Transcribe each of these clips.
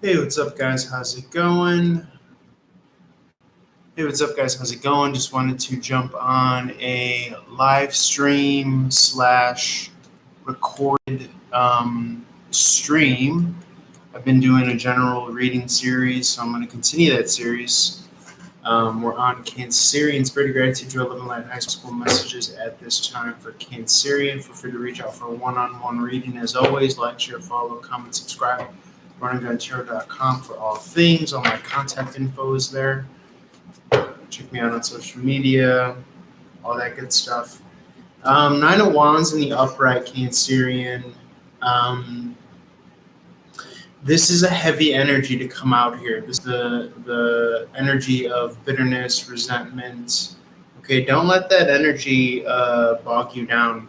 Hey, what's up, guys? How's it going? Hey, what's up, guys? How's it going? Just wanted to jump on a live stream slash recorded stream. I've been doing a general reading series, so I'm going to continue that series. We're on Cancerian Spirit of Gratitude, Joy, Love, and Light High School messages at this time for Cancerian. Feel free to reach out for a one-on-one reading. As always, like, share, follow, comment, subscribe. RunningGunTarot.com for all things. All my contact info is there. Check me out on social media, all that good stuff. Nine of Wands in the upright, Cancerian. Um, this is a heavy energy to come out here. This is the energy of bitterness, resentment. Okay, don't let that energy bog you down.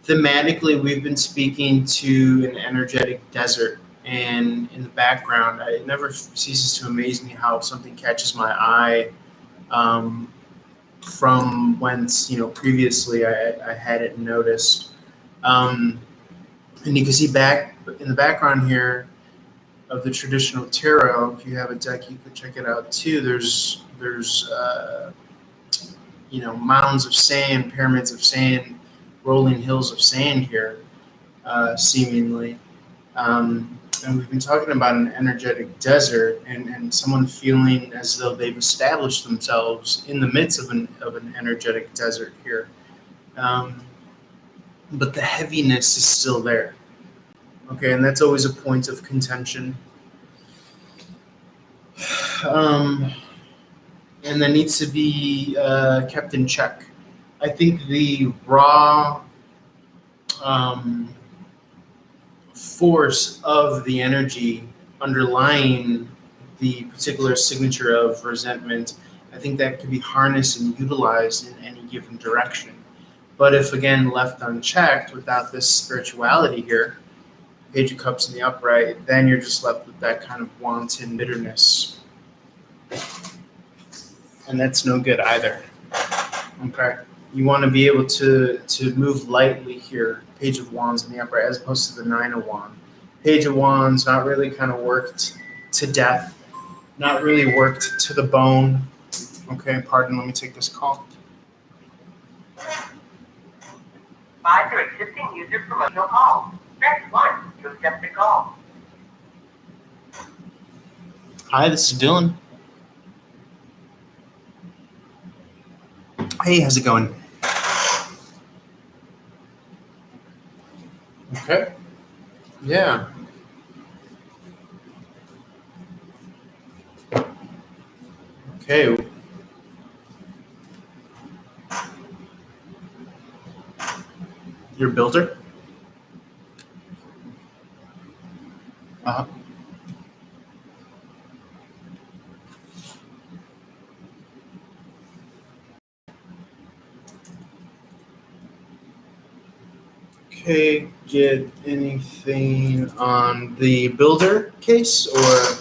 Thematically, we've been speaking to an energetic desert, and in the background, it never ceases to amaze me how something catches my eye um, from whence previously I hadn't noticed. And you can see back in the background here of the traditional tarot. If you have a deck, you could check it out too. There's mounds of sand, pyramids of sand, rolling hills of sand here, seemingly. And we've been talking about an energetic desert and someone feeling as though they've established themselves in the midst of an energetic desert here. Um, but the heaviness is still there. Okay, and that's always a point of contention. Um, and that needs to be kept in check. I think the raw um, force of the energy underlying the particular signature of resentment, I think that could be harnessed and utilized in any given direction. But if, again, left unchecked without this spirituality here, Page of Cups in the upright, then you're just left with that kind of wanton bitterness. And that's no good either. Okay. You want to be able to move lightly here, Page of Wands in the upright, as opposed to the Nine of Wands. Page of Wands, not really kind of worked to death, not really worked to the bone. Okay, pardon, let me take this call. Five for existing user promotional call. Press 1 to accept the call. Hi, this is Dylan. Hey, how's it going? Okay. Yeah. Okay. Your builder? Uh-huh. Okay, get anything on the builder case or...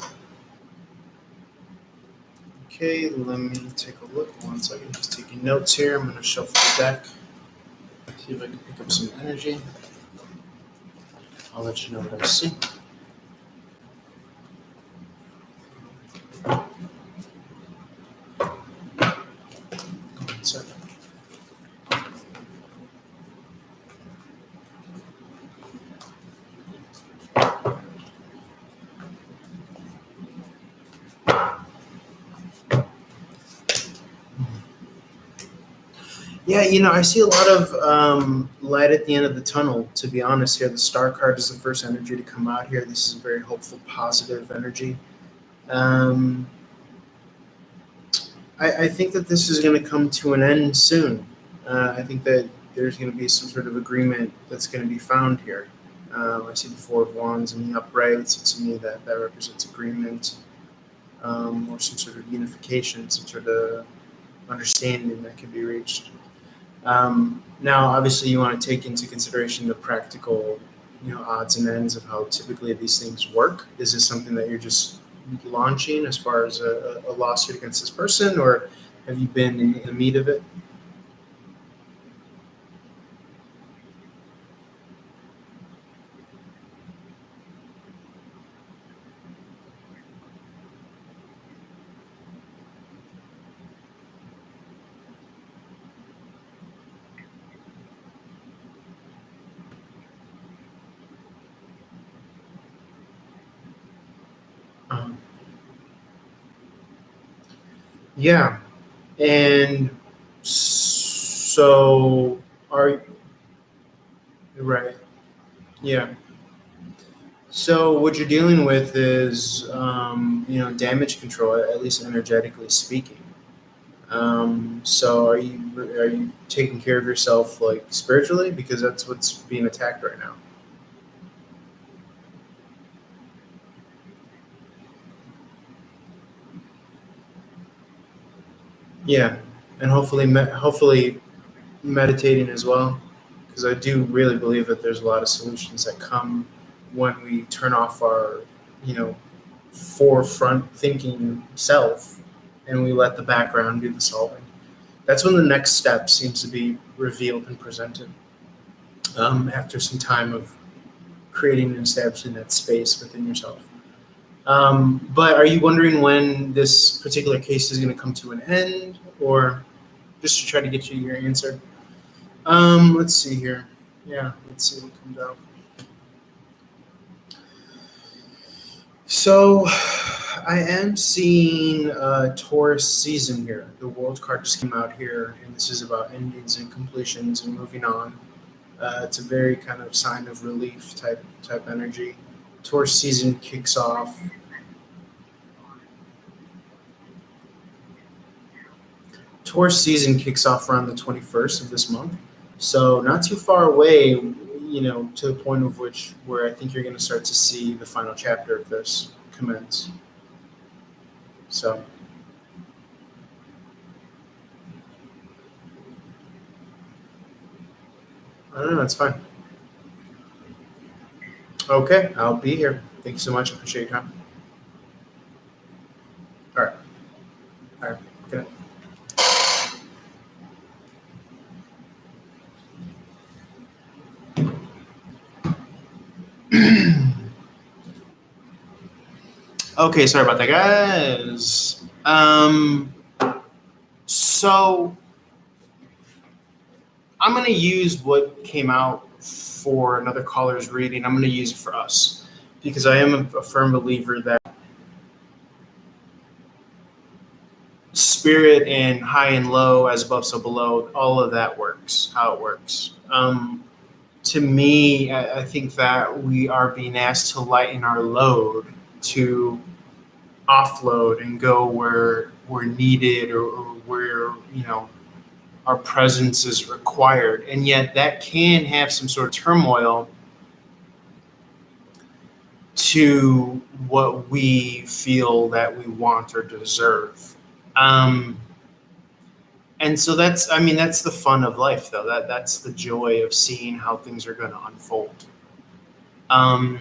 Okay, let me take a look. 1 second, just taking notes here. I'm going to shuffle the deck, see if I can pick up some energy. I'll let you know what I see. One second. Yeah, I see a lot of light at the end of the tunnel, to be honest here. The Star card is the first energy to come out here. This is a very hopeful, positive energy. I think that this is going to come to an end soon. I think that there's going to be some sort of agreement that's going to be found here. I see the Four of Wands in the upright, so to me that represents agreement or some sort of unification, some sort of understanding that can be reached. Now, obviously, you want to take into consideration the practical, odds and ends of how typically these things work. Is this something that you're just launching as far as a lawsuit against this person, or have you been in the meat of it? Yeah, and so are right. Yeah. So what you're dealing with is, damage control, at least energetically speaking. So are you taking care of yourself like spiritually, because that's what's being attacked right now? Yeah, and hopefully meditating as well, because I do really believe that there's a lot of solutions that come when we turn off our, you know, forefront thinking self, and we let the background do the solving. That's when the next step seems to be revealed and presented, after some time of creating and establishing that space within yourself. But are you wondering when this particular case is going to come to an end, or just to try to get you your answer? Let's see here. Yeah, let's see what comes out. So, I am seeing Taurus season here. The World card just came out here, and this is about endings and completions and moving on. It's a very kind of sign of relief type energy. Taurus season kicks off. Taurus season kicks off around the 21st of this month, so not too far away. To the point of which where I think you're going to start to see the final chapter of this commence. So I don't know. It's fine. Okay, I'll be here. Thank you so much. I appreciate your time. All right. All right. Good night. Okay, sorry about that, guys. So I'm gonna use what came out for another caller's reading. I'm gonna use it for us, because I am a firm believer that spirit and high and low, as above so below, all of that works. How it works. To me, I think that we are being asked to lighten our load, to offload and go where we're needed, or where our presence is required, and yet that can have some sort of turmoil to what we feel that we want or deserve. Um, and so that's the fun of life, though. That's the joy of seeing how things are going to unfold. Um,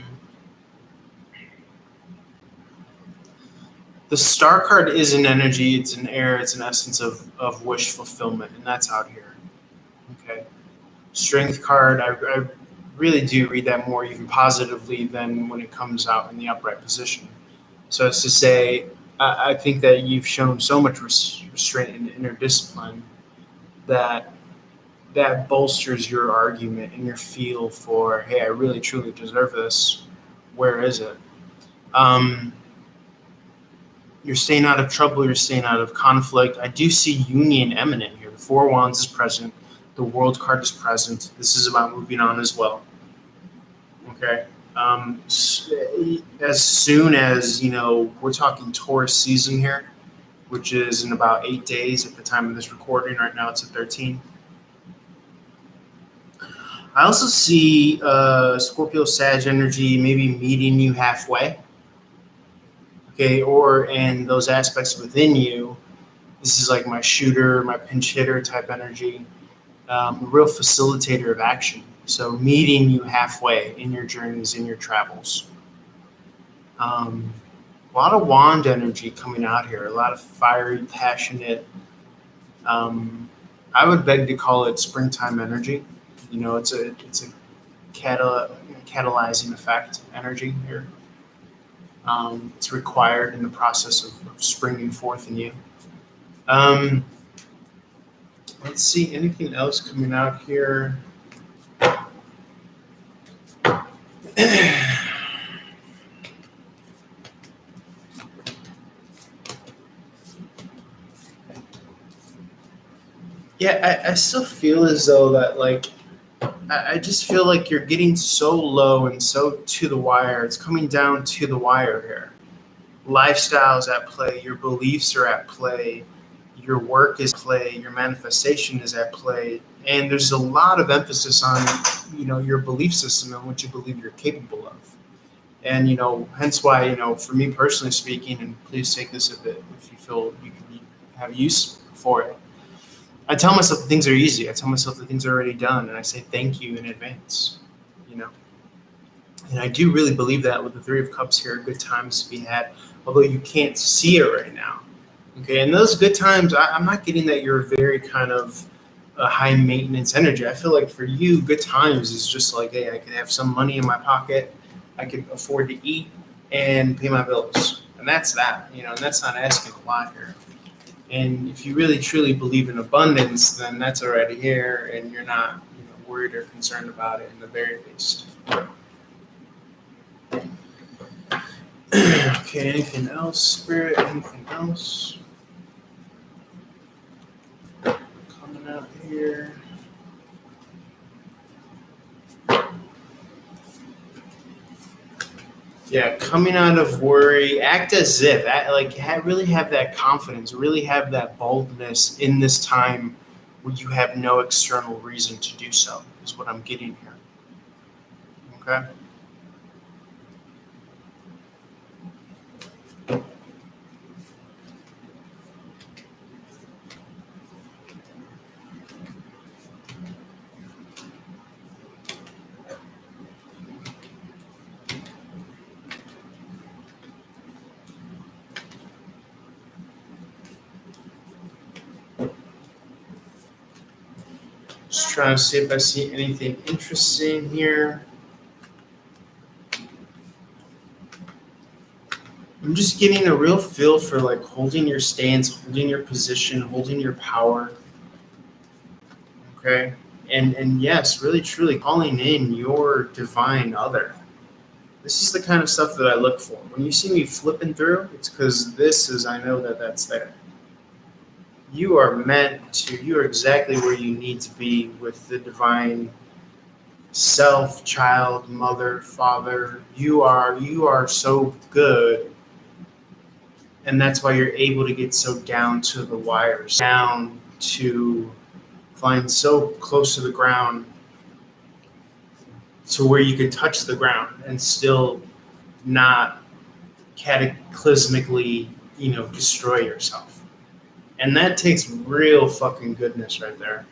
the star card is an energy, it's an air, it's an essence of wish fulfillment, and that's out here. Okay. Strength card, I really do read that more even positively than when it comes out in the upright position. So as to say, I think that you've shown so much restraint and inner discipline that that bolsters your argument and your feel for, hey, I really truly deserve this. Where is it? Um, you're staying out of trouble. You're staying out of conflict. I do see union eminent here. The Four of Wands is present. The World card is present. This is about moving on as well. Okay. As soon as, we're talking Taurus season here, which is in about 8 days at the time of this recording. Right now it's at 13. I also see Scorpio Sag energy maybe meeting you halfway. Okay, or in those aspects within you, this is like my shooter, my pinch hitter type energy, a real facilitator of action. So meeting you halfway in your journeys, in your travels. A lot of wand energy coming out here, a lot of fiery, passionate. Um, I would beg to call it springtime energy. It's a catalyzing effect energy here. It's required in the process of springing forth in you. Um, let's see, anything else coming out here? Yeah, I still feel as though that, like, I just feel like you're getting so low and so to the wire. It's coming down to the wire here. Lifestyle's at play, your beliefs are at play, your work is at play, your manifestation is at play, and there's a lot of emphasis on, your belief system and what you believe you're capable of. And hence why, for me personally speaking, and please take this a bit if you feel you have use for it. I tell myself that things are easy. I tell myself that things are already done, and I say thank you in advance. You know, and I do really believe that with the Three of Cups here, good times to be had, although you can't see it right now. Okay, and those good times, I'm not getting that you're very kind of a high maintenance energy. I feel like for you, good times is just like, hey, I can have some money in my pocket, I can afford to eat and pay my bills, and that's that. And that's not asking a lot here. And if you really truly believe in abundance, then that's already here, and you're not worried or concerned about it in the very least. Okay, anything else, Spirit? Anything else? Coming out here. Yeah, coming out of worry, act as if, really have that confidence, really have that boldness in this time where you have no external reason to do so, is what I'm getting here. Okay? Just trying to see if I see anything interesting here. I'm just getting a real feel for like holding your stance, holding your position, holding your power. Okay? And yes, really truly calling in your divine other. This is the kind of stuff that I look for. When you see me flipping through, it's because I know that that's there. You are you are exactly where you need to be with the divine self, child, mother, father. You are so good. And that's why you're able to get so down to the wires, down to flying so close to the ground to where you can touch the ground and still not cataclysmically, destroy yourself. And that takes real fucking goodness right there.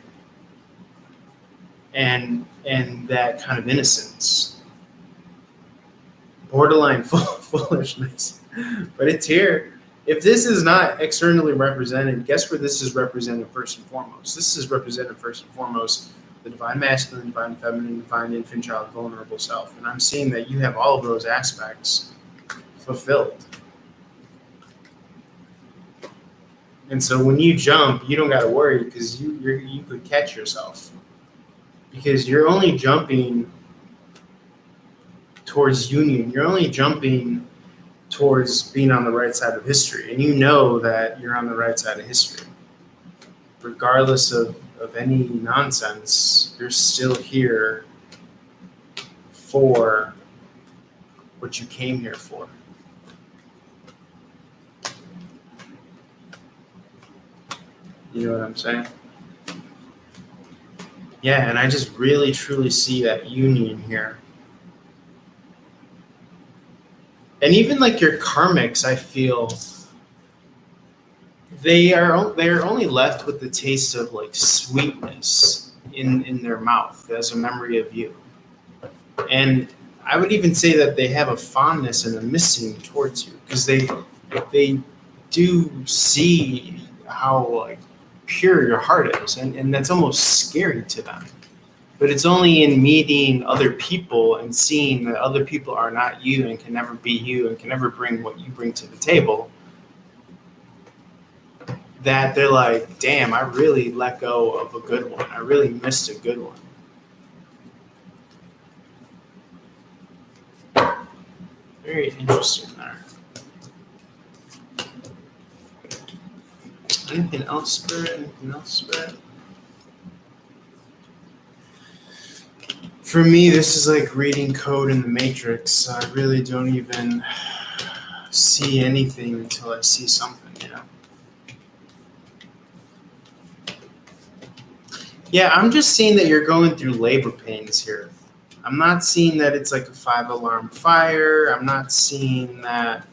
And that kind of innocence. Borderline foolishness. But it's here. If this is not externally represented, guess where this is represented first and foremost? This is represented first and foremost the divine masculine, divine feminine, divine infant child, vulnerable self. And I'm seeing that you have all of those aspects fulfilled. And so when you jump, you don't got to worry because you could catch yourself. Because you're only jumping towards union. You're only jumping towards being on the right side of history. And you know that you're on the right side of history. Regardless of any nonsense, you're still here for what you came here for. You know what I'm saying? Yeah, and I just really, truly see that union here. And even like your karmics, I feel they're only left with the taste of like sweetness in their mouth as a memory of you. And I would even say that they have a fondness and a missing towards you because they do see how like pure your heart is, and that's almost scary to them. But it's only in meeting other people and seeing that other people are not you and can never be you and can never bring what you bring to the table that they're like, damn, I really let go of a good one. I really missed a good one. Very interesting there. Anything else, Spirit? Anything else, Spirit? for me, this is like reading code in the Matrix. I really don't even see anything until I see something, Yeah, I'm just seeing that you're going through labor pains here. I'm not seeing that it's like a 5 alarm fire. I'm not seeing that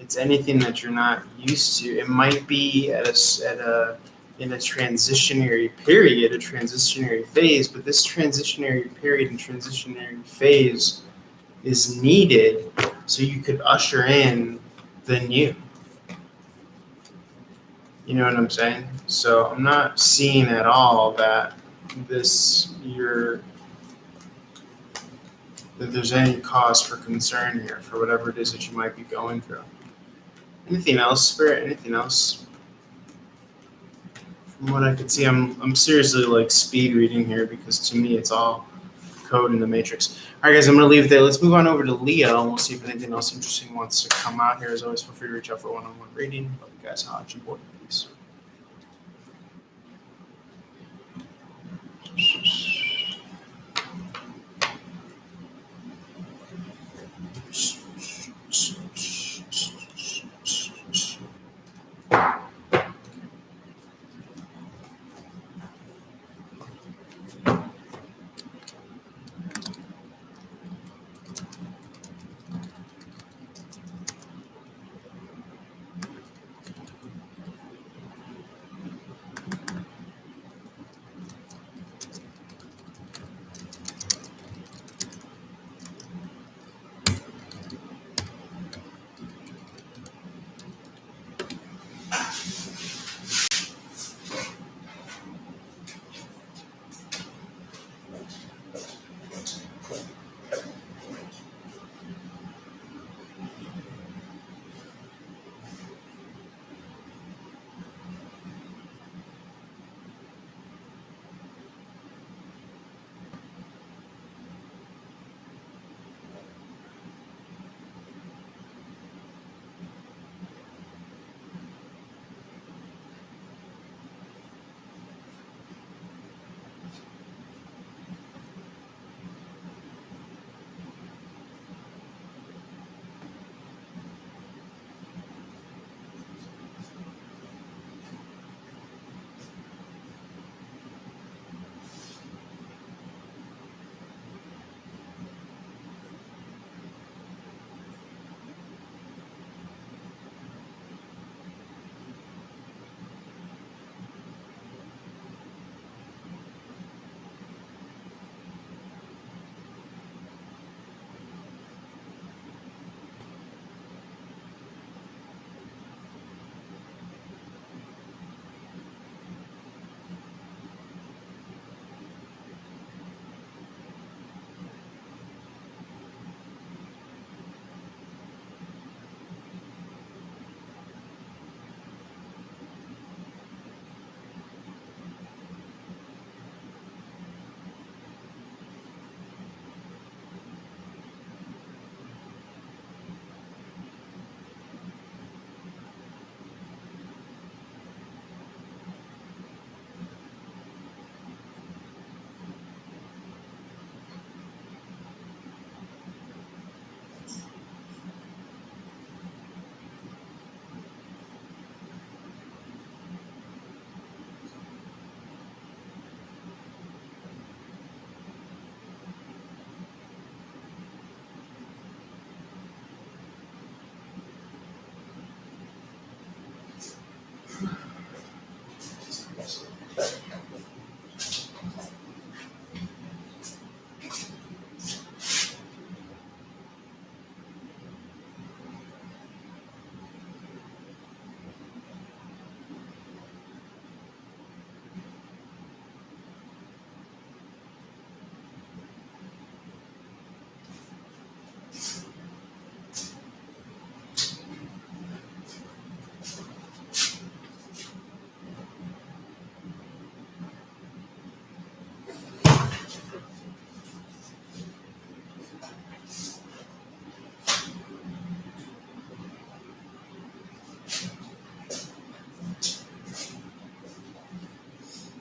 it's anything that you're not used to. It might be in a transitionary period, a transitionary phase, but this transitionary period and transitionary phase is needed so you could usher in the new. You know what I'm saying? So I'm not seeing at all that that there's any cause for concern here for whatever it is that you might be going through. Anything else, Spirit? Anything else? From what I could see, I'm seriously like speed reading here because to me it's all code in the Matrix. All right, guys, I'm gonna leave it there. Let's move on over to Leo and we'll see if anything else interesting wants to come out here. As always, feel free to reach out for one-on-one reading. Love you guys. How about you, boy? Peace.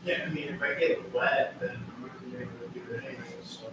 Yeah, I mean, if I get wet, then I'm not going to be able to do it anyway. So.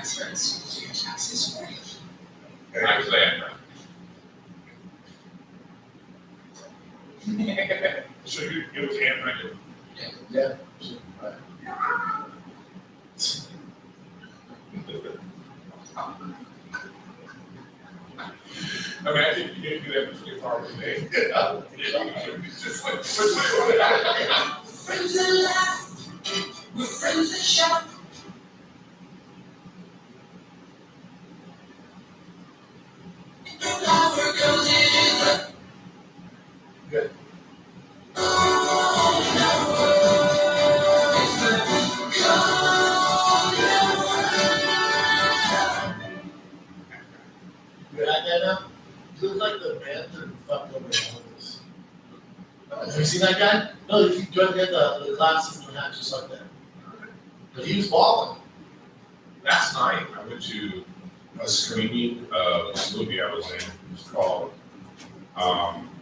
Actually, so it was handwritten. Yeah. Imagine you didn't do that between farmers today. It's just like, Friends that laugh, we're friends that shout. Power goes in. Good. You got that now? You look like the banter who fucked over Valadez. Have you seen that guy? No, you don't get the glasses and the hat just like that. But he was balling. last night I went to a screening of this movie I was in. It was called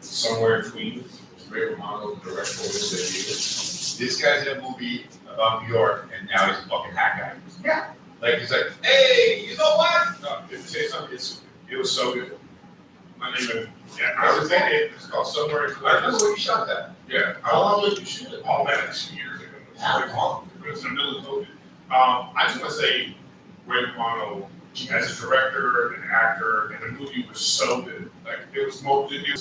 Somewhere in Queens. It was Ray Romano, the director of this. This guy's in a movie about New York, and now he's a fucking hack guy. Yeah. Like, he's like, hey, you know what? If you say something, it was so good. My name is, yeah, I was in it. It's called Somewhere in I remember Queens. when you shot that. Yeah. How long did you shoot it? All that 2 years ago. How It long? was in the middle of COVID. I just want to say, Ray Romano, as a director and actor, and the movie was so good. Like it was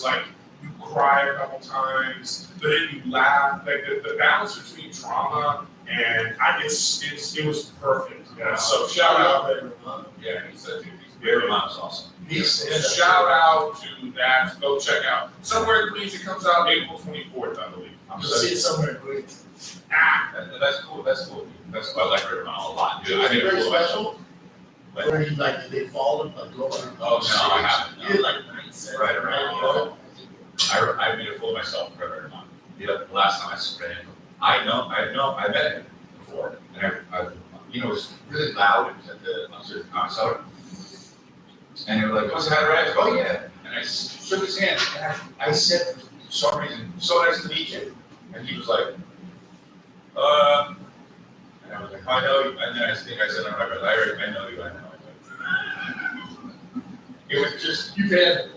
like you cry a couple times, but then you laugh. Like the balance between drama and it was perfect. Yeah. So shout out. Ray Romano. Yeah, he said he's Ray Romano's awesome. Shout out to that. Go check out Somewhere in Queens. It comes out April 24th, I believe. I'm You'll see it somewhere in Queens. That's cool. That's cool. I like Ray Romano a lot. It was very special. Where he like they fall and like go under. Oh, no, I haven't. He did like 9 cents. Right. I made a fool of myself for Ray Romano. The last time I saw him, I met him before, and I it was really loud. It was at the upstairs concert, and they were like, "What's the matter?" I was like, "Oh yeah," and I shook his hand, and I said, for some reason, so nice to meet you. And he was like, and I was like, I know you, and then I think I said, Larry, I know you, I know. It was just, you did,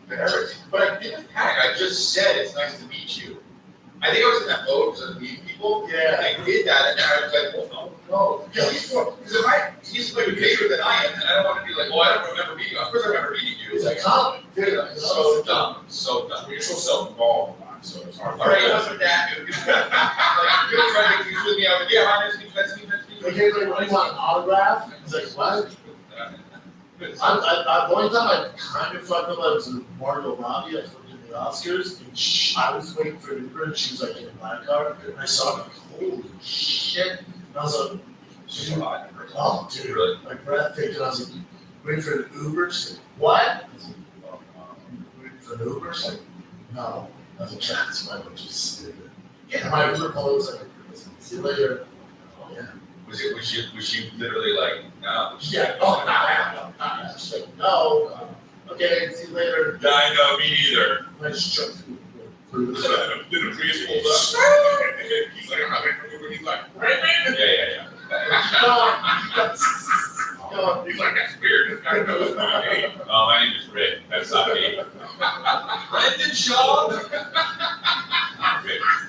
but I didn't panic, I just said, it's nice to meet you. I think I was in that mode because of meeting people. Yeah. And I did that, and then I was like, well, no. Because he's way bigger than I am, and I don't want to be like, well, I don't remember meeting you. Of course I remember meeting you. It's like common, dude. So dumb, so dumb. You're so self-involved a lot, so it's hard. All right, it wasn't that good. Like, you're trying to confuse me. I was like, yeah, hi, nice to meet you, nice to meet you, nice to meet you. Like, hey, like, when you want an autograph, it's like, what? The only time I kind of fucked up, I was with Margot Robbie, I was looking at the Oscars, and I was waiting for an Uber, and she was like in a black car, and I saw her, holy shit, and I was like, oh, dude, like breathtaking, I was like, waiting for an Uber, she's like, what? I was like, waiting for an Uber, she's like, no, I was like, that's my which is stupid. Yeah, my Uber caller was like, see you later, oh yeah. Was she literally like, no? Yeah, oh, no, she's like, no, okay, see you later. Yeah, I know, me neither. I just chucked through. Then the Prius pulls up. He's like, I'm not waiting for Uber. He's like, Yeah. he's like, that's weird. This guy knows my name. Oh, my name is Rick, that's not me. Brendan Shaw?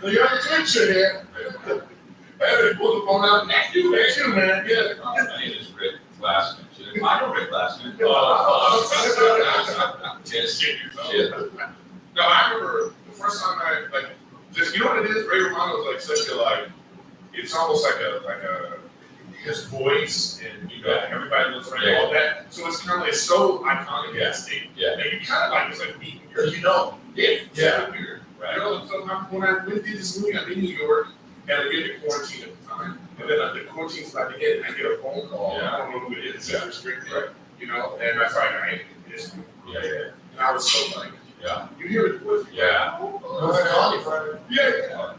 Well, you're on the picture here. And they pull the phone out, that's you, man. Yeah. My name is Rick Glassman. I know Rick Glassman. Yes, Shit. shit. No, I remember the first time I, like, just, you know what it is? Ray Romano is like such a, like, it's almost like a his voice, and, you know, everybody looks like all that. So it's kind of like so iconic that state. Yeah. And you kind of like, it's like meeting your, You know. yeah. Yeah. Weird. Right. You know, so when I did this movie, I'm in New York, and we get the quarantine at the time, and then the quarantine's about to end, and I get a phone call. Yeah. I don't know who it is. Yeah. It's restricted, you know, and that's like, I ain't this. Yeah. And I was so like, Yeah. you hear the voice? Yeah. What's it called, Friday? Yeah.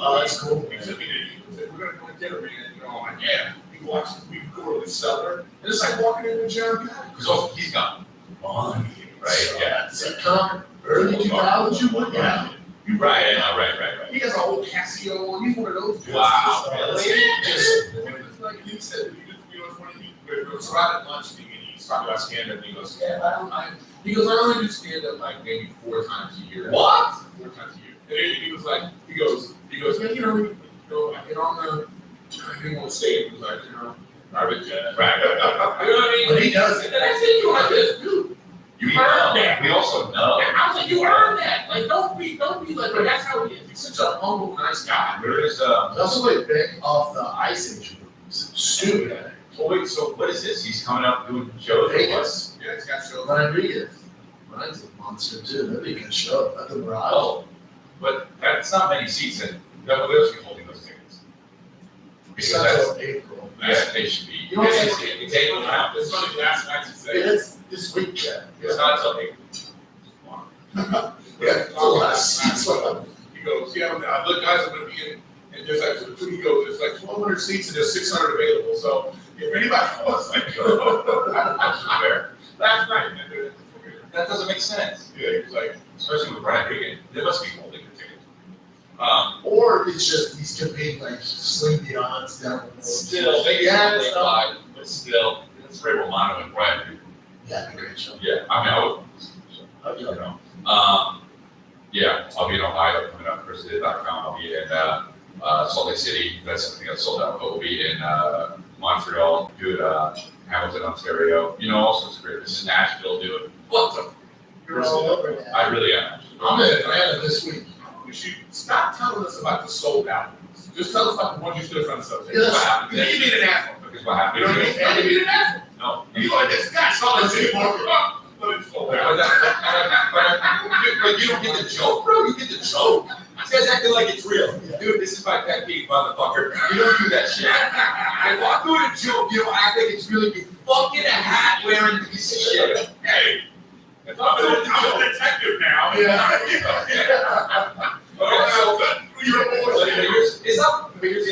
Oh, that's cool. He took me to eat. He said, we're gonna go to dinner, man. You know, I'm like, yeah. We go to the cellar, and it's like walking into John Guy. Because also, he's got money, right? Yeah. Sitcom, early 2000s, you would, yeah. You Right, right. He has a whole Casio, and he's one of those guys. Wow. Just like he said, you know, it's funny. We were surrounded at lunch, and he's talking about stand-up, and he goes, yeah, he goes, I only do stand-up like maybe 4 times a year. What? 4 times a year. And then he was like, he goes, yeah, you know, I get on the, I didn't want to say it, he was like, you know, private jet. Right. You know what I mean? But he does it. And I said, you like this, dude. You earned that. We also know. And I was like, you earned that. Like, don't be like, but that's how he is. He's such a humble, nice guy. There is, That's the way Beck off the Ice Age movies. Stupid. oh wait, so what is this? He's coming out doing shows. Vegas. Yeah, he's got shows. Rodriguez. Ryan's a monster too. That'd be a good show at the Mirage. Oh, but that's not many seats in. No one else can hold those tickets. It's Because not that's, till April. yeah, they should be. You know what I'm It's April now. It's funny, last night you said. It's this week, yeah. It's not until April. Yeah, it's a lot of seats. He goes, yeah, look, guys, I'm gonna be in, and there's like, he goes, there's like 1,200 seats and there's 600 available, so if anybody wants, like, That's fair. last night, man, That doesn't make sense. yeah, he was like, Especially with Brian Regan. They must be holding the tickets. Or it's just he's competing like sling the odds down the road. Still, maybe Yeah, it's it's live, but still, it's Ray Romano and Brian Regan. Yeah, it'd be a great show. Yeah, I mean, I would, Oh, you yeah. know. Yeah, I'll be in Ohio coming up, christid.com. I'll be in Salt Lake City. That's something that's sold out. But we'll be in Montreal, do it, Hamilton, Ontario. You know, all sorts of great. This is Nashville, do it. What the? You're all over that. I really am. I'm in Atlanta this week. you should stop telling us about the sold out ones. Just tell us about the ones you stood in front of subject. Yes. What happened? Then you need an asshole. Because what happened? You know what I mean? And you need an asshole. No. You like this guy saw this city market. But it's sold out. But you don't get the joke, bro. You get the joke. This guy's acting like it's real. Dude, this is my pet peeve, motherfucker. You don't do that shit. If I'm doing a joke, you don't act like it's really you fucking a hat wearing piece of shit. Hey, If I'm doing the I'm joke. a detective now. Yeah. Here's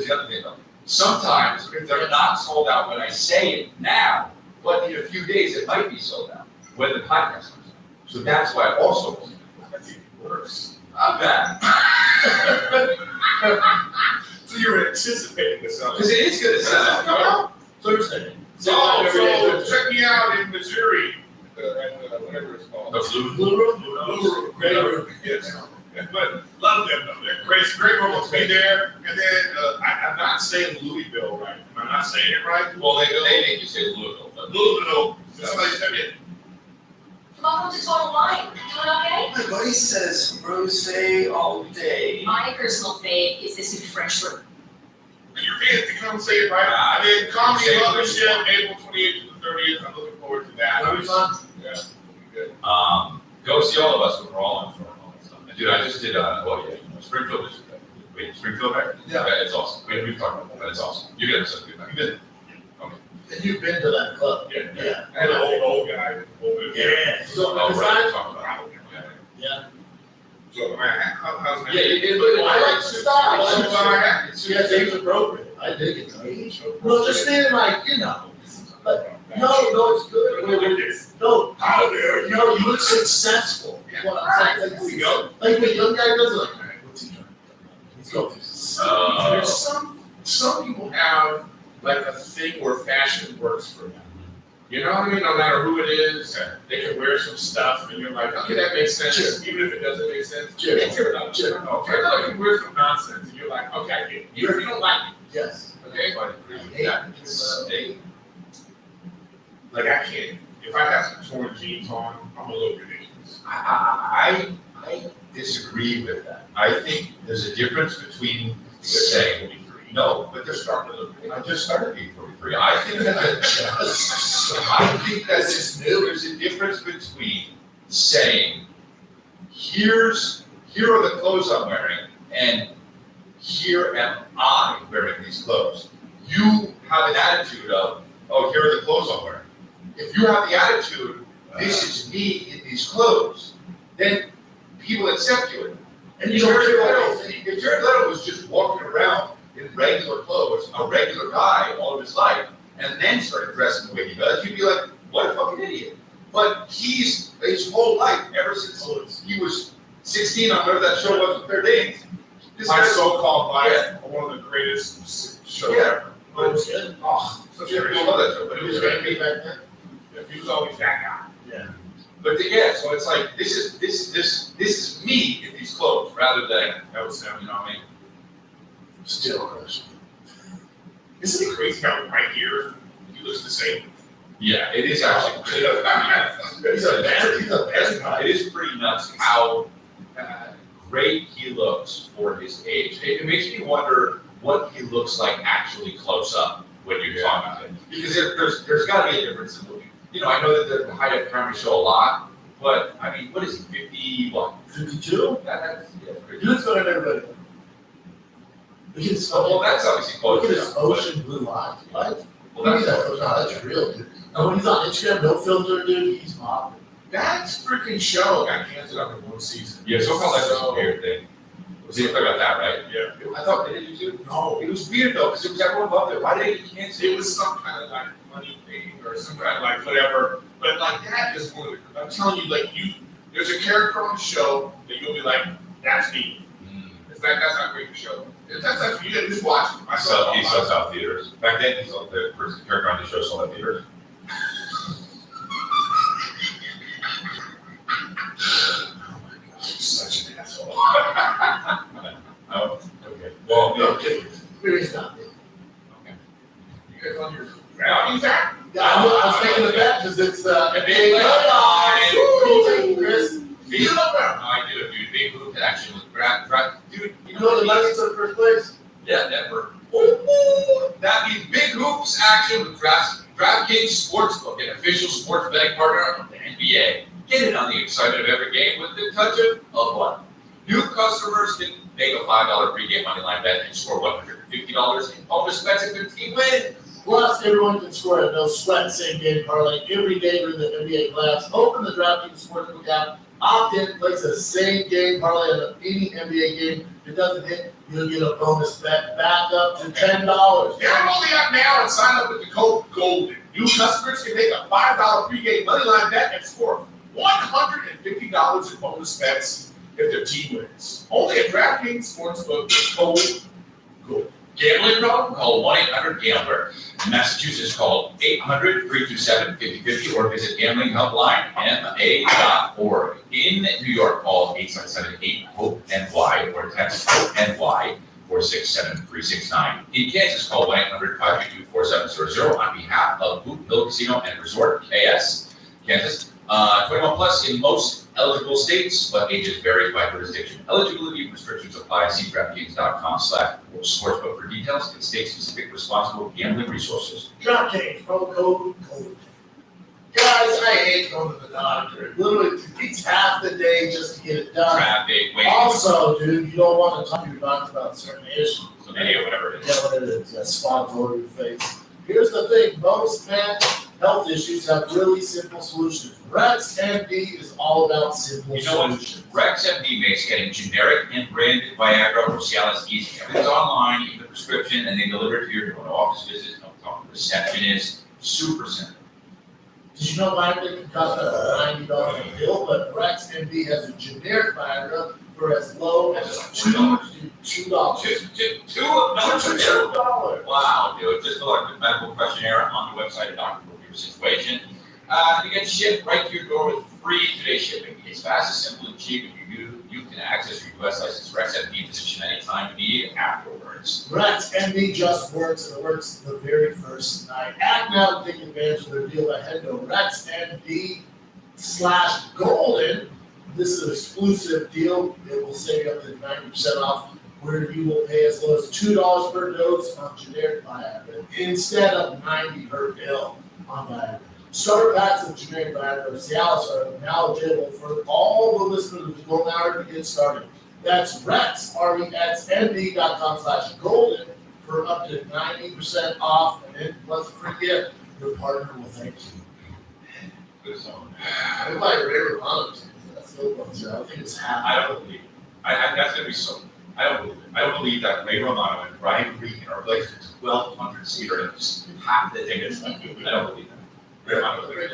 the other thing though. Sometimes they're not sold out when I say it now, but in a few days it might be sold out. when the podcast comes out. So that's why I also was. That's even worse. I'm bad. So you're anticipating this. Because it is going to sound out. So you're saying. So check me out in Missouri, whatever it's called. The blue. Blue Room? Blue Room, great room, yes. But love them though. They're great, great room to be there. And then I'm not saying Louisville right. Am I not saying it right? Well, they make you say Louisville. But Louisville. Somebody said it. Welcome to Total Wine. Doing okay? My buddy says rose all day. My personal fave is this new French room. Your fans to come say it right. And then Comedy Mothership, April 28th to the 30th. I'm looking forward to that. That'll be fun. Yeah. Good. Go see all of us when we're all on tour and all that stuff. And dude, I just did, Springfield is, wait, Springfield, right? Yeah. Okay, it's awesome. We've talked about that, it's awesome. You're getting such a good time. Good. And you've been to that club. Yeah. And the old guy. Yeah. So, Oh, right, besides, we're talking about it. yeah. So, man, how's that? Yeah, it I like the style. Yeah, Yeah, age appropriate. I dig it. No, just saying like, like, no, it's good. No, How dare you? no, you look successful. Is what I'm saying. There you go. Like when a young guy does it, like, all right, what's he trying to do? Let's go. There's some people have like a thing where fashion works for them. You know what I mean? No matter who it is, they can wear some stuff, and you're like, okay, that makes sense, even if it doesn't make sense. Sure. Okay, I can wear some nonsense, and you're like, okay, I get it. Even if you don't like Yes. it, okay? But they, Like I can't. If I have some torn jeans on, I'm a little ridiculous. I disagree with that. I think there's a difference between saying, no, but they're starting to look, I just started being 43. I think that's new. There's a difference between saying, here are the clothes I'm wearing, and here am I wearing these clothes. You have an attitude of, oh, here are the clothes I'm wearing. If you have the attitude, this is me in these clothes, then people accept you. And you don't care what If Jared Leto was just walking around in regular clothes, a regular guy all of his life, and then started dressing the way he does, you'd be like, what a fucking idiot. But his whole life, ever since he was 16 on whatever that show was with Fair Danes, My so-called life, one of the greatest shows ever. But it was good. Oh, so people love that show, but it was Great great. back then. he was always that guy. Yeah. But so it's like, this is me in these clothes, rather than, that was him, you know what I mean? Still crush. Isn't it crazy how right here he looks the same? Yeah, it is actually. He's a bad guy. It is pretty nuts how great he looks for his age. It makes me wonder what he looks like actually close up when you're talking to him. Because there's got to be a difference in looking. You know, I know that the high def cameras show a lot, but I mean, what is he, 50, what? 52? That's pretty He looks better than everybody. Look at his well, that's obviously close. Look at his ocean blue eyes, right? Well, Look at that that's photo. No, that's real, dude. And when he's on Instagram, no filter, dude, he's mobbing. That freaking show got canceled after one season. yeah, so-called like this weird thing. Was he talking about that, right? Yeah. I thought, did you too? No, it was weird though, because it was everyone loved it. Why did he cancel It was some kind of like money thing or some kind of like whatever. But like that is one of the, I'm telling you, like there's a character on the show that you'll be like, that's me. It's like, that's not a great show. That's you gotta just watch it. I saw He it. sells out theaters. Back then, he sold the first character on the show sold out theaters. Such an asshole. Oh, okay. Well, No, kidding. Maybe he's not. You guys on your ground that? Yeah, I was thinking of that because it's Big Chris. You know that? I do, dude. Big Hoop action with dude. You know the Nuggets are first place? Yeah, Denver. That means Big Hoops action with DraftKings Sportsbook, an official sports betting partner of the NBA. Get in on the excitement of every game with the touch of what? New customers can make a $5 pregame moneyline bet and score $150 in bonus bets if their team wins. Plus, everyone can score a no sweat same game parlay every day during the NBA playoffs. Open the DraftKings Sportsbook app, opt in, place a same game parlay on any NBA game. If it doesn't hit, you'll get a bonus bet back up to $10. Download the app now and sign up with the code GOLDEN. New customers can make a $5 pregame moneyline bet and score $150 in bonus bets if their team wins. Only at DraftKings Sportsbook with code GOLD. Gambling problem? Call 1-800-GAMBLER. In Massachusetts, call 800-327-5050 or visit gamblinghelpline.ma.org. In New York, call 877-8-HOPE-NY or text HOPE-NY 467-369. In Kansas, call 1-800-522-4700 on behalf of Boot Hill Casino and Resort, KS, Kansas. 21 plus in most eligible states, but ages vary by jurisdiction. Eligibility restrictions apply. See DraftKings.com/sportsbook for details and state-specific responsible gambling resources. DraftKings, promo code GOLD. Guys, I hate going to the doctor. It literally takes half the day just to get it done. Traffic, waiting, Also, dude, you don't want to talk to your doctor about certain issues. chlamydia, whatever it is. Yeah, what it is. Yeah, spots all over your face. Here's the thing. Most men's health issues have really simple solutions. Rex MD is all about simple You know what? solutions. Rex MD makes getting generic and branded Viagra or Cialis easy. Everything's online, you get the prescription, and they deliver it to your door. No office visits, no talking to receptionist. Super simple. Did you know Viagra can cost up to $90 a pill, but Rex MD has a generic Viagra for as low as $2. $2 Wow, dude. Just fill out the medical questionnaire on the website of Dr. for your situation. You get shipped right to your door with free two-day shipping. It's fast, and simple, and cheap. If you can access your U.S. licensed Rex MD physician anytime you need afterwards. Rex MD just works, and it works the very first night. Act now to take advantage of their deal ahead to RexMD/Golden. This is an exclusive deal. It will save you up to 90% off, where you will pay as low as $2 per dose on generic Viagra instead of $90 per pill on Viagra. Starter packs of generic Viagra or Cialis are now available for all the listeners of the Golden Hour to get started. That's Rex, REXMD.com/Golden for up to 90% off, and then plus a free gift. Your partner will thank you. Good song. I like Ray Romano. That's no one, I think it's half. I don't believe it. That's going to be so. I don't believe it. I don't believe that Ray Romano and Brian Regan are like 1,200 seater and just half the tickets. I don't believe that. Ray Romano. But then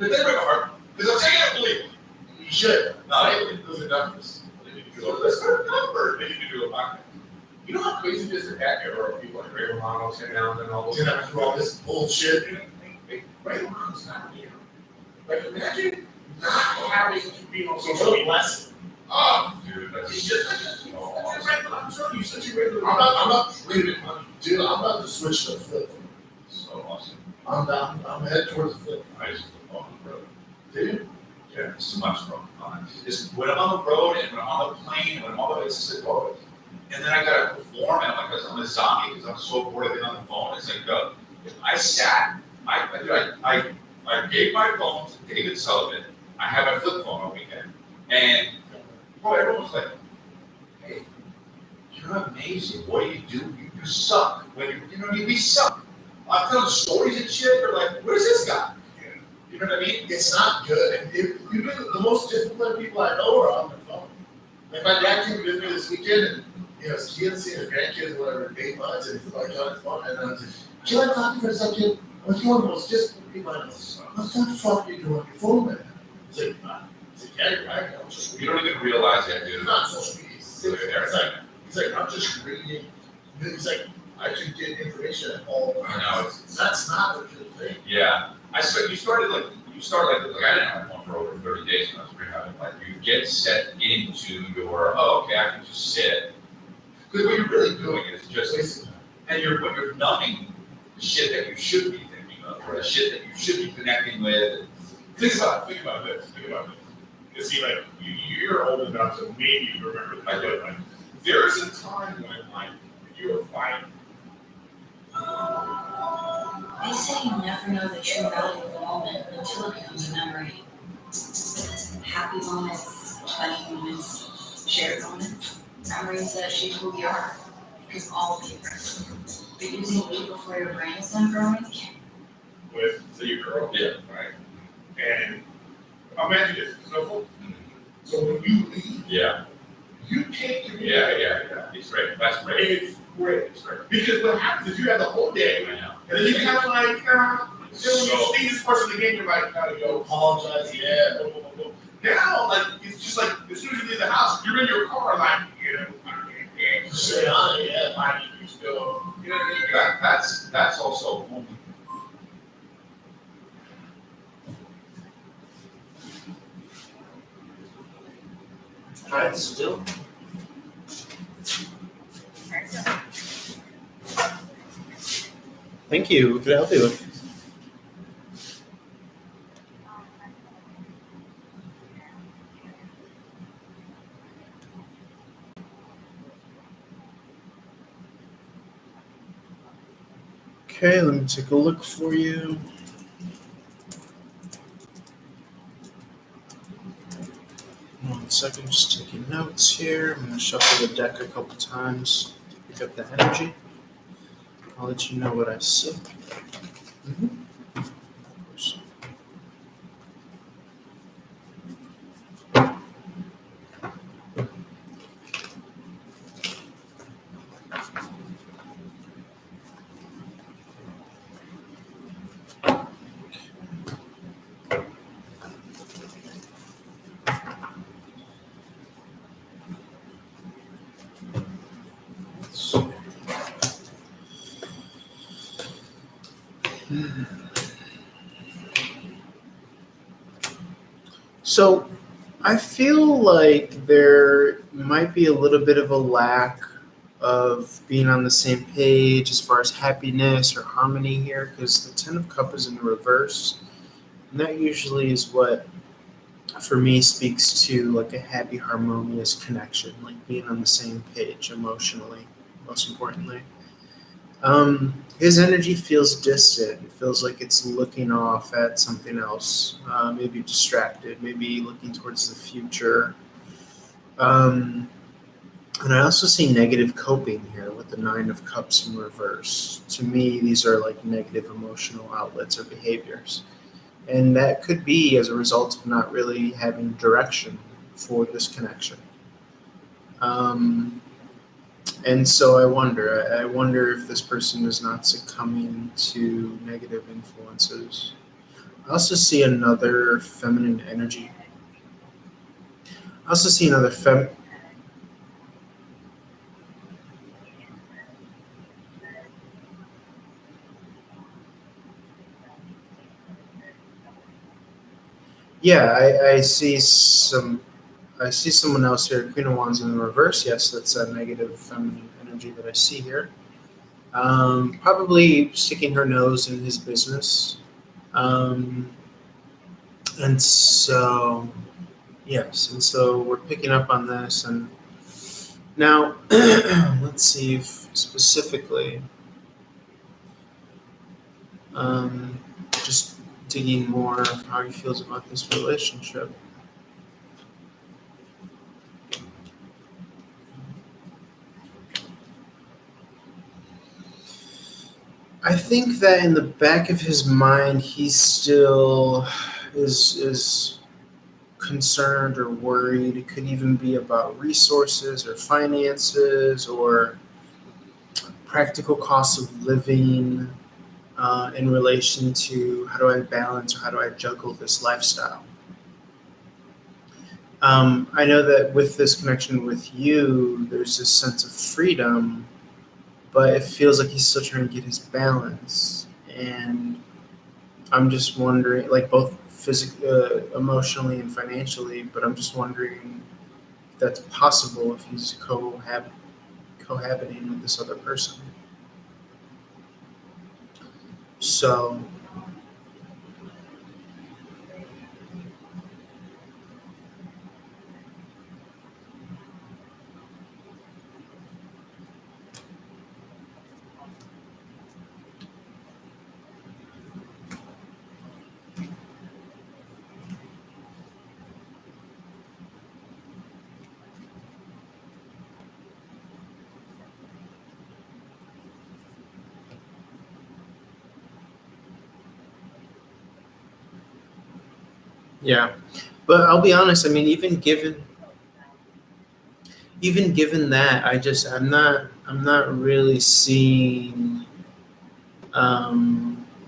Ray Romano, because I'm saying I believe it. You should. No, I believe those are numbers. Let's go to numbers. They need to do a podcast. You know how crazy it is to have people like Ray Romano, Tim Allen, and all those You know, through all this bullshit. Ray Romano's not real. Like, imagine not having to be on social So media. blessed. Oh, dude, it's just like I'm telling you, such a great little. I'm not dreaming, dude. I'm about to switch to flip. So awesome. I'm headed towards the flip. I just look on the road. Dude, Yeah, it's too much, bro. It's when I'm on the road and when I'm on the plane, when I'm on the it's just like, oh, and then I gotta perform and I'm like, I'm a zombie because I'm so bored of being on the phone. It's like, I sat, I gave my phone to David Sullivan. I had my flip phone on weekend, and bro, everyone was like, hey, you're amazing. What do? You suck. When you know what I mean? We suck. I'm telling stories and shit. They're like, where's this guy? You know what I mean? it's not good. And the most disciplined people I know are on their phone. Like my dad came to visit me this weekend, and you know, his kids, his grandkids, whatever, 8 months, and he's like on his phone, and I was like, can I talk to you for a second? I'm like, you're one of the most disciplined people I know. What the fuck are you doing on your phone, man? He's like, yeah, you're right. I'm just You don't even realize that, It's dude. not social media. He's like, I'm just reading. He's like, I can get information at all times. I know, That's not a good thing. Yeah, you started like I didn't have my phone for over 30 days when I was rehabbing. Like you get set into your okay, I can just sit. Because what you're really doing is just and you're numbing the shit that you should be thinking of or the shit that you should be connecting with. Think about this. You see, like, you're old enough to maybe remember this. I do. Like, there's a time when, like, you were fighting. They say you never know the true value of a moment until it becomes a memory. Happy moments, funny moments, shared moments, memories that shape who we are. It can all be a person. But using weed before your brain is done growing can. With, say, your girl. Yeah. Right? And imagine this. So when you leave, Yeah, you can't yeah. It's great. That's great. It's great. It's great. Because what happens is you have the whole day, I know. And then you kind of like, then when you see this person again, you're like, yo, Apologize, yeah. blah, blah, blah, blah. Now, like, it's just like, as soon as you leave the house, you're in your car, like, yeah. Say hi, yeah. Like, you still, you know what I mean? That's also only. Try it still. Thank you. What can I help you with? Okay, let me take a look for you. One second, just taking notes here. I'm going to shuffle the deck a couple times, pick up the energy. I'll let you know what I see. Of course. So I feel like there might be a little bit of a lack of being on the same page as far as happiness or harmony here, because the Ten of Cups is in the reverse. And that usually is what, for me, speaks to like a happy, harmonious connection, like being on the same page emotionally, most importantly. His energy feels distant. It feels like it's looking off at something else, maybe distracted, maybe looking towards the future. And I also see negative coping here with the Nine of Cups in reverse. To me, these are like negative emotional outlets or behaviors. And that could be as a result of not really having direction for this connection. And so I wonder if this person is not succumbing to negative influences. I also see another feminine energy. I also see another Yeah, I see someone else here. Queen of Wands in the reverse. Yes, that's a negative feminine energy that I see here. Probably sticking her nose in his business. Um, and so, yes, and so we're picking up on this. And now, let's see if specifically, just digging more of how he feels about this relationship. I think that in the back of his mind, he still is concerned or worried. It could even be about resources or finances or practical costs of living in relation to how do I balance or how do I juggle this lifestyle. I know that with this connection with you, there's this sense of freedom, but it feels like he's still trying to get his balance. And I'm just wondering, like both physically, emotionally, and financially, but I'm just wondering if that's possible if he's cohabiting with this other person. So, yeah. But I'll be honest, I mean, even given that, I'm not really seeing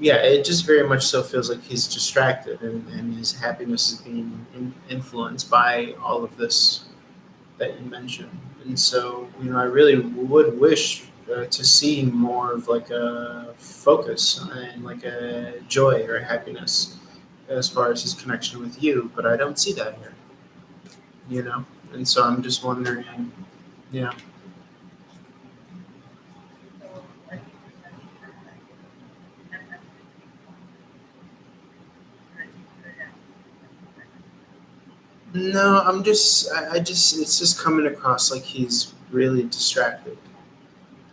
Yeah, it just very much so feels like he's distracted, and his happiness is being influenced by all of this that you mentioned. And so, I really would wish to see more of like a focus and like a joy or happiness as far as his connection with you, but I don't see that here, And so I'm just wondering, yeah. No, it's just coming across like he's really distracted.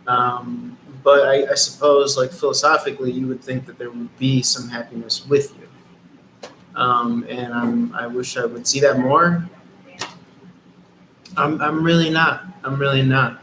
But I suppose, like philosophically, you would think that there would be some happiness with you. And I wish I would see that more. I'm really not. I'm really not.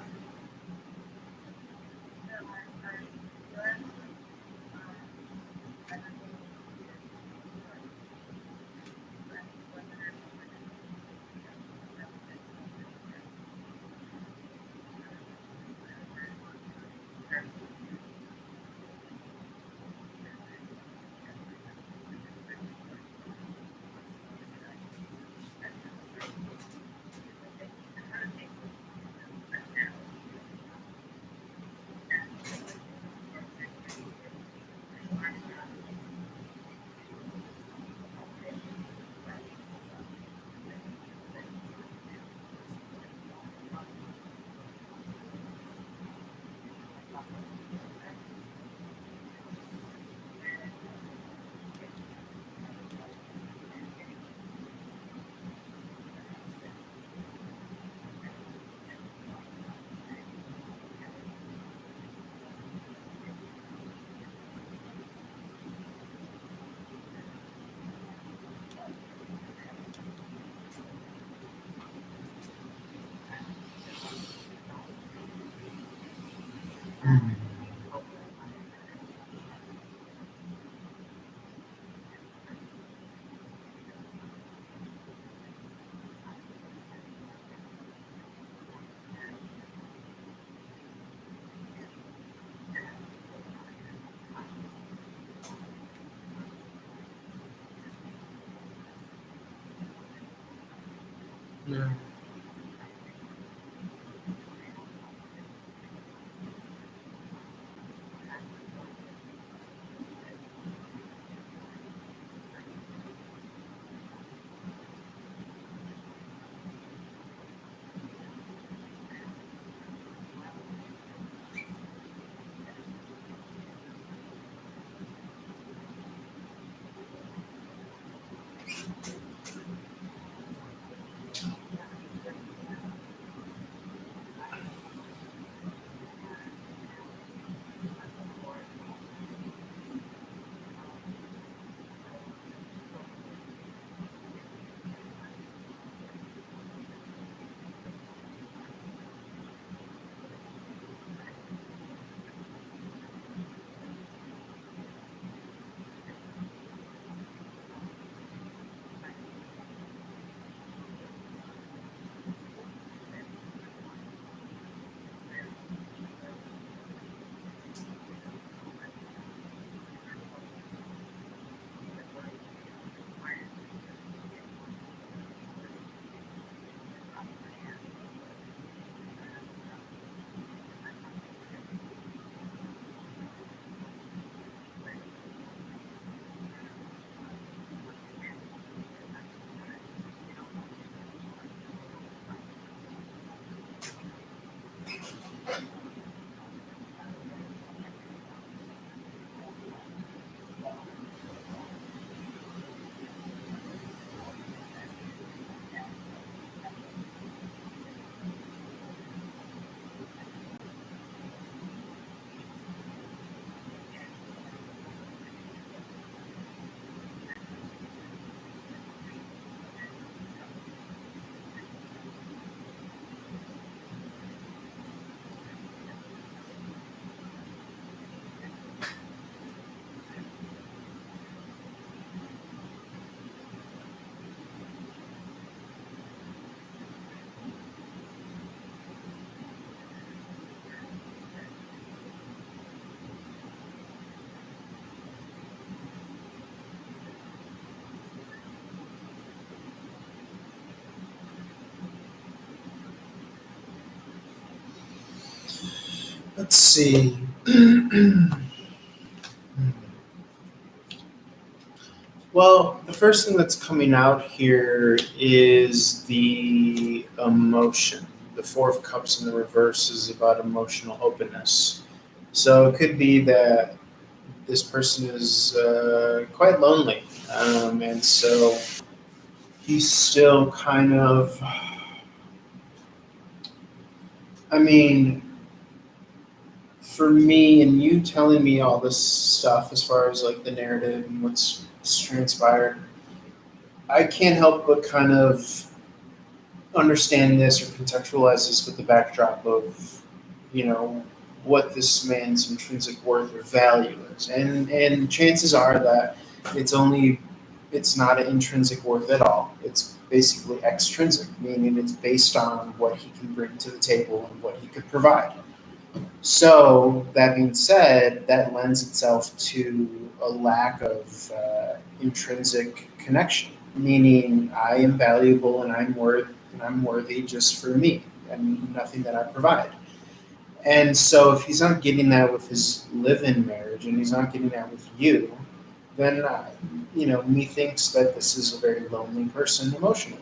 Yeah. Let's see. Well, the first thing that's coming out here is the emotion. The Four of Cups in the reverse is about emotional openness. So it could be that this person is quite lonely. And so he's still kind of, I mean, for me and you telling me all this stuff as far as like the narrative and what's transpired, I can't help but kind of understand this or contextualize this with the backdrop of, you know, what this man's intrinsic worth or value is. And chances are that it's not an intrinsic worth at all. It's basically extrinsic, meaning it's based on what he can bring to the table and what he could provide. So that being said, that lends itself to a lack of intrinsic connection, meaning I am valuable and I'm worthy just for me and nothing that I provide. And so if he's not getting that with his live-in marriage and he's not getting that with you, then methinks that this is a very lonely person emotionally.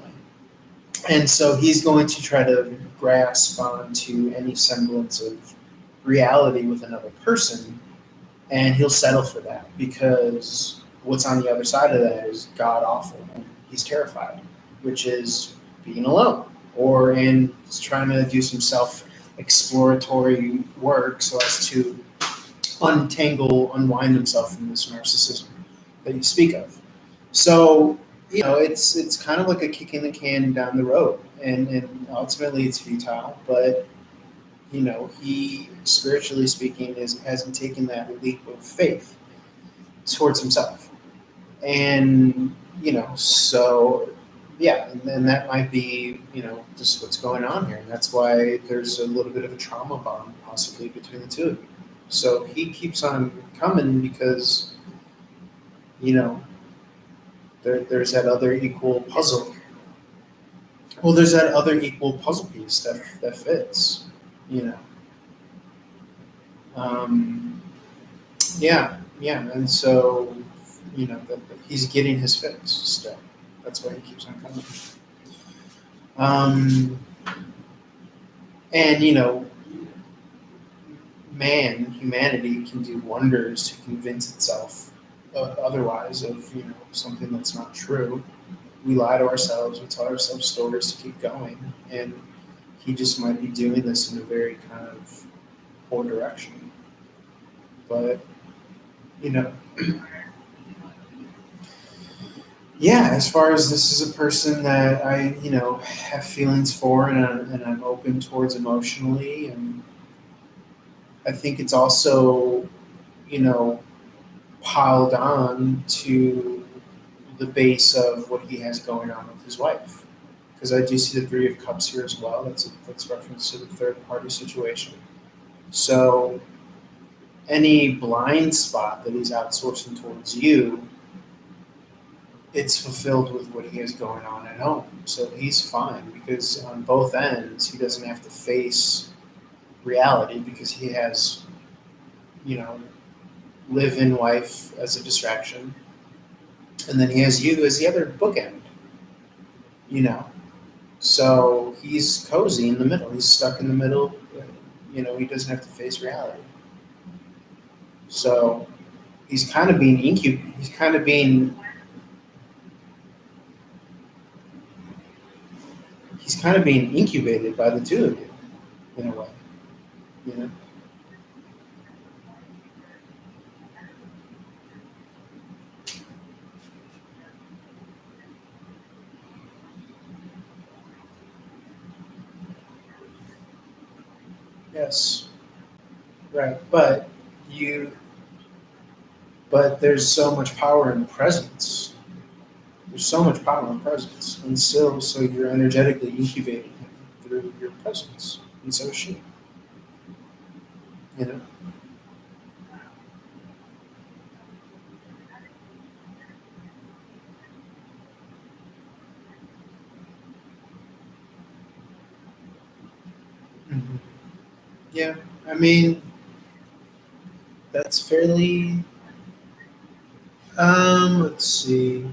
And so he's going to try to grasp onto any semblance of reality with another person, and he'll settle for that because what's on the other side of that is god awful and he's terrified, which is being alone or in trying to do some self exploratory work so as to unwind himself from this narcissism that you speak of. So it's kind of like a kicking the can down the road, and ultimately it's futile, but he, spiritually speaking, hasn't taken that leap of faith towards himself. And, so, yeah, and then that might be, just what's going on here. And that's why there's a little bit of a trauma bond possibly between the two of you. So he keeps on coming because, there's that other equal puzzle. Well, there's that other equal puzzle piece that fits, you know. Yeah, and so he's getting his fix still. That's why he keeps on coming. And humanity can do wonders to convince itself otherwise of something that's not true. We lie to ourselves. We tell ourselves stories to keep going, and he just might be doing this in a very kind of poor direction. But yeah, as far as this is a person that I have feelings for and I'm open towards emotionally, and I think it's also piled on to the base of what he has going on with his wife. Because I do see the Three of Cups here as well. That's reference to the third party situation. So any blind spot that he's outsourcing towards you, it's fulfilled with what he has going on at home. So he's fine because on both ends, he doesn't have to face reality because he has, live-in wife as a distraction. And then he has you as the other bookend, So he's cozy in the middle. He's stuck in the middle. He doesn't have to face reality. So he's kind of being incubated. He's kind of being incubated by the two of you, in a way. Yes. Right. But there's so much power in presence. There's so much power in presence. And so you're energetically incubating him through your presence. And so is she. Mm-hmm. Yeah. I mean, that's fairly. Let's see.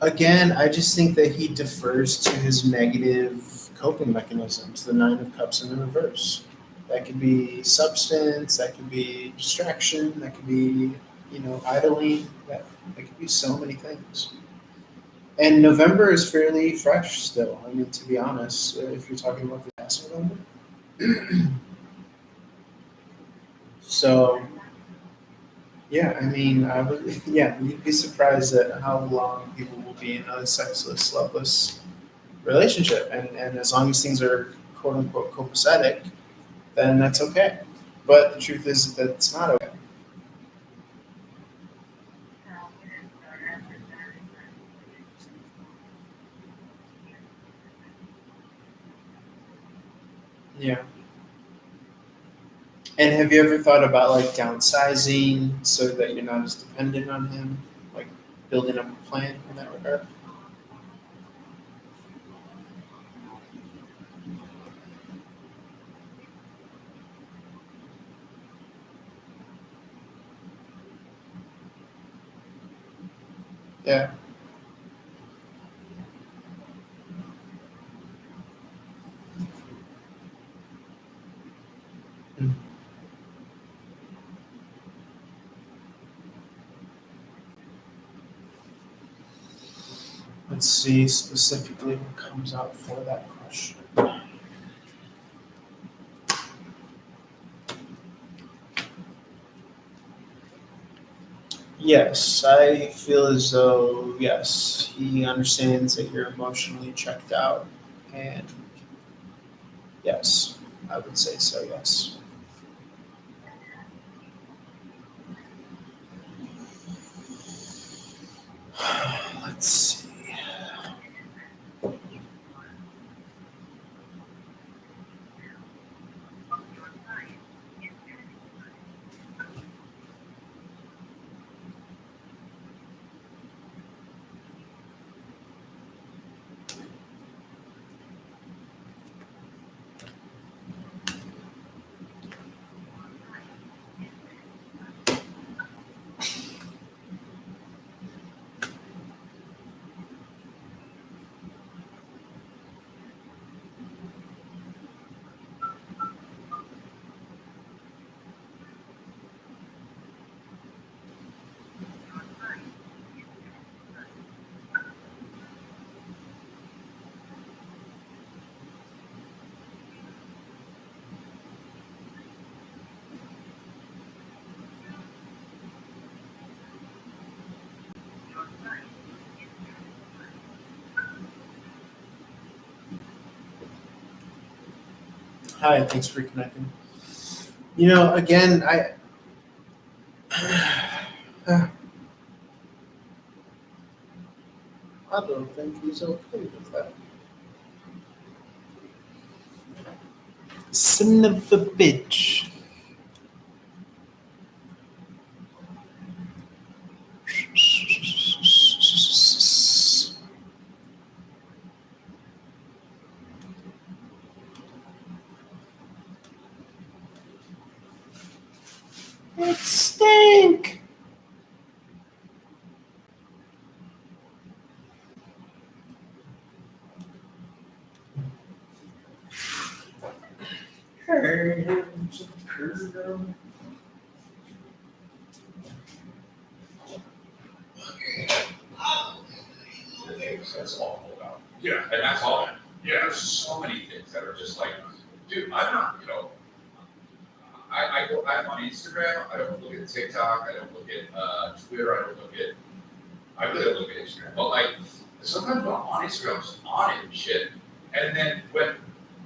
Again, I just think that he defers to his negative coping mechanisms, the Nine of Cups in the reverse. That could be substance, that could be distraction, that could be, idling. That could be so many things. And November is fairly fresh still. I mean, to be honest, if you're talking about the past November. So, yeah, I mean, you'd be surprised at how long people will be in a sexless, loveless relationship. And as long as things are quote unquote copacetic, then that's okay. But the truth is that it's not okay. Yeah. And have you ever thought about like downsizing so that you're not as dependent on him? Like building up a plan in that regard? Yeah. Mm. Let's see specifically what comes out for that question. Yes, I feel as though, yes, he understands that you're emotionally checked out. And yes, I would say so, yes. Let's see. Hi, thanks for connecting. Again, I don't think he's okay with that. Son of a bitch. It stink. The things that's awful about. Yeah. And that's all. Yeah. There's so many things that are just like, dude, I'm not, I'm on Instagram. I don't look at TikTok. I don't look at Twitter. I really don't look at Instagram. But like, sometimes when I'm on Instagram, I'm just on it and shit. And then but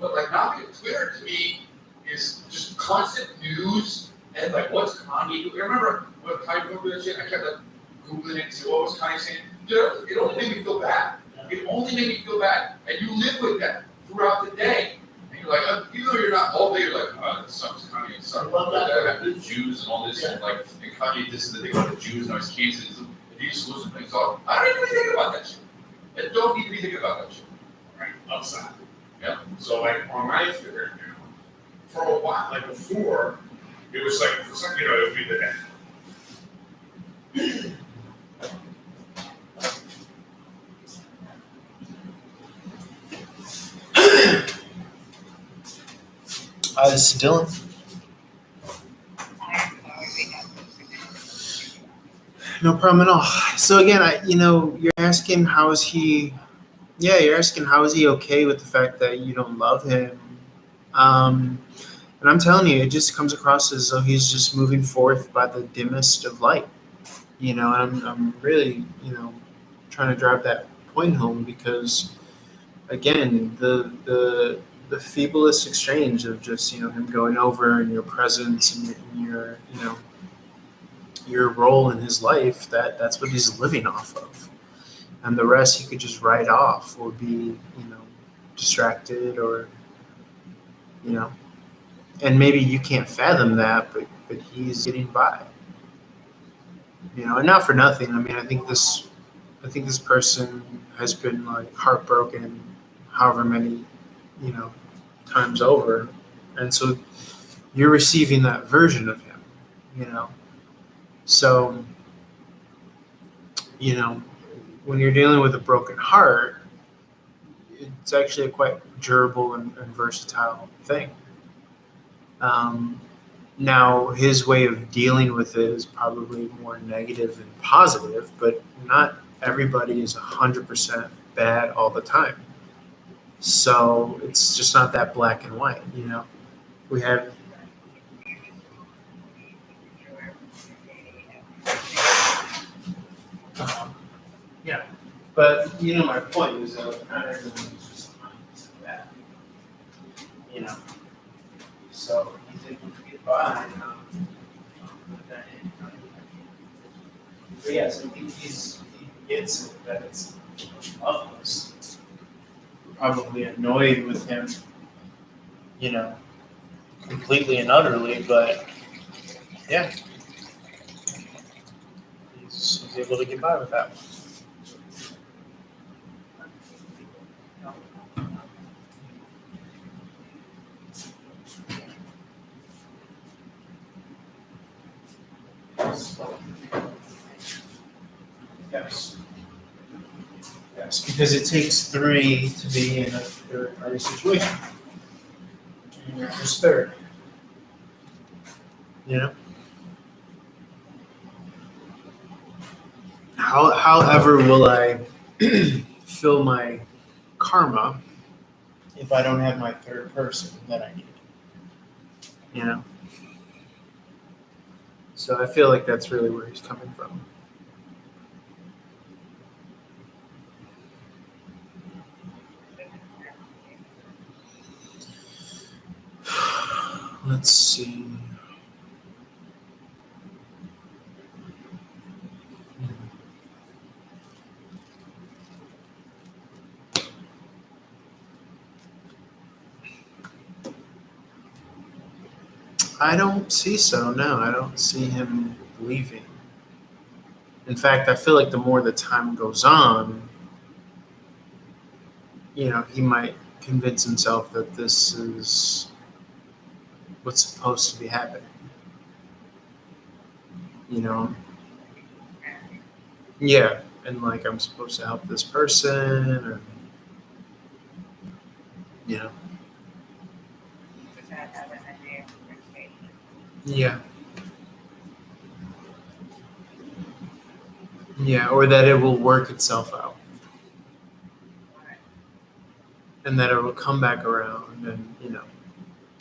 like not like Twitter to me is just constant news and like what's Kanye doing. Remember when Kanye went through that shit? I kept like Googling it to see what was Kanye saying. Dude, it only made me feel bad. It only made me feel bad. And you live with that throughout the day. And you're like, even though you're not all day, you're like, oh, that sucks, Kanye, it sucks. The Jews and all this, and like, and Kanye, this is the thing about the Jews and all his cases. And you just listen to things all. I don't even think about that shit. I don't need to be thinking about that shit. Right. Upside. Yeah. So like on my Instagram now, for a while, like before, it was like, for some, it would be the This is Dylan. No problem at all. So again, you're asking how is he? Yeah, you're asking how is he okay with the fact that you don't love him? And I'm telling you, it just comes across as though he's just moving forth by the dimmest of light. And I'm really, trying to drive that point home because, again, the feeblest exchange of just him going over and your presence and your role in his life, that's what he's living off of, and the rest he could just write off or be distracted or and maybe you can't fathom that, but he's getting by, and not for nothing. I mean, I think this person has been like heartbroken however many times over, and so you're receiving that version of him. So when you're dealing with a broken heart, it's actually a quite durable and versatile thing. Now, his way of dealing with it is probably more negative than positive, but not everybody is 100% bad all the time. So it's just not that black and white, We have yeah, but my point is that not everyone is just 100% bad, So he's able to get by. But yes, I think he gets it that it's loveless. Probably annoyed with him, completely and utterly, but yeah, he's able to get by with that. Yes. Yes, because it takes three to be in a third party situation. And you're just third. However will I fill my karma if I don't have my third person that I need? So I feel like that's really where he's coming from. Let's see. I don't see so. No, I don't see him leaving. In fact, I feel like the more the time goes on, he might convince himself that this is what's supposed to be happening. Yeah, and like I'm supposed to help this person, or yeah, yeah, or that it will work itself out, and that it will come back around, and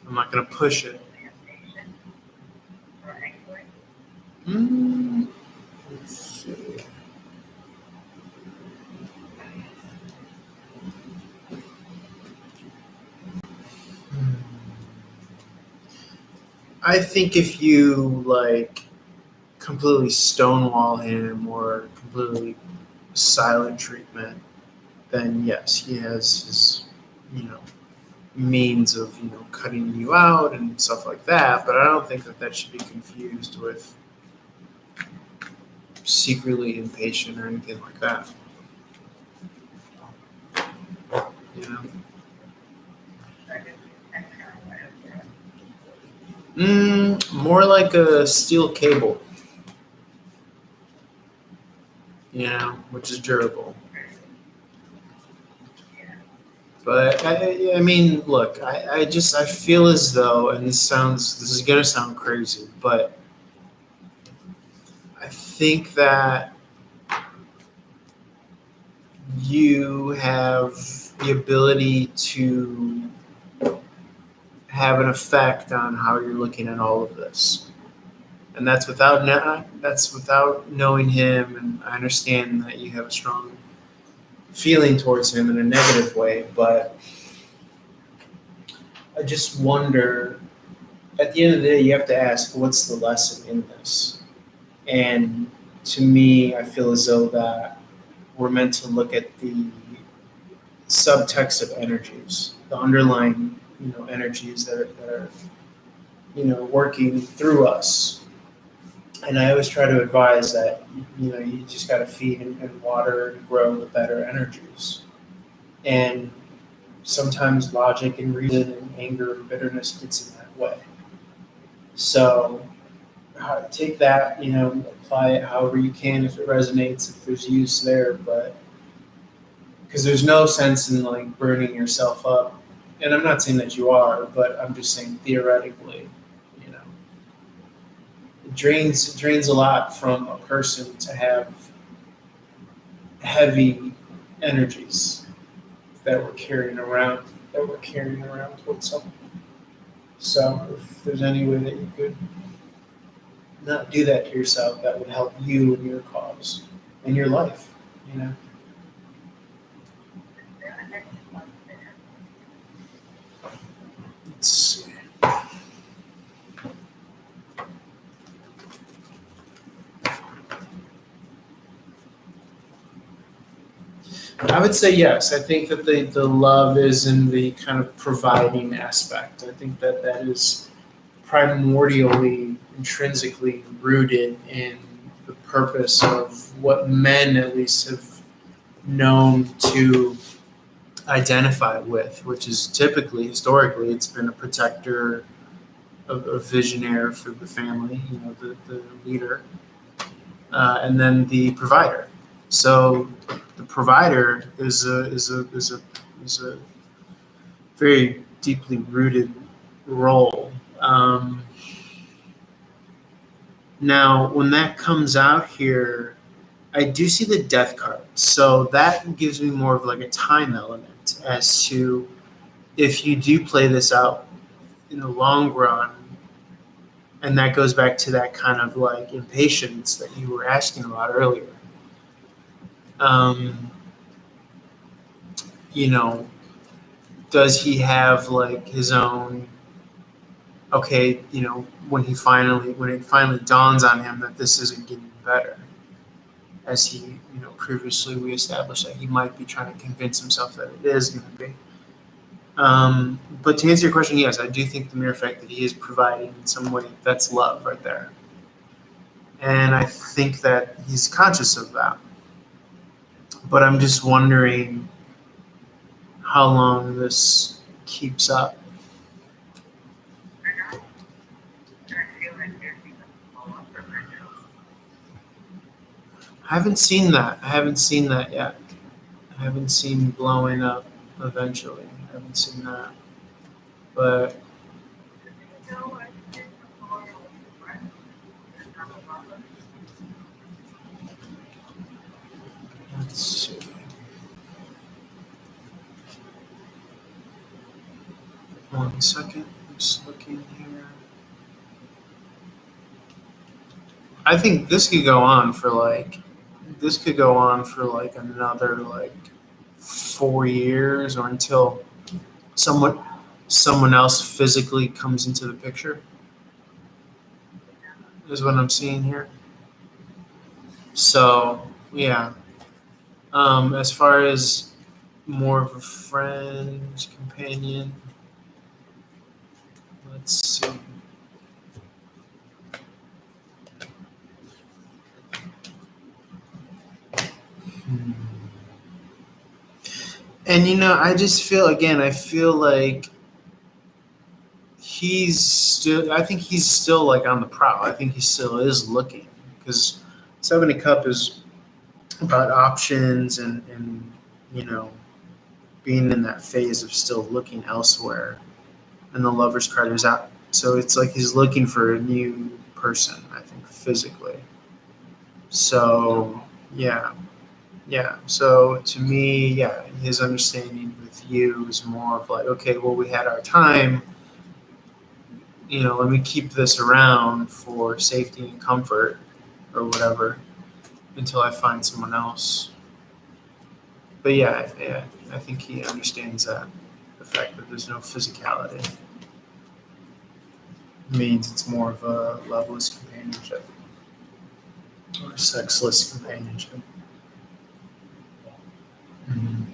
I'm not gonna push it. Let's see. I think if you completely stonewall him or completely silent treatment, then yes, he has his means of cutting you out and stuff like that. But I don't think that should be confused with secretly impatient or anything like that. More like a steel cable, which is durable. But I mean, look, I feel as though, and this is gonna sound crazy, but I think that you have the ability to have an effect on how you're looking at all of this, and that's without knowing him. And I understand that you have a strong feeling towards him in a negative way, but I just wonder. At the end of the day, you have to ask, what's the lesson in this? And to me, I feel as though that we're meant to look at the subtext of energies, the underlying, energies that are working through us. And I always try to advise that, you just got to feed and water and grow the better energies. And sometimes logic and reason and anger and bitterness gets in that way. So take that, apply it however you can if it resonates, if there's use there, but because there's no sense in like burning yourself up. And I'm not saying that you are, but I'm just saying theoretically, it drains a lot from a person to have heavy energies that we're carrying around towards someone. So if there's any way that you could not do that to yourself, that would help you and your cause and your life, Let's see. I would say yes. I think that the love is in the kind of providing aspect. I think that is primordially, intrinsically rooted in the purpose of what men at least have known to identify with, which is typically, historically, it's been a protector, a visionary for the family, the leader, and then the provider. So the provider is a very deeply rooted role. Now, when that comes out here, I do see the death card. So that gives me more of like a time element as to if you do play this out in the long run, and that goes back to that kind of like impatience that you were asking about earlier. Does he have like his own, okay, when it finally dawns on him that this isn't getting better, as he, previously we established that he might be trying to convince himself that it is going to be. But to answer your question, yes, I do think the mere fact that he is providing in some way, that's love right there. And I think that he's conscious of that. But I'm just wondering how long this keeps up. I haven't seen that yet. I haven't seen blowing up eventually. I haven't seen that. But let's see. One second. I'm just looking here. I think this could go on for like another like 4 years, or until someone else physically comes into the picture, is what I'm seeing here. So yeah, as far as more of a friend, companion, let's see. And I just feel, again, I feel like I think he's still like on the prowl. I think he still is looking because 70 Cup is about options and you know being in that phase of still looking elsewhere, and the Lover's card is out. So it's like he's looking for a new person. I think physically. So yeah, yeah. So to me, yeah, his understanding with you is more of like, okay, well, we had our time. Let me keep this around for safety and comfort or whatever until I find someone else. But yeah, I think he understands that the fact that there's no physicality means it's more of a loveless companionship or sexless companionship. Mhm.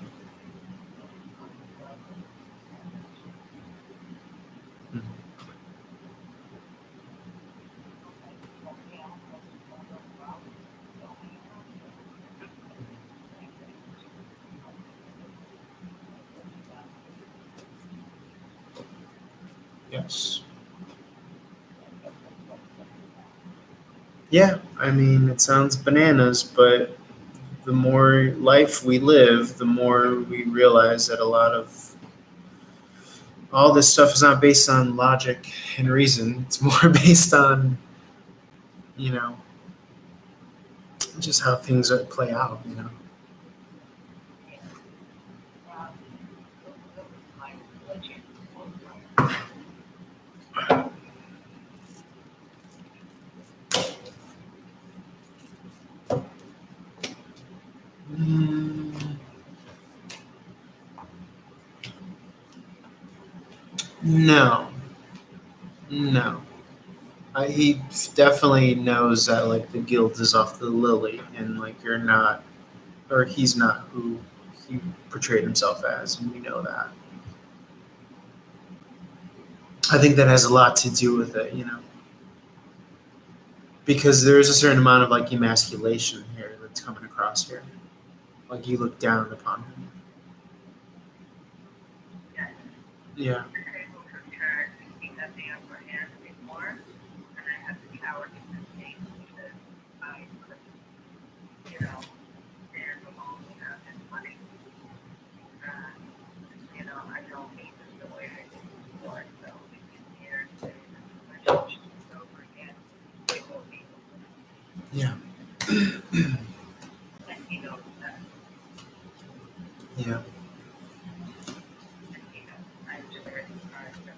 Mhm. Yes. Yeah, I mean, it sounds bananas, but the more life we live, the more we realize that a lot of all this stuff is not based on logic and reason. It's more based on, you know, just how things play out. Mm, no, no. He definitely knows that like the guilt is off the lily, and like you're not, or he's not who he portrayed himself as, and we know that. I think that has a lot to do with it, because there is a certain amount of like emasculation here that's coming across here. Like you look down upon him. Yes. Yeah. You're able to turn the upper hand before, and I have the power to sustain because I could, stand alone without his money. I don't need this the way I did before, so we can hear the relationship over again. It will be, Yeah. and he knows that, Yeah. and I just read the card from the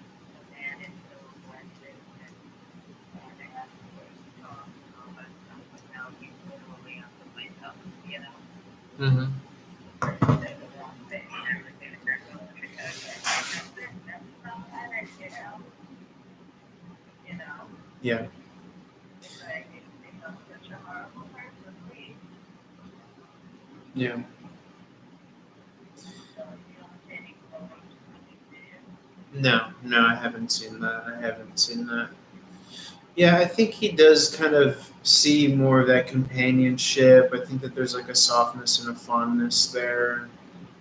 man in the Wednesday, and they asked for his talk and all that stuff, but now he's literally on the way up, Mm-hmm. say the wrong thing, everything that they're going to that's not bad, you know, Yeah. it's like, it becomes such a horrible person, please, Yeah. so you don't see any photos, No, I haven't seen that. I haven't seen that. Yeah, I think he does kind of see more of that companionship. I think that there's like a softness and a fondness there.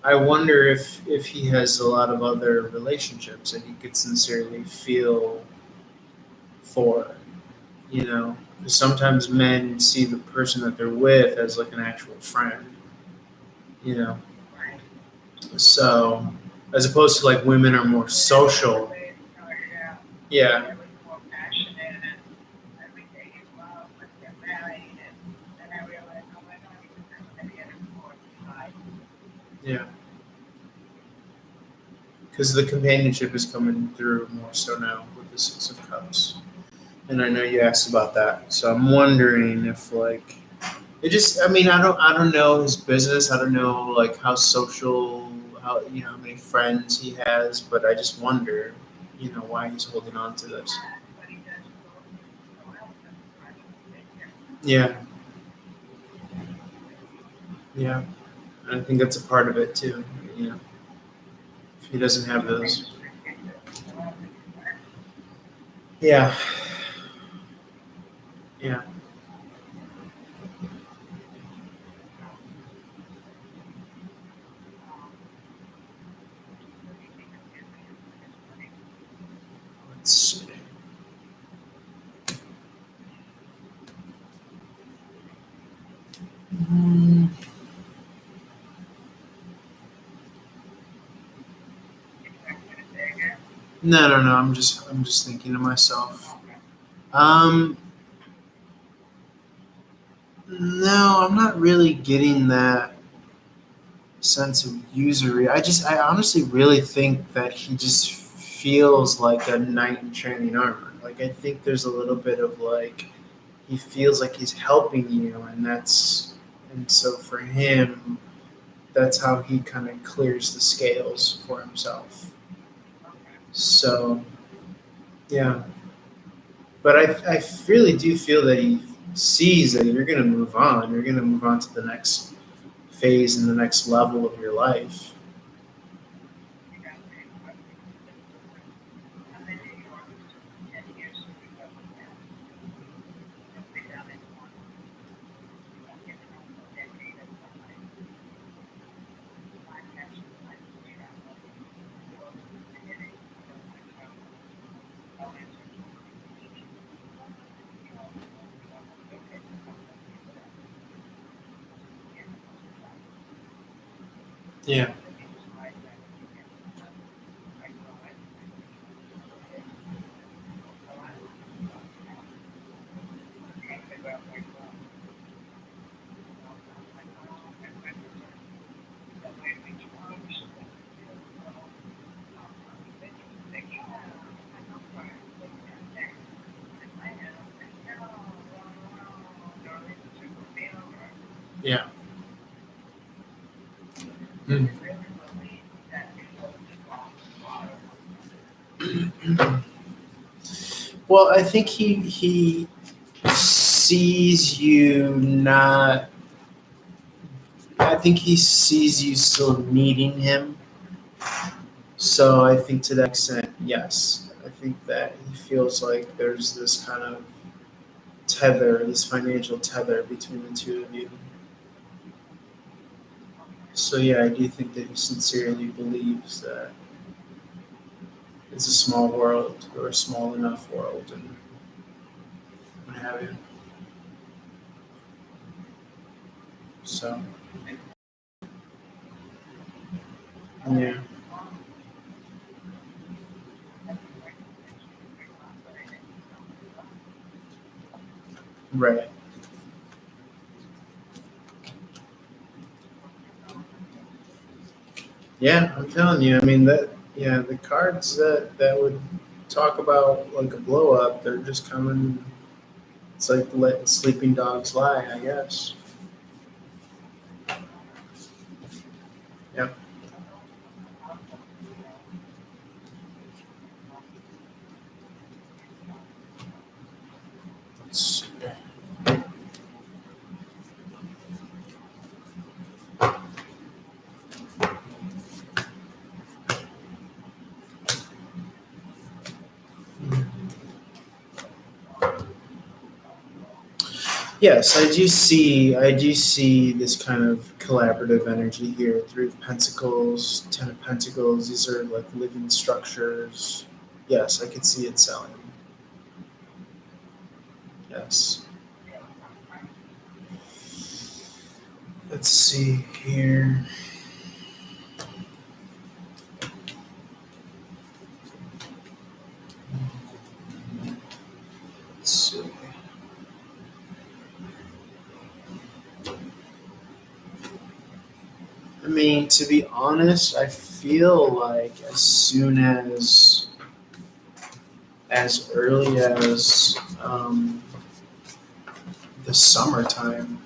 I wonder if he has a lot of other relationships that he could sincerely feel for. 'Cause sometimes men see the person that they're with as like an actual friend. You know, right? so as opposed to like women are more social. The way it started out, Yeah, it was more passionate and everything is love, let's get married, and then I realized, oh my God, he was never get a divorce, right? yeah. Because the companionship is coming through more so now with the Six of Cups. And I know you asked about that, so I'm wondering if like it just. I mean, I don't know his business. I don't know like how social, how many friends he has, but I just wonder, why he's holding on to this. But he does go through so else, and I don't think Yeah, yeah, and I think that's a part of it too. If he doesn't have those. Yeah, yeah, it's Mm, no. I'm just thinking to myself. Um, no, I'm not really getting that sense of usury. I honestly really think that he just feels like a knight in shining armor. Like, I think there's a little bit of like, he feels like he's helping you, and so for him, that's how he kind of clears the scales for himself. So, yeah. But I really do feel that he sees that you're going to move on. You're going to move on to the next phase and the next level of your life. Yeah. Yeah. Mm. Well, I think he sees you not. I think he sees you still needing him. So I think to that extent, yes. I think that he feels like there's this kind of tether, this financial tether between the two of you. So yeah, I do think that he sincerely believes that it's a small world or a small enough world and what have you. So yeah, right. Yeah, I'm telling you. I mean that. Yeah, the cards that would talk about like a blow up, they're just coming. It's like letting sleeping dogs lie, I guess. Yep. It's- Yes, I do see. I do see this kind of collaborative energy here. Three of Pentacles, Ten of Pentacles. These are like living structures. Yes, I could see it selling. Yes. Let's see here. Let's see. I mean, to be honest, I feel like as soon as early as the summertime.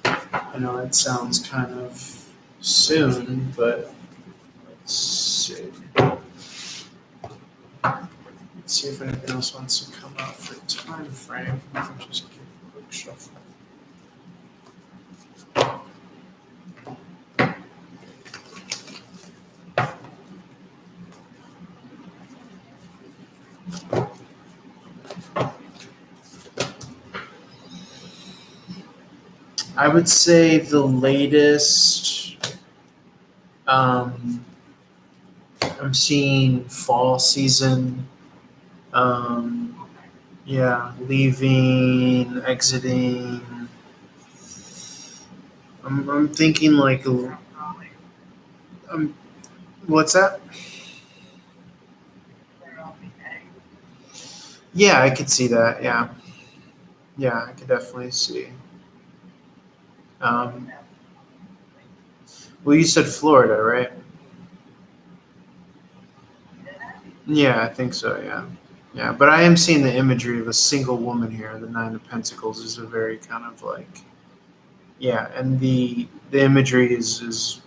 I know it sounds kind of soon, but let's see. Let's see if anything else wants to come up for time frame. I'll just give a quick shuffle. I would say the latest. Um, I'm seeing fall season. Yeah, leaving, exiting. I'm thinking like, what's that? Yeah, I could see that. Yeah, I could definitely see. Um, well, you said Florida, right? Yeah, I think so. Yeah, but I am seeing the imagery of a single woman here. The Nine of Pentacles is a very kind of like, yeah, and the imagery is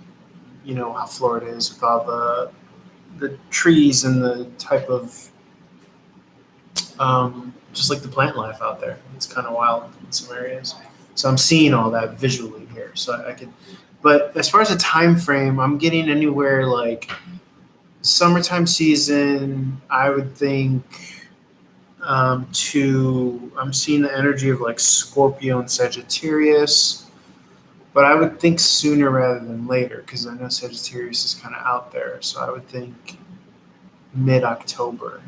how Florida is with all the trees and the type of just like the plant life out there. It's kind of wild in some areas. So I'm seeing all that visually here. So I could, but as far as a time frame, I'm getting anywhere like summertime season. I would think I'm seeing the energy of like Scorpio and Sagittarius. But I would think sooner rather than later because I know Sagittarius is kind of out there. So I would think mid-October.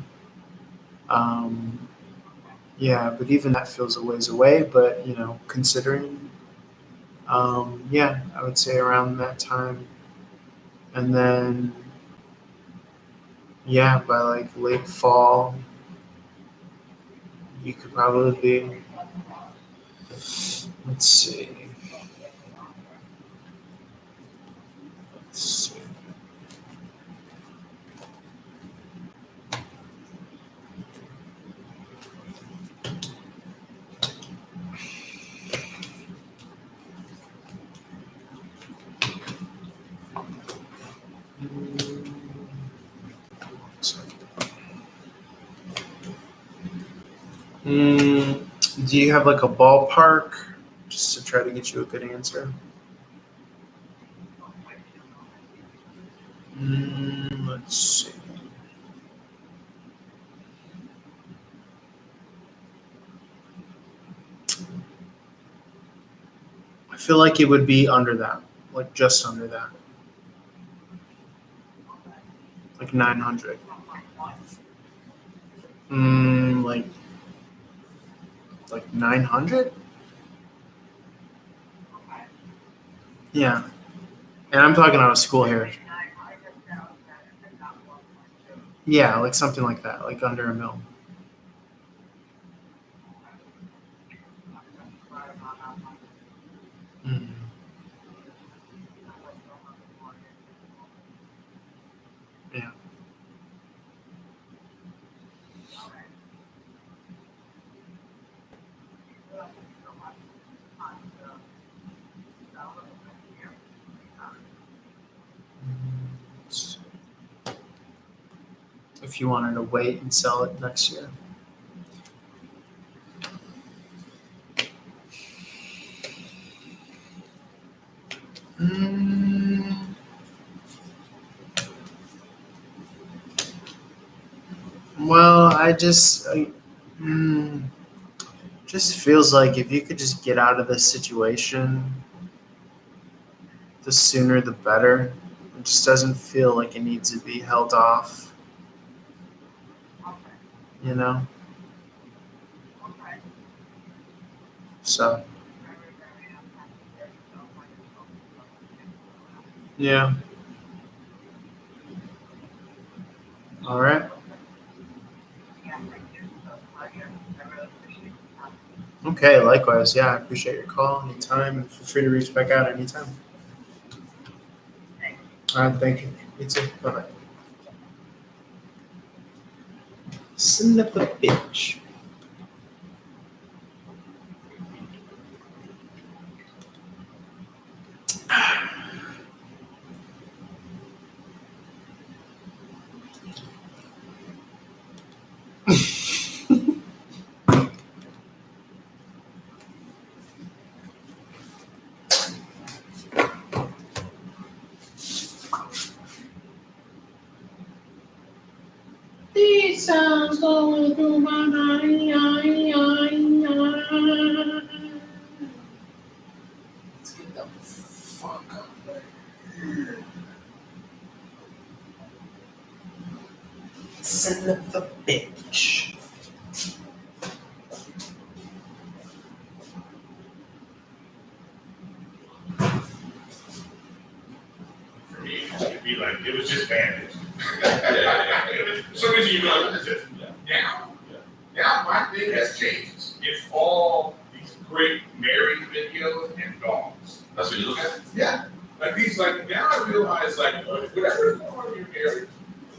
Um, yeah, but even that feels a ways away. But considering, yeah, I would say around that time, and then yeah, by like late fall, you could probably be. Let's see. Let's see. Mm, do you have like a ballpark just to try to get you a good answer? Let's see. I feel like it would be under that, like just under that, like 900. Like 900? Yeah, and I'm talking out of school here. Yeah, like something like that, like under a mil. Mm. Yeah. If you wanted to wait and sell it next year. Mm, well, mm, just feels like if you could just get out of this situation, the sooner the better. It just doesn't feel like it needs to be held off, you know? So, yeah. All right. Okay, likewise. Yeah, I appreciate your call anytime and feel free to reach back out anytime. All right, thank you. You too. Bye bye. Son of a bitch. These sounds going through my mind. Let's get the fuck up there. Son of a bitch. just bandage. Yeah. For some reason, you're like, what is this? Now my thing has changed. It's all these great married videos and dogs. That's what you look at? Yeah. Like these, like now I realize, like whatever is going on in your marriage,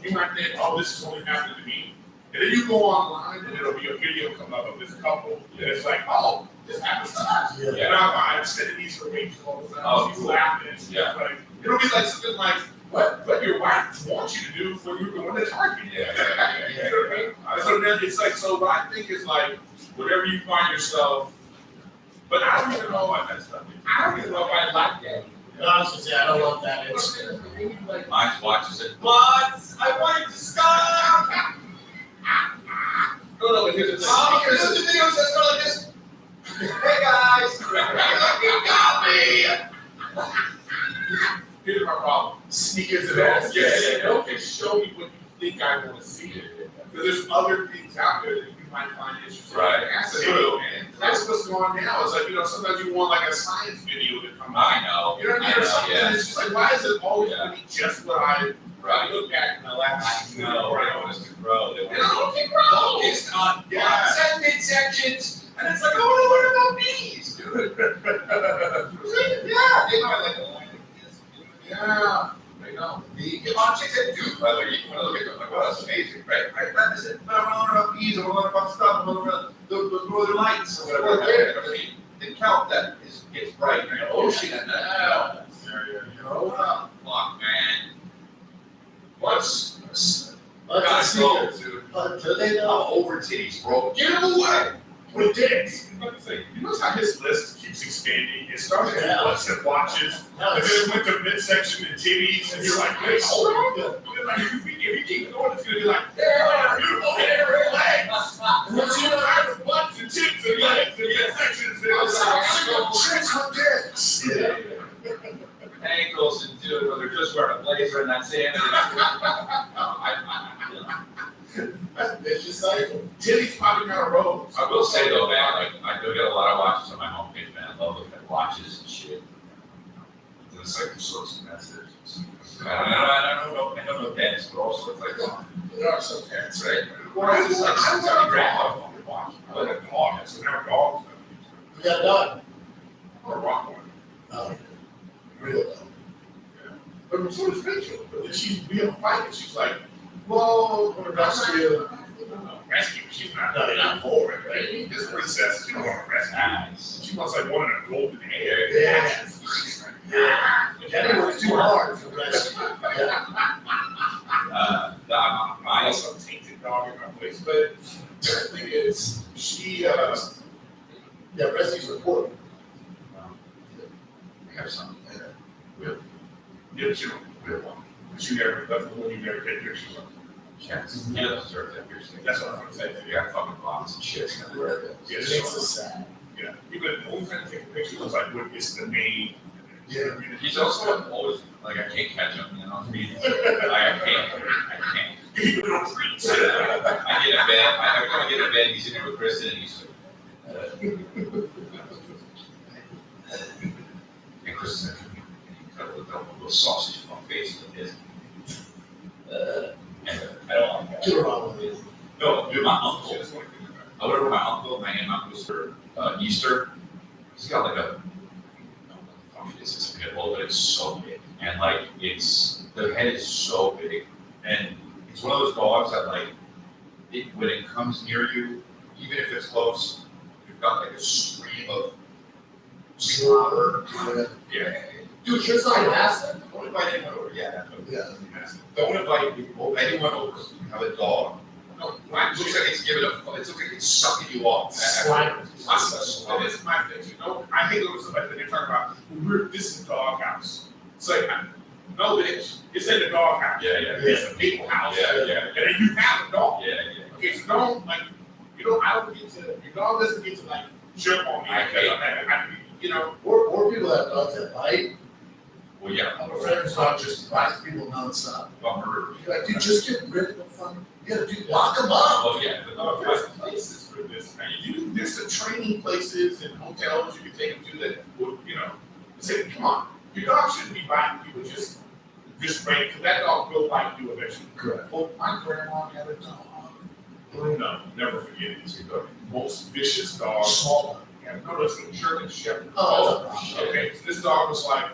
you might think, oh, this is only happening to me. And then you go online and it'll be a video come up of this couple, and it's like, oh, this happens to us. Yeah. And I'm sending these for Rachel all the time. Oh, She's cool. laughing. Yeah. Like, it'll be like something like, what your wife wants you to do when you're going to Target. Yeah. You know what I mean? And so then it's like, so what I think is like, whatever you find yourself, but I don't even know what that stuff is. I don't even know if I like that. No, I was gonna say, I don't want that. It's, Mine watches it. But I wanted to stop. No, but here's the thing. Oh, here's the videos that go like this. Hey guys, you got me. Here's my problem. sneakers and Yeah, all. don't just show me what you think I want to see. Because there's other things out there that you might find interesting. Right. That's true, man. That's what's going on now. It's like, sometimes you want like a science video to come out. I know. You know what I mean? Or something. Yeah. It's just like, why is it always going to be just what I Right. looked at in the last No, they want us to grow. They They want us don't get grown. Focused on Yeah. blocks and midsections, and it's like, I want to learn about bees. Yeah, they know like, yeah, they know. The objects that do, by the way, you want to look at them, like, wow, that's amazing, right? Right, but I said, but I want to learn about bees, I want to learn about stuff, I want to learn about the northern lights or whatever. I mean, the count that gets bright in the ocean and that, you know, fuck, man. What's Let's see. Dude. Do they I'm know? over titties, bro. Get them away. With dicks. You notice how his list keeps expanding? It started with butts and watches, No, and then it's- it went to midsection and titties, and you're like, wait, hold on. And then, like, if you keep going, it's gonna be like, yeah, beautiful hair and legs. And then What's you your know, kind of butts and tits and legs and midsections? And I'm it's like, single chicks with dicks. Yeah. ankles and do it where they're just wearing a blazer and that's it. That's vicious cycle. Titties popping out of robes. I will say though, man, like I do get a lot of watches on my homepage, man. I love looking at watches and shit. It's like so expensive. I don't know pens, but also it's like There are some cats, right. Well, it's just like, I don't want to grab off on your watch. I like a dog, so now dogs. We got a dog. Or a rock one. No. Real dog. But so is Rachel. But she's being a fight, and she's like, well, We're rescue. rescue. She's not. No, you're not poor, Right? This princess, she don't want to rescue. Nice. She wants like one in a golden hair. Yeah. Daddy works too hard for rescue. Yeah. I Mine also tainted dog in my place, but the thing is, she Yeah, rescue's important. I have some. did you real one. But you never, that's the one you never get pictures of. Cats. Yeah, those deserve that piercing. That's what I'm gonna say. You got fucking blocks and shit. It makes us sad. Yeah, even the only time I take a picture was like, what is the name? Yeah. He's also always like I can't catch him, you know what I mean? I can't. Even little treats. I get in bed. I come get in bed. He's in there with Kristen, and he's and Kristen's got a little sausage on face with his. And I don't like that. Get around with it. No, dude, my uncle. I went over to my uncle and my aunt and uncle's for Easter. He's got like a, it's a pit bull, but it's so big. And like, the head is so big. And it's one of those dogs that like, when it comes near you, even if it's close, you've got like a stream of slobber. Yeah. Dude, you're sorry, Master. Don't invite anyone over. Yeah, that's what Yeah. Don't invite anyone over. You have a dog. No, It looks like it's giving it looks like it's sucking you off. Slime. And this is my thing, you know, I hate when somebody that they're talking about, this is a dog house. It's like, no, bitch, it's in the dog house. Yeah, yeah. It's a people house. Yeah, yeah. And then you have a dog. Yeah, yeah. Okay, so don't, like, I don't get to, your dog doesn't get to, like, jump on me. I hate you know, Or people have dogs that bite. Well, yeah. I'm a friend's dog just bites people nonstop. Bummer. You're like, dude, just get rid of the fucking, you gotta do, lock them up. Oh, yeah. The dog there's places for this, man. There's the training places and hotels you can take them to that would, say, come on, your dog shouldn't be biting people just just ran, because that dog will bite you eventually. Correct. Well, my grandma had a dog. Bruno, never forget it. He's the most vicious dog. Small one. Yeah, no, it's a German Shepherd. Oh, that's a Okay, so this dog was like,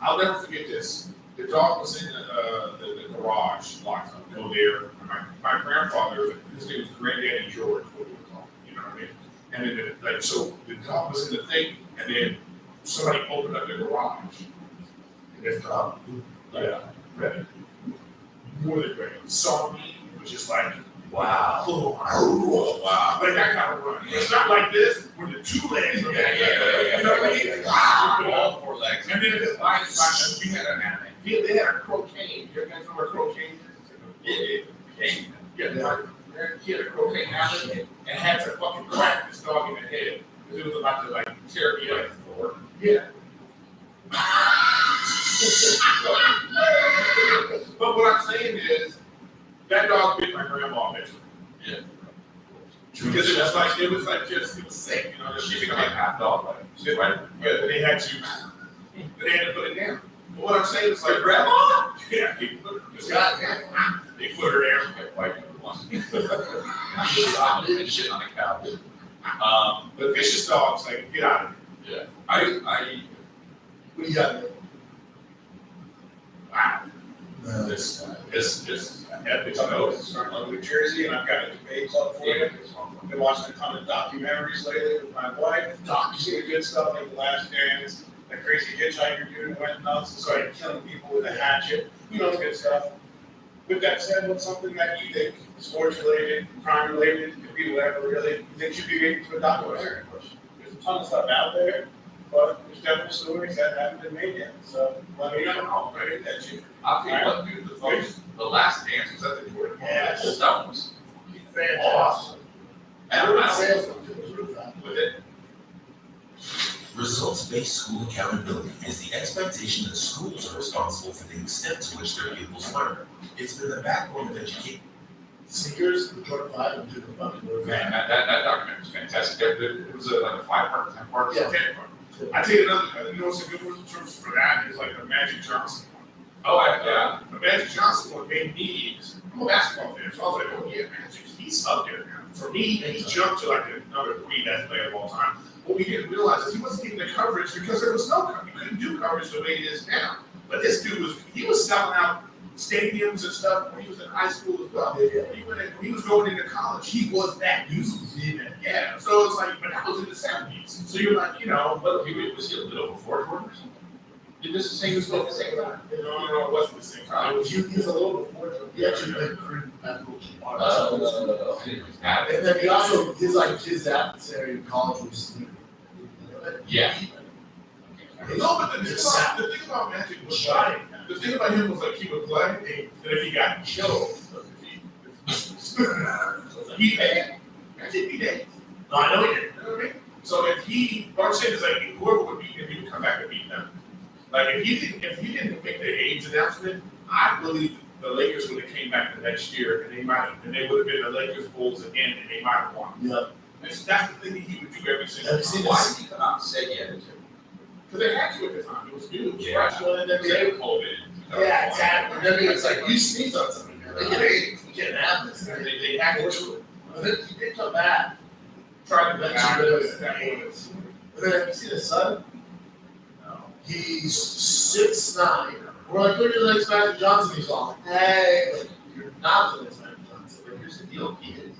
I'll never forget this. The dog was in the garage, locked up. Go there. My grandfather, his name was Granddaddy George, what we would call him, you know what I mean? And then, so the dog was in the thing, and then somebody opened up the garage. And this dog, ready. More than ready. Saw me, it was just like, Wow. oh, wow. Like that kind of run. It's not like this, with the two legs. You know what I mean? Wow. All four legs. And then this line, we had they had a croquet. You guys know what croquet is? Yeah. He had a croquet habit and had to fucking crack this dog in the head because it was about to like tear me up. Yeah. But what I'm saying is, that dog bit my grandma eventually. Yeah. Because it was sick, She became half dog, like, she right? Yeah, they had to put it down. But what I'm saying is like, grandma? Yeah, they put her there. Like, one. Shit on the couch. But vicious dogs, like, get out of Yeah. What do you got? Wow. This Epic. I know it's starting on New Jersey, and I've got a debate club for you. I've been watching a ton of documentaries lately with my wife. You see the good stuff like The Last Dance, that crazy hitchhiker dude who went nuts and started killing people with a hatchet. The good stuff. With that said, what's something that you think sports related, crime related, could be whatever really, you think should be made into a documentary? There's a ton of stuff out there, but there's definitely stories that haven't been made yet. So let me know. Right? That's you. I'll tell you what, dude, the Last Dance was at the Jordan. Yes. That was Fantastic. and Everyone I says don't it. with it. Results-based school accountability is the expectation that schools are responsible for the extent to which their pupils learn. It's been the backbone of education. Sneakers, the Jordan 5, and do the fucking move. Man, that document was fantastic. It was like a 5-part, 10-part, Yeah. 10-part. I tell you another, what's a good one in terms for that is like the Magic Johnson one. Oh, yeah. The Magic Johnson one made me, I'm a basketball fan, so I was like, oh yeah, Magic, he's up there now. For me, he jumped to like another 3 best player of all time. What we didn't realize is he wasn't getting the coverage because there was no coverage. You couldn't do coverage the way it is now. But this dude was selling out stadiums and stuff when he was in high school as well. Yeah. When he was going into college, he was that dude. Yeah. So it's like, but that was in the 70s. So you're like, But was he a little before Jordan or something? Did this the same as the same time? no, it wasn't the same time. He was a little before Jordan. He actually played for And And then he also, his adversary in college was. yeah. No, but the thing about Magic was shy. The thing about him was like he would play, and if he got killed, he had Magic beat it. No, I know he did. You know what I mean? So what I'm saying is like whoever would beat him, he would come back and beat them. Like if he didn't make the AIDS announcement, I believe the Lakers would have came back the next year and they would have been the Lakers Bulls again and they might have won. Yeah. That's the thing that he would do every single Have you seen time. Why did he come out and say yeah? Because they had to at the time. It was new. Yeah. And then They COVID. yeah, exactly. And then it's like, you sneeze on something. They get AIDS. We can't have this. They had to do it. But then he did come back. Try to But then have you seen his son? No. He's 6'9". We're like, look at the next Magic Johnson. He's all, hey, like, you're not the next Magic Johnson. But here's the deal, he is.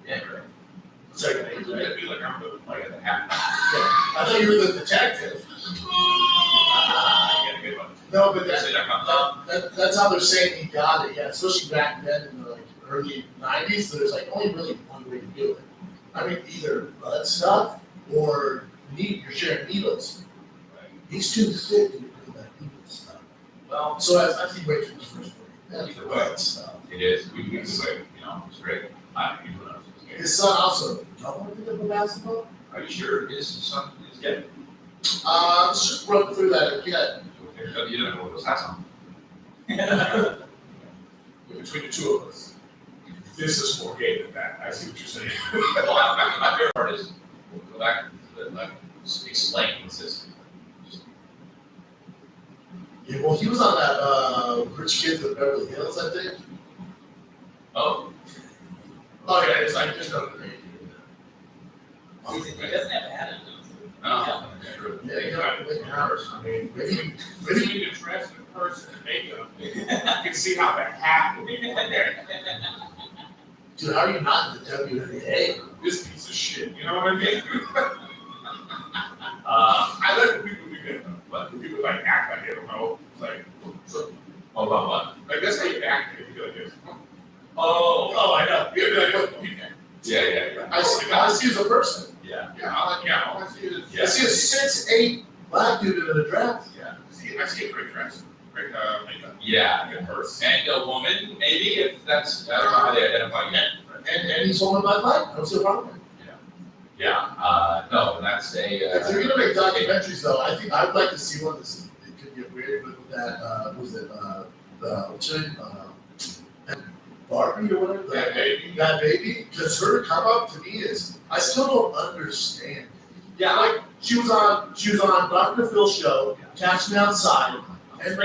Yeah, right. Second age, right? It'd be like I'm the Like at the half. I thought you were the detective. Yeah, good one. No, but Say that comes that's how they're saying he got it. Yeah, especially back then in the like early '90s. There's like only really one way to do it. I mean, either blood stuff or you're sharing needles. He's too thick to do that needle stuff. Well, So I think wait till his first one. Either way. It is. We can say, it's great. His son also. Don't want to pick up a basketball. Are you sure his son is gay? Let's just run through that again. You don't know what those hats on. between the two of us. This is more gay than that. I see what you're saying. Well, my favorite part is, we'll go back to the, explain what's this. Yeah, well, he was on that Rich Kids of Beverly Hills, I think. Oh, Oh yeah, it's like there's no name. He doesn't have to have it. no, true. Yeah, you got to make hours. I mean, maybe Between the dress and the purse and the makeup, you can see how the hat would be there. dude, how are you not in the WNBA? This piece of shit, you know what I mean? I like when people do that, though. But when people like act like they don't know, it's like, so, Oh, about what? like that's how you act if you do like this. Oh, I know. You'd be like, what? You can't. Yeah. I see as a person. Yeah. Yeah, all I see is, Yeah. I see a 6'8" black dude in a dress. I see a great dress, great makeup, Yeah. good purse. And a woman, maybe, if that's how they identify yet. And he's holding my bike. I don't see a problem. Yeah, no, that's If they're gonna make documentaries though, I think I would like to see one that's, it could get weird, but with that, what was it, what's her name? Barbie or whatever, That baby. that baby, because her come up to me is, I still don't understand. Yeah, like, she was on Dr. Phil's show, Catch Me Outside, and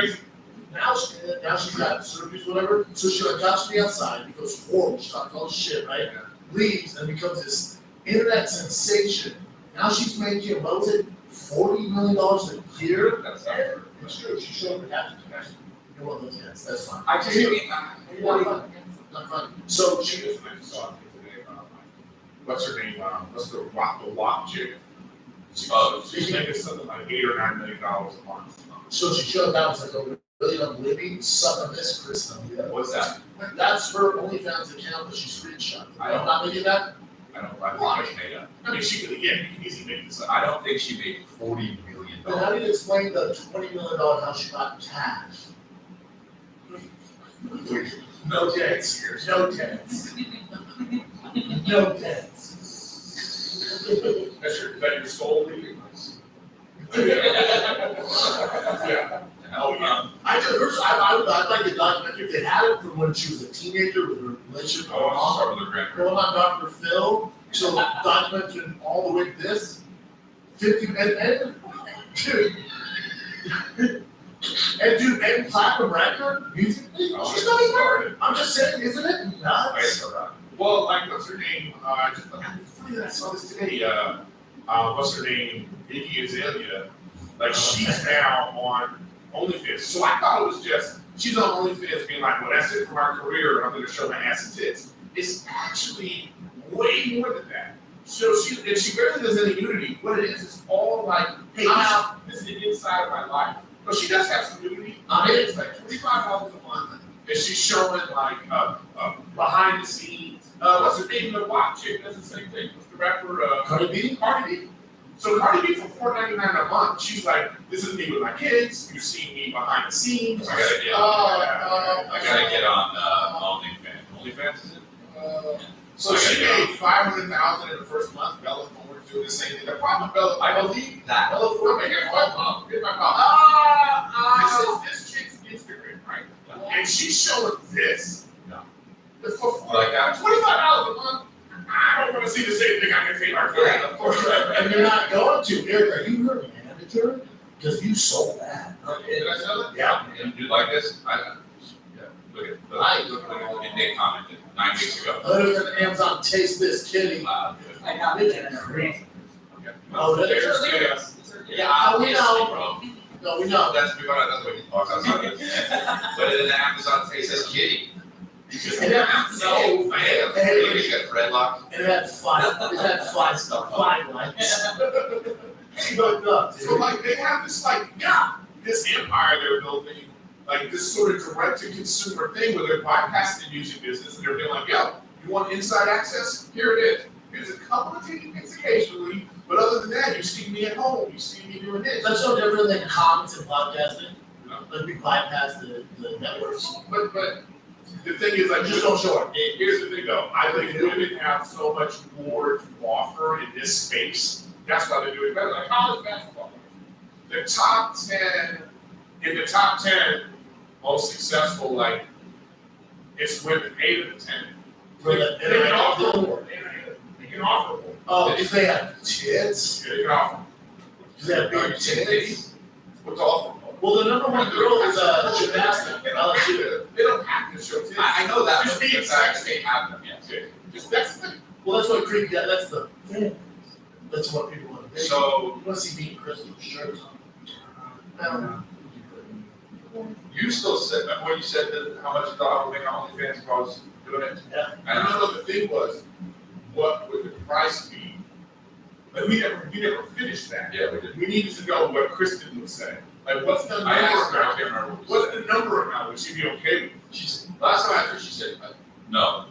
now she's got surgeries, whatever, so she like Catch Me Outside, because horrible, she talks all this shit, right? Leaves and becomes this internet sensation. Now she's making, what was it, $40 million a year? That's It's true, she showed me half the cash. You know what, those guys, that's fine. I just mean, Not fun. So She is, I just saw it today, what's her name, what's the WAP chick? She's making something like $8 or $9 million a month. So she showed that was like a really unbelieving suck on this, Chris. what's that? That's her OnlyFans account that she screenshot. I don't- I'm not making that. I think it's made up. I mean, she could, yeah, you can easily make this up. I don't think she made $40 million. But how do you explain the $20 million how she got cash? No debts. No debts. No debts. Is that your soul leaving? Yeah. Oh, yeah. I'd like a documentary if they had it from when she was a teenager with her relationship with her Oh, mom. start with the grandparents. Going on Dr. Phil, so documenting all the way to this, 50 and dude. And dude, and platinum record musically, Oh, she's not even. started. I'm just saying, isn't it nuts? Well, like, what's her name? It's funny that I saw this today. What's her name? Iggy Azalea. Like, she's now on OnlyFans. So I thought it was just, she's on OnlyFans being like, well, that's it for my career. I'm going to show my ass and tits. It's actually way more than that. So she barely does any nudity. What it is, it's all like, hey, this is the inside of my life. But she does have some nudity. It's like $25 a month. And she's showing like behind the scenes. What's her name? The WAP chick does the same thing. What's the rapper? Cardi B? Cardi B. So Cardi B for $4.99 a month, she's like, this is me with my kids. You see me behind the scenes. I gotta get on. I gotta get on OnlyFans. OnlyFans is it? So she made $500,000 in the first month. Bella Thorne doing the same thing. The problem with Bella, I believe that. Bella Thorne. Here's my problem. Here's my problem. This is this chick's Instagram, right? And she's showing this. No. It's for Like that? $25 a month. I don't want to see the same thing I can see my friend. Of course. And you're not going to. Eric, are you her manager? Because you sold that. Did I sell it? Yeah. You like this? Yeah. Look at Nick commented 9 weeks ago. Other than Amazon, taste this kitty. Wow. I got it. Okay. Oh, that is. Yes. Yeah, we know. Bro. No, we know. That's what he talks outside of it. But in the Amazon taste says kitty. And that's so Man, Hey. he's got dreadlocks. And it had five stuff, 5 likes. But no, So like they have this this empire they're building, like this sort of direct to consumer thing where they're bypassing the music business and they're being like, yo, you want inside access? Here it is. Here's a couple of things occasionally, but other than that, you see me at home, you see me doing this. that's no different than comments and podcasting. No. Like we bypass the networks. But the thing is, like, Just don't show it. here's the thing though, I think women have so much more to offer in this space. That's why they're doing better. Like college basketball. The top 10, in the top 10 most successful, like, it's women, 8 of the 10. For the They can internet. offer more. They can offer more. Oh, because they have tits. Yeah, they can offer more. Because they have big tits. What's offer more? Well, the number one girl is gymnastics. LSU. They don't have to show tits. I know that. Just but being the fact sexy. They have them, yes. Just that's the, Well, that's what creepy. That's the thing. That's what people want to do. So You want to see Dean Crystal shirts on. you still said, remember when you said that how much you thought I would make on OnlyFans if I was doing it? Yeah. I don't know, the thing was, what would the price be? But we never finished that. Yeah, we did. We needed to know what Kristen would say. Like, what's the number I asked her, I amount? can't remember what you What's said. the number amount? Would she be okay with? She said, last time I asked her, she said, no,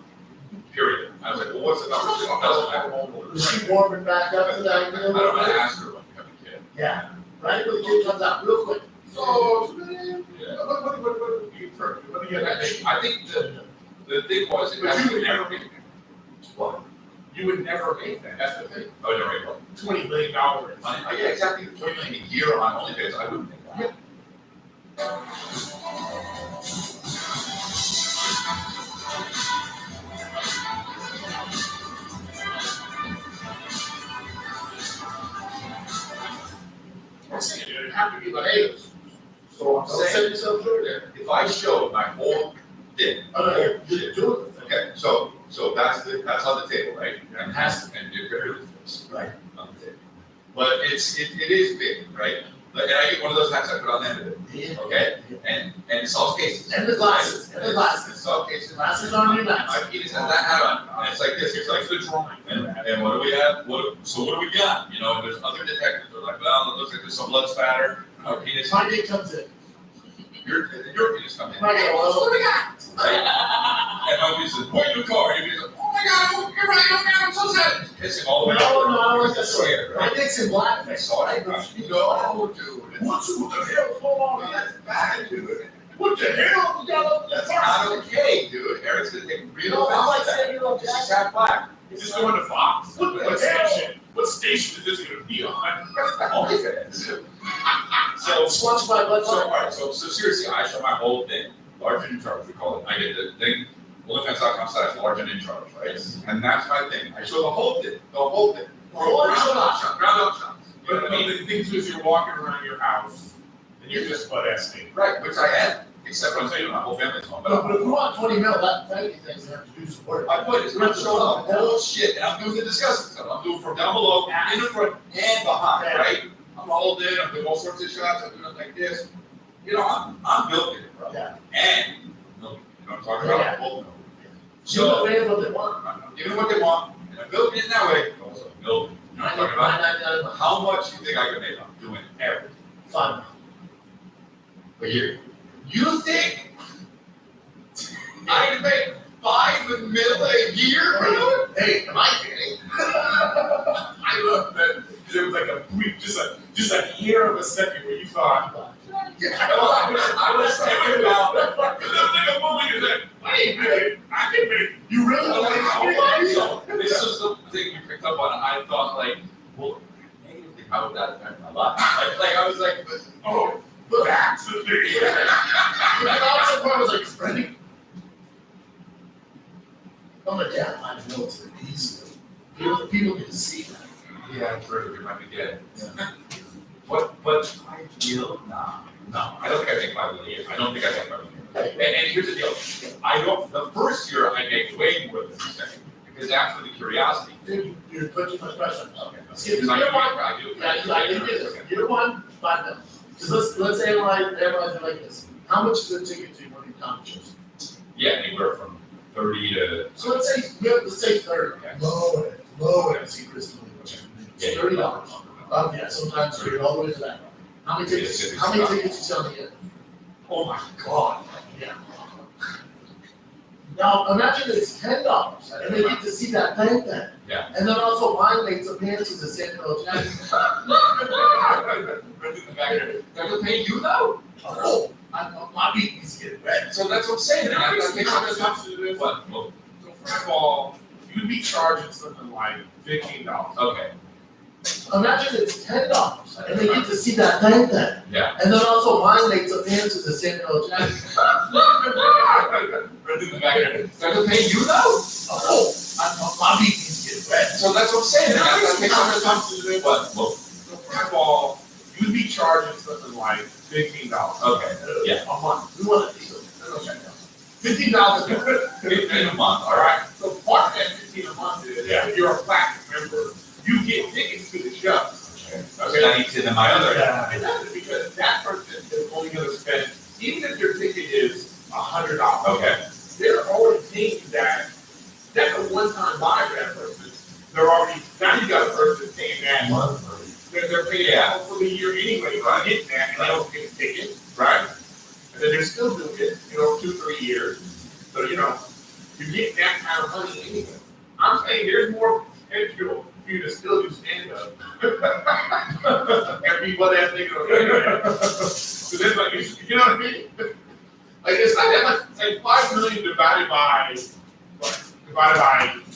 period. I was like, well, what's the number? She said, it doesn't matter. Was she warming back up to that I idea? don't know, I asked her when you have a kid. Yeah. Right when the kid comes out, real quick. So, Yeah. what do you prefer? What do you think? I think the thing was, it But has you to would be never make that. what? You would never make that. That's the thing. Oh, no, right, well, $20 million. yeah, exactly, 20 million a year on OnlyFans, I wouldn't make that. I'm saying it'd have to be like, hey, So I'm Don't set saying, yourself short there. if I showed my whole thing, Oh, no, you're doing the thing. okay, so that's on the table, right? And has to, and you're gonna do this, Right. on the table. But it is big, right? But, and I get one of those hats I put on the end of it, Yeah. okay? And it solves cases. And the glasses, and the glasses. It solves cases. Glasses on your My nuts. penis has that hat on, and it's like this, it's like the drawing. and what do we have? So what do we got? You know, and there's other detectives who are like, well, it looks like there's some blood spatter. Our penis, My dick comes in. your penis comes in. My dick, well, What do we got? Right? And my penis says, point in the car. And your penis says, oh my God, you're right, oh my God, I'm so sad. Kissing all the way. No, no, I like that That's weird, My right? dick's in I blackface. saw it. No, dude. What the hell? Hold on. That's bad, dude. What the hell? You got up That's not okay, dude. Eric's gonna take real No, I'm like offense to saying that. you're This is half black. Is this going to Fox? What the What hell? station? What station is this going to be on? OnlyFans. So, swatch my butt. So, all right, so seriously, I show my whole thing, large and in charge, we call it. I get the thing, OnlyFans.com/large and in charge, right? And that's my thing. I show the whole thing, Ground up shots. You know But what I mean? the thing too is you're walking around your house and you're just butt assing. Right, which I am, except when I'm saying my whole family's home. But if you want 20 mil, that fancy thing's gonna have to do some work. I put it's not showing up whole shit, and I'm doing the disgusting stuff. I'm doing from down below, in the front, and behind, right? I'm holding, I'm doing all sorts of shots, I'm doing it like this. You know, I'm milking it, bro. Yeah. And, you know what I'm talking about? Yeah. Full milk. Show So, the fans what they want. I'm giving them what they want, and I'm milking it that way, but also milking. You know what I'm talking about? How much you think I could make on doing everything? Fun. A year. You think I can make $5 million a year, bro? Hey, am I kidding? I love that there was like a brief, just a hair of a second where you thought, I was thinking about because there was like a moment you said, wait a minute, I can make, you really want to this is the thing we picked up on. I thought like, well, negatively, how would that affect my life? Like I was like, oh, that's the thing. And also, I was like, spreading. I'm like, yeah, I know it's an easy. People can see that. yeah, true, you might be getting. But I feel no, I don't think I make $5 million a year. I don't think I make $5 million. And here's the deal, the first year I make way more than the second, because after the curiosity. Dude, you're putting too much pressure on Okay. yourself. Because I do. Yeah, I can do this. Year one, 5 mil. Because let's analyze it like this. How much is a ticket to one of the comedy shows? Yeah, anywhere from 30 to. So let's say 30. Okay. Lower to see Chris Lee. Yeah, $30. Yeah, sometimes you're all the way to that. How many tickets you sell to get? Oh my God. Yeah. Now imagine it's $10 and they get to see that thing then. Yeah. And then also wine makes appearances at Samuel Jackson. They're gonna pay you though? Oh, my beat is getting red. So that's what I'm saying. And I think how this has to do with, What? Well, so first of all, you'd be charging something like $15. okay. Imagine it's $10 and they get to see that thing then. Yeah. And then also wine makes appearances at Samuel Jackson. They're gonna pay you though? Oh, my beat is getting red. So that's what I'm saying. And I That's think how this has to do with, what? Well, so first of all, you'd be charging something like $15. Okay, yeah. A month. We want to Okay. $15. 15 a month, All right, so part of that 15 a month is, Yeah. if you're a platinum member, you get tickets to the show. Okay. That eats into my other. And that's because that person is only gonna spend, even if your ticket is $100. Okay. They're already paying that, that's a one-time buy for that person. They're already, now you got a person paying that, they're paying that for the year anyway, right, hitting that, and they don't get a ticket, right? And then they're still doing it, 2-3 years, so, you get that kind of money anyway. I'm saying there's more potential for you to still do stand-up. And be what that nigga on the internet. So that's like, you know what I mean? Like, it's not that much, like 5 million divided by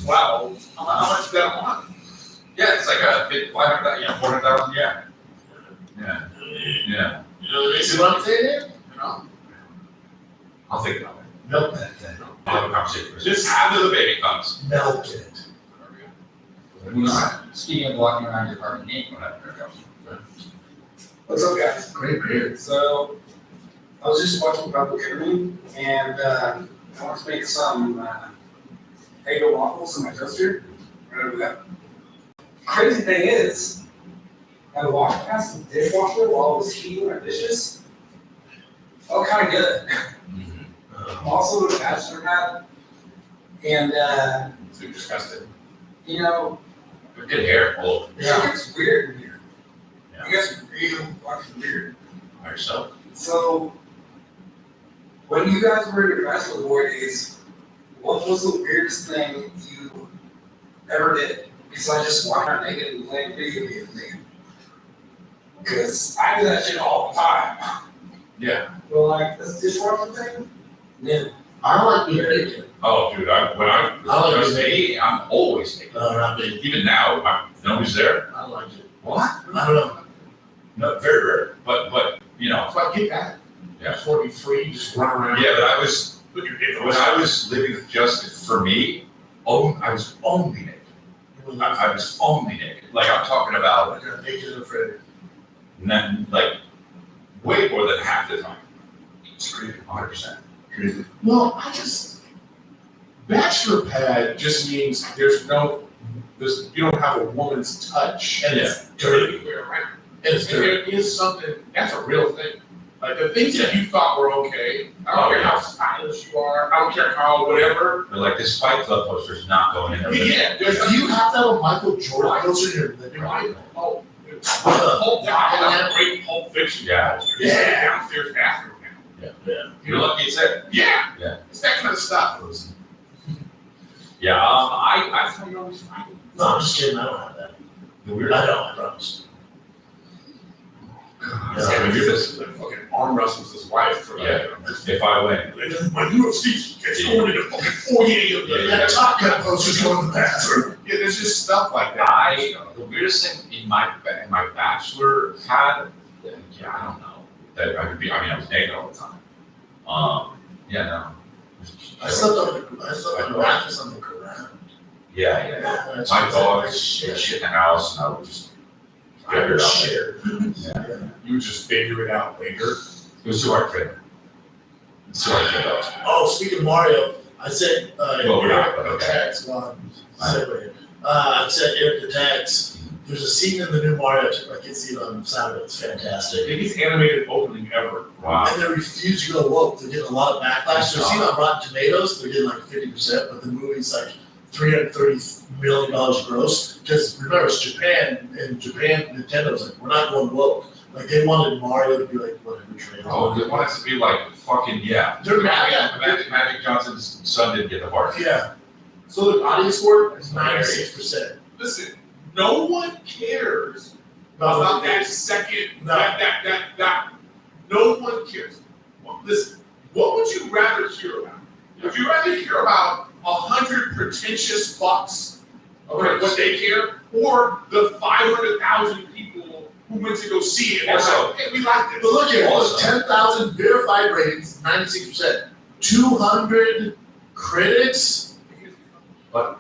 12, how much is that a month? Yeah, it's like a 500,000, 400,000, yeah. Yeah. Yeah. You know what I mean? See what I'm saying here? I'll think about it. Milk that thing. I'll have a conversation. Just- after the baby comes. Milk it. Speaking of walking around your apartment, Nate, What's up, guys? Great beard. So, I was just watching Public Enemy, and I want to make some Eggo waffles in my toaster. Right over there. Crazy thing is, I walked past the dishwasher while I was heating my dishes. Felt kind of good. I'm also in a bachelor pad, and So disgusted. you know, Good hair. Oh, it gets weird in here. Yeah. You guys are really fucking weird. by yourself. So, when you guys were in your bachelor board days, what was the weirdest thing you ever did besides just walking around naked and playing video games? Because I do that shit all the time. Yeah. Well, like this dishwasher thing, no. I don't like being naked. Oh, dude, when I like was it. me, I'm always naked. No, not me. Even now, nobody's there. I don't like it. What? I don't know. No, very rare. But So I get that. Yeah. Just want to be free, just run around. yeah, but I was Put your dick on when I was living just for me. I was only naked. I was only naked. Like I'm talking about, Naked and afraid. like way more than half the time. It's crazy, 100%. No, bachelor pad just means you don't have a woman's touch. And it's dirty. Right? And it's And dirty. there is something, that's a real thing. Like the things that you thought were okay, I don't care how stylish you are, I don't care how whatever. But like this Fight Club poster's not going in there. Yeah, Do you have to have a Michael Jordan poster in your living Right. room? Oh, Pulp, I have a great Pulp Fiction. Yeah. poster. It's in the downstairs bathroom now. You're lucky it's there. Yeah. Yeah. It's that kind of stuff. Yeah. I thought you always find it. No, I'm just kidding. I don't have that. The weird. I don't, I promise. Yeah, we do this. Fucking arm wrestles his wife for Yeah. If I win. My UFC gets going into fucking 48 of them. That Top Gun poster's going in the bathroom. Yeah, there's just stuff like that. The weirdest thing in my bachelor pad, yeah, I don't know. That I was naked all the time. Yeah, no. I slept on the mattress on the ground. Yeah. That's My just- dog shit in the house, and I would just figure it out later. Shit. You just figure it out later. It was too hard to figure. It's too hard to figure out. Oh, speaking of Mario, I sent Well, we're not, but Eric the okay. text I sent Eric the text. There's a scene in the new Mario. I can see it on Saturday. It's fantastic. Biggest animated opening ever. Wow. And they refuse to go woke. They're getting a lot of backlash. They're seeing on Rotten Tomatoes, they're getting like 50%, but the movie's like $330 million gross. Because remember, it's Japan, and Nintendo's like, we're not going woke. Like they wanted Mario to be like whatever trailer. Oh, they want it to be like fucking, yeah. They're mad at Magic Johnson's son didn't get the part. Yeah. So the audience score is 96%. Listen, no one cares About about that second, No. that, no one cares. Well, listen, what would you rather hear about? Would you rather hear about 100 pretentious fucks, okay, what they care, or the 500,000 people who went to go see it? Also- Like, hey, we like this. But look at Also- it, 10,000 verified ratings, 96%. 200 critics. But,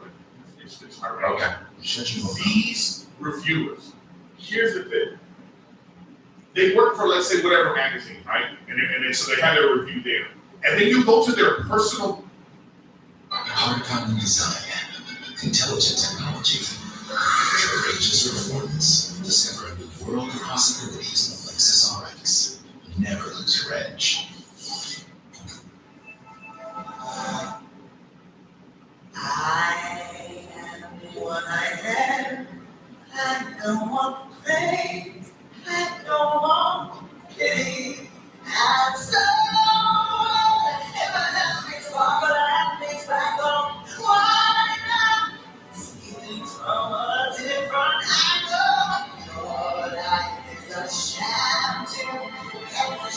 All right. okay. These reviewers, here's the thing. they work for, let's say, whatever magazine, right? And so they have their review there. And then you go to their personal. Hard common design, intelligent technology, courageous performance. Discover a new world of possibilities in the Lexus RX. Never lose your edge. I am what I am. I don't want praise. I don't want pity. I'm so if I have things wrong, but I have things back on. Why not? See things from a different angle. Your life is a sham to catch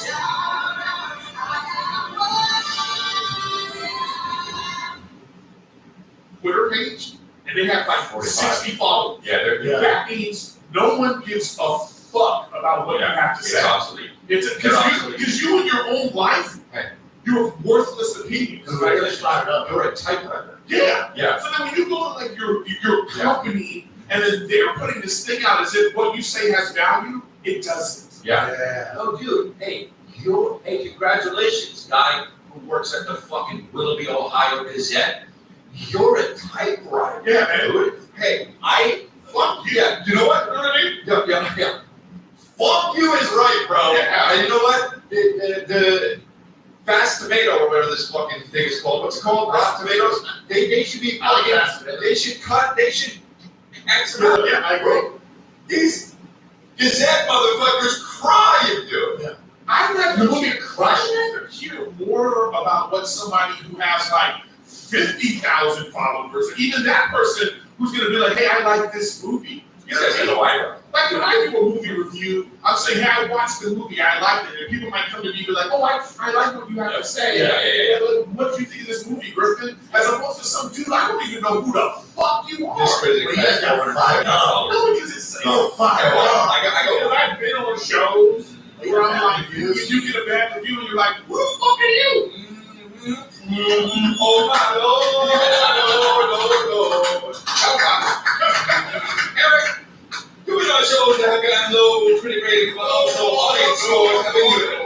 Twitter page, and they have like 45. 60 followers. Yeah, they're That means no one gives a fuck about what you have to it's say. obsolete. Because you in your own life, Hey. you're a worthless opinion. You're You're a typewriter. Yeah. Yeah. So then when you go to like your company, and then they're putting this thing out as if what you say has value, it doesn't. Yeah. Oh, dude, hey, congratulations, guy who works at the fucking Willoughby, Ohio Gazette. You're a typewriter. Yeah, man. Dude. Hey, fuck you. Yeah, you know what? You know what I mean? Yeah. Fuck you is right, bro. Yeah. And you know what? The Fast Tomato, or whatever this fucking thing is called. What's it called? Rotten Tomatoes? They should be fucking, they should X amount. Yeah, I agree. These Gazette motherfuckers crying, dude. I'd like to hear more about what somebody who has like 50,000 followers, or even that person who's gonna be like, hey, I like this movie. You know what I mean? Like when I do a movie review, I'm saying, hey, I watched the movie, I liked it. And people might come to me and be like, oh, I like what you have to say. Yeah. What do you think of this movie, Griffin? As opposed to some dude, I don't even know who the fuck you are. This crazy guy's got No, because it's No, fire. I I've been on shows where I'm like, you get a bad review and you're like, who the fuck are you? Oh my Lord. Come on. Eric, you been on shows that have gotten low, pretty rated, but also audience scores have been good.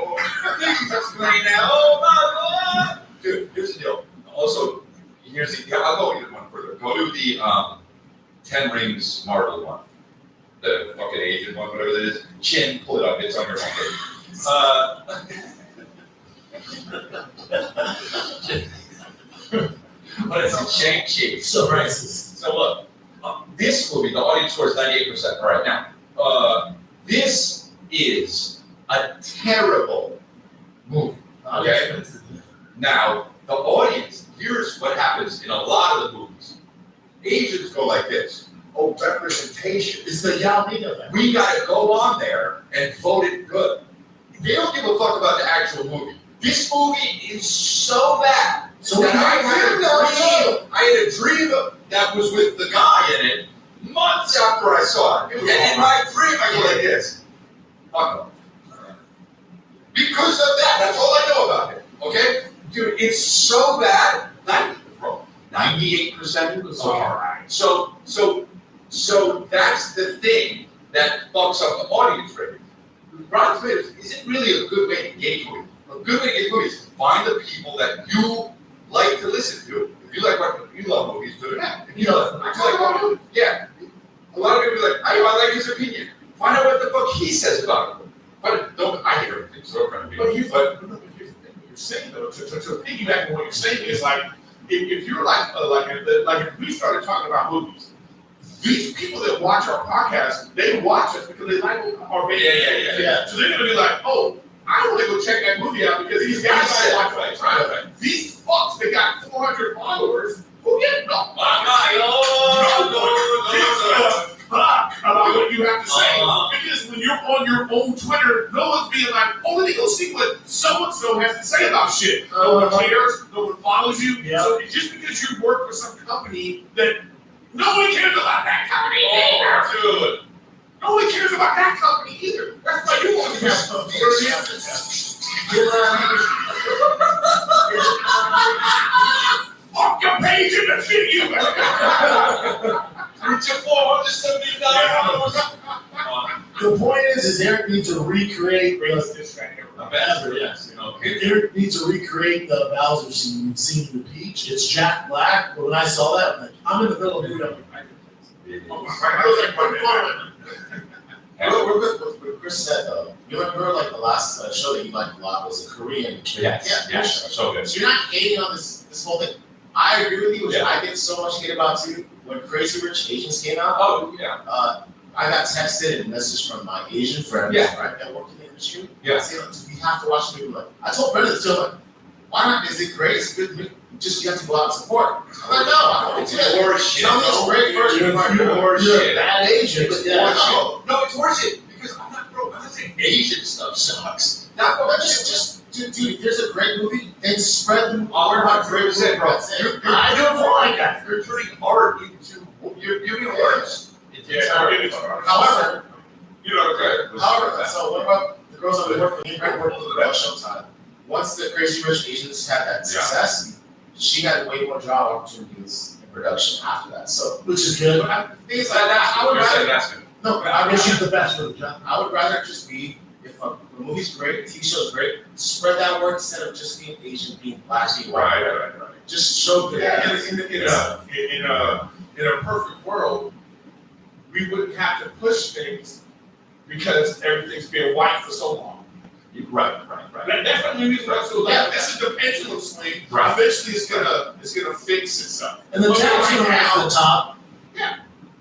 Please explain now. Oh my Lord. Dude, here's the deal. Also, I'll go even one further. Go to the 10 Rings Marvel one. The fucking Asian one, whatever it is. Chin, pull it up, it's on your homepage. What is it? Shang-Chi. So racist. So look, this movie, the audience score is 98%. All right, now, this is a terrible movie. Okay? Now, the audience, here's what happens in a lot of the movies. Asians go like this. Oh, representation. It's the Yao Ming effect. We gotta go on there and vote it good. They don't give a fuck about the actual movie. This movie is so bad that I had a dream that was with the guy in it months after I saw it. And in my dream, I go like this. Fuck off. Because of that, that's all I know about it. Okay? Dude, it's so bad. 98% was alright. So that's the thing that fucks up the audience rating. Rotten Tomatoes isn't really a good way to engage with. A good way to engage with is find the people that you like to listen to. If you like what you love movies, do it. If you like yeah. A lot of people are like, I like his opinion. Find out what the fuck he says about it. But I hear everything, so I'm But here's the thing, what you're saying though, to piggyback on what you're saying is like, if you're like if we started talking about movies, these people that watch our podcast, they watch us because they like our video. Yeah. So they're gonna be like, oh, I want to go check that movie out because these guys watch all the time. These fucks, they got 400 followers who get no fuck about what you have to say. Because when you're on your own Twitter, no one's being like, oh, let me go see what so-and-so has to say about shit. No one cares, no one follows you. Yeah. So just because you work for some company that no one cares about that company either. Dude. No one cares about that company either. That's why you want to have fuck your page and the shit you. With your $470. The point is, is Eric needs to recreate Greatest diss track ever. ever, yes. Okay. Eric needs to recreate the Bowser scene in the Peach. It's Jack Black, but when I saw that, I'm like, I'm in the middle of doing it. Oh, I was like, what Yeah. Real quick, what Chris said though, you remember like the last show that you liked a lot was a Korean kid. Yes, so good. So you're not hating on this whole thing. I agree with you, which Yeah. I get so much hate about too. When Crazy Rich Asians came out, Oh, yeah. I got texted and messaged from my Asian friends, Yeah. right, that work in the industry. Yeah. I say, like, we have to watch the movie. Like, I told Brendan to like, why not? Is it great? It's good. Just you have to go out and support. I'm like, no, I don't want to do that. Horseshit. Tell me it's great first. You're You're a bad Asian. It's Yeah, horseshit. No, it's horseshit because I'm not saying Asian stuff sucks. Dude, if there's a great movie, then spread the word about great movie. 100%, bro. I don't like that. You're turning art into, you're giving words. However, You know, However, so what about the girls that we work with? We work with the Red Showtime. Once the Crazy Rich Asians had that success, she got way more job opportunities in production after that. So, which is good. But things like that, I would rather. No, but I wish she's the best for the job. I would rather just be if the movie's great, the TV show's great, spread that word instead of just being Asian, being black, being white. Right. Just show good. In a perfect world, we wouldn't have to push things because everything's been white for so long. Right. That's what movies are. So this is the pendulum swing. Right. Eventually, it's gonna fix itself. And the town's gonna have the top.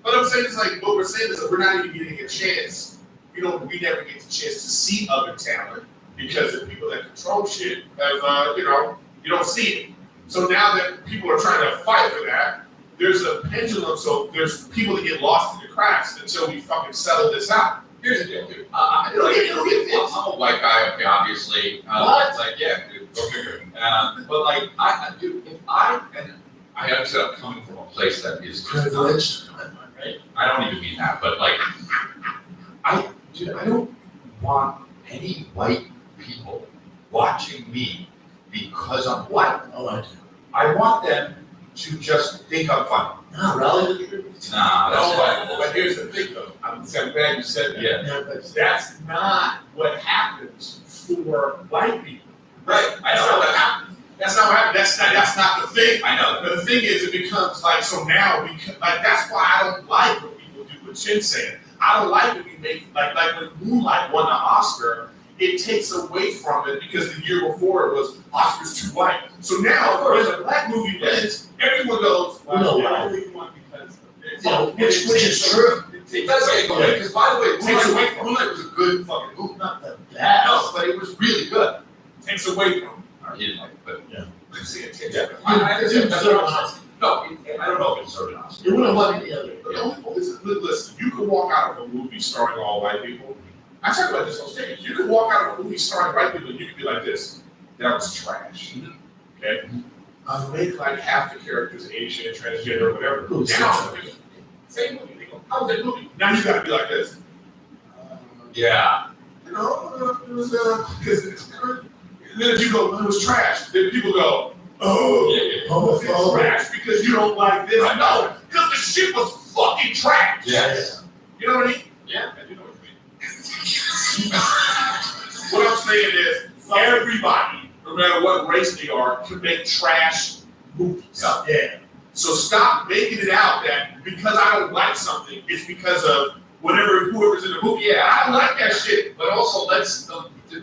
What I'm saying is like what we're saying is that we're not even getting a chance. We never get the chance to see other talent because the people that control shit have you don't see it. So now that people are trying to fight for that, there's a pendulum. So there's people that get lost in the cracks until we fucking settle this out. Here's the deal, dude. I'm a white guy, okay, obviously. What? It's like, yeah, dude, okay. But like, I understand I'm coming from a place that is Privileged. right? I don't even mean that, but like, I don't want any white people watching me because I'm white. Oh, I do. I want them to just think I'm funny. Not really. Nah, that's fine. But here's the thing, though. I'm glad you said that. Yeah. Yeah, but That's not what happens for white people. Right, I That's know. not what happens. That's not what happens. That's not the thing. I know. But the thing is, it becomes like, so now that's why I don't like what people do with Chin saying. I don't like when we make, like when Moonlight won the Oscar, it takes away from it because the year before it was Oscar's too white. So now, when a black movie wins, everyone goes, well, No, they right. only won because of Yeah, which is true. It does take away, because by the way, Takes away from Moonlight was a good fucking movie. Not the bad. No, but it was really good. takes away from. He didn't like it, but You see it takes yeah. away. I understand. That's deserve what an I'm saying. No, I don't know if it deserved an Oscar. It wouldn't want any other. But listen, you could walk out of a movie starring all white people. I talk about this on stage. You could walk out of a movie starring white people and you could be like this. That was trash. Okay? Make like half the characters Asian, transgender, whatever. Ooh, Now, same movie. They go, how was that movie? Now you gotta be like this. Yeah. You know, it was because then if you go, it was trash. Then people go, oh, Yeah. it's trash because you don't like this. No, because the shit was fucking trash. Yes. You know what I mean? Yeah, I do know what you mean. What I'm saying is, everybody, no matter what race they are, can make trash movies. Yeah. So stop making it out that because I don't like something, it's because of whoever's in the movie. Yeah, I don't like that shit. But also, let's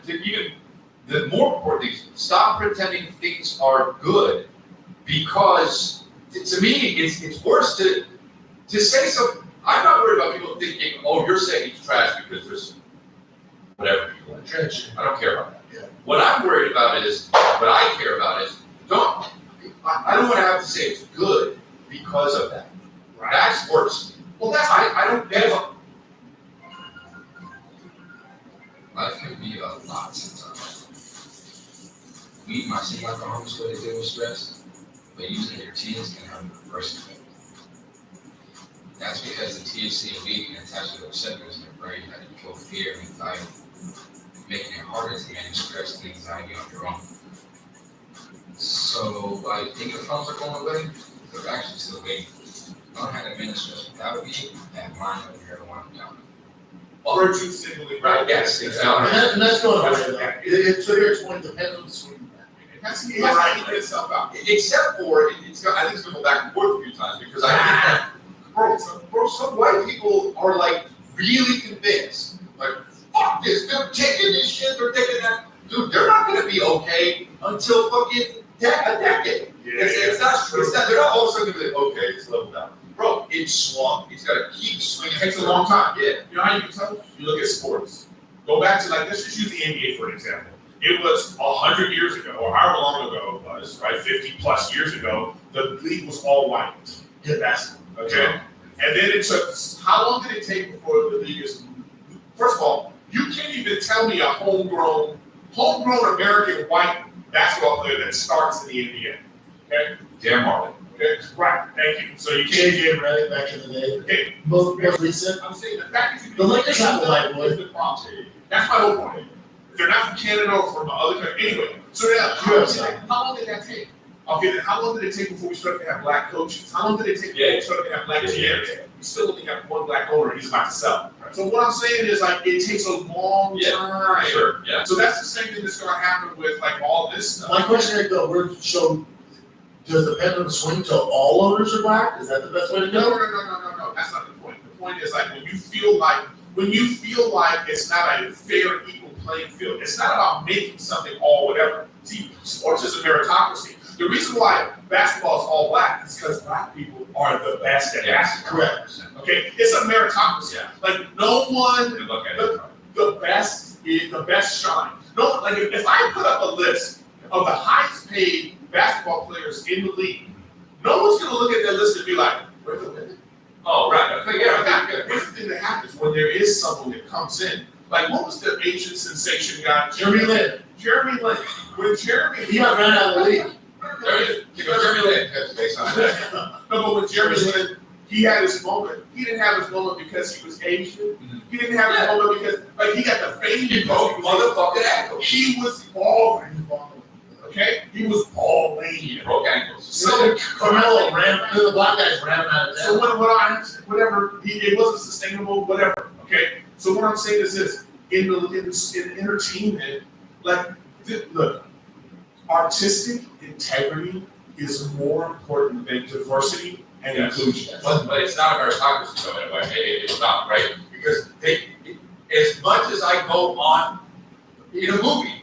even the more important thing, stop pretending things are good, because to me it's worse to say something. I'm not worried about people thinking, oh, you're saying it's trash because there's whatever people like. I don't care about that. Yeah. What I'm worried about is, what I care about is, I don't want to have to say it's good because of that. Right. That's worse. Well, that's I don't get it. Life can be a lot sometimes. Weed might seem like a harmless way to deal with stress, but using your teens can have a reverse effect. That's because the THC in weed can attach to the receptors in your brain that control fear and anxiety, making it harder to manage stress and anxiety on your own. So while you think your problems are going away, they're actually still waiting. Learn how to manage stress without weed and mind over here to wind down. virtue signaling. Right, yes, exactly. And that's going away though. It triggers when it depends on the swing. It has to even itself out. Except for, I think it's gonna go back and forth a few times, because I think, bro, some white people are like really convinced, like, fuck this, they're taking this shit, they're taking that. Dude, they're not gonna be okay until fucking a decade. It's not, they're not all of a sudden gonna be like, okay, it's leveled out. Bro, it's swung, it's gotta keep swinging. It takes a long time. Yeah. You know how you can tell? You look at sports. Go back to, like, let's just use the NBA for an example. It was 100 years ago, or however long ago it was, right? 50 plus years ago, the league was all white. Get basketball. Okay? And then it took, how long did it take before the league is, first of all, you can't even tell me a homegrown American white basketball player that starts in the NBA. Okay? Dan Marlin. Okay? Right, thank you. So you can't, JJ Redick back in the day. okay, Most recent. I'm saying the fact that you The Lakers have a white boy. is the problem. That's my whole point. If they're not from Canada or from other country, anyway. So now, how long did that take? Okay, then how long did it take before we started to have black coaches? How long did it take before we started to have black GMs? We still only have one black owner, he's about to sell. So what I'm saying is, like, it takes a long time. Sure, yeah. So that's the same thing that's gonna happen with, like, all this stuff. My question is though, does the pendulum swing till all owners are black? Is that the best way to No, go? that's not the point. The point is, like, when you feel like it's not a fair, equal playing field, it's not about making something all whatever. See, sports is a meritocracy. The reason why basketball is all black is because black people are the best at basketball. Correct. Okay, it's a meritocracy. Yeah. Like, no one, You look at it. the best shine. No, like, if I put up a list of the highest paid basketball players in the league, no one's gonna look at that list and be like, where's the women? Oh, right, okay, yeah. Here's the thing that happens when there is someone that comes in. Like, what was the Asian sensation guy? Jeremy Lin. Jeremy Lin. When Jeremy, He got ran out of the league. Jeremy Lin, that's based on that. no, but when Jeremy Lin, he had his moment. He didn't have his moment because he was Asian. He didn't have his moment because, like, he got the fame because he was Motherfucking ankle. He was balling. Okay? He was balling. He broke ankles. So Carmelo the black guys ran out of So town. whatever, it wasn't sustainable, whatever, okay? So what I'm saying is this, in entertainment, like, look, artistic integrity is more important than diversity and inclusion. But it's not a meritocracy though, in a way. It's not, right? Because as much as I go on in a movie,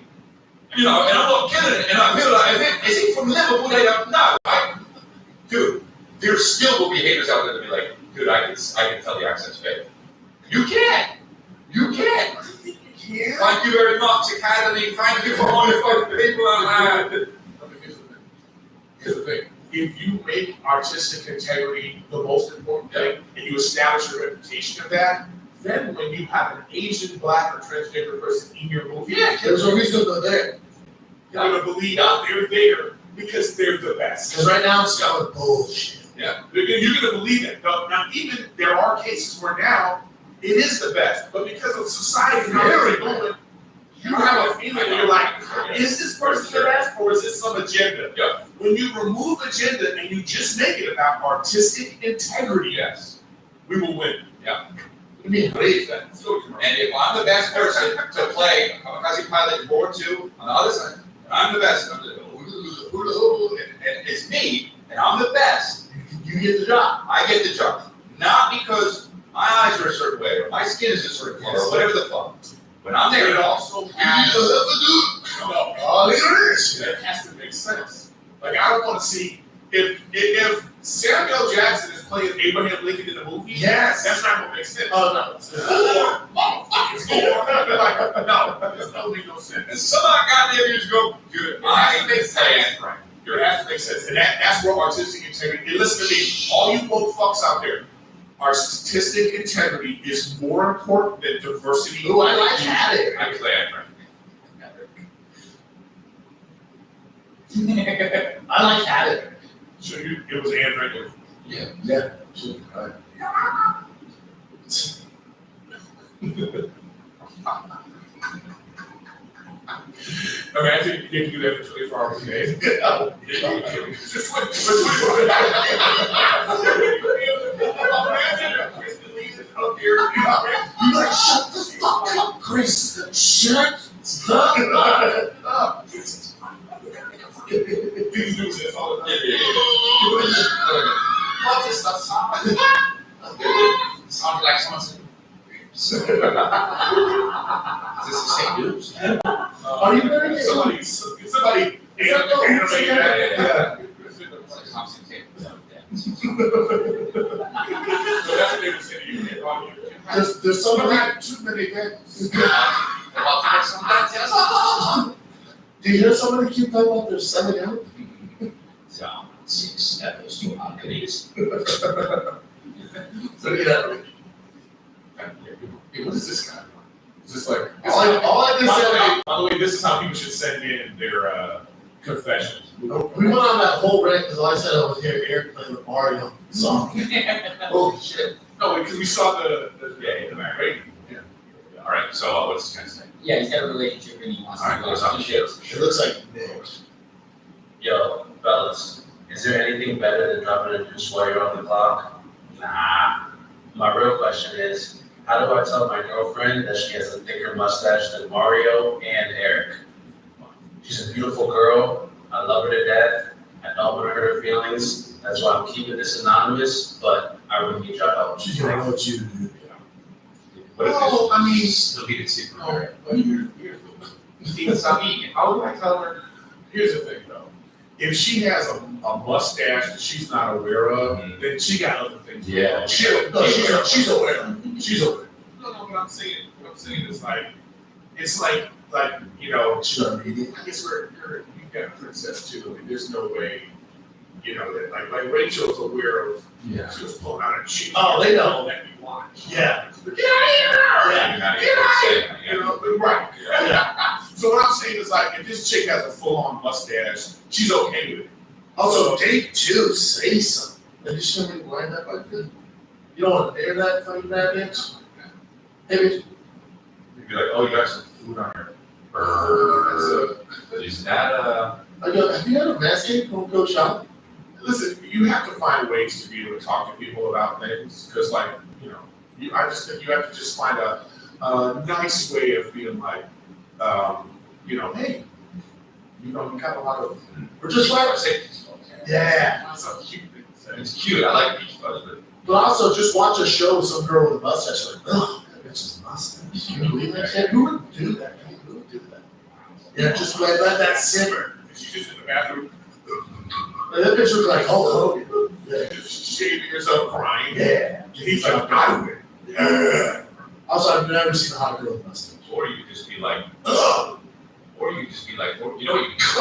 you know, and I'm not killing it, and I'm here like, is he from Liverpool? No, right? Dude, there still will be haters out there that be like, dude, I can tell the accent's fake. You can't. Yeah. Thank you very much, Academy. Thank you for all your fucking people out there. Here's the thing. If you make artistic integrity the most important thing, and you establish a reputation of that, then when you have an Asian, black, or transgender person in your movie, There's a reason they're there. you're gonna believe they're there because they're the best. Because right now it's kind of bullshit. Yeah, you're gonna believe it. Now, even there are cases where now it is the best, but because of society and how they're going, you have a feeling where you're like, is this person the best or is this some agenda? Yeah. When you remove agenda and you just make it about artistic integrity, Yes. we will win. You mean, Believe that. And if I'm the best person to play Kamikaze Pilot in World War II on the other side, and I'm the best, and it's me, and I'm the best, you get the job. I get the job. Not because my eyes are a certain way, or my skin is a certain color, or whatever the fuck. When I'm there, It also has, it has to make sense. Like, I don't want to see, if Samuel Jackson is playing Abraham Lincoln in the movie, Yes. that's not going to make sense. Oh, no. Motherfucking score. Like, no, this don't make no sense. and some goddamn years ago, dude, I make sense. Right. It has to make sense. And that's where artistic integrity, and listen to me, all you woke fucks out there, artistic integrity is more important than diversity. Ooh, I like Haddock. I play Akron. I like Haddock. So it was Anne Franklin. Yeah. Sure. All right. Okay, I think you can do that for 24 hours a day. Just wait. You like shut the Chris, shut up. These dudes is all the time. What is that sound? Sounds like someone saying. Is this the same news? Are you very Somebody animate that. It's like something saying. So that's what they were saying. You can't call you. There's so many. Too many things. About to make some Do you hear somebody keep talking about their selling out? Down 6 levels to Arcades. So yeah. Hey, what is this guy? It's just like All I just said. by the way, this is how people should send in their confessions. We went on that whole rant because all I said I was hearing Eric play the Mario song. Holy shit. No, because we saw the right? Yeah. All right, so what's this guy's name? Yeah, he's got a relationship and he wants All right, to go what's to up? shit. It looks like Nick. Yo, fellas, is there anything better than dropping a juice while you're on the clock? Nah. My real question is, how do I tell my girlfriend that she has a thicker mustache than Mario and Eric? She's a beautiful girl. I love her to death. I don't want to hurt her feelings. That's why I'm keeping this anonymous, but I really need your help. She's gonna know what you do. What if Well, I mean, still be secret? no, but here's how do I tell her? Here's the thing though. If she has a mustache that she's not aware of, then she got other things. Yeah. She's aware. She's aware. No, what I'm saying is it's like, you know, She's not reading. I guess you've got a princess too. I mean, there's no way, you know, that like Rachel's aware of. Yeah. She was pulling out her cheek. Oh, they know. Let me watch. Yeah. Get out of here! Yeah. You know, right. Yeah. So what I'm saying is like, if this chick has a full-on mustache, she's okay with it. Also, date two, say something. Are you sure we wind up like this? You don't want to air that fucking bad bitch? Hey, bitch. You'd be like, oh, you got some food on your Is that Have you had a Manscaped? Don't go shopping. Listen, you have to find ways to be able to talk to people about things, because like, you know, I just think you have to just find a nice way of being like, you know, hey, you know, you got a lot of, We're just like, safety? yeah. that's a cute thing to say. It's cute. I like beach buzz, but But also, just watch a show with some girl with a mustache. Like, oh, that bitch's mustache. Can you believe that shit? Who would do that? Who would do that? Yeah, just let that simmer. She's just in the bathroom, And that bitch look like Hulk Hogan. Yeah. just shaving yourself, crying. Yeah. He's like, I win. Yeah. Also, I've never seen a hot girl with a mustache. or you could just be like, Ugh. or you could just be like, you know what you can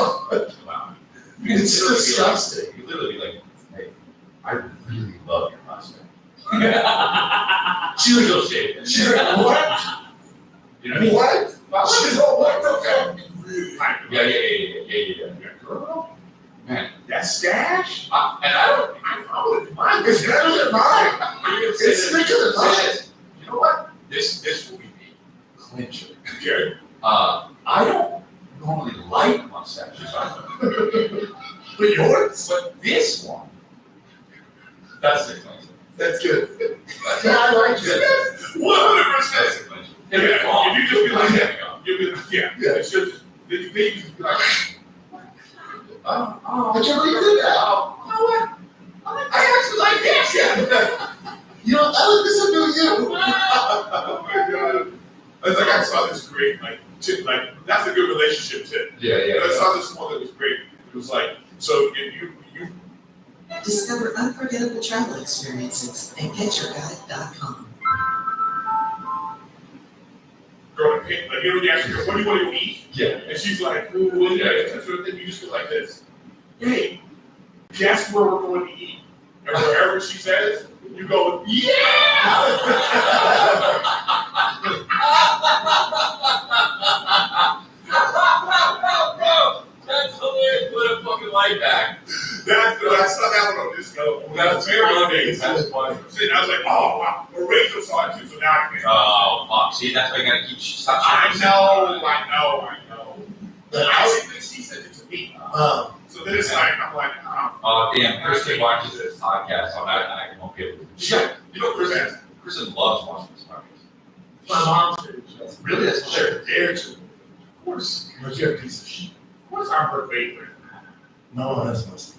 wow. It's disgusting. You literally be like, hey, I really love your mustache. She was She'll shave it. She's like, what? You know what I mean? What? She's like, what the fuck? Yeah. Girl, Man, that stash? and I wouldn't mind. It's better than mine. It's thicker than mine. You know what? This will be the clincher. Okay. I don't normally like mustaches, But yours? but this one, that's the clincher. That's good. Yeah, I like it. 100%. That's the clincher. Yeah, if you just be like that, that. you'll be like, yeah. It's just, then you just be like, I can't believe you did that. you know what? I actually like this. Yeah. You know, I like this about you. Oh my God. It's like I saw this great, like, tip, like, that's a good relationship tip. Yeah. I saw this one that was great. It was like, so if you Discover unforgettable travel experiences at GetYourGuide.com. go to pick, like, you know, you ask her, what do you want to eat? Yeah. And she's like, well, that sort of thing. You just go like this. Hey, guess where we're going to eat? And wherever she says, you go, yeah! That's hilarious. What a fucking light back. That's not that one on this go. That's very amazing. That's funny. I was like, oh, wow. Well, Rachel saw it too, so now I can. Oh, fuck. See, that's why you gotta stop I sharing. know. But I think that she said it to me. So then it's like, I'm like, oh. Oh, damn. Kristen watches this podcast, so I won't be able to. Yeah. You know, Kristen loves watching this podcast. My mom's age. Really, that's They're there to. Of course, But you're a piece of shit. of course I'm her favorite. No, that's most.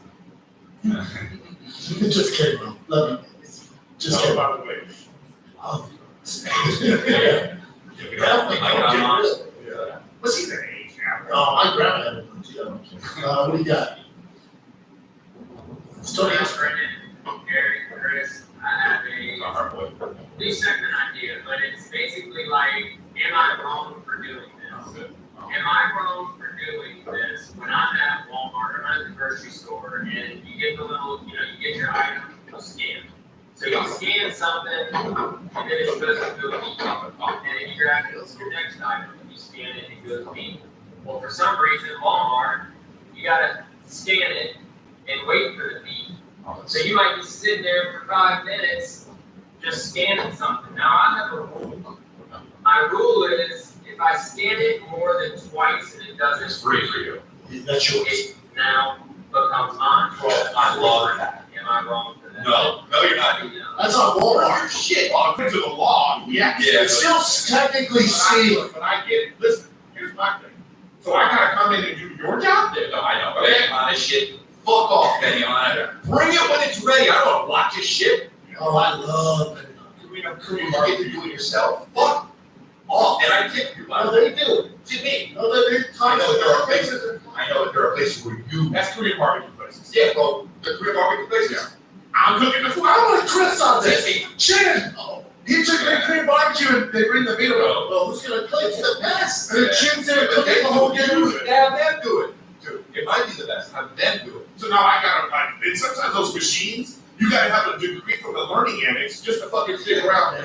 Just kidding, bro. Love you. Just No, kidding. by the way. Love Yeah. Definitely. Yeah. But she's an age now. Oh, my grandma had one too. What do you got? Still Yes, answer. Brendan, Gary, Chris, I have It's a not hard boy. new segment idea, but it's basically like, am I wrong for doing this? Am I wrong for doing this when I'm at Walmart or I'm at the grocery store and you get the little, you get your item scanned? So you scan something and then it goes into a beep. And then you grab your next item and you scan it and it goes beep. Well, for some reason, Walmart, you gotta scan it and wait for the beep. So you might be sitting there for 5 minutes just scanning something. Now I have a rule. My rule is if I scan it more than twice and it doesn't, It's free for you. That's yours. it now becomes mine. I love that. Am I wrong for that? No, you're not. No. That's on Walmart. Shit. According to the law, yeah. It's still technically stealing. But I get it. Listen, here's my thing. So I gotta come in and do your job? Yeah, no, I know. Okay, on this shit. Fuck off, Benny, on it. Bring it when it's ready. I don't want to watch this shit. Oh, I love it. You get to do it yourself. Fuck off. And I tip you. No, they do. To me. No, they I know there are places. I know there are places where you. That's Korean barbecue places. Yeah, bro. The Korean barbecue places. I'm cooking the food. I want to Chris on this. Jesse. Chin. He took their Korean barbecue and they bring the meat around. Well, who's gonna cook? It's the best. And Chin's there cooking the whole game. Have them do it. Dude, it might be the best. Have them do it. So now I gotta and sometimes those machines, you gotta have a degree from the learning annex just to fucking figure out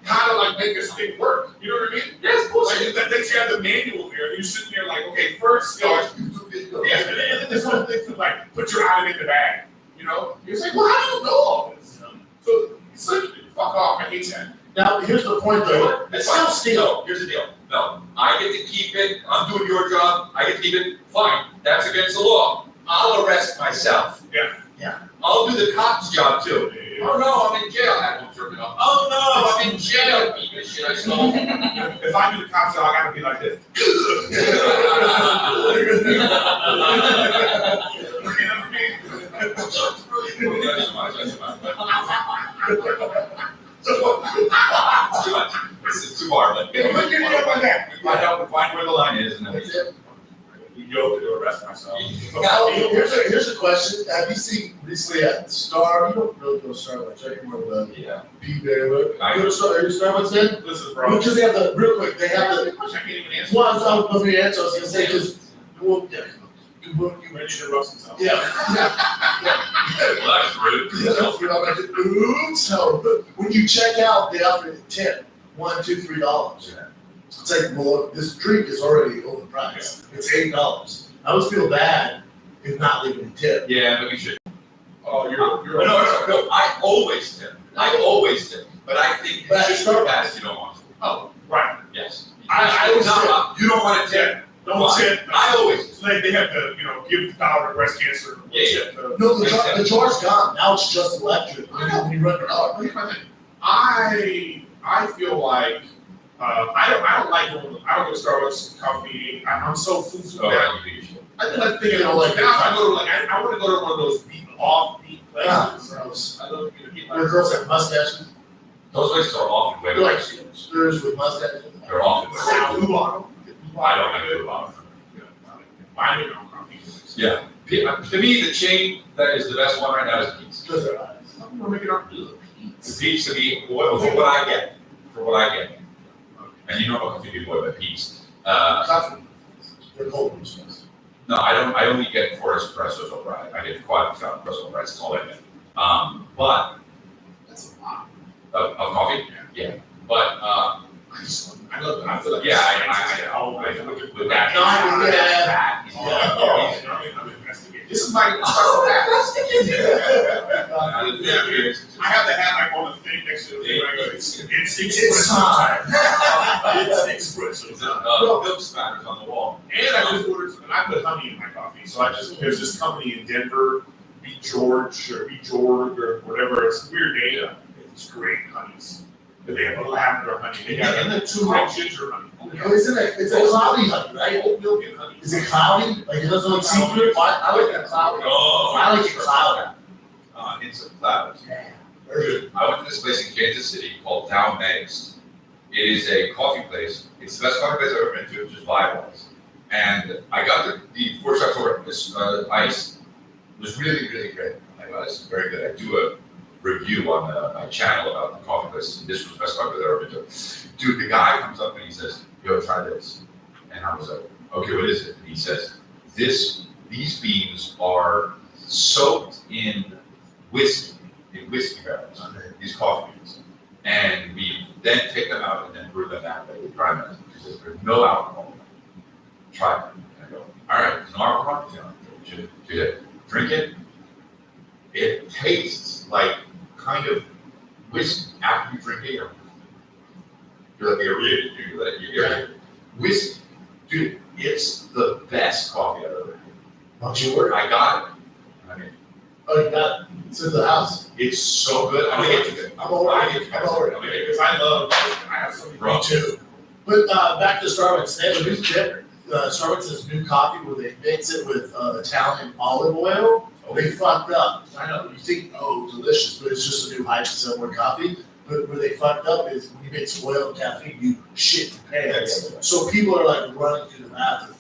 how to like make this thing work. You know what I mean? Yes, Like that you have the manual there, and you're sitting there like, okay, first start. Yeah, and then there's one thing to like put your item in the bag. You know? You're like, well, how do you know all this? So it's like, fuck off. I hate that. Now, here's the point though. It's still stealing. No, here's the deal. No, I get to keep it. I'm doing your job. I get to keep it. Fine. That's against the law. I'll arrest myself. Yeah. Yeah. I'll do the cop's job too. Oh no, I'm in jail. I won't jerk it off. Oh no, I'm in jail. Even shit I stole. If I do the cop job, I gotta be like this. Too much. This is too hard. Like, If we get up on that, we find where the line is, and then we you go to arrest myself. Now, here's a question. Have you seen recently at Star? You don't really go to Starbucks, right? You remember the yeah. P-Berry. You go to Starbucks then? Listen, bro. Because they have the, real quick, they have the, I can't even answer. well, I was going to answer, I was going to say, because, well, yeah. You mentioned Russ himself. Yeah. Well, that's rude. Oops. So when you check out, they offer a tip, $1, $2, $3. It's like, well, this drink is already overpriced. It's $8. I always feel bad if not leaving a tip. Yeah, but we should. Oh, you're. No, I always tip. But I think But at Starbucks, that you don't want to. Oh, right. Yes. I always No, you don't want to tip. Don't tip. I always. So they have to, give the dollar to breast cancer. Yeah. No, the jar's gone. Now it's just electric when you run your car. Here's my thing. I feel like I don't like going. I don't go to Starbucks coffee. I'm so food Oh, down. you should. I think I'm thinking like now. I go to I want to go to one of those offbeat places. Gross. I love to get my Where girls have mustaches. Those places are often way They're like worse. hipsters with mustaches. They're often way worse. blue on them. I don't have blue on them. Buy me on coffee. Yeah. To me, the chain that is the best one right now is Pete's. Because they're eyes. I'm gonna make it up. Pete's to me, for what I get. And you know what coffee boy, but Pete's. Coffee. They're cold roasters. No, I only get 4 espressos over. I get quite espresso over. That's all I get. But That's a lot. of coffee, yeah. But I feel like I look at blue. No, I'm investigating. This is my special hat. I have the hat like on the thing next to the thing. It's time. It's espresso. Milk spatters on the wall. And I just ordered some, and I put honey in my coffee. So there's this company in Denver, Beat George or whatever. It's a weird name. It's great honeys. They have a lavender honey, they got And the two red ginger honey. Isn't it? It's a cloudy honey, right? Oat milk and honey. Is it cloudy? Like it doesn't look seafood? I like it cloudy. Oh. I like it cloudy. It's a cloud. Very I went to this place in Kansas City called Down Meg's. It is a coffee place. It's the best coffee place I've ever been to, just vibe-wise. And I got the 4 shots order. This ice was really, really great. Like, wow, this is very good. I do a review on my channel about the coffee place. This was the best coffee place I've ever been to. Dude, the guy comes up and he says, "Yo, try this." And I was like, "Okay, what is it?" And he says, these beans are soaked in whiskey barrels, these coffee beans. And we then take them out and then brew them that way with dry mix. He says, "There's no alcohol. Try it." And I go, "All right, there's no alcohol." Drink it. It tastes like kind of whiskey after you drink it. You're like irritated. You're irritated. Whiskey, dude, it's the best coffee I've ever had. Don't you worry. I got it. I mean, Oh, you got it. It's in the house. it's so good. I'm gonna get you good. I'm over I'm it. gonna get you I'm over it. Because I have so many. Bro. Me too. But back to Starbucks. They have a new dip. Starbucks has new coffee where they mix it with Italian olive oil. They fucked up. I know you think, oh, delicious, but it's just a new hype similar coffee. But where they fucked up is when you mix oil and caffeine, you shit your pants. So people are like running to the bathroom.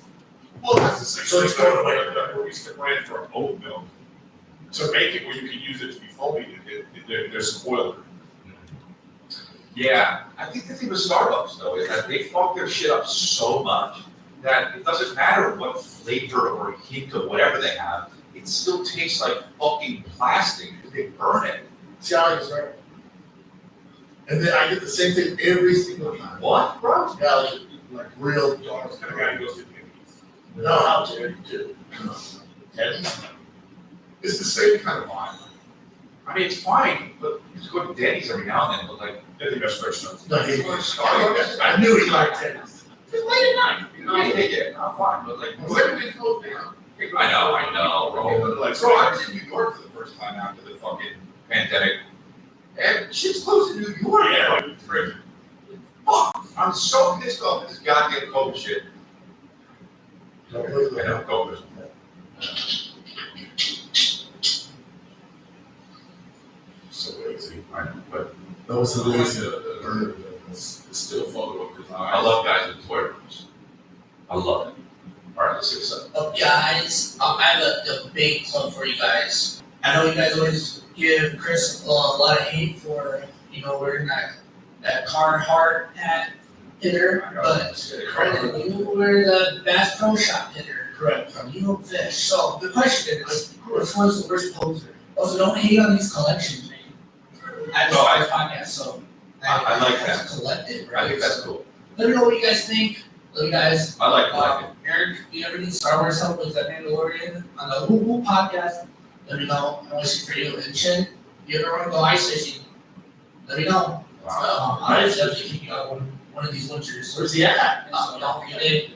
Well, that's the same. So it's going away. We used to brand for oat milk. To make it where you can use it to be foamy, there's some oil. Yeah, I think the thing with Starbucks though is that they fuck their shit up so much that it doesn't matter what flavor or hint of whatever they have, it still tastes like fucking plastic because they burn it. Italian's right. And then I get the same thing every single time. What, bro? Yeah, like real dark. It's kind of guy who goes to Denny's. No, how dare you do? Denny's. It's the same kind of vibe. I mean, it's fine, but you just go to Denny's every now and then, but like, I think that's fresh stuff. No, he- Starbucks, I knew he liked Denny's. Just late at night. you know, I take it, I'm fine, but like, Everything closed down. I know, bro. Like, So I was in New York for the first time after the fucking pandemic, and shit's closed in New York. Yeah, like it's crazy. Fuck, I'm so pissed off at this goddamn COVID shit. I know, COVID. So lazy. I know, but That was the lazy. It's still photo of his I love guys with toy rooms. I love it. All right, let's get this up. Guys, I have a big club for you guys. I know you guys always give Chris a lot of hate for, wearing that Carhartt hat hitter, but you wear the Bass Pro Shop hitter. Correct. From You Hope Fish. So the question is, which one's the worst poser? Also, don't hate on these collections, man. I just like this podcast, so I like that. Collected, I right? think that's cool. Let me know what you guys think. Love you guys. I like collecting. Eric, you ever need Star Wars help with that Mandalorian on the Woo podcast? Let me know. I'm wishing for you. And Chin, you ever want to go ice fishing? Let me know. I'll definitely keep you out one of these winters. Where's he at? Don't get it.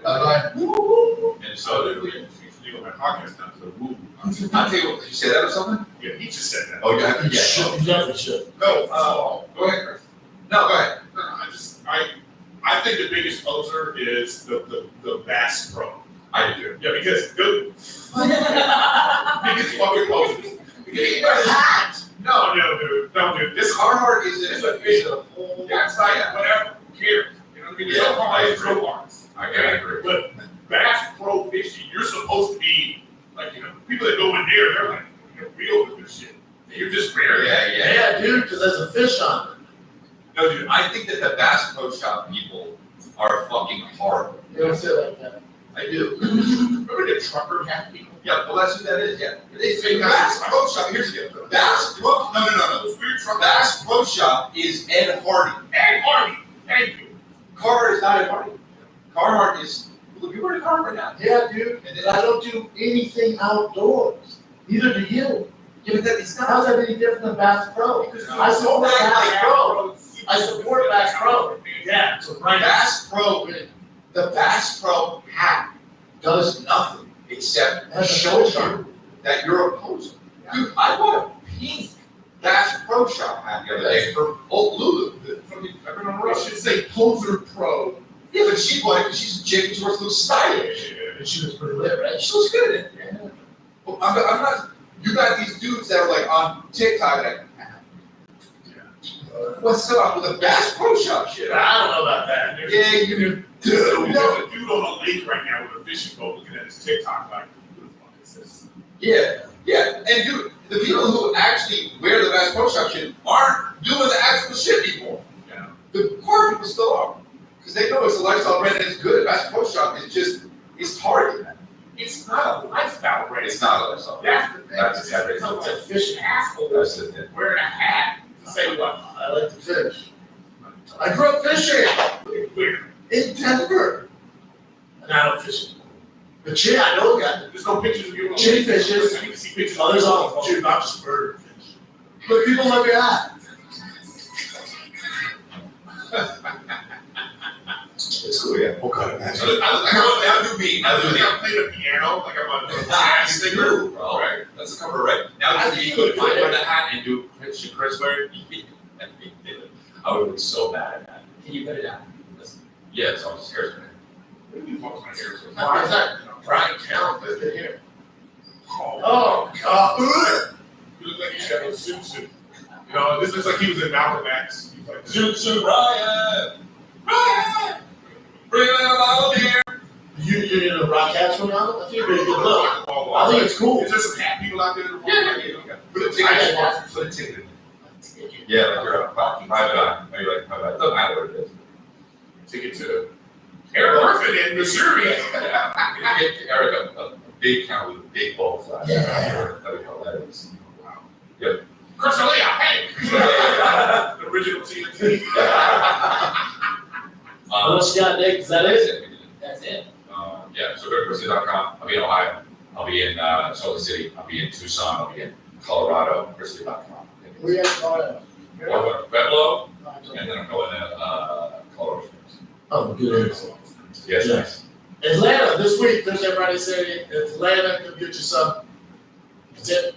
And so literally, you know, my podcast now, so woo. I'll tell you what, did you say that or something? Yeah, he just said that. Oh, yeah, You yeah. should, you definitely should. No, Go ahead, Chris. No, go ahead. no, I think the biggest poser is the Bass Pro. I do. Yeah, because good. Biggest fucking posers. Because you wear a hat. No, dude. This Carhartt is a whole. Yeah, it's like whatever. Who cares? You know what I mean? There's Yeah, no I problem. agree. No marks. I agree. But Bass Pro Fishing, you're supposed to be like, people that go in there, they're like, you're real with this shit. And you're just rare. Yeah. Dude, because there's a fish on it. No, dude, I think that the Bass Pro Shop people are fucking horrible. You don't say it like that. I do. Remember the trucker hat people? Yeah, well, that's who that is, yeah. They The Bass Pro Shop, here's the deal. Bass Pro, no. Those weird trucker Bass Pro Shop is Ed Hardy. Ed Hardy. Thank you. Carhartt is not Ed Hardy. Carhartt is, look, you're wearing Carhartt right now. Yeah, dude, and I don't do anything outdoors. Neither do you. Yeah, but it's not. How's that any different than Bass Pro? I support Bass Pro. I support Bass Pro. Yeah, so right. Bass Pro, the Bass Pro hat does nothing except show you that you're a poser. Dude, I bought a pink Bass Pro Shop hat the other day for Old Lulu. she bought it because she's a chick and she wants to look stylish. And she was pretty lit, right? She looks good in it. Yeah. Well, I'm not. You got these dudes that are like on TikTok like, what's up with the Bass Pro Shop shit? I don't know about that. There's a dude on a lake right now with a fishing boat looking at his TikTok like, who the fuck is this? Yeah. And dude, the people who actually wear the Bass Pro Shop shit aren't doing the actual shit anymore. Yeah. The core people still are. Because they know it's a lifestyle brand and it's good. Bass Pro Shop is just, it's targeted. It's not a lifestyle brand. It's not a lifestyle. That's the thing. That's exactly It's a fishing asshole That's the thing. wearing a hat to say what? I like to fish. I grew up fishing Where? in Denver. And I don't fish anymore. But chin, I know a guy. There's no pictures of you. Chin fishes. I need to see pictures. Oh, there's all, dude, not just bird fish. But people love your hat. It's cool, yeah. What kind of magic? I do me. I play the piano like I'm a jazz singer. Bro. Right. That's the cover, right? Now, I if think you you could could wear the hat and do Chris wear, I would look so bad at that. Can you put it out? Yeah, it's all just hairspray. Why is that? Brian Count, let's get here. Oh, God. You look like you should have a suit. You know, this looks like he was in Malcolm X. He's like, Zoot, Ryan! Bring it out here! You know rock hats from now? I think it'd be a good look. I think it's cool. Is there some hat people out there that Yeah. Put a ticket I in got it. Put a ticket in it. Yeah, like you're a private eye. Maybe like private eye. It doesn't matter what it is. ticket to Eric Murphy in Missouri? Get Eric a big count with a big ball flash. That'd be hilarious. Yep. Chris D'Elia, hey! The original TNT. What else you got, Nick? Is that it? That's it. Yeah, so go to chrisley.com. I'll be in Ohio. I'll be in Salt Lake City. I'll be in Tucson. I'll be in Colorado. chrisley.com. We have Colorado. Pueblo, and then I'm going to Colorado Springs. Oh, good. Yes, Yeah. nice. Atlanta this week, Thursday, Friday, Saturday. Atlanta, come get you some. That's it.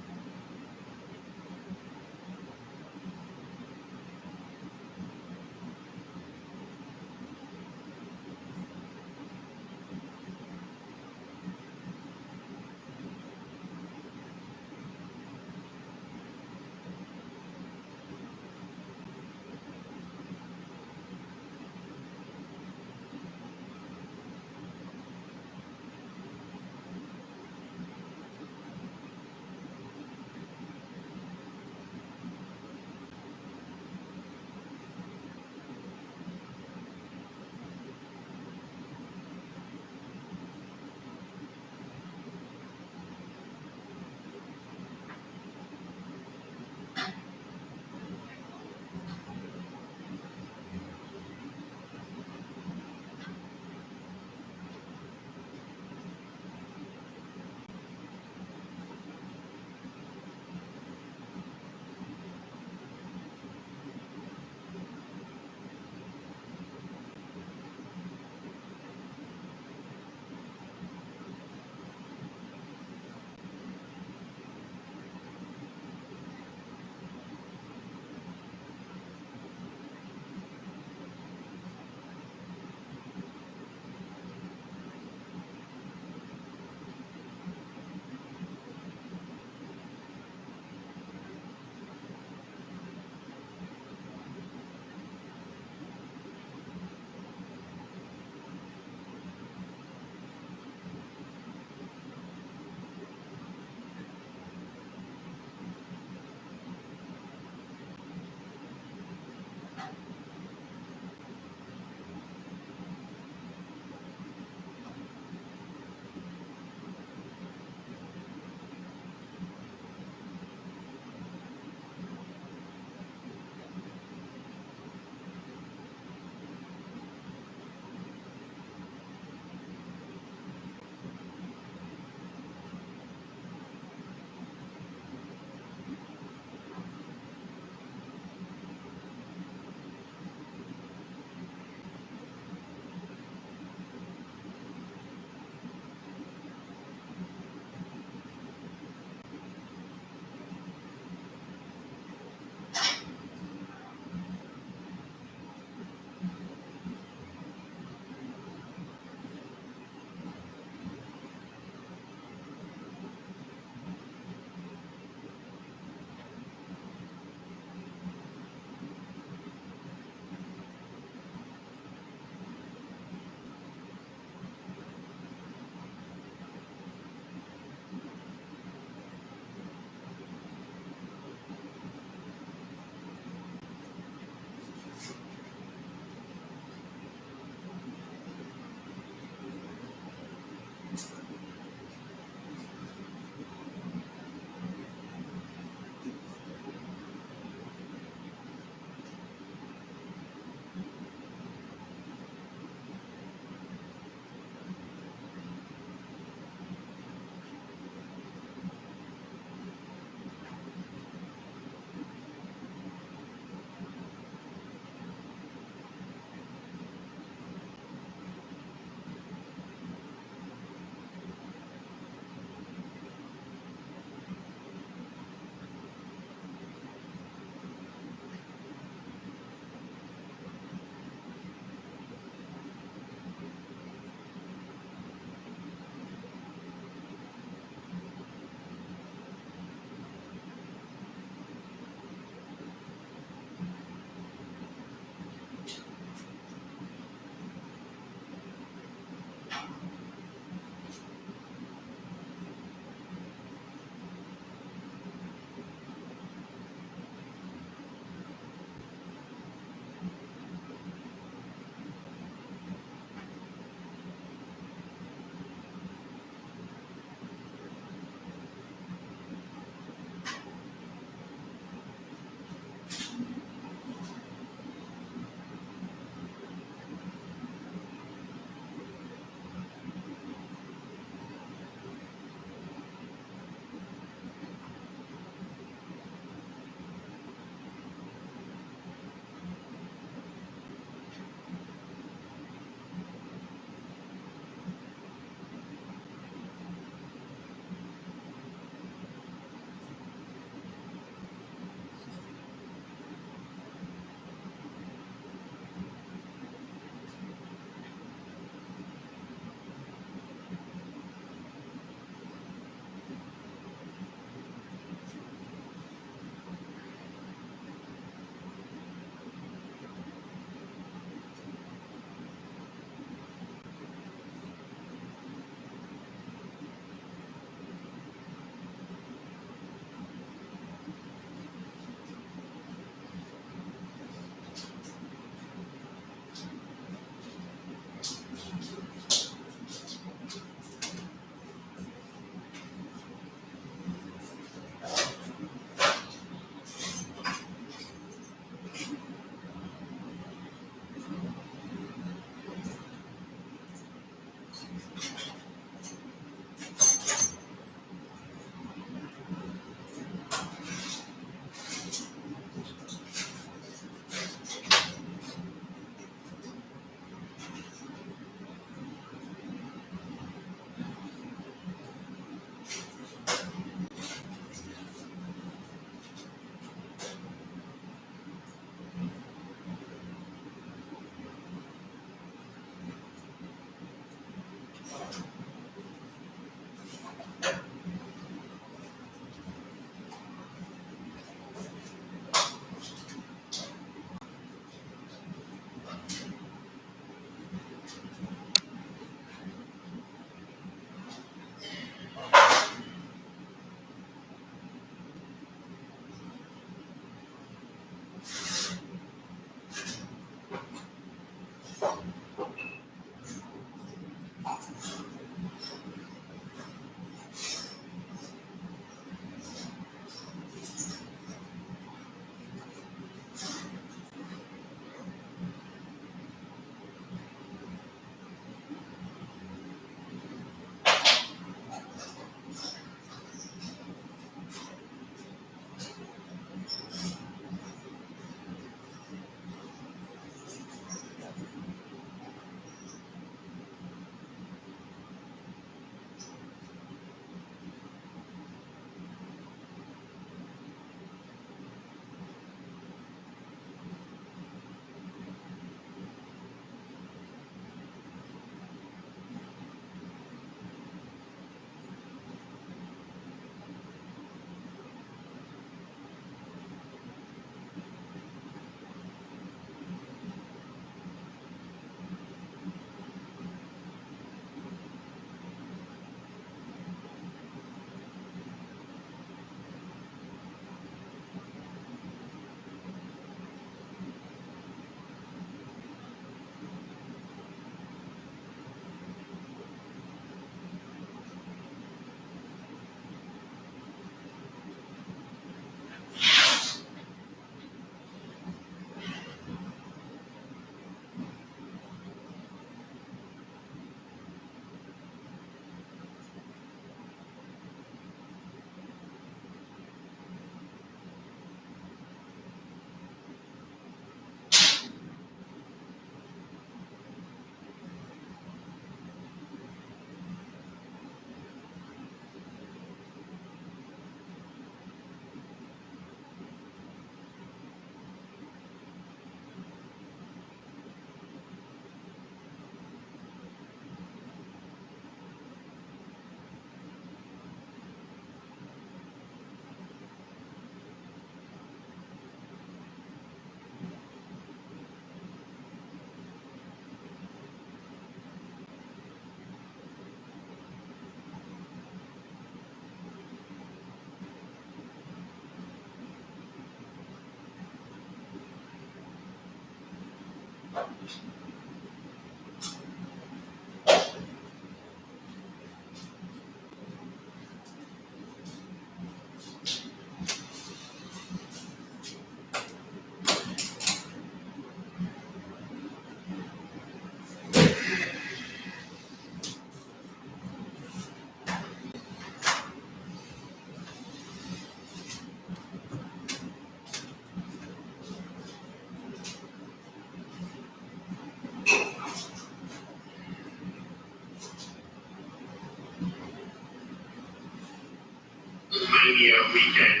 Mania weekend.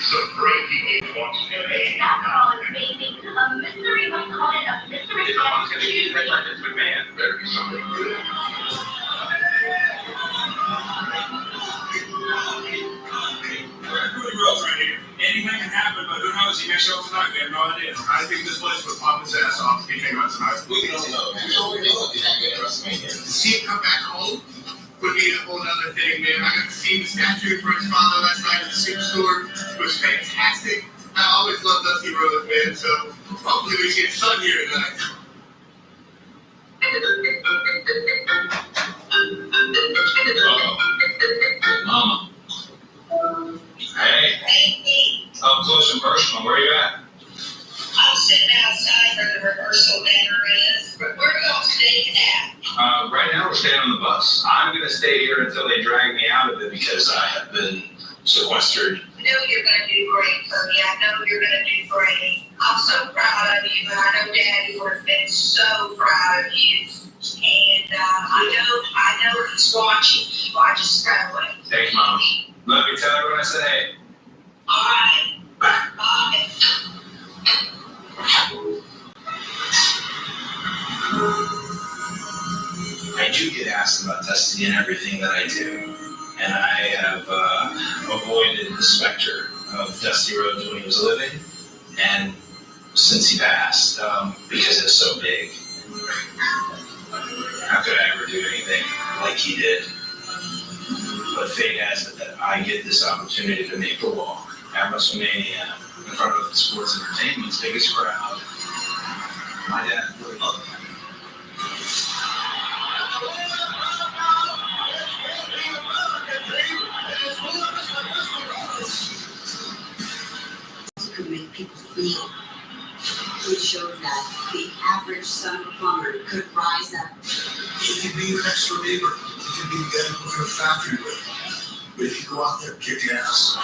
Some breaking news once again. That girl is facing a mystery, let's call it a mystery. If someone's gonna use me like this McMahon, better be something good. Really rough right here. Anything can happen, but who knows? He may show up tonight. We have no idea. I think this place would pop his ass off if he came out tonight. We don't know. We don't know if he's that good at WrestleMania. To see him come back home would be a whole other thing, man. I got to see the statue for his father last night at the superstore. It was fantastic. I always loved Dusty Rhodes, man. So hopefully we see his son here tonight. Mama. Hey. Up close and personal. Where you at? I'm sitting outside where the reversal banner is. Where are y'all staying at? Right now we're staying on the bus. I'm gonna stay here until they drag me out of it because I have been sequestered. I know you're gonna do great, Cody. I know you're gonna do great. I'm so proud of you, and I know Daddy would have been so proud of you. And I know he's watching you. I just know it. Thanks, Mom. Let me tell everyone I said hey. All right. Bye. Bye. I do get asked about Dusty and everything that I do, and I have avoided the specter of Dusty Rhodes when he was living, and since he passed, because it's so big. How could I ever do anything like he did? But fate has it that I get this opportunity to make the walk at WrestleMania in front of the sports entertainment's biggest crowd. My dad really loved him. Could make people feel. It shows that the average son of a plumber could rise up. It can be your next door neighbor. It can be the guy who works in a factory with. But if you go out there and kick ass.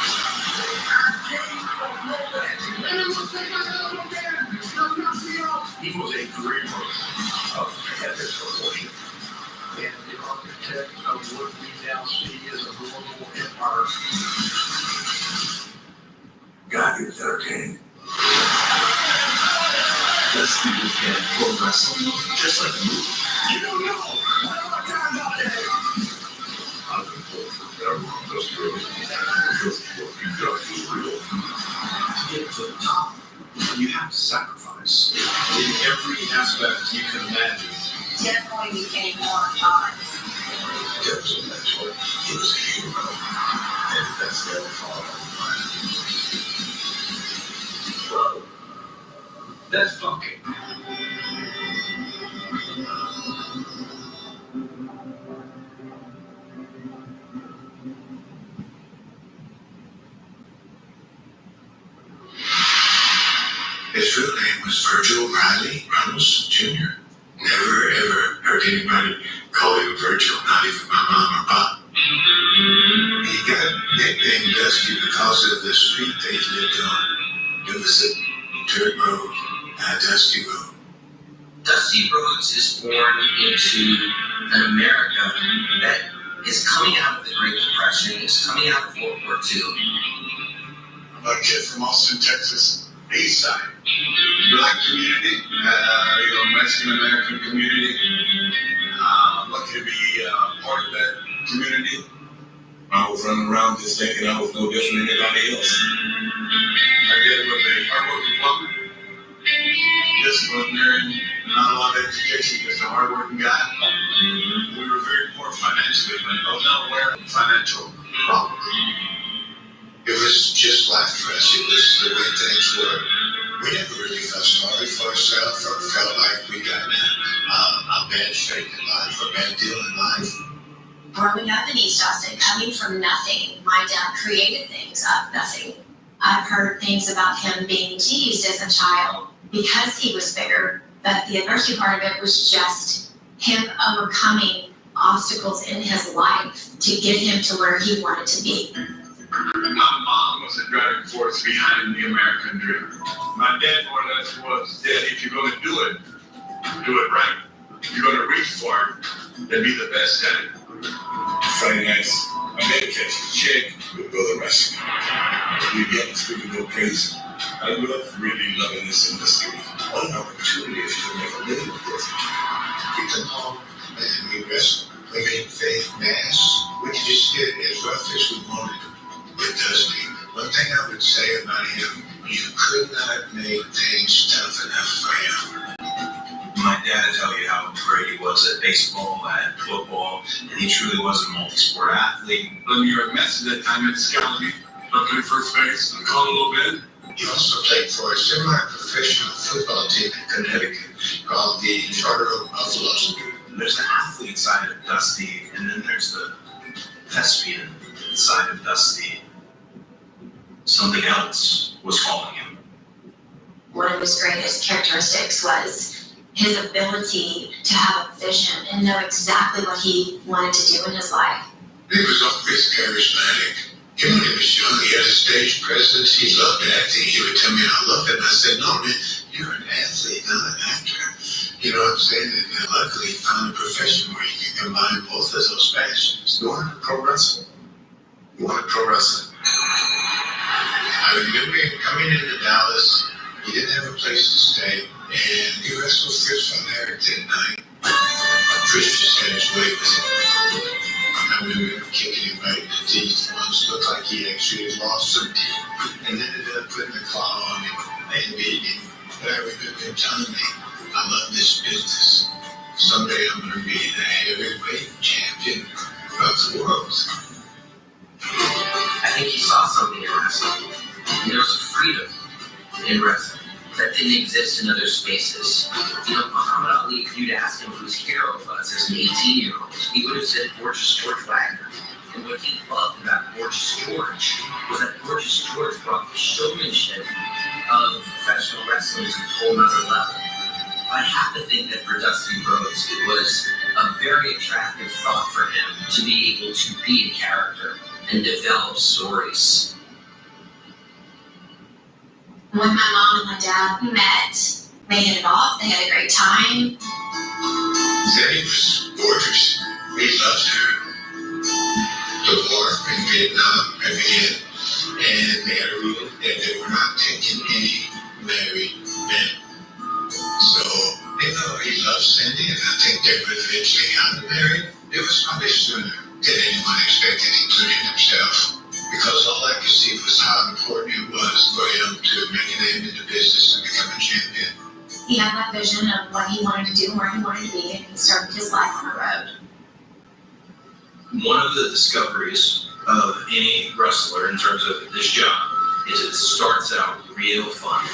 He was a dreamer of epic proportion. And the architect of what we now see as a global empire. God, he was entertaining. Let's do this again. Pro wrestling, just like a movie. You don't know. I've been told everyone goes through it. Because what you got is real. To get to the top, you have to sacrifice in every aspect you can imagine. Definitely became more times. There was a mentor. He was a hero. And that's never far from mine. That's funky. His real name was Virgil Riley Ramos Jr. Never ever heard anybody call him Virgil, not even my mom or pop. He got nicknamed Dusty because of the street they lived on. It was a dirt road, a dusty road. Dusty Rhodes is born into an America that is coming out of the Great Depression, is coming out of World War II. I'm a kid from Austin, Texas, East Side. Black community, Mexican American community. Lucky to be part of that community. I was running around just thinking I was no different than anybody else. My dad was a hardworking plumber. Disciplinary, not a lot of education, just a hardworking guy. We were very poor financially, but I was not aware of financial problems. It was just life for us. It was the way things were. We never really felt sorry for ourselves or felt like we got a bad shake in life, a bad deal in life. Growing up in East Austin, coming from nothing, my dad created things out of nothing. I've heard things about him being teased as a child because he was bigger, but the adversity part of it was just him overcoming obstacles in his life to get him to where he wanted to be. My mom was a driving force behind the American dream. My dad more or less was that if you're going to do it right. If you're going to reach for it, then be the best at it. Friday nights, I made a catch a chick, we'd go to the restaurant. We'd get into it and go crazy. I grew up really loving this industry. One opportunity is to make a living with this. We come home and we wrestle. We made faith mass. We just did as rough as we wanted with Dusty. One thing I would say about him, you could not make things tough enough for him. My dad will tell you how great he was at baseball, at football, and he truly was a multi-sport athlete. When you were a mess at that time at Scalabry, I played first base, I caught a little bit. He also played for a semi-professional football team in Connecticut called the Charter of Buffaloes. There's the athlete side of Dusty, and then there's the thespian side of Dusty. Something else was calling him. One of his greatest characteristics was his ability to have a vision and know exactly what he wanted to do in his life. He was always charismatic. When he was young, he had a stage presence. He loved acting. He would tell me, I love it. And I said, no, man, you're an athlete, not an actor. You know what I'm saying? And luckily, he found a profession where he can combine both of those passions. You want to pro wrestle? You want to pro wrestling? I remember him coming into Dallas. He didn't have a place to stay. And he wrestled Chris Van Erich that night. Chris just had his way with him. I remember him kicking him right in the teeth once. Looked like he actually had lost some teeth. And then ended up putting a claw on him and beating him. But I remember him telling me, I love this business. Someday I'm going to be the heavyweight champion of the world. I think he saw something in wrestling. And there was a freedom in wrestling that didn't exist in other spaces. You know, Muhammad Ali, if you'd asked him who his hero was as an 18-year-old, he would have said Gorgeous George Wagner. And what he loved about Gorgeous George was that Gorgeous George brought the showmanship of professional wrestling to a whole nother level. I have to think that for Dusty Rhodes, it was a very attractive thought for him to be able to be a character and develop stories. When my mom and my dad met, they hit it off, they had a great time. Sandy was gorgeous. We loved her. The war in Vietnam had begun, and they had a rule that they were not taking any married men. So, even though he loved Cindy, and I think they would eventually got married, it was probably sooner than anyone expected, including himself. Because all I could see was how important it was for him to make a name in the business and become a champion. He had that vision of what he wanted to do, where he wanted to be, and he started his life on the road. One of the discoveries of any wrestler in terms of this job is it starts out real fun.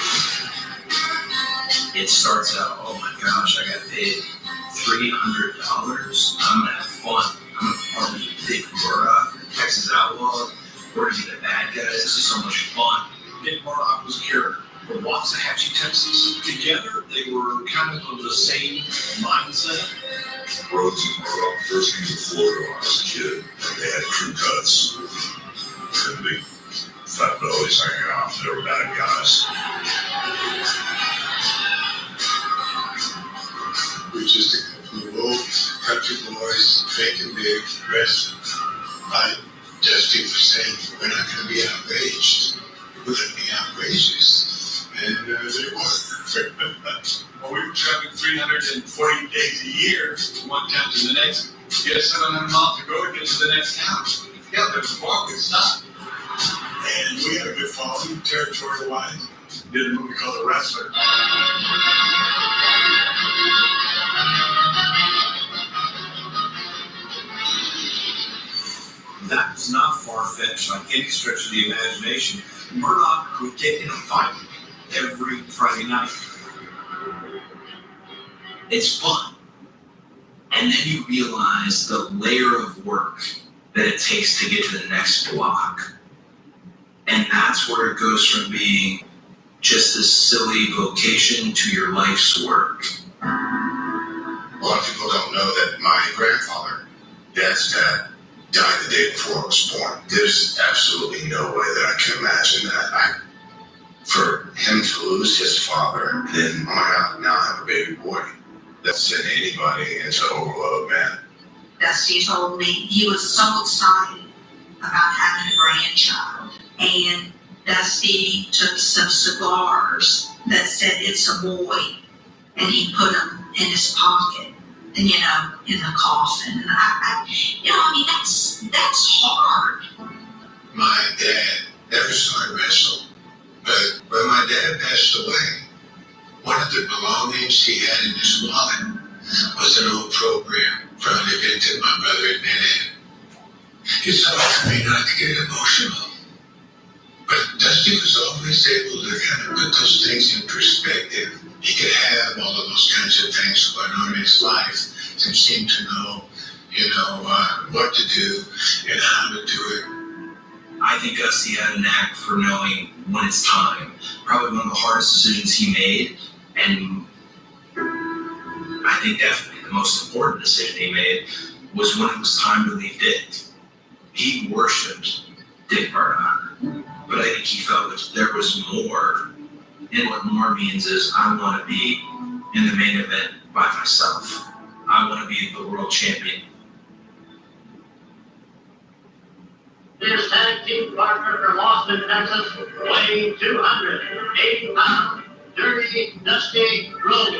It starts out, oh my gosh, I got paid $300. I'm gonna have fun. I'm gonna partner with Dick Murdoch, Texas Outlaw. We're gonna be the bad guys. This is so much fun. Dick Murdoch was a character from Waxahachie, Texas. Together, they were kind of the same mindset. Rhodes and Murdoch first came to Florida when I was a kid. They had crew cuts. And big fat bellies hanging out. They were bad guys. We're just a couple of old country boys drinking beer, wrestling, fighting. Dusty was saying, we're not going to be outraged. We're going to be outrageous. And they were. Well, we were traveling 340 days a year from one town to the next. You had 700 miles to go to get to the next town. Yeah, there was a bar, we stopped. And we had a good following, territory-wise. Did a movie called The Wrestler. That was not far-fetched by any stretch of the imagination. Murdoch would get in a fight every Friday night. It's fun. And then you realize the layer of work that it takes to get to the next block. And that's where it goes from being just this silly vocation to your life's work. A lot of people don't know that my grandfather, Dad's dad, died the day before I was born. There's absolutely no way that I can imagine that. For him to lose his father, then, oh my God, now I have a baby boy. That's sent anybody into overload, man. Dusty told me he was so excited about having a grandchild. And Dusty took some cigars that said it's a boy, and he put them in his pocket, and in the coffin. And that's hard. My dad never saw me wrestle, but when my dad passed away, one of the belongings he had in his wallet was an old program from an event that my brother had been in. It's hard for me not to get emotional, but Dusty was always able to kind of put those things in perspective. He could have all of those kinds of things going on in his life and seem to know, what to do and how to do it. I think Dusty had a knack for knowing when it's time. Probably one of the hardest decisions he made, and I think definitely the most important decision he made was when it was time to leave Dick. He worshipped Dick Murdoch, but I think he felt that there was more, and what more means is I want to be in the main event by myself. I want to be the world champion. His tag team partner from Austin, Texas, weighing 280 pounds, Dirty Dusty Rhodes.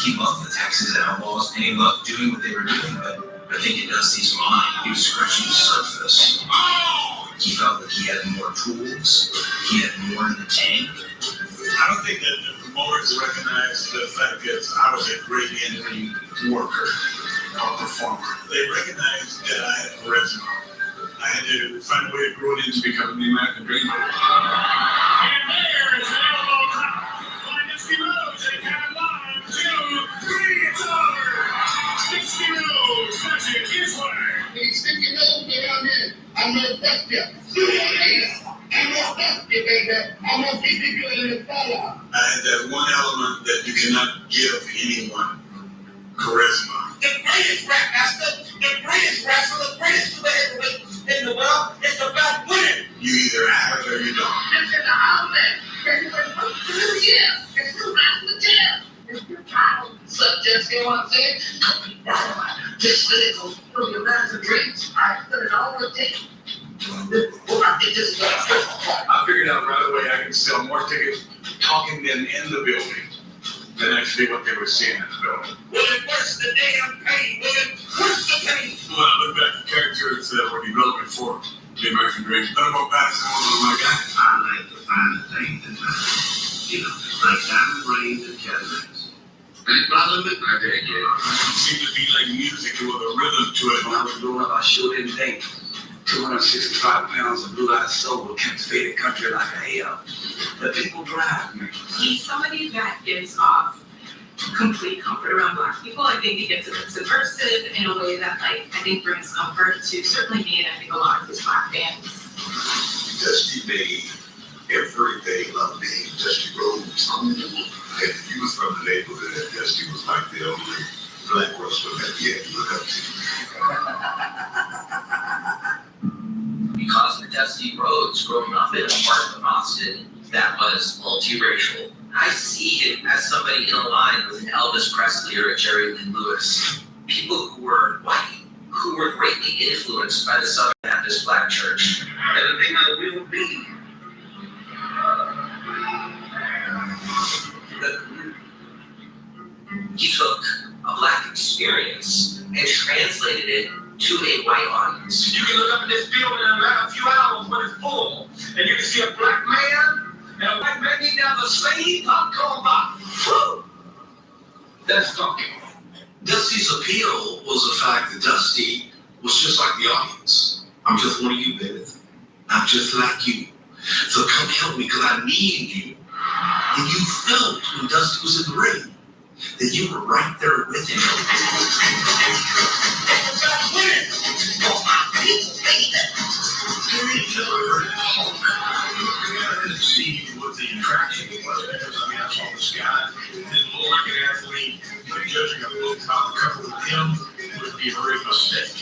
He loved the Texas Outlaws, and he loved doing what they were doing, but I think in Dusty's mind, he was scratching the surface. He felt that he had more tools, he had more in the tank. I don't think that the promoters recognize the fact that I was a great in-ring worker, or performer. They recognized that I had charisma. I had to find a way to grow it into becoming the American Dream. And there's an elbow drop by Dusty Rhodes, and count 1, 2, 3, it's over. Dusty Rhodes does it his way. Hey, stick your nose down there. I'm gonna fuck you. I'm gonna fuck you, baby. I'm gonna keep you good in the fella. I had that one element that you cannot give anyone, charisma. The greatest rap master, the greatest wrestler, the greatest super heavyweight in the world, it's about winning. You either have it or you don't. It's in the outlet. Yeah, it's the wrestling jam. It's your child. Subjects, you know what I'm saying? Just let it go through your minds and dreams. I put it all in tape. I figured out right away I can sell more tickets talking them in the building than actually what they were seeing in the building. Will it worse the damn pain? Will it worse the pain? When I look back at characters that were developed for the American Dream, none of them passed on to my guy. I like to find the things in life, like diamond rings and cataracts. Any problem with my dad, yeah? It seemed to be like music with a rhythm to it. When I was growing up, I sure didn't think 265 pounds of blue-eyed soul would captivate a country like a hell. The people drive me. He's somebody that gives off complete comfort around Black people. I think he gets a bit subversive in a way that, I think brings comfort to certainly me and I think a lot of his Black fans. Dusty made everything love being Dusty Rhodes. And if you was from the neighborhood, Dusty was like the only Black wrestler that you had to look up to. Because of Dusty Rhodes growing up in a part of Austin that was multiracial, I see him as somebody in a line with an Elvis Presley or a Jerry Lee Lewis. People who were white, who were greatly influenced by the Southern Baptist Black Church. Everything I will be. He took a Black experience and translated it to a white audience. You can look up in this building in a few hours when it's full, and you can see a Black man and a white man eating down the same popcorn box. Woo! That's talking. Dusty's appeal was the fact that Dusty was just like the audience. I'm just one of you, baby. I'm just like you. So come help me because I need you. And you felt when Dusty was in the ring that you were right there with him. I didn't see what the attraction was because I saw this guy didn't look like an athlete, but judging a book about the cover with him would be a great mistake.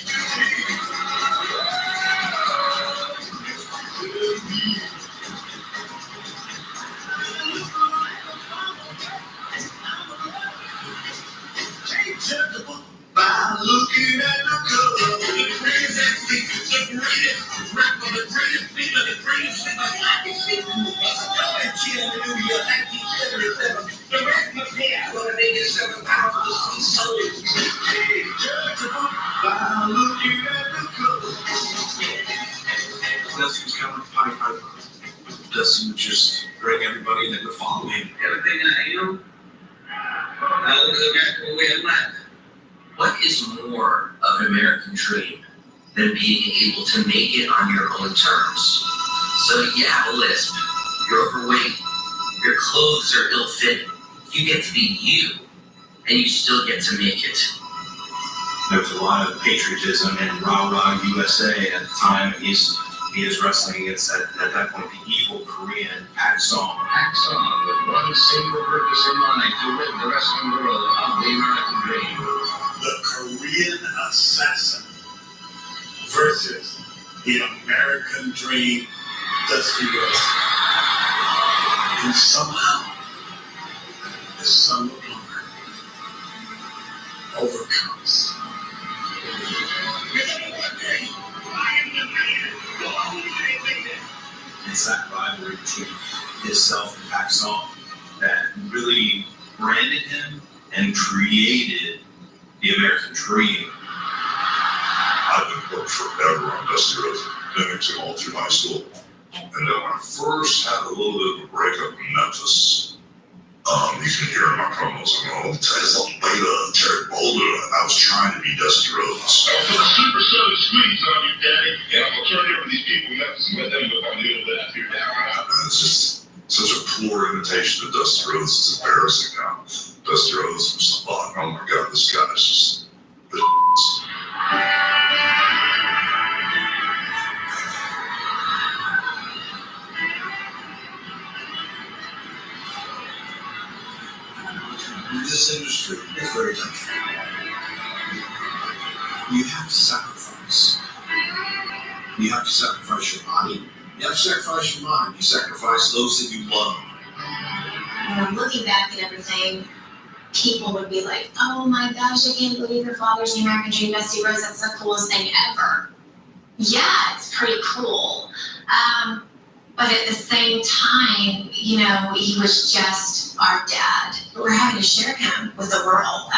By looking at the cover, the greatest features, the greatest rapper, the greatest singer, the greatest singer, I can see who Hallelujah, 1977. The rest of the hair, what they get 7 pounds of the sweet souls. By looking at the cover. Dusty was kind of a Pied Piper. Dusty would just bring everybody that would follow him. Everything I am, I look at the way of life. What is more of an American dream than being able to make it on your own terms? So you have a lisp, you're overweight, your clothes are ill-fitting, you get to be you, and you still get to make it. There was a lot of patriotism in Rah Rah USA at the time. He was wrestling against, at that point, the evil Korean Pak Song. Pak Song with one single purpose in mind, to rid the wrestling world of the American dream. The Korean assassin versus the American dream, Dusty Rhodes. And somehow, the son of Lumber overcomes. It's that rivalry between himself and Pak Song that really branded him and created the American dream. I've been working forever on Dusty Rhodes, mimicked him all through high school. And then when I first had a little bit of a breakup in Memphis, you can hear in my promos, I'm going, Tesla, Beta, Terry Boulder, I was trying to be Dusty Rhodes. I'll put a super southern squeeze on you, Daddy, and I'm going to turn over these people in Memphis and let them look on the other that too. And it's just such a poor imitation of Dusty Rhodes. It's embarrassing now. Dusty Rhodes was thought, oh my God, this guy is just the This industry is very tough. You have to sacrifice. You have to sacrifice your body. You have to sacrifice your mind. You sacrifice those that you love. When I'm looking back at everything, people would be like, oh my gosh, I can't believe your father's the American dream, Dusty Rhodes, that's the coolest thing ever. Yeah, it's pretty cool. But at the same time, you know, he was just our dad. We're having to share him with the world.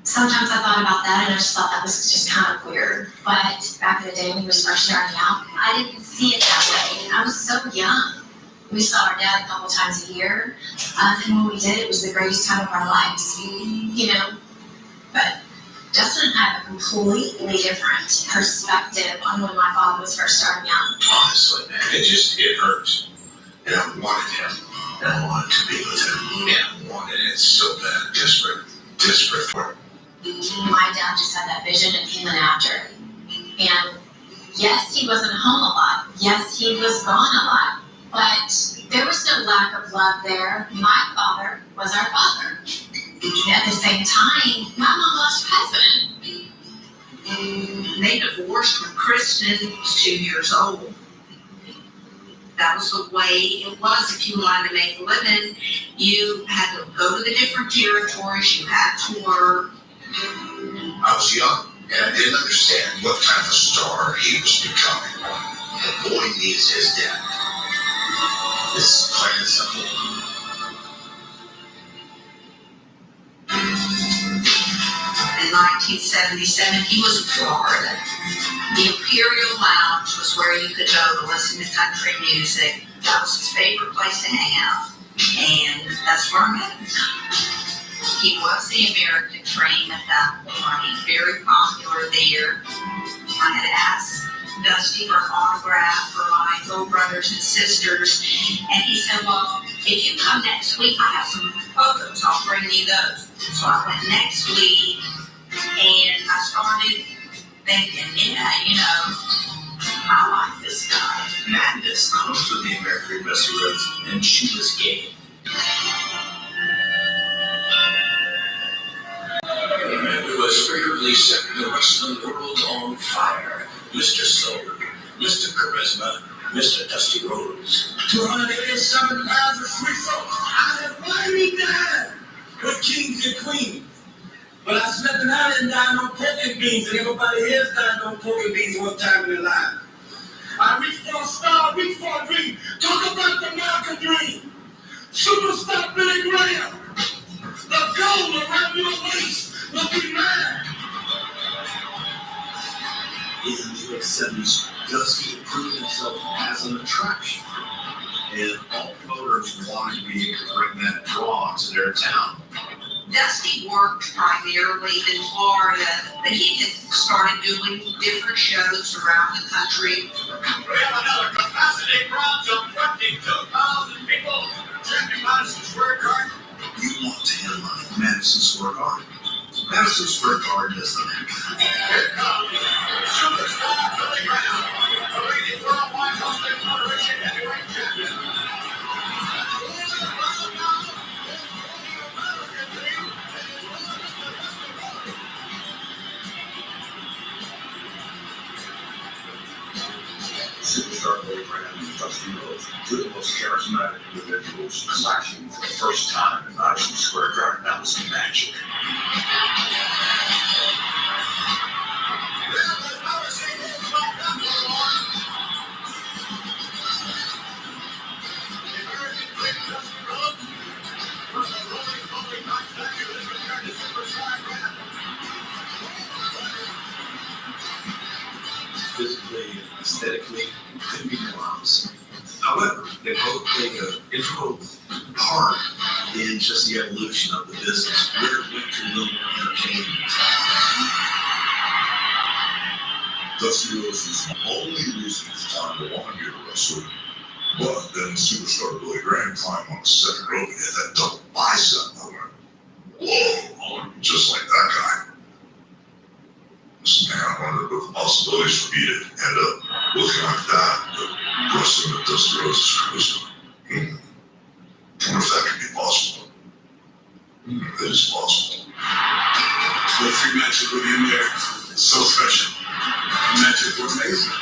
Sometimes I thought about that and I just thought that was just kind of weird. But back in the day when he was first starting out, I didn't see it that way. I was so young. We saw our dad a couple times a year. And when we did, it was the greatest time of our lives, you know. But Justin and I have a completely different perspective on when my father was first starting out. Honestly, man, it hurt. And I wanted him. And I wanted to be with him. And I wanted it so bad. Desperate for it. My dad just had that vision and he went after it. And yes, he wasn't home a lot. Yes, he was gone a lot. But there was no lack of love there. My father was our father. At the same time, my mom lost her husband. They divorced when Kristen was 2 years old. That was the way it was. If you wanted to make a living, you had to go to the different territories, you had to work. I was young, and I didn't understand what kind of a star he was becoming. The boy needs his dad. This is plain and simple. In 1977, he was in Florida. The Imperial Lounge was where you could go to listen to country music. That was his favorite place to hang out. And that's where I met him. He was the American dream at that point, very popular there. I had asked Dusty for an autograph for my little brothers and sisters, and he said, well, if you come next week, I have some photos, I'll bring you those. So I went next week, and I started thinking, I like this guy. Madness comes with the American Messy Rose, and she was gay. A man who has figuratively set the wrestling world on fire. Mr. Soul, Mr. Charisma, Mr. Dusty Rhodes. 287 pounds of free throw. I have finally died with kings and queens. But I spent the night and died on pork and beans, and everybody here's died on pork and beans one time in their life. I reach for a star, reach for a dream. Talk about the American dream. Superstar Billy Graham. The gold around your waist will be mine. In the late 70s, Dusty proved himself as an attraction. And all promoters wanted to be able to bring that draw to their town. Dusty worked primarily in Florida, but he had started doing different shows around the country. We have another capacity crowd of 22,000 people. Checking Madison Square Garden. You want to headline Madison Square Garden. Madison Square Garden is the mecca. Here comes Superstar Billy Graham, the reigning worldwide wrestling federation heavyweight champion. Superstar Billy Graham and Dusty Rhodes, two of the most charismatic individuals, clashing for the first time in Madison Square Garden. That was magic. Physically and aesthetically, couldn't be more opposite. However, they both played an integral part in just the evolution of the business, where it went to a little more entertainment. Dusty Rhodes was the only reason at the time to want to be a wrestler. But then Superstar Billy Graham climbed on the second rope and hit that double bicep. I went, whoa, just like that guy. Man, I wondered what the possibilities for me to end up looking like that, but wrestling with Dusty Rhodes' charisma. I wonder if that could be possible. It is possible. The three matches with him there, so special. The matches were amazing.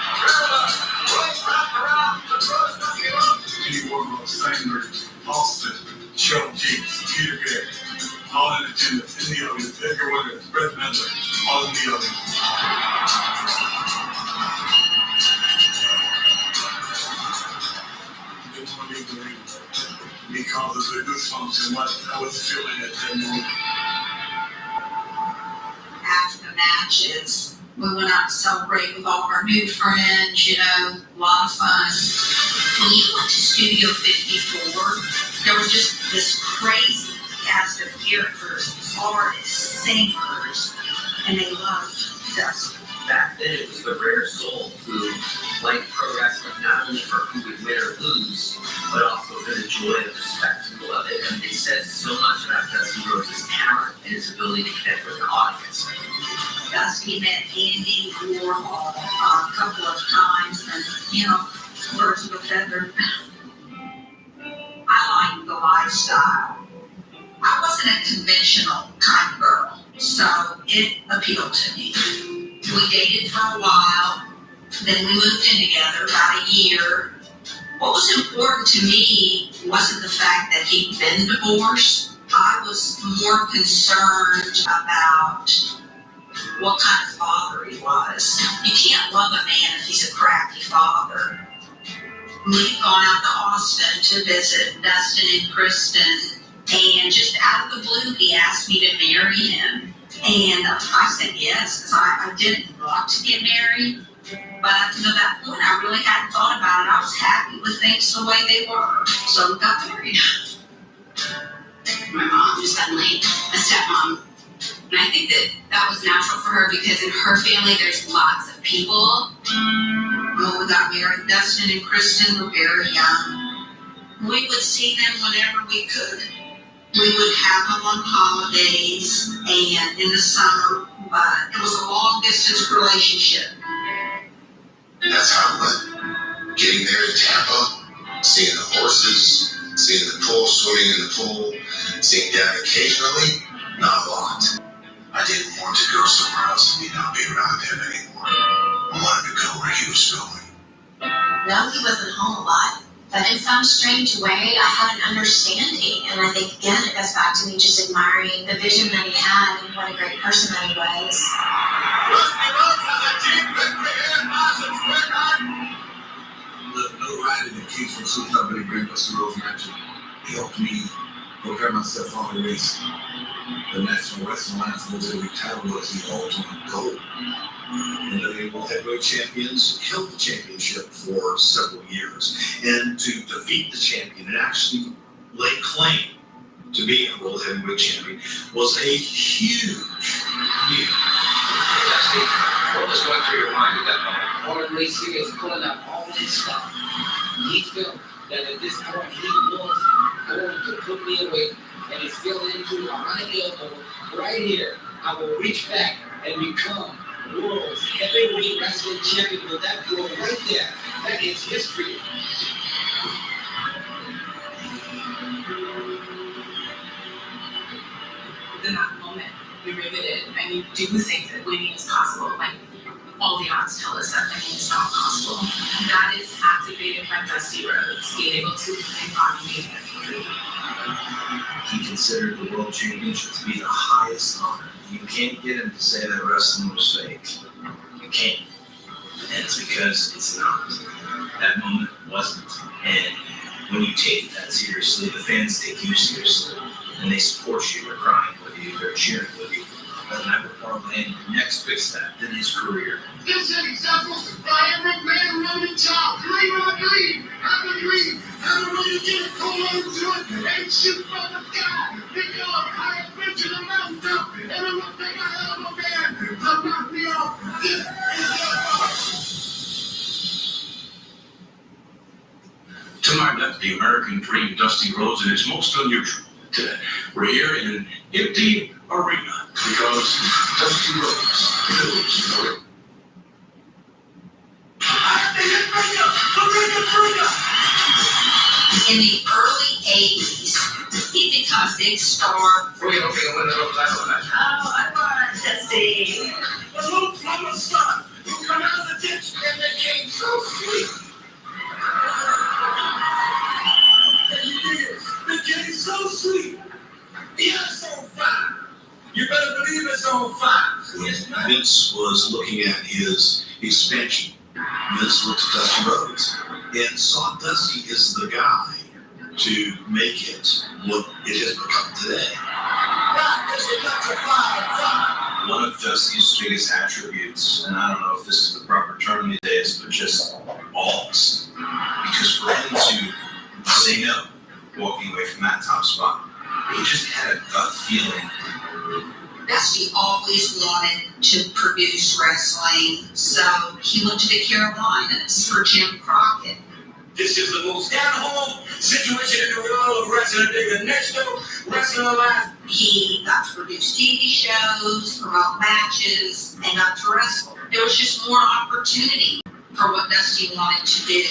Kenny Warhol, Steinberg, Austin, Cheryl G, Peter Bear, all in attendance, in the audience, Edgar Winter, Brett Mendler, all in the audience. Didn't want to believe because of the goosebumps and what I was feeling at that moment. After the matches, we went out to celebrate with all of our new friends, a lot of fun. When you went to Studio 54, there was just this crazy cast of characters, artists, singers, and they loved Dusty. Back then, it was the rare soul who liked pro wrestling not only for who would win or lose, but also for the joy of the spectacle of it. And it says so much about Dusty Rhodes' talent and his ability to connect with an audience. Dusty met Andy Warhol a couple of times, and, birds of a feather. I liked the lifestyle. I wasn't a conventional kind of girl, so it appealed to me. We dated for a while, then we moved in together about a year. What was important to me wasn't the fact that he'd been divorced. I was more concerned about what kind of father he was. You can't love a man if he's a crappy father. We'd gone out to Austin to visit Dustin and Kristen, and just out of the blue, he asked me to marry him. And I said yes, because I didn't want to get married. But up to that point, I really hadn't thought about it. I was happy with things the way they were. So we got married. My mom, suddenly a stepmom. And I think that was natural for her because in her family, there's lots of people. When we got married, Dustin and Kristen were very young. We would see them whenever we could. We would have them on holidays and in the summer, but it was a long distance relationship. That's how it went. Getting there to Tampa, seeing the horses, seeing the pool, swimming in the pool, seeing Dad occasionally, not a lot. I didn't want to go somewhere else and not be around him anymore. I wanted to go where he was going. No, he wasn't home a lot, but in some strange way, I had an understanding, and I think, again, it goes back to me just admiring the vision that he had and what a great person that he was. Look, no riding the keys from Super Company Grand Buster Rose Mansion. He helped me prepare myself for the race. The National Wrestling Alliance Military title was the ultimate goal. And the World Heavyweight Champions held the championship for several years. And to defeat the champion and actually lay claim to being a World Heavyweight Champion was a huge deal. What was going through your mind at that moment? Gordon Lacey is pulling up all this stuff. He felt that at this point he was going to put me away, and he's feeling into a high elbow right here. I will reach back and become world's heavyweight wrestling champion with that blow right there. That is history. In that moment, we riveted, and you do think that winning is possible. Like, all the odds tell us that winning is not possible. That is activated by Dusty Rhodes being able to embody victory. He considered the World Championship to be the highest honor. You can't get him to say that wrestling was fake. You can't. And it's because it's not. That moment wasn't. And when you take that seriously, the fans take you seriously. And they support you. They're crying with you. They're cheering with you. But never parlay the next big step in his career. This is an example by every man, woman, and child. Dream or dream. Have a dream. Have a way to get it, hold on to it, and shoot from the sky. Pick up, high bridge in the mountain top, and I'm gonna take a hell of a man to knock me off. This is To my left, the American Dream, Dusty Rhodes, and it's most unusual. Today, we're here in an empty arena because Dusty Rhodes knows. In the early 80s, he became a big star. We don't feel when they're title match. Oh, I want to see. a little from son who come out of the ditch and they came so sweet. They came so sweet. Yeah, it's on fire. You better believe it's on fire. Vince was looking at his expansion. Vince looked at Dusty Rhodes and saw Dusty as the guy to make it what it has become today. One of Dusty's biggest attributes, and I don't know if this is the proper term these days, but just balls. Because for him to say no, walking away from that top spot, he just had a gut feeling. Dusty always wanted to produce wrestling, so he went to the Carolinas for Jim Crockett. This is the most at-home situation in the world of wrestling. The next show, Wrestling Alive. He got to produce TV shows, promote matches, and got to wrestle. There was just more opportunity for what Dusty wanted to do.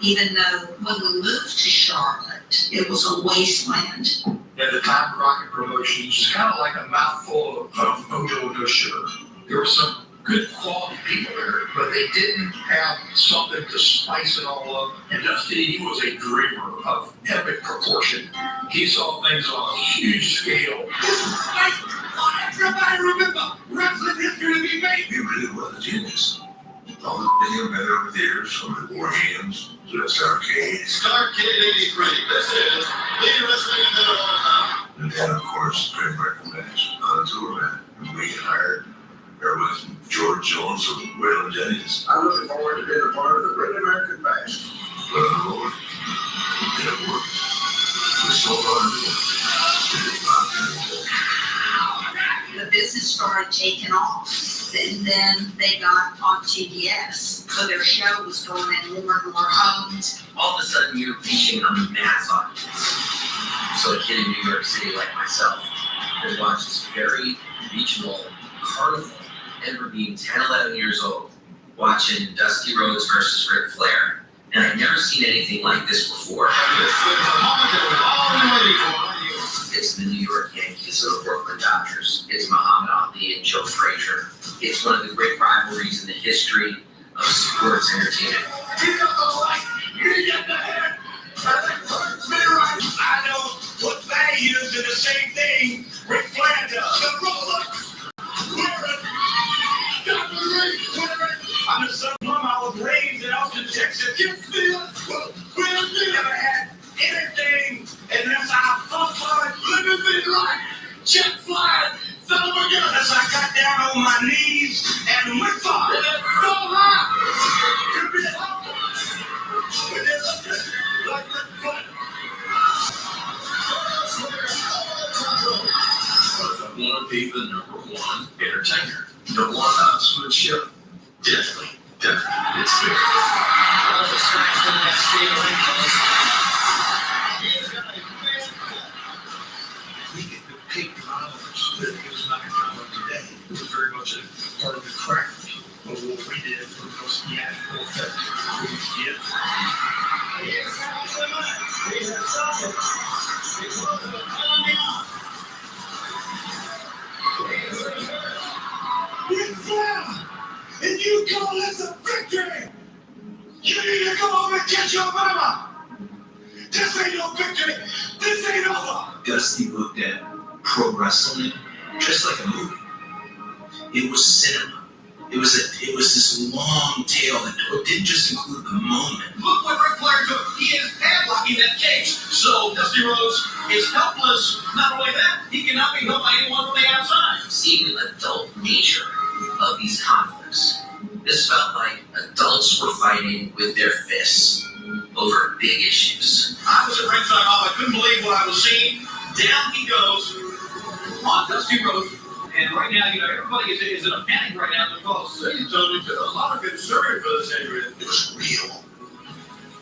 Even though when we moved to Charlotte, it was a wasteland. And the Tom Crockett promotion was kind of like a mouthful of mojo no sugar. There were some good quality people there, but they didn't have something to spice it all up. And Dusty, he was a dreamer of epic proportion. He saw things on a huge scale. Everybody remember, wrestling history to be made. He really was a genius. All the video met over the years from the War Games to the Starcade. Starcade 83. This is the wrestling of all time. And then, of course, the Great American Bash on the tour, man. And we hired everybody from George Jones from Waylon Jennings. I'm looking forward to being a part of the Great American Bash. Well, Lord, it worked. We sold our The business started taking off, and then they got on TBS. So their show was going in more and more homes. All of a sudden, you're reaching a mass audience. So a kid in New York City like myself could watch this very regional carnival, ever being 10, 11 years old, watching Dusty Rhodes versus Ric Flair. And I'd never seen anything like this before. It's the New York Yankees and the Brooklyn Dodgers. It's Muhammad Ali and Joe Frazier. It's one of the great rivalries in the history of sports entertainment. You got the right, you got the head, I know what they use is the same thing Ric Flair does. The Rolex, I'm the son of mom. I was raised in Austin, Texas. You feel it? We never had anything unless I fought, living right, jet flying, son of a gun. As I got down on my knees and went for it. So high. Could be when they look at me like Ric Flair. I want to be the #1 entertainer. Don't want upsmanship. Definitely. It's there. We get the peak knowledge that he was not common today. It was very much a part of the craft of what we did for the most theatrical effect we could get. Ric Flair, if you call this a victory, you need to go home and get your mama. This ain't no victory. This ain't over. Dusty looked at pro wrestling just like a movie. It was cinema. It was this long tale that didn't just include the moment. Look what Ric Flair took. He is padlocking that cage. So Dusty Rhodes is helpless. Not only that, he cannot be helped by anyone from the outside. Seeing the adult nature of these conflicts, this felt like adults were fighting with their fists over big issues. I was at ringside, I couldn't believe what I was seeing. Down he goes on Dusty Rhodes. And right now, everybody is in a panic right now because a lot of concern for this area. It was real.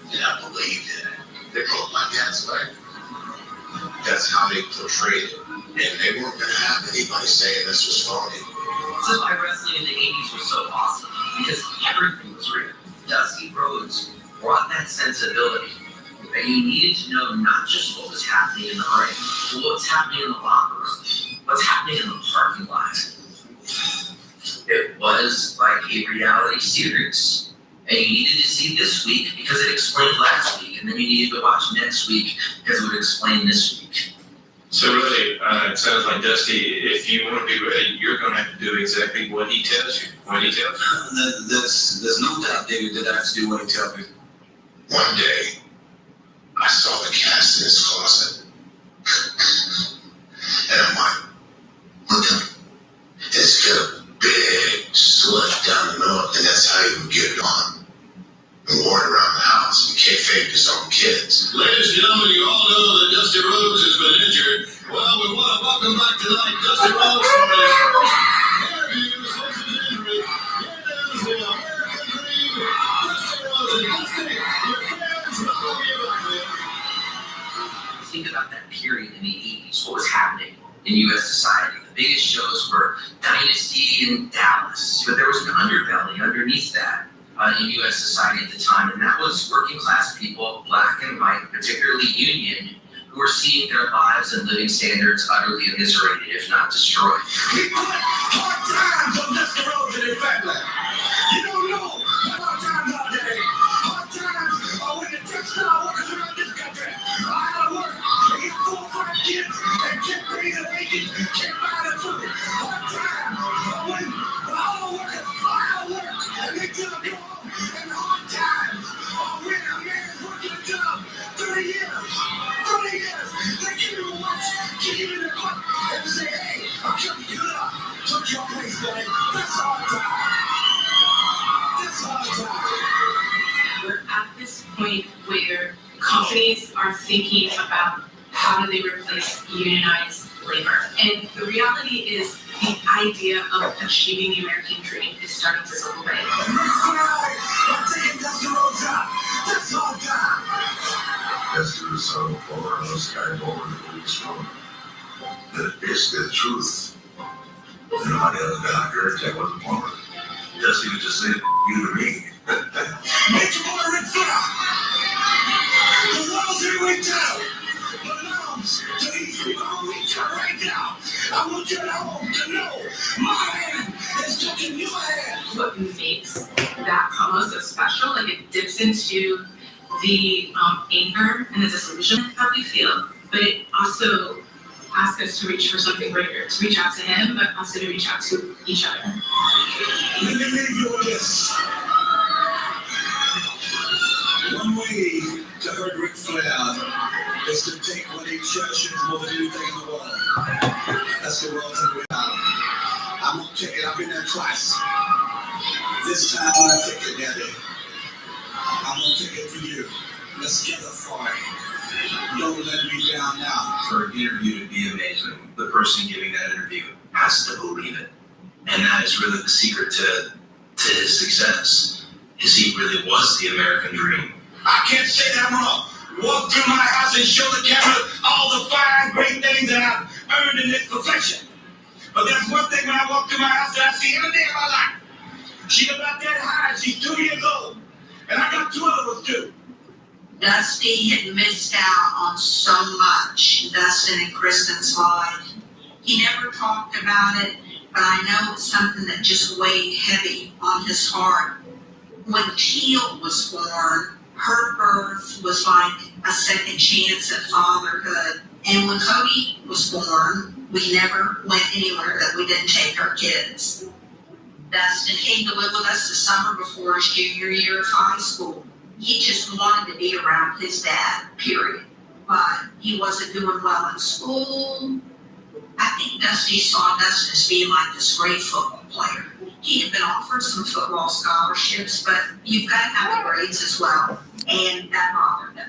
And I believed in it. They broke my dad's leg. That's how they portrayed it. And they weren't going to have anybody saying this was phony. This is why wrestling in the 80s was so awesome, because everything was real. Dusty Rhodes brought that sensibility that you needed to know not just what was happening in the ring, but what was happening in the locker room, what's happening in the parking lot. It was like a reality series, and you needed to see this week because it explained last week, and then you needed to watch next week because it would explain this week. So really, it sounds like Dusty, if you want to be ready, you're going to have to do exactly what he tells you. There's no doubt, David, that I have to do what he tells me. One day, I saw the cast in his closet. And I'm like, look at him. It's got a big slit down the middle, and that's how he would get it on. And wore it around the house and kayfabed his own kids. Ladies and gentlemen, you all know that Dusty Rhodes has been injured. Well, we want to welcome back tonight Dusty Rhodes for his first interview since his injury. Here is the American Dream, Dusty Rhodes. And Dusty, your fans welcome you back, man. Think about that period in the 80s, what was happening in U.S. society. The biggest shows were Dynasty and Dallas, but there was an underbelly underneath that in U.S. society at the time, and that was working class people, black and white, particularly union, who were seeing their lives and living standards utterly eviscerated, if not destroyed. We put hard times on Dusty Rhodes and his family. You don't know hard times out there. Hard times are when the textile workers around this country are out of work. They get 4 or 5 kids and can't pay their wages, can't buy their food. Hard times are when the auto workers are out of work and they tell them go home. And hard times are when a man's working a job 30 years, 20 years. They give him a watch, kick him in the butt, and say, hey, I'm coming to it up. Took your place, buddy. That's hard time. That's hard time. We're at this point where companies are thinking about how do they replace unionized labor? And the reality is the idea of achieving the American dream is starting to slip away. That's the result of all those guys over the police from. That is the truth. Nobody else got here that was a woman. That's even just saying you to me. Make your boy Ric Flair. The world's way down. Belongs to these people who reach out right now. I want you at home to know my hand is touching your hand. What makes that promo so special, like it dips into the anger and the disillusion that we feel, but it also asks us to reach for something greater, to reach out to him, but also to reach out to each other. Let me leave you with this. One way to hurt Ric Flair is to take what he cherishes more than anything in the world. That's the world that we have. I'm gonna take it. I've been there twice. This time I'm gonna take it, Daddy. I'm gonna take it for you. Let's get it for it. Don't let me down now. For an interview to be amazing, the person giving that interview has to believe it. And that is really the secret to his success, is he really was the American dream. I can't say that I'm wrong. Walk through my house and show the camera all the fine, great things that I've earned in this profession. But there's one thing when I walk through my house that I see every day of my life. She's about that high. She's 2 years old. And I got 2 of us too. Dusty had missed out on so much in Dustin and Kristen's life. He never talked about it, but I know it's something that just weighed heavy on his heart. When Teal was born, her birth was like a second chance at fatherhood. And when Cody was born, we never went anywhere that we didn't take our kids. Dustin came to live with us the summer before his junior year of high school. He just wanted to be around his dad, period. But he wasn't doing well in school. I think Dusty saw Dustin as being like this great football player. He had been offered some football scholarships, but you've got to have the grades as well. And that bothered him.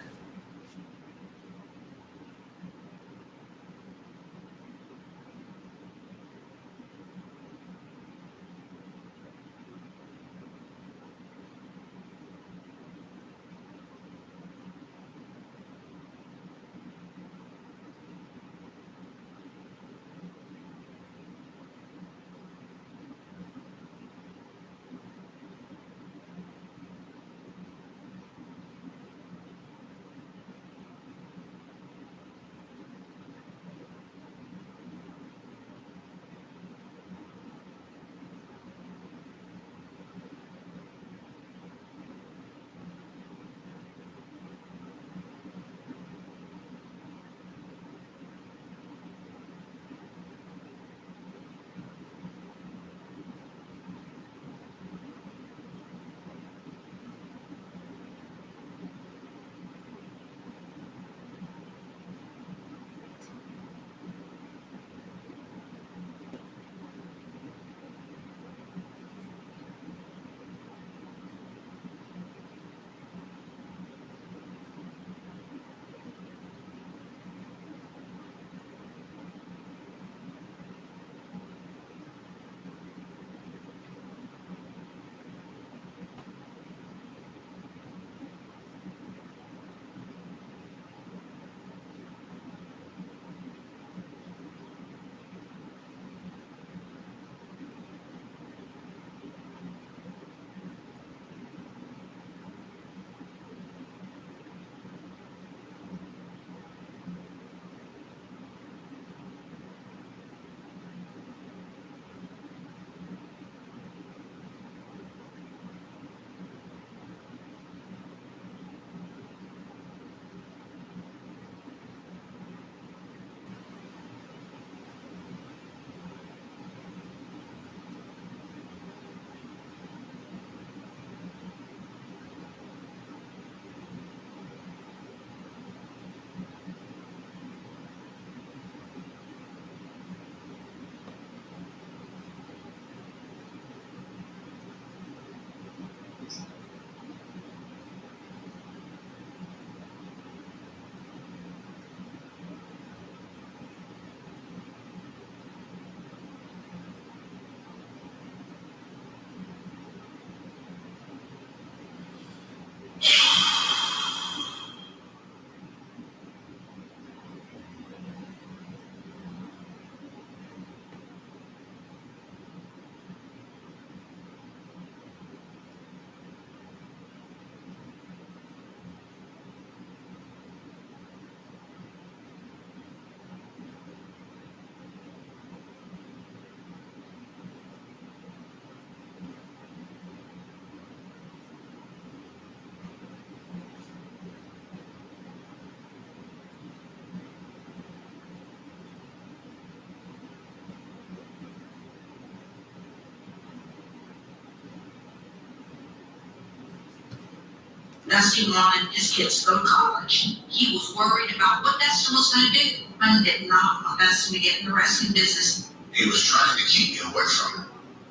Dusty wanted his kids to go to college. He was worried about what Dustin was going to do, and did not want Dustin to get in the wrestling business. He was trying to keep me away from it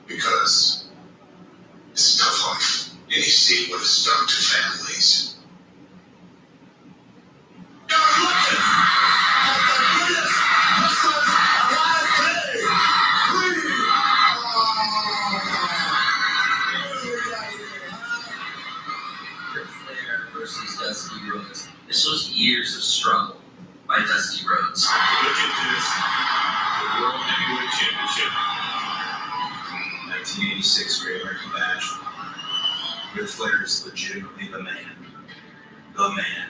because it's a tough life. And you see what it's done to families. Ric Flair versus Dusty Rhodes. This was years of struggle by Dusty Rhodes. Look at this. The World Heavyweight Championship. 1986 Great American Bash. Ric Flair is legitimately the man. The man.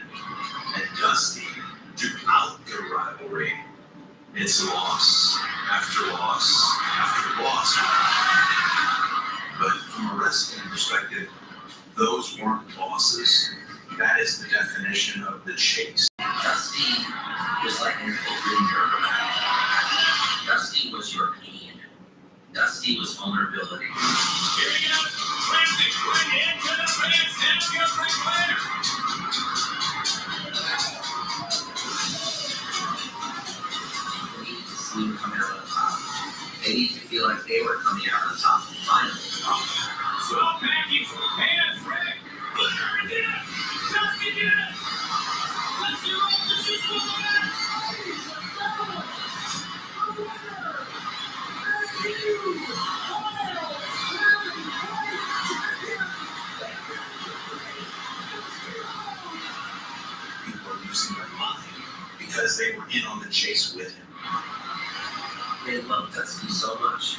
And Dusty, throughout the rivalry, it's loss after loss after loss. But from a wrestling perspective, those weren't losses. That is the definition of the chase. Dusty was like an open nerve. Dusty was your pain. Dusty was vulnerability. Here we go. Classic right into the fence. Down goes Ric Flair. They needed to see him coming out on top. They needed to feel like they were coming out on top. Finally. Small package. Hands Rick. Flair did it. Dusty did it. Dusty Rhodes is the People are losing their mind because they were in on the chase with him. They loved Dusty so much.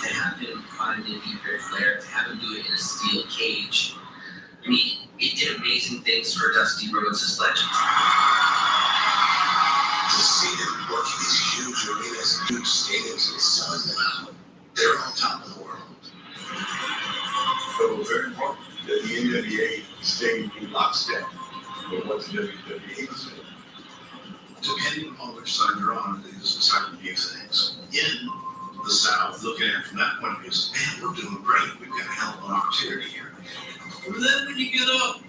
To have him finally beat Ric Flair, to have him do it in a steel cage, I mean, it did amazing things for Dusty Rhodes' legend. To see them working these huge arenas and huge stadiums and selling them out, they're on top of the world. So it was very important that the NWA stayed in lockstep with what the WWE was doing. Depending upon which side you're on, this is how you view things. In the South, looking at it from that point of view, man, we're doing great. We've got a hell of an opportunity here. But then when you get up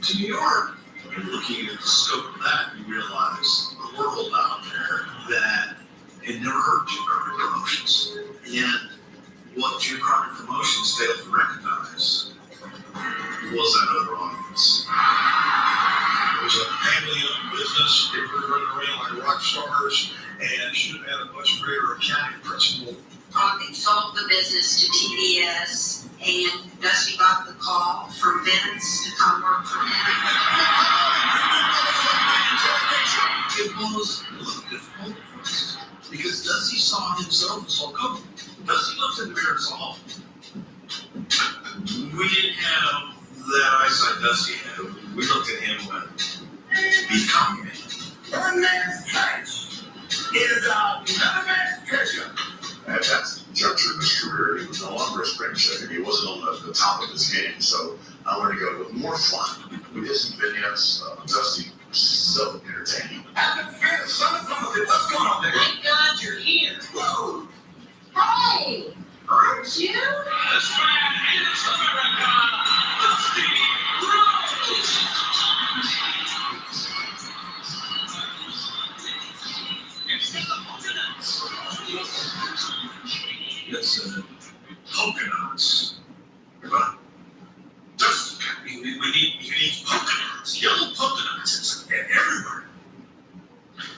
to New York, and looking at the scope of that, you realize the world out there that it never heard geographic promotions. And what geographic promotions failed to recognize was that other audience. It was a family-owned business. They were running around like rock stars and should have had a much greater accounting principle. They sold the business to TBS, and Dusty got the call from Vince to come work for him. It was a little difficult for us because Dusty saw himself as Hulk Hogan. Dusty looked at Barrett's Hall. We didn't have that eyesight Dusty had. We looked at him when he became me. One man's trash is another man's treasure. At that juncture in his career, he was no longer a spring chicken. He wasn't on the top of his game. So I wanted to go with more fun. We did some vignettes. Dusty was so entertaining. I can feel something. What's going on there? Thank God you're here. Whoa. Hey, aren't you? This man is America. Dusty Rhodes. It's polka dots. Right? Just, we need polka dots. Yellow polka dots. It's everywhere.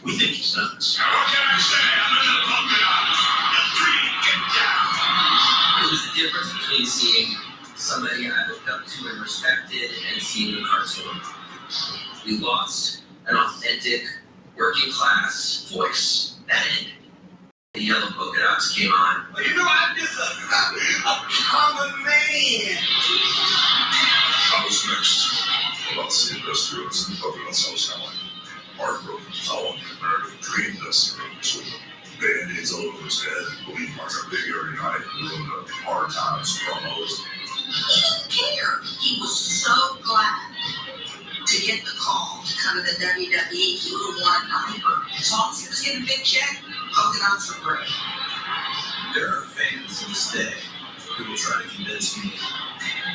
We think he's nuts. Now what can I say? I'm in the polka dots. The dream, get down. It was the difference between seeing somebody I looked up to and respected and seeing a cartoon. We lost an authentic, working class voice. That ended. The yellow polka dots came on. Well, you know, I'm just a common man. I was mixed about seeing Dusty Rhodes and polka dots. I was kind of like heartbroken. I wanted the American dream Dusty Rhodes with band-aids all over his head, bleeding like a pig every night, doing the hard times promos. He didn't care. He was so glad to get the call to come to the WWE. He would have wanted nothing but, as long as he was getting a big check, polka dots were great. There are fans to this day who will try to convince me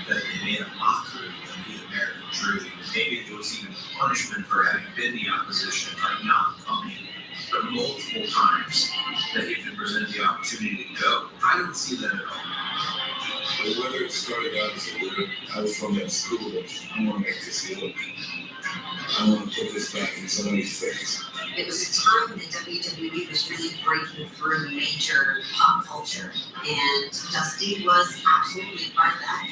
that they made a mockery of the American true. Maybe there was even punishment for having been the opposition by not coming the multiple times that he'd been presented the opportunity to go. I don't see that at all. But whether it started out as a lure, I was from that school of, I want to make this look. I want to put this back in somebody's face. It was a time that WWE was really breaking through major pop culture, and Dusty was absolutely part of that.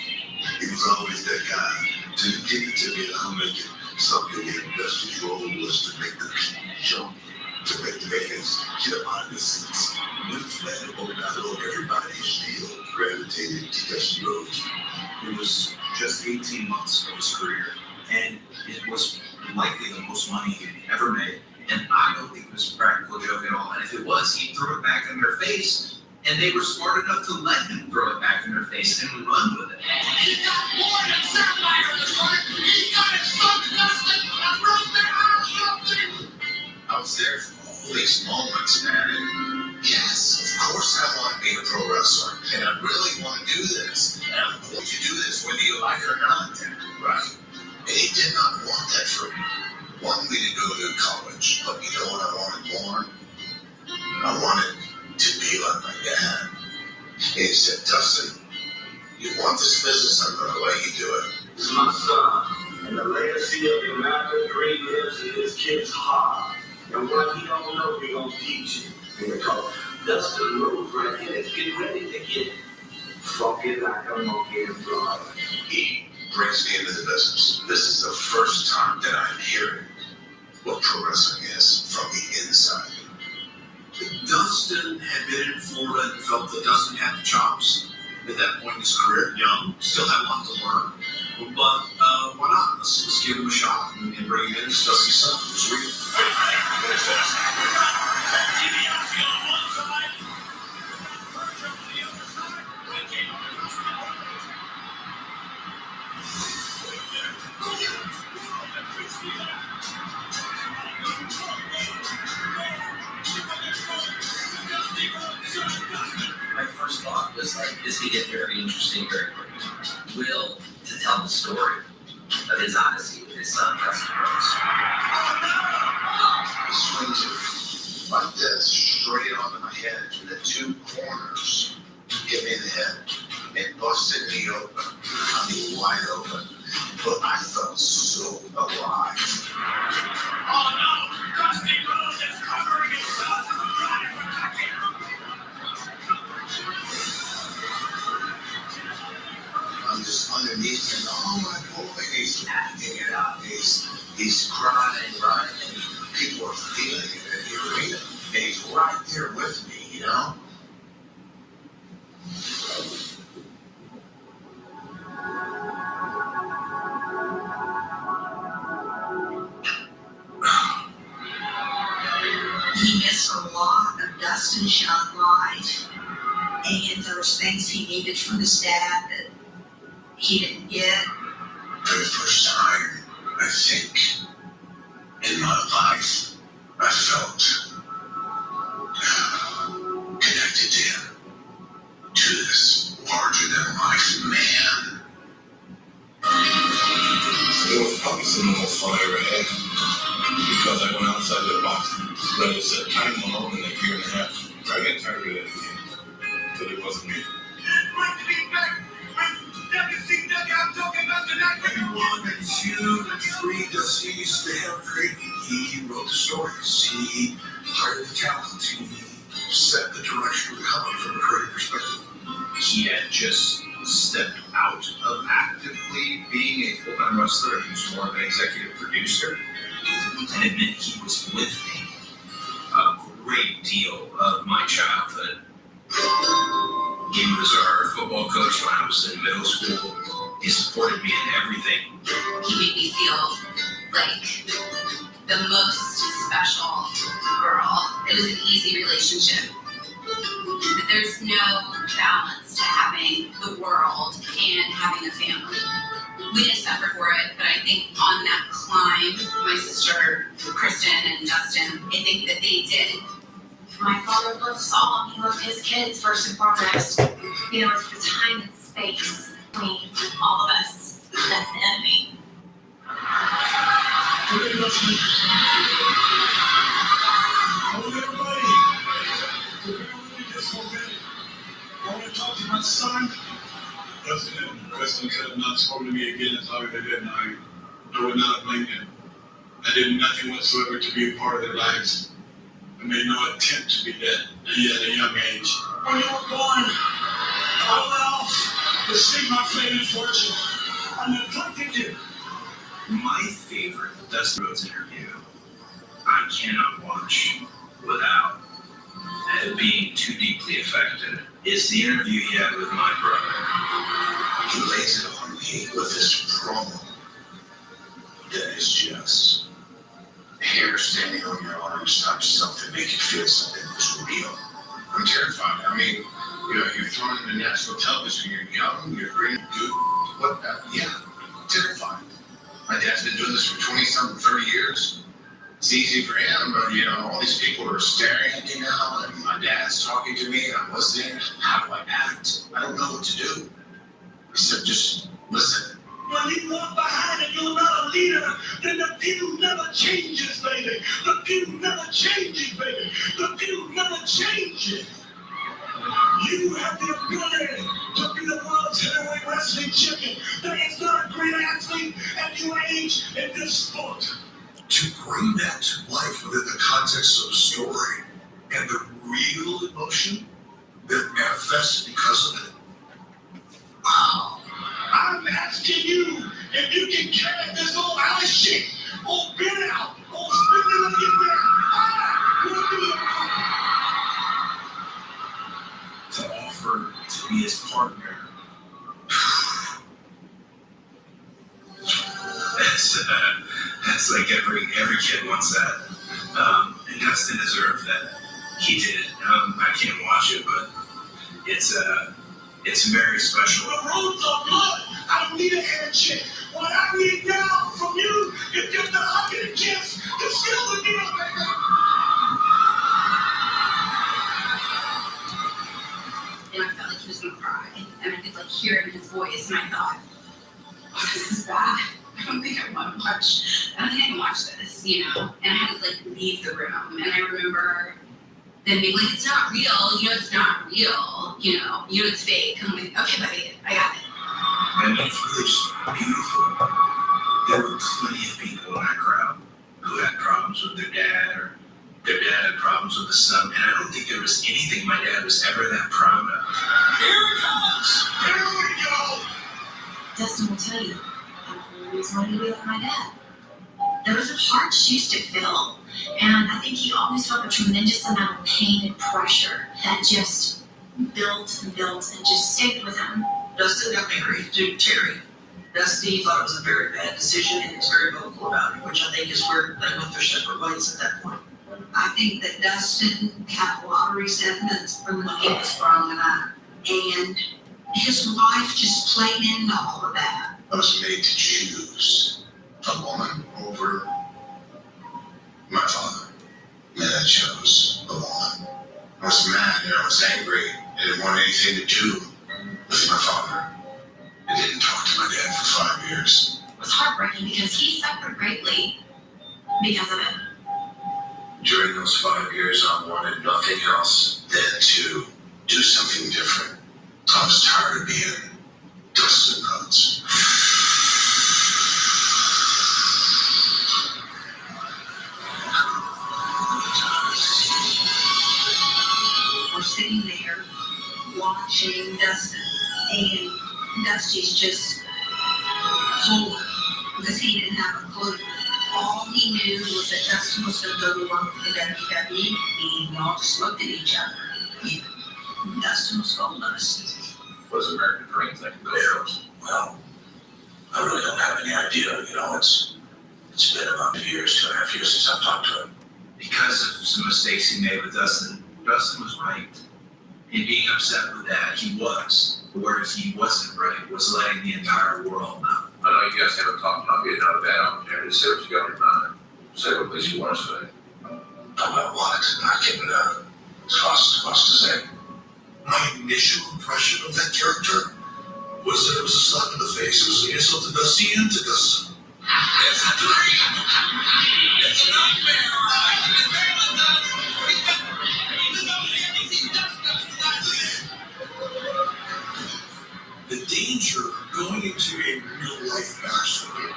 He was always that guy. To give it to me and I'll make it something. And Dusty's role was to make the people jump, to make the fans get up out of their seats. Newsman, everybody still gravitated to Dusty Rhodes. It was just 18 months of his career, and it was likely the most money he'd ever made. And I don't think it was a practical joke at all. And if it was, he'd throw it back in their face. And they were smart enough to let him throw it back in their face and run with it. He got more than satellite on his heart. He got his son Dustin and broke their house up. I was there for all these moments, man. And yes, of course I want to be a pro wrestler. And I really want to do this. And I'm going to do this whether you like it or not. Right? And he did not want that for me. Wanted me to go to college. But you know what I wanted more? I wanted to be like my dad. He said, Dustin, you want this business, I'm going to let you do it. This is my son, and the legacy of your master dream lives in this kid's heart. And what he don't know, we gonna teach him. Because Dustin Rhodes right here is getting ready to get funky like a monkey in blood. He brings me into the business. This is the first time that I'm hearing what pro wrestling is from the inside. Dustin had been in Florida and felt that Dustin had the chops at that point in his career, young, still had a lot to learn. But why not? Let's give him a shot and bring him in as Dusty's son. It's real. My first thought was like, this could get very interesting very quickly. Will to tell the story of his odyssey with his son, Dustin Rhodes. He swings it like this, straight onto my head, and the two corners hit me in the head. It busted me open. I mean, wide open. But I felt so alive. Oh no! Dusty Rhodes is covering his son! Trying to protect him! I'm just underneath and oh my boy, he's acting it out. He's crying, and people are feeling it in the arena. And he's right there with me, you know? He missed a lot of Dustin's young life, and there was things he needed from his dad that he didn't get. For the first time, I think, in my life, I felt connected to him, to this larger-than-life man. There was probably some more fire ahead because I went outside the box, let it set time alone in a year and a half. I got tired of it again, but it wasn't me. Anyone that you and free Dusty used to have great. He wrote the stories. He hired the talent. He set the direction of the company from a creative perspective. He had just stepped out of actively being a full-time wrestler. He was more of an executive producer. And it meant he was with me a great deal of my childhood. He was our football coach when I was in middle school. He supported me in everything. He made me feel like the most special girl. It was an easy relationship. But there's no balance to having the world and having a family. We didn't suffer for it, but I think on that climb, my sister, Kristen and Justin, I think that they did. My father loved Saul. He loved his kids first and foremost. You know, it's the time and space between all of us that's the enemy. Okay, Dustin. I want everybody to bear with me just for a minute. I want to talk to my son. Dustin and Kristen have not spoken to me again as long as they did, and I would not have blamed them. I did nothing whatsoever to be a part of their lives. I made no attempt to be that at a young age. When you were born, I went off to seek my fame and fortune. I neglected you. My favorite Dustin Rhodes interview, I cannot watch without being too deeply affected, is the interview he had with my brother. He lays it on me with this promo that is just hair standing on your arms, touch something, make you feel something that's real. I'm terrified. I mean, you're thrown into national television, you're young, you're green, dude. What? Yeah, terrified. My dad's been doing this for 20-something, 30 years. It's easy for him, but all these people are staring at me now, and my dad's talking to me, and I'm listening. How do I act? I don't know what to do. He said, just listen. When you walk behind and you're not a leader, then the pew never changes, baby. The pew never changes, baby. The pew never changes. You have the ability to be the world's heavyweight wrestling champion. There is not a great athlete at your age in this sport. To bring that to life within the context of a story and the real emotion that manifests because of it. Wow. I'm asking you if you can carry this old Alice shit, old bin out, old spinning like you there. To offer to be his partner. That's like every kid wants that. And Dustin deserved that. He did. I can't watch it, but it's very special. The roads are blood. I don't need a handshake. What I need now from you is just a hug and a kiss to seal the deal, baby. And I felt like he was gonna cry, and I could hear it in his voice, and I thought, oh, this is bad. I don't think I want to watch. I don't think I can watch this, And I had to leave the room, and I remember them being like, it's not real, it's not real, it's fake. I'm like, okay, buddy, I got it. And it's really just beautiful. There were plenty of people in that crowd who had problems with their dad, or their dad had problems with the son, and I don't think there was anything my dad was ever that proud of. Here it comes! Here we go! Dustin will tell you, I always wanted to be like my dad. Those are hard shoes to fill, and I think he always felt a tremendous amount of pain and pressure that just built and built and just stayed with him. Dustin got married to Terry. Dusty thought it was a very bad decision and was very vocal about it, which I think is where they went their separate ways at that point. I think that Dustin had a lot of resentment from when he was growing up, and his wife just played into all of that. I was made to choose a woman over my father. And I chose a woman. I was mad and I was angry. I didn't want anything to do with my father. I didn't talk to my dad for 5 years. It was heartbreaking because he suffered greatly because of it. During those 5 years, I wanted nothing else than to do something different. I was tired of being Dustin Rhodes. We're sitting there watching Dustin, and Dusty's just floored because he didn't have a clue. All he knew was that Dustin was going to go to work for the WWE, and we all just looked at each other. And Dustin was gold dust. What is American Dreams that can go first? Well, I really don't have any idea. It's been about 2.5 years since I've talked to him. Because of some mistakes he made with Dustin, Dustin was right. And being upset with that, he was. Where he wasn't right was letting the entire world know. I know you guys haven't talked about it, not a bad opportunity to say what you got in your mind. Say what at least you want to say. About what? I can't cost to say. My initial impression of that character was that it was a slap in the face. It was an insult to Dusty and to Dustin. It's a dream. It's a nightmare, all right? You've been there with us. Even though everything just does The danger of going into a real life backstory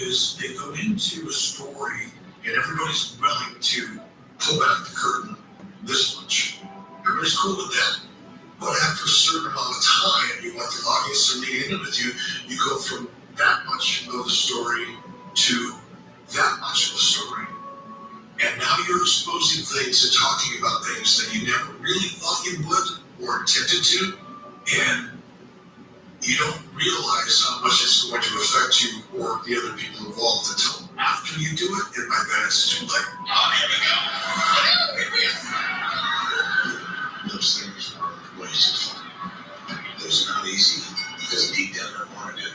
is they go into a story and everybody's willing to pull back the curtain this much. Everybody's cool with that. But after a certain amount of time, you want the audience to lean in with you. You go from that much of the story to that much of the story. And now you're exposing things and talking about things that you never really thought you would or intended to. And you don't realize how much it's going to affect you or the other people involved until after you do it, and by then it's too late. Oh, here we go. Those things are ways of fun. Those are not easy because deep down I wanted it.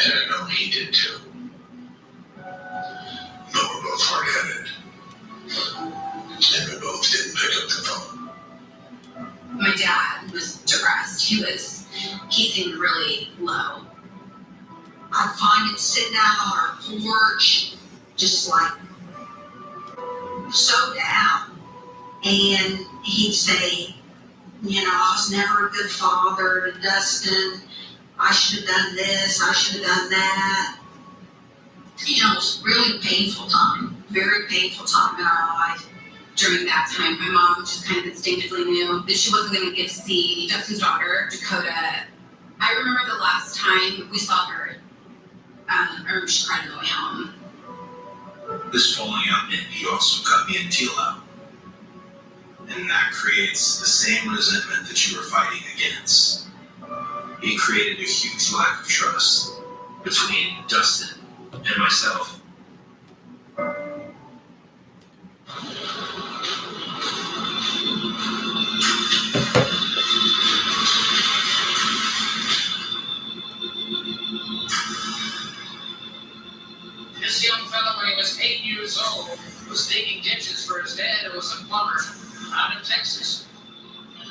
And I know he did too. But we're both hard-headed. And we both didn't pick up the phone. My dad was depressed. He seemed really low. I'd find him sitting out on our porch, just like so down. And he'd say, I was never a good father to Dustin. I should have done this, I should have done that. It was a really painful time, very painful time in our life. During that time, my mom just kind of instinctively knew that she wasn't going to get to see Dustin's daughter, Dakota. I remember the last time we saw her, I remember she cried on the way home. This falling out meant he also cut me and Teal out. And that creates the same resentment that you were fighting against. It created a huge lack of trust between Dustin and myself. This young fellow, when he was 8 years old, was digging ditches for his dad, who was a plumber out in Texas.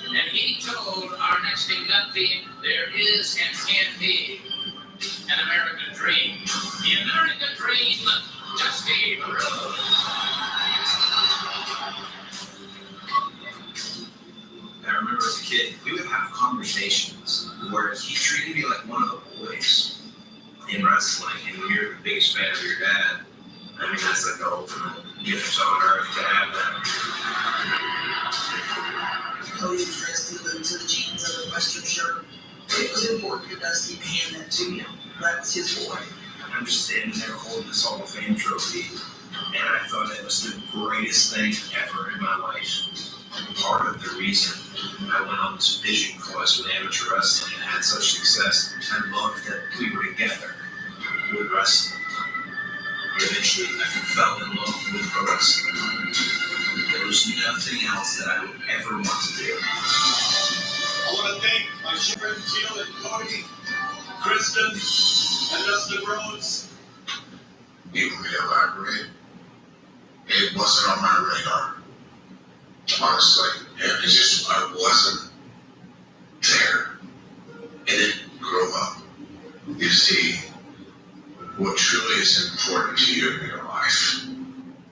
And he told our next thing Guthrie, there is and can be an American dream. The American dream, Dusty Rhodes. I remember as a kid, we would have conversations where he treated me like one of the boys in wrestling, and when you're the biggest fan of your dad, I mean, that's like the ultimate gift on earth to have that. Cody was dressed into the jeans of the Western shirt. It was important to Dusty to hand that to him. That was his boy. I'm just standing there holding this Hall of Fame trophy, and I thought it was the greatest thing ever in my life. Part of the reason I went on this vision quest with amateur wrestling and had such success, I loved that we were together with wrestling. Eventually, I fell in love with pro wrestling. There was nothing else that I would ever want to do. I want to thank my friend Teal and Cody, Kristen, and Dustin Rhodes. You want me to elaborate? It wasn't on my radar. Honestly, it's just I wasn't there. It didn't grow up. You see, what truly is important to you in your life,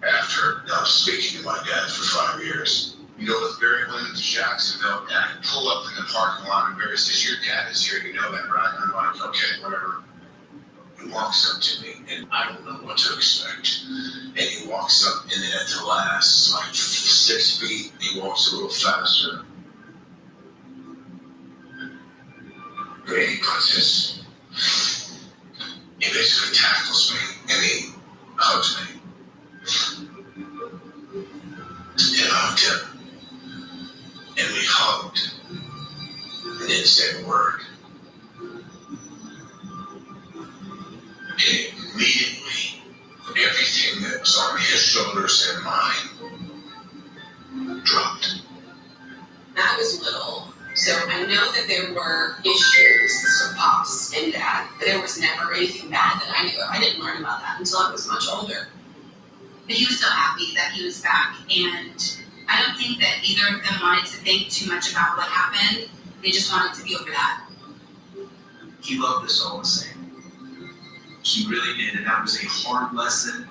after not speaking to my dad for 5 years, you know, with Barry went into Jacksonville, and I pull up in the parking lot, and Barry says, your dad is here, you know that, right? And I'm like, okay, whatever. He walks up to me, and I don't know what to expect. And he walks up, and then at the last, like 6 feet, he walks a little faster. And he puts his, he basically tackles me, and he hugs me. And I hugged him. And we hugged. And didn't say a word. And immediately, everything that was on his shoulders and mine dropped. I was little, so I know that there were issues with Pops and Dad, but there was never anything bad that I knew of. I didn't learn about that until I was much older. But he was so happy that he was back, and I don't think that either of them wanted to think too much about what happened. They just wanted to be over that. He loved us all the same. He really did, and that was a hard lesson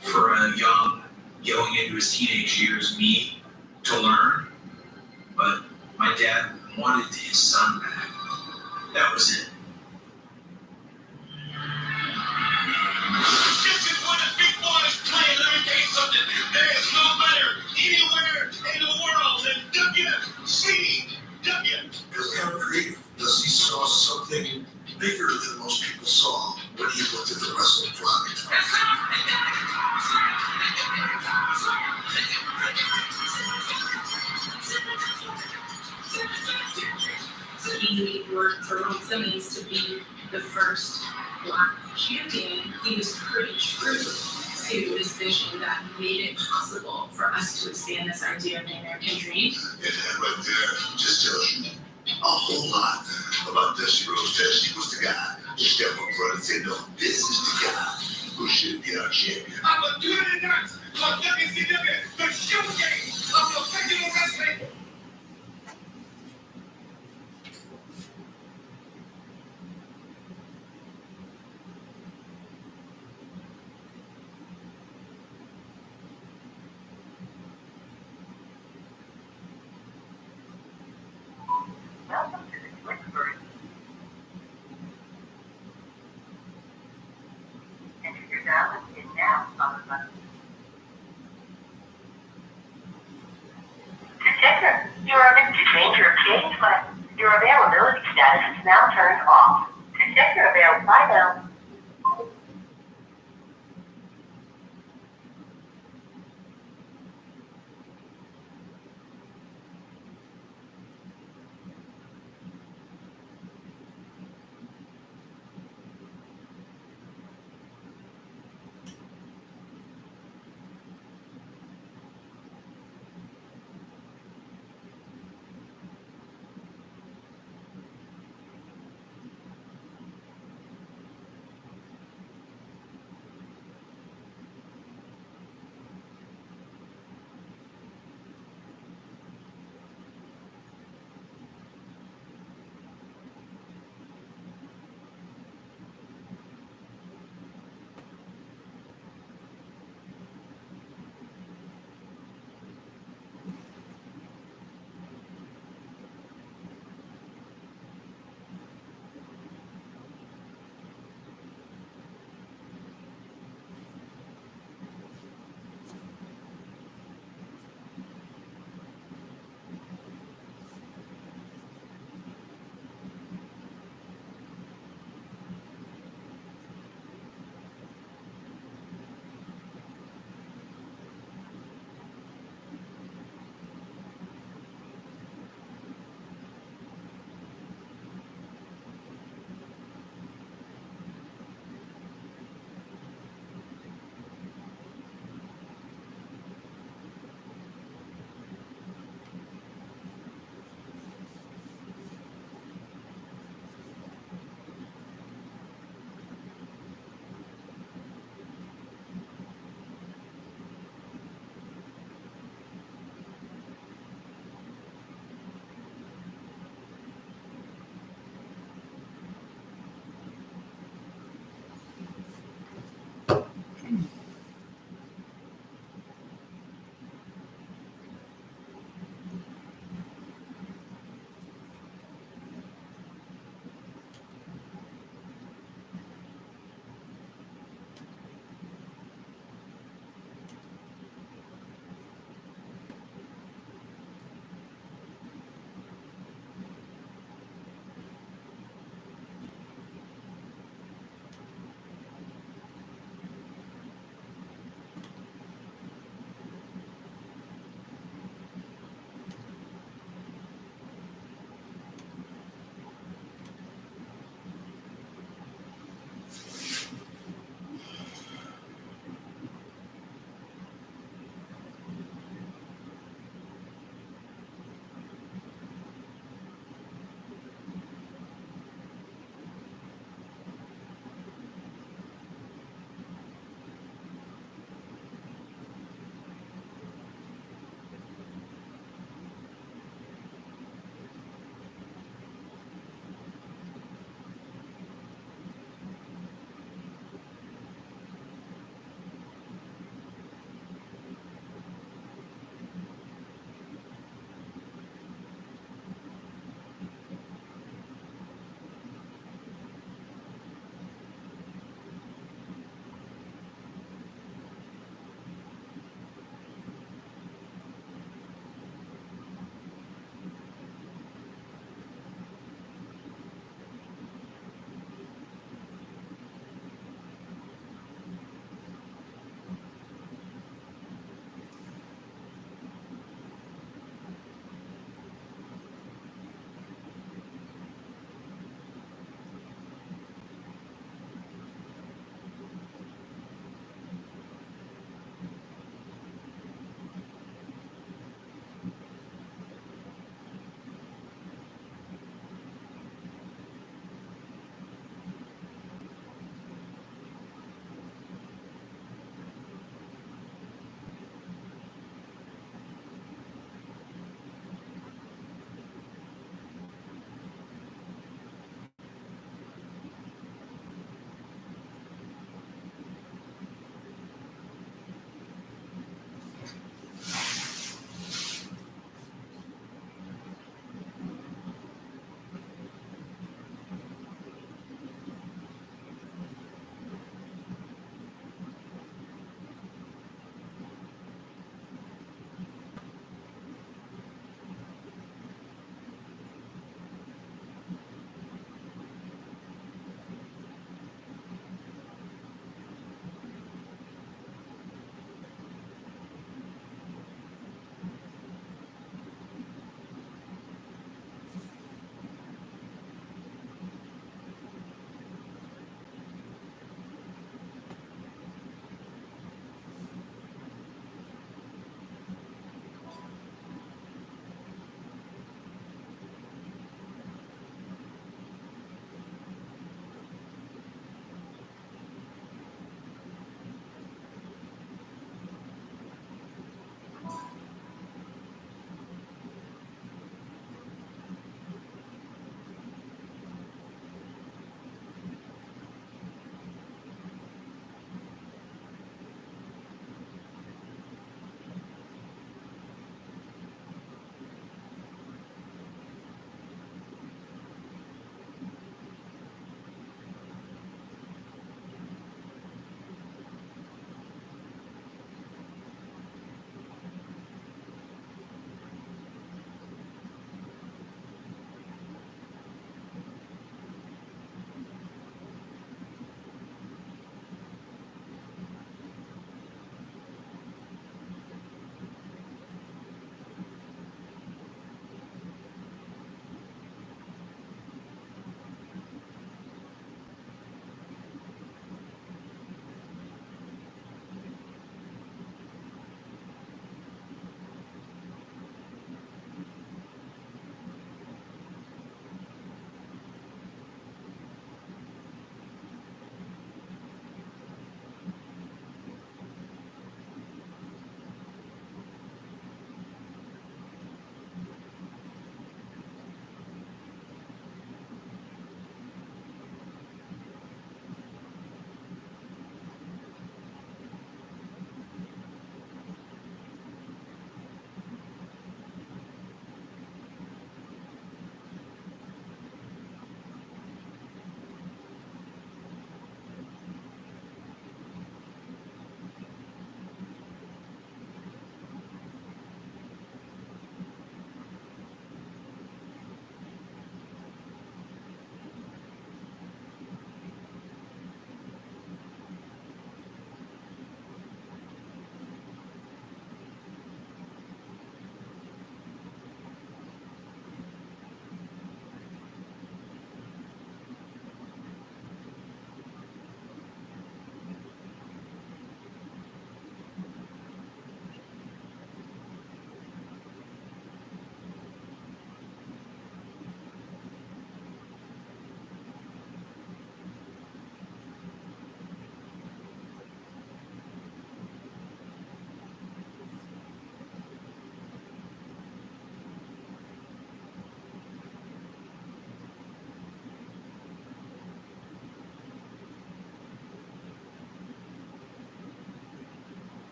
for a young, going into his teenage years, me to learn. But my dad wanted his son back. That was it. This is what a big boys play. Let me tell you something. There is no better anywhere in the world than WCW. Because kind of creative. Dusty saw something bigger than most people saw when he looked at the wrestling product. He worked for Ron Simmons to be the first Black champion. He was pretty true to this vision that made it possible for us to expand this idea of the American dream. And that right there just tells you a whole lot about Dusty Rhodes. Dusty was the guy to step up front and say, no, this is the guy who should be our champion. Opportunity nuts for WCW, the showcase of professional wrestling. Welcome to the Clickford. Enter your dial is now on the button. To check to change your exchange button. Your availability status is now turned off. To check your availability, bye now.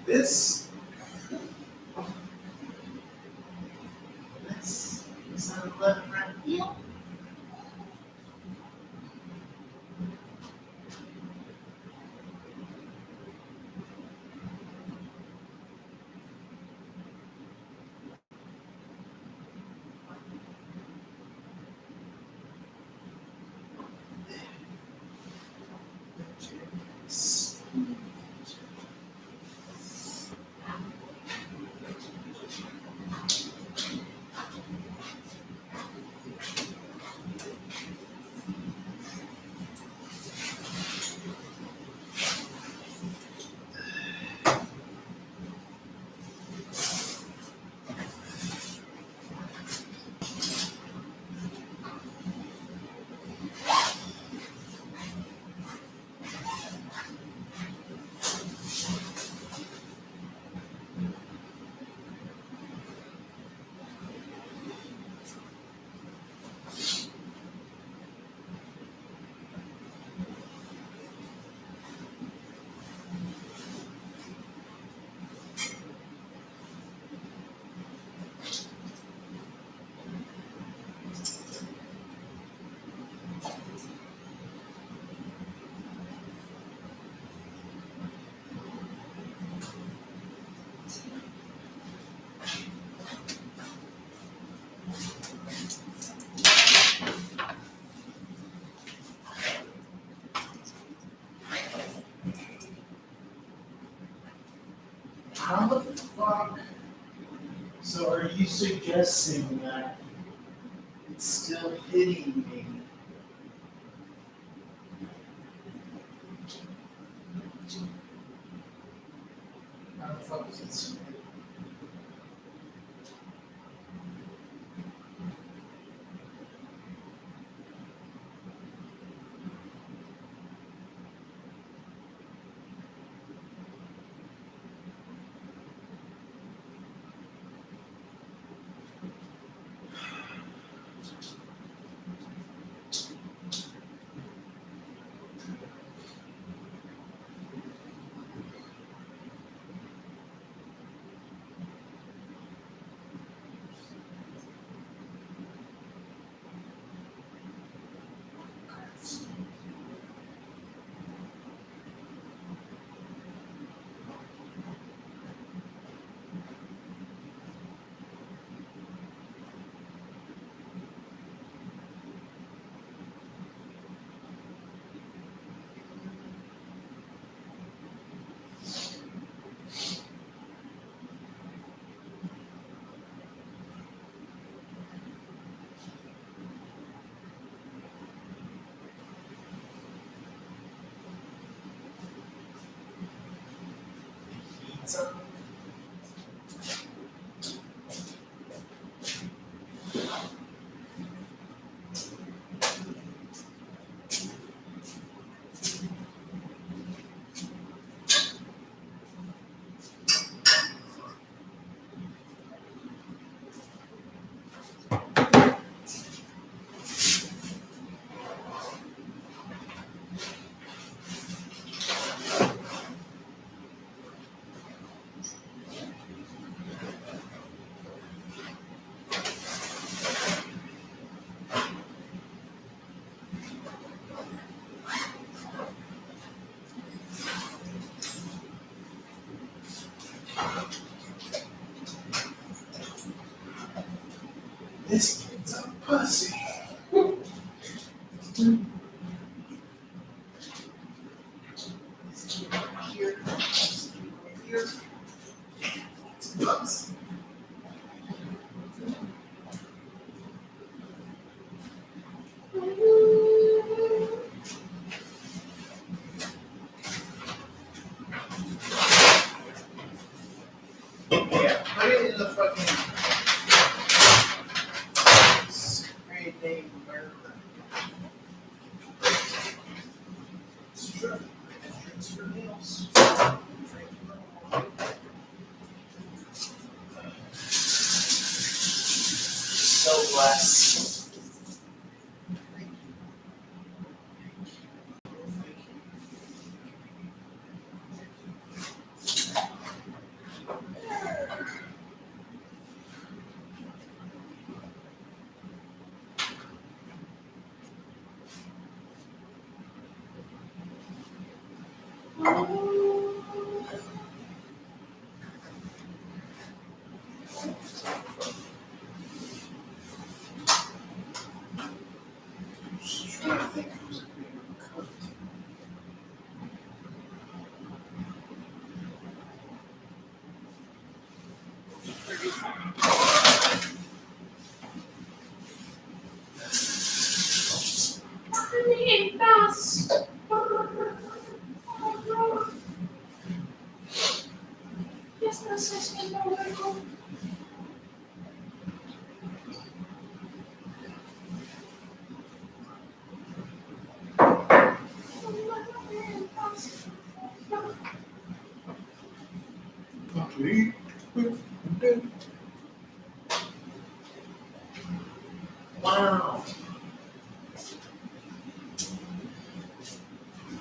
This is on the left right here. How the fuck? So are you suggesting that it's still hitting me? How the fuck is it still hitting me? So this kid's a pussy. This kid right here. This kid right here. It's a pussy. Wow.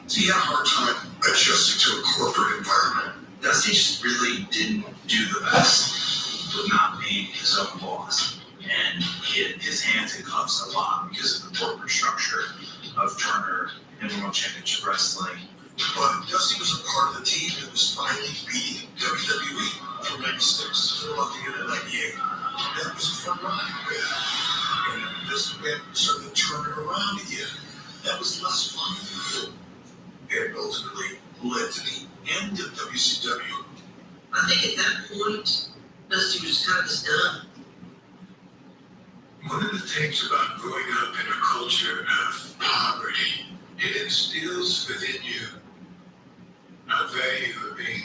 So you had a hard time adjusting to a corporate environment. Dusty just really didn't do the best with not being his own boss. And he had his hands in gloves a lot because of the corporate structure of Turner and World Championship Wrestling. But Dusty was a part of the team that was finally beating WWE from 96 to looking at 98. That was a fun ride. And this event started to turn it around again. That was less fun. And ultimately led to the end of WCW. I think at that point, Dusty was kind of just done. One of the things about growing up in a culture of poverty, it instills within you a value of being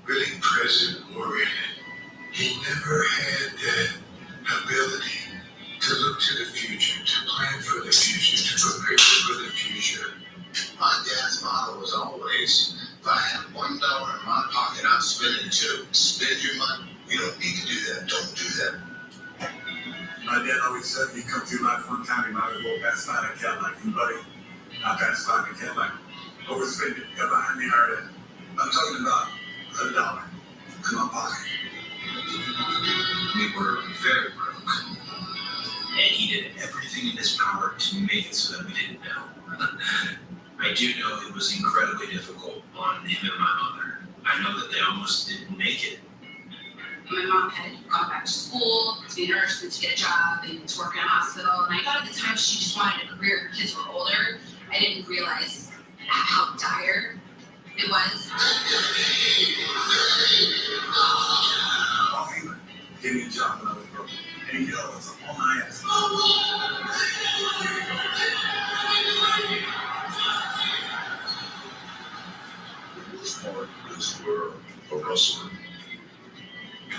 really present oriented. He never had that ability to look to the future, to plan for the future, to prepare for the future. My dad's motto was always, if I have $1 in my pocket, I'm spending $2. Spend your money. You don't need to do that. Don't do that. My dad always said, you come through life one time, you might as well pass by a Cadillac. And buddy, I passed by a Cadillac. Overspent it, got behind me hard. I'm talking about $1 in my pocket. We were very broke. And he did everything in his power to make it so that we didn't know. I do know it was incredibly difficult on him and my mother. I know that they almost didn't make it. My mom had gone back to school to be a nurse and to get a job and to work in a hospital. And I thought at the time she just wanted a career. Her kids were older. I didn't realize how dire it was. Oh, he gave me a job when I was broke. And he was on my ass. The worst part is where a wrestler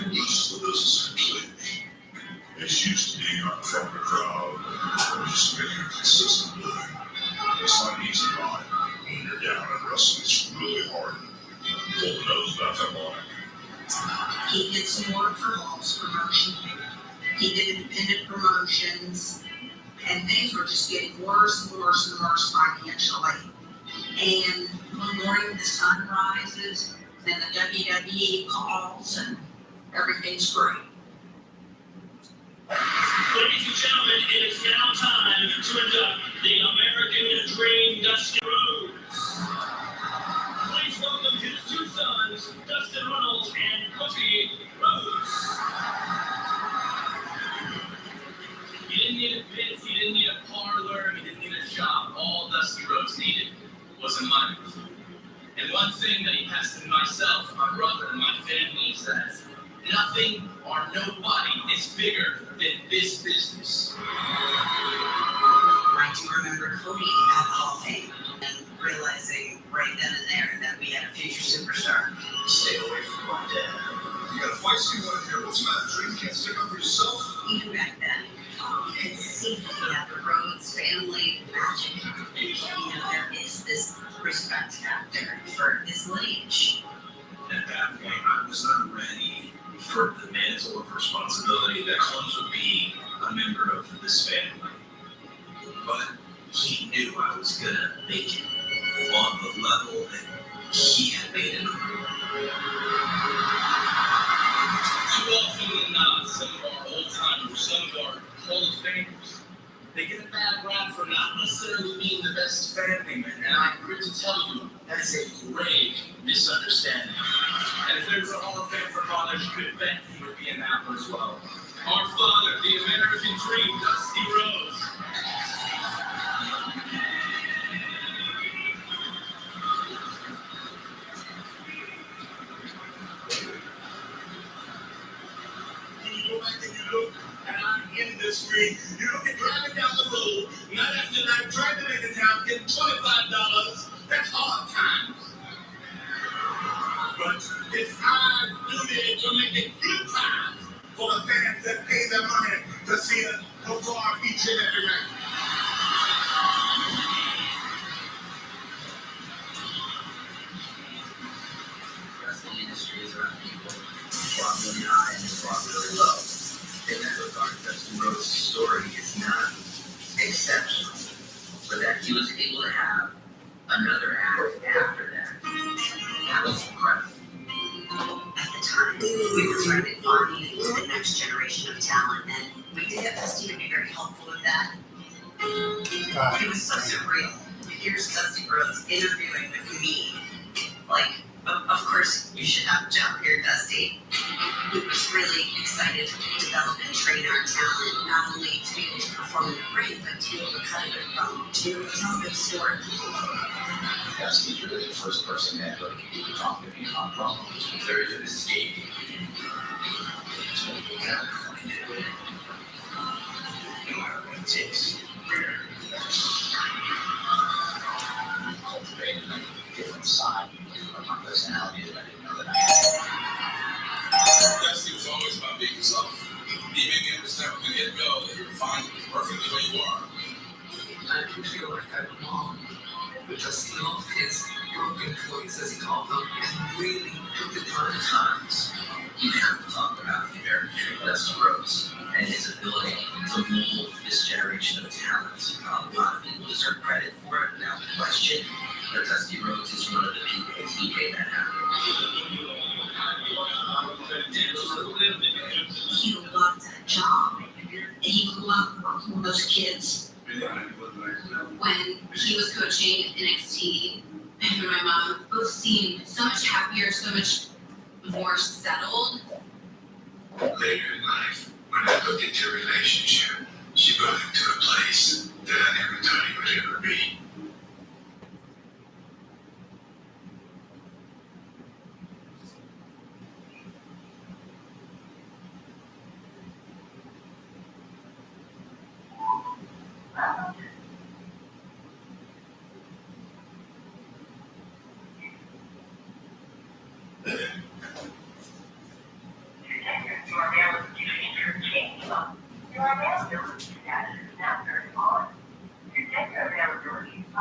loses the business completely. He's used to being out in front of the crowd, or just making a consistent living. It's not an easy ride when you're down and wrestling. It's really hard. Pull the nose about that line. He did some work for Hall's promotion. He did independent promotions, and things were just getting worse and worse and worse financially. And one morning the sun rises, then the WWE calls, and everything's great. Ladies and gentlemen, it is now time to induct the American Dream, Dusty Rhodes. Please welcome his two sons, Dustin Runnels and Cody Rhodes. He didn't need a Vince, he didn't need a parlor, he didn't need a shop. All Dusty Rhodes needed was a money. And one thing that he has to myself, my brother, and my family is that nothing or nobody is bigger than this business. I do remember Cody at the Hall of Fame and realizing right then and there that we had a future superstar. Stay away from my dad. You got a fight scene out here. What's the matter, Dream? You can't stick up for yourself? Even back then, you could see that he had the Rhodes family magic. There is this respect factor for his lineage. At that point, I was not ready for the mantle of responsibility that comes with being a member of this family. But he knew I was gonna make it on the level that he had made it. Too often than not, some of our old timers, some of our Hall of Famers, they get a bad background for not necessarily being the best family man, and I'm here to tell you that is a grave misunderstanding. And if there was a Hall of Fame for fathers, you could bet he would be in that one as well. Our father, the American dream, Dusty Rhodes. When you go back and you look at our industry, you look at driving down the road, night after night, trying to make a town, getting $25. That's hard times. But it's our duty to make it good times for the fans that pay their money to see us perform each and every night. The wrestling industry is around people who are really high and who are really low. In that regard, Dusty Rhodes' story is not exceptional, but that he was able to have another act after that. That was incredible. At the time, we were trying to find the next generation of talent, and we did have Dusty to be very helpful with that. It was so surreal. Here's Dusty Rhodes interviewing with me. Like, of course, you should have to jump here, Dusty. We was really excited to develop and train our talent, not only to be able to perform in the ring, but to be able to cut a good promo, to be able to tell a good story. Dusty's really the first person to ever talk to me on promos. If there is an escape, it's going to be kind of find it. No matter what it takes. Cultivate a different side of my personality that I didn't know that I had. Dusty was always about being himself. He made me understand from the get-go that you're fine, perfect the way you are. I do feel like I belong. But Dusty loved his broken toys, as he called them, and really took the time. Times, you have to talk about the American dream, Dusty Rhodes, and his ability to mold this generation of talent. A lot of people deserve credit for it, without question, but Dusty Rhodes is one of the people who made that happen. He loved that job, and he loved working with those kids. When he was coaching NXT, him and my mom both seemed so much happier, so much more settled. Later in life, when I looked at your relationship, she brought him to a place that I never thought he would ever be. Your availability status is now turned on. To check your availability, I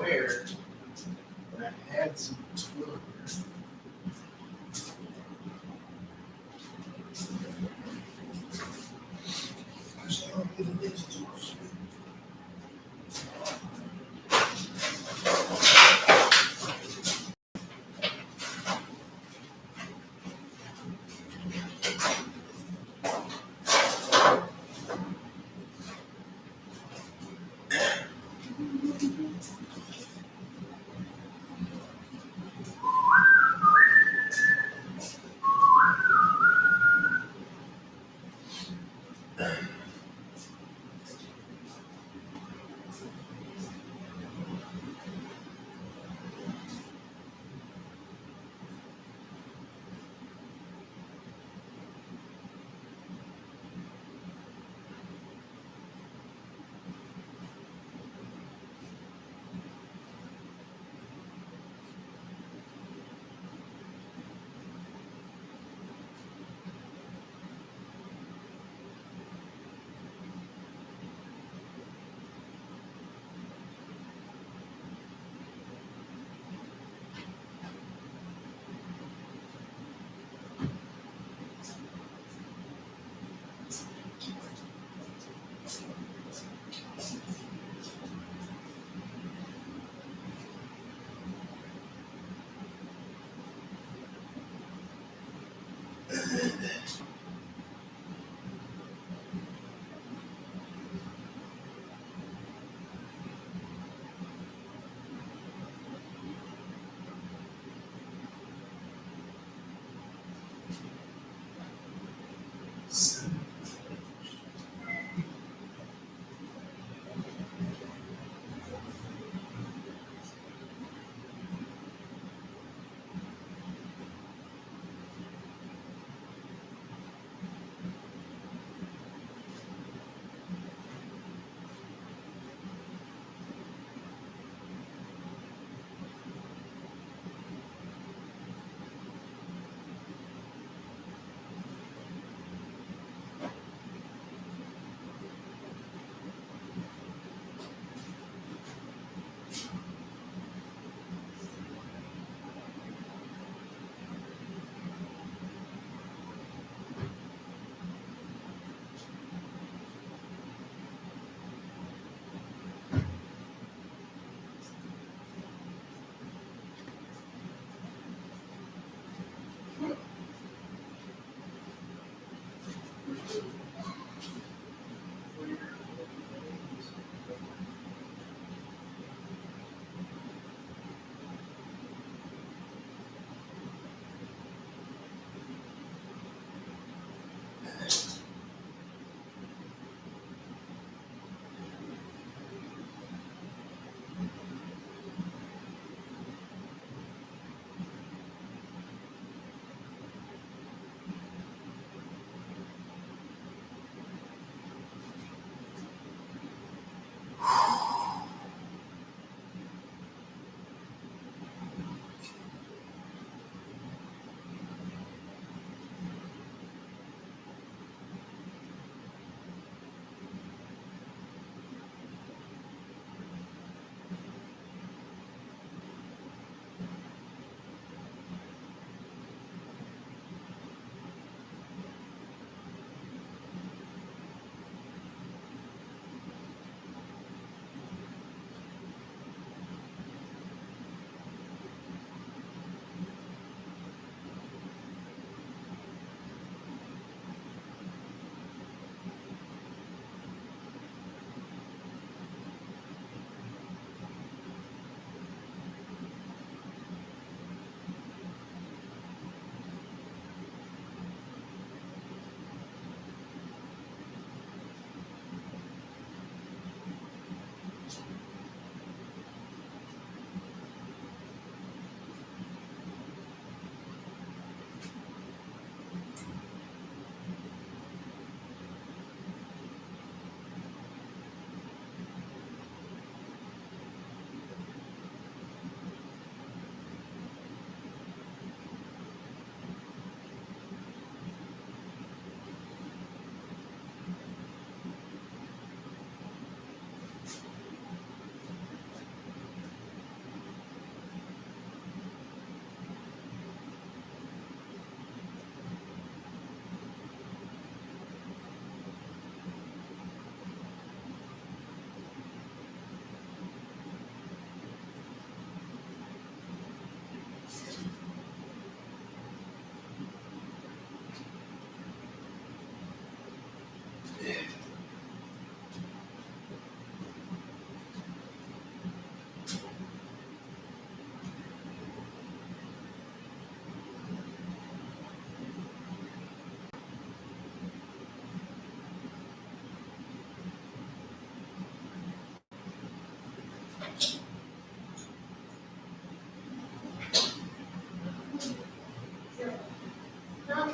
aware that I had some Twitter.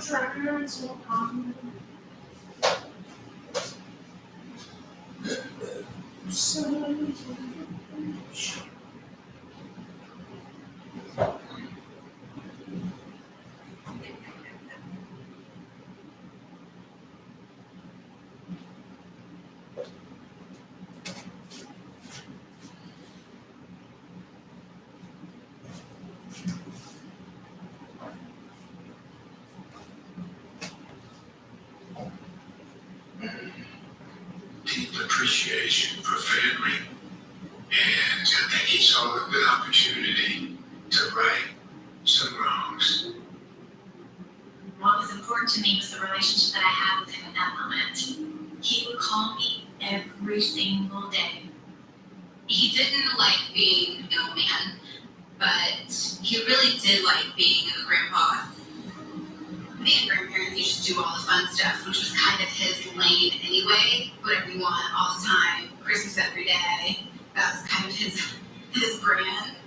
tried so hard. Deep appreciation for family, and I think he saw a good opportunity to right some wrongs. What was important to me was the relationship that I had with him at that moment. He would call me every single day. He didn't like being an old man, but he really did like being a grandpa. Me and grandparents used to do all the fun stuff, which was kind of his lane anyway. Whatever you want, all the time, Christmas every day. That was kind of his brand.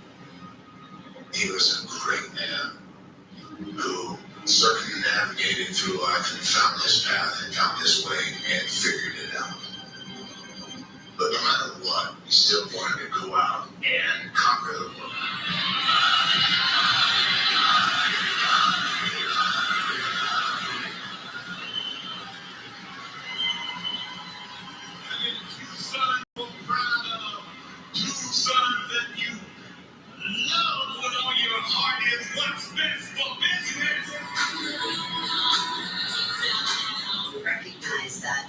He was a great man who circumnavigated through life and found his path and found his way and figured it out. But no matter what, he still wanted to go out and conquer the world. Two sons you're proud of, two sons that you love with all your heart is what's best for business. Recognize that.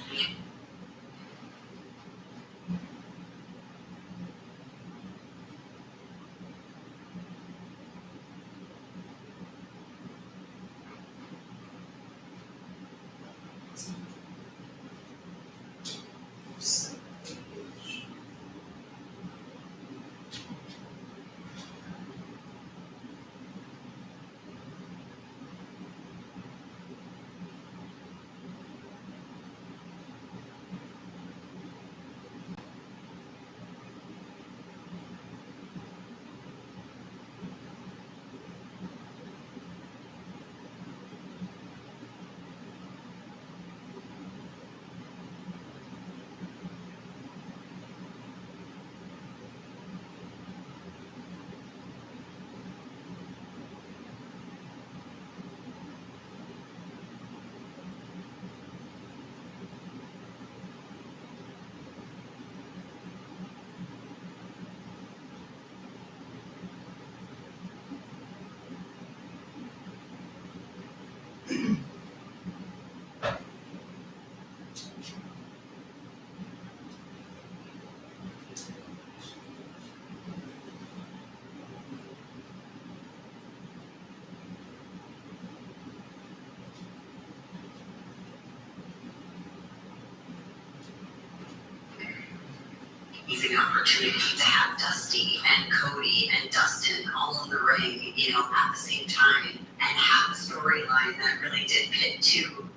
Amazing opportunity to have Dusty and Cody and Dustin all in the ring, at the same time, and have a storyline that really did pit two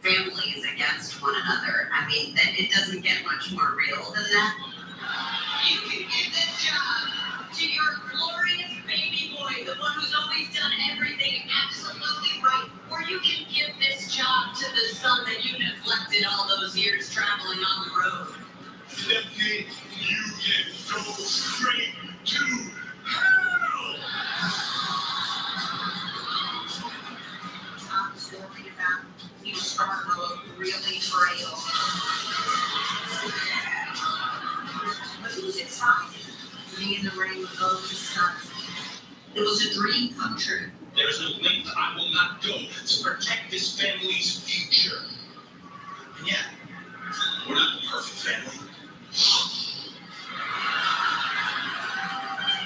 families against one another. I mean, that it doesn't get much more real than that. You can give this job to your glorious baby boy, the one who's always done everything absolutely right. Or you can give this job to the son that you neglected all those years traveling on the road. Stephanie, you can go straight to hell! I'm talking about you starting to look really frail. But who's excited to be in the ring with those sons? It was a dream come true. There is no length I will not go to protect this family's future. And yeah, we're not the perfect family.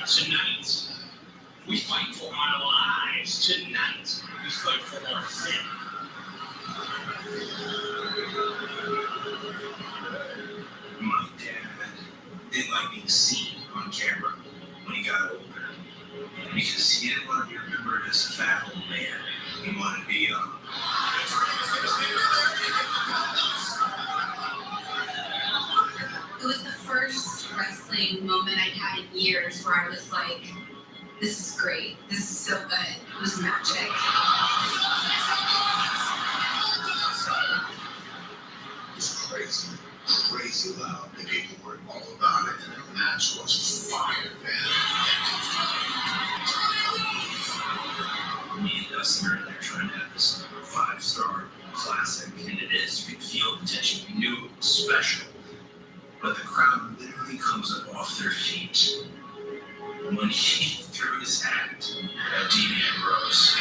Tonight, we fight for our lives. Tonight, we fight for our family. My dad didn't like being seen on camera when he got older because he didn't want to be remembered as a fat old man. He wanted to be young. It was the first wrestling moment I'd had in years where I was like, this is great. This is so good. It was magic. too loud. The people were all about it, and the match was fire, man. Me and Dustin are in there trying to have this 5-star classic, and it is. You can feel the tension. You knew it was special. But the crowd literally comes up off their feet when he threw his hat at Dean Ambrose.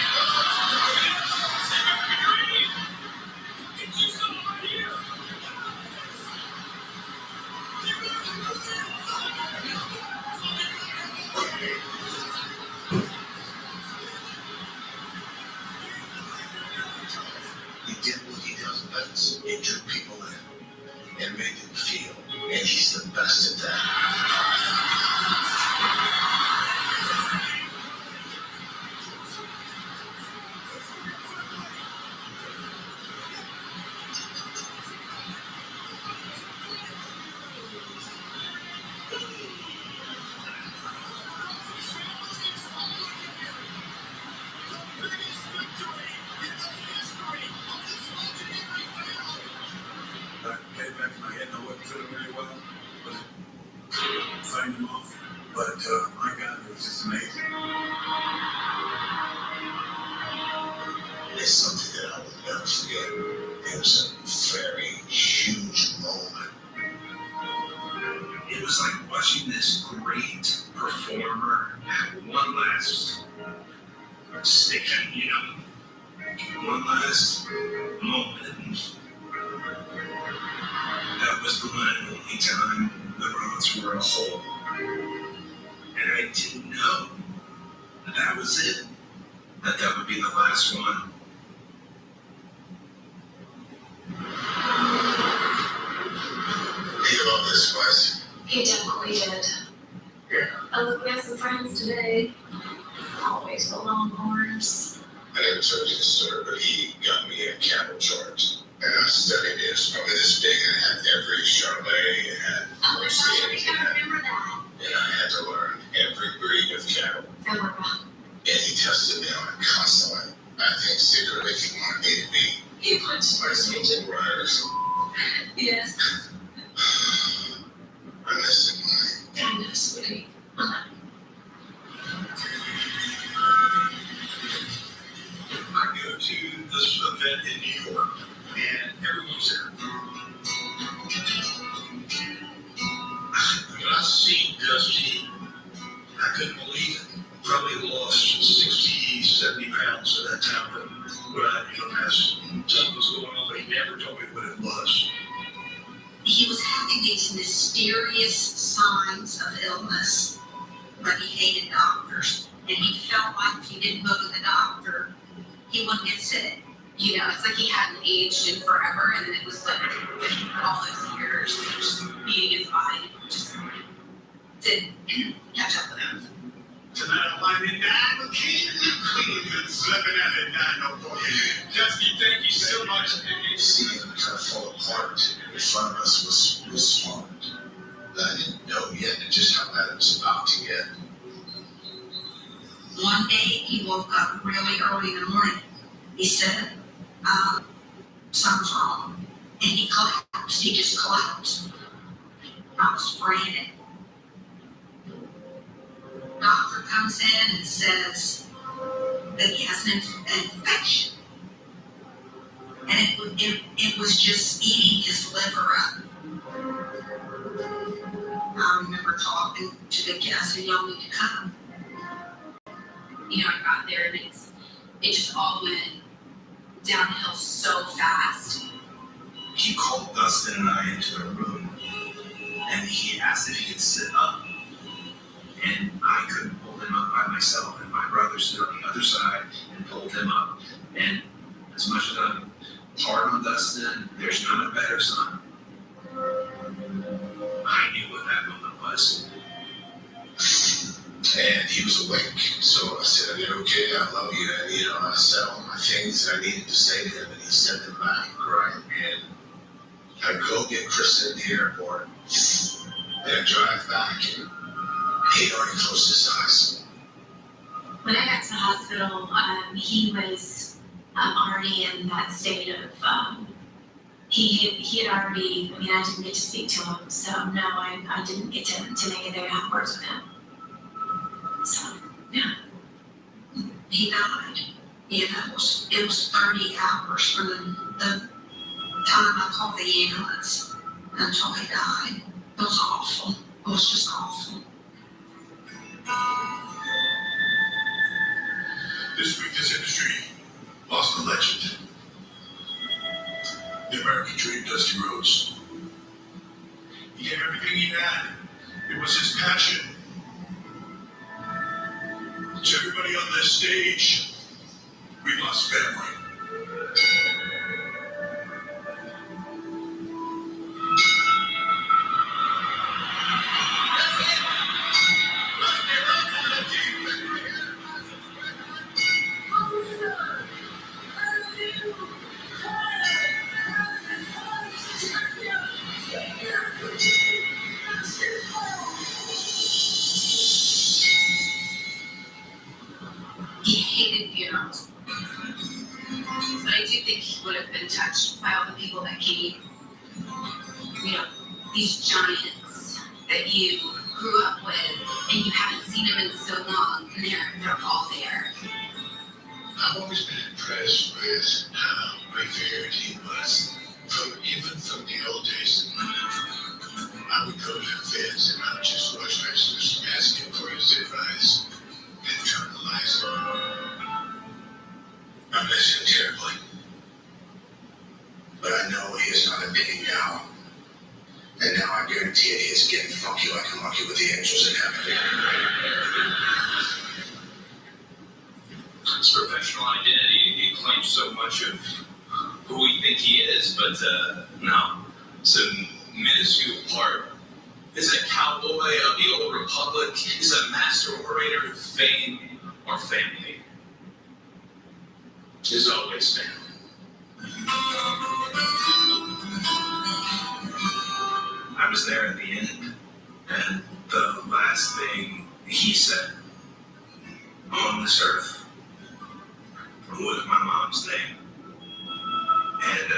He did what he does best. He took people in and made them feel, and he's the best at that. I played back in my head, know what to do really well, but fighting him off. But my God, it was just amazing. It's something that I will never forget. It was a very huge moment. It was like watching this great performer have one last stick, one last moment. That was the one and only time the Bronx were a whole. And I didn't know that was it, that would be the last one. He loved this place. He definitely did. Yeah. Oh, look, we have some friends today. Always the Longhorns. I never told you the story, but he got me a cattle chart. And I studied it. It was probably this big, and it had every Charlet, it had Oh, my gosh, I Mercedes, think I remember that. and I had to learn every breed of cattle. Oh, my God. And he tested me on it constantly. I think secretly he wanted me to be He punched like some bull riders. Yes. I miss him. I know, sweetie. I go to this event in New York, and everyone's there. When I seen Dusty, I couldn't believe it. Probably lost 60, 70 pounds at that time, but what I, as something was going on, but he never told me what it was. He was having these mysterious signs of illness, but he hated doctors. And he felt like if he didn't go to the doctor, he wouldn't get sick. You know, it's like he hadn't aged in forever, and then it was like all those years just beating his body just didn't catch up with him. Tonight I'm in nine with King and slipping out at 9 no more. Dusty, thank you so much. Seeing him kind of fall apart in front of us was hard. I didn't know yet just how bad it was about to get. One day he woke up really early in the morning. He said, something's wrong. And he collapsed. He just collapsed. I was frantic. Doctor comes in and says that he has an infection. And it was just eating his liver up. I remember talking to the guests and y'all need to come. You know, I got there and it just all went downhill so fast. He called Dustin and I into the room, and he asked if he could sit up. And I couldn't pull him up by myself, and my brother stood on the other side and pulled him up. And as much as I'm hard on Dustin, there's not a better son. I knew what that moment was. And he was awake, so I said, okay, I love you. And, I said all my things that I needed to say to him, and he said them back, right? And I'd go get Chris in the airport, and I'd drive back, and he'd already closed his eyes. When I got to the hospital, he was already in that state of, he had already, I mean, I didn't get to speak to him, so no, I didn't get to make it there to have words with him. So, yeah. He died. You know, it was 30 hours from the time I called the ambulance until he died. It was awful. It was just awful. This week, this industry lost a legend. The American dream, Dusty Rhodes. He gave everything he had. It was his passion. To everybody on this stage, we lost family. He hated funerals. But I do think he would have been touched by all the people that came. You know, these giants that you grew up with and you haven't seen them in so long, and they're all there. I've always been impressed with how revered he was, even from the old days. I would go to events and I would just watch wrestlers ask him for his advice and internalize it. I miss him terribly. But I know he is not a penny now. And now I guarantee it, he is getting funky like a monkey with the angels in heaven. His professional identity, he claims so much of who we think he is, but no. It's a minuscule part. Is a cowboy of the old republic. Is a master orator of fame or family. Is always family. I was there at the end, and the last thing he said on this earth was my mom's name. And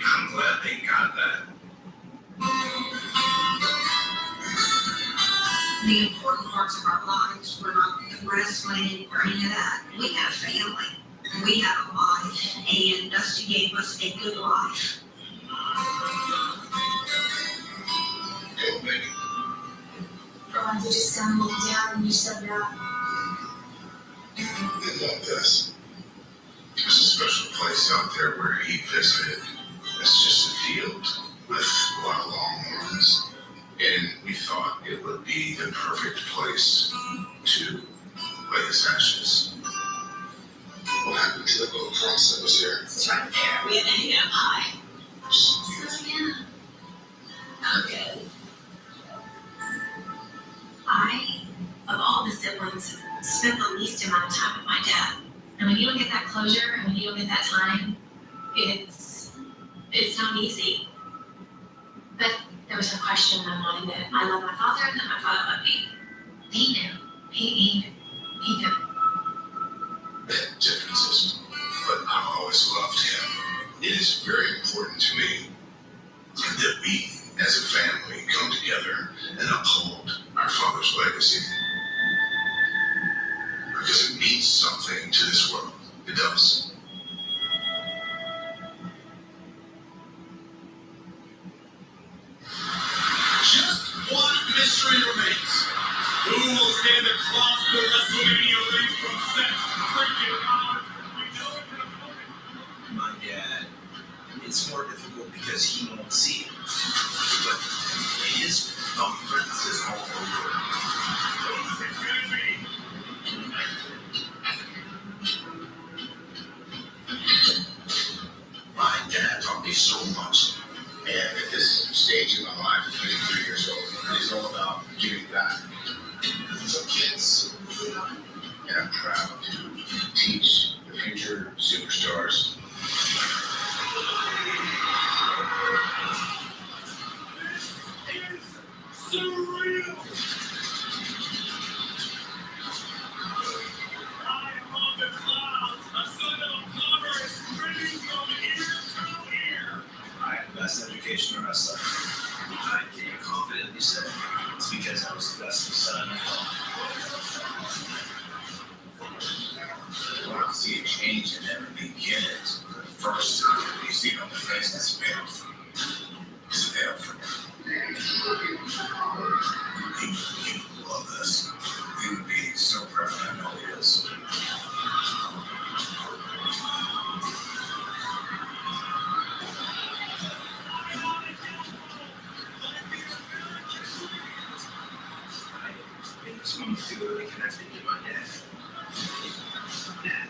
I'm glad they got that. The important parts of our lives were not the wrestling or any of that. We had a family. We had a life, and Dusty gave us a good life. Go, baby. You just kind of looked down and you said that. They loved us. There's a special place out there where he visited. It's just a field with a lot of longhorns. And we thought it would be the perfect place to lay his ashes. What happened to the little cross that was there? It's right there. We had to hang out high. So, yeah. Okay. I, of all the siblings, spent the least amount of time with my dad. And when you don't get that closure, and when you don't get that time, it's not easy. But there was no question in my mind that I love my father and that my father loved me. He knew. He knew. Differences, but I've always loved him. It is very important to me that we, as a family, come together and uphold our father's legacy. Because it means something to this world. It does. Just one mystery remains. Who will stand across the WrestleMania ring from Seth freaking Rollins? We know it can My dad, it's more difficult because he won't see it. But his thumbprints is all over. My dad taught me so much. And at this stage in my life, at 23 years old, it is all about giving back to kids. And I'm proud to teach the future superstars. surreal. I am on the clouds. A son of a plumber is bringing you feel really connected to my dad. Dad,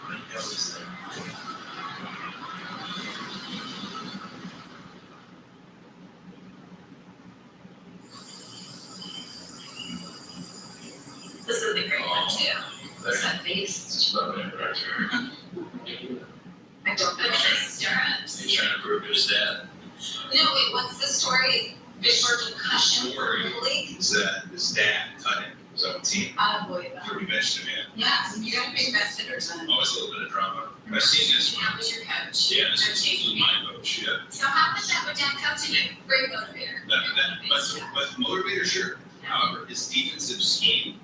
my dad was there. This is the great one too. That face. Love it right here. I don't know the stirrups. You trying to prove his dad? No, wait, what's the story? Before concussion? Story Really? is that his dad cut him. So team. I believe that. Pretty mentioned him, Yeah, you got a big vested or something. always a little bit of drama. I've seen this one. How was your coach? Yeah, this is my coach. Yeah. So how was that with dad coaching you? Great motivator. But motivator, sure. However, his defensive scheme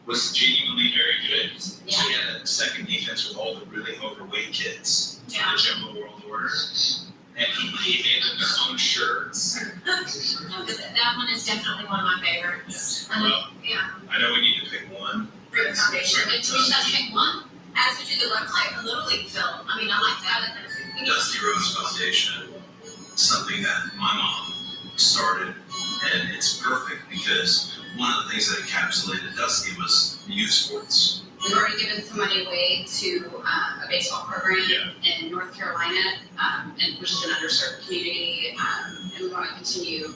was genuinely very good. So he had a second defense with all the really overweight kids. Yeah. The Jumbo World Order. And he made them their own shirts. That one is definitely one of my favorites. Well, Yeah. I know we need to pick one. For the foundation. But to me, that's pick one. As we do the website, a Little League film. I mean, I like that. Dusty Rhodes Foundation, something that my mom started, and it's perfect because one of the things that encapsulated Dusty was youth sports. We've already given some money away to a baseball program in North Carolina, which is an underserved community, and we want to continue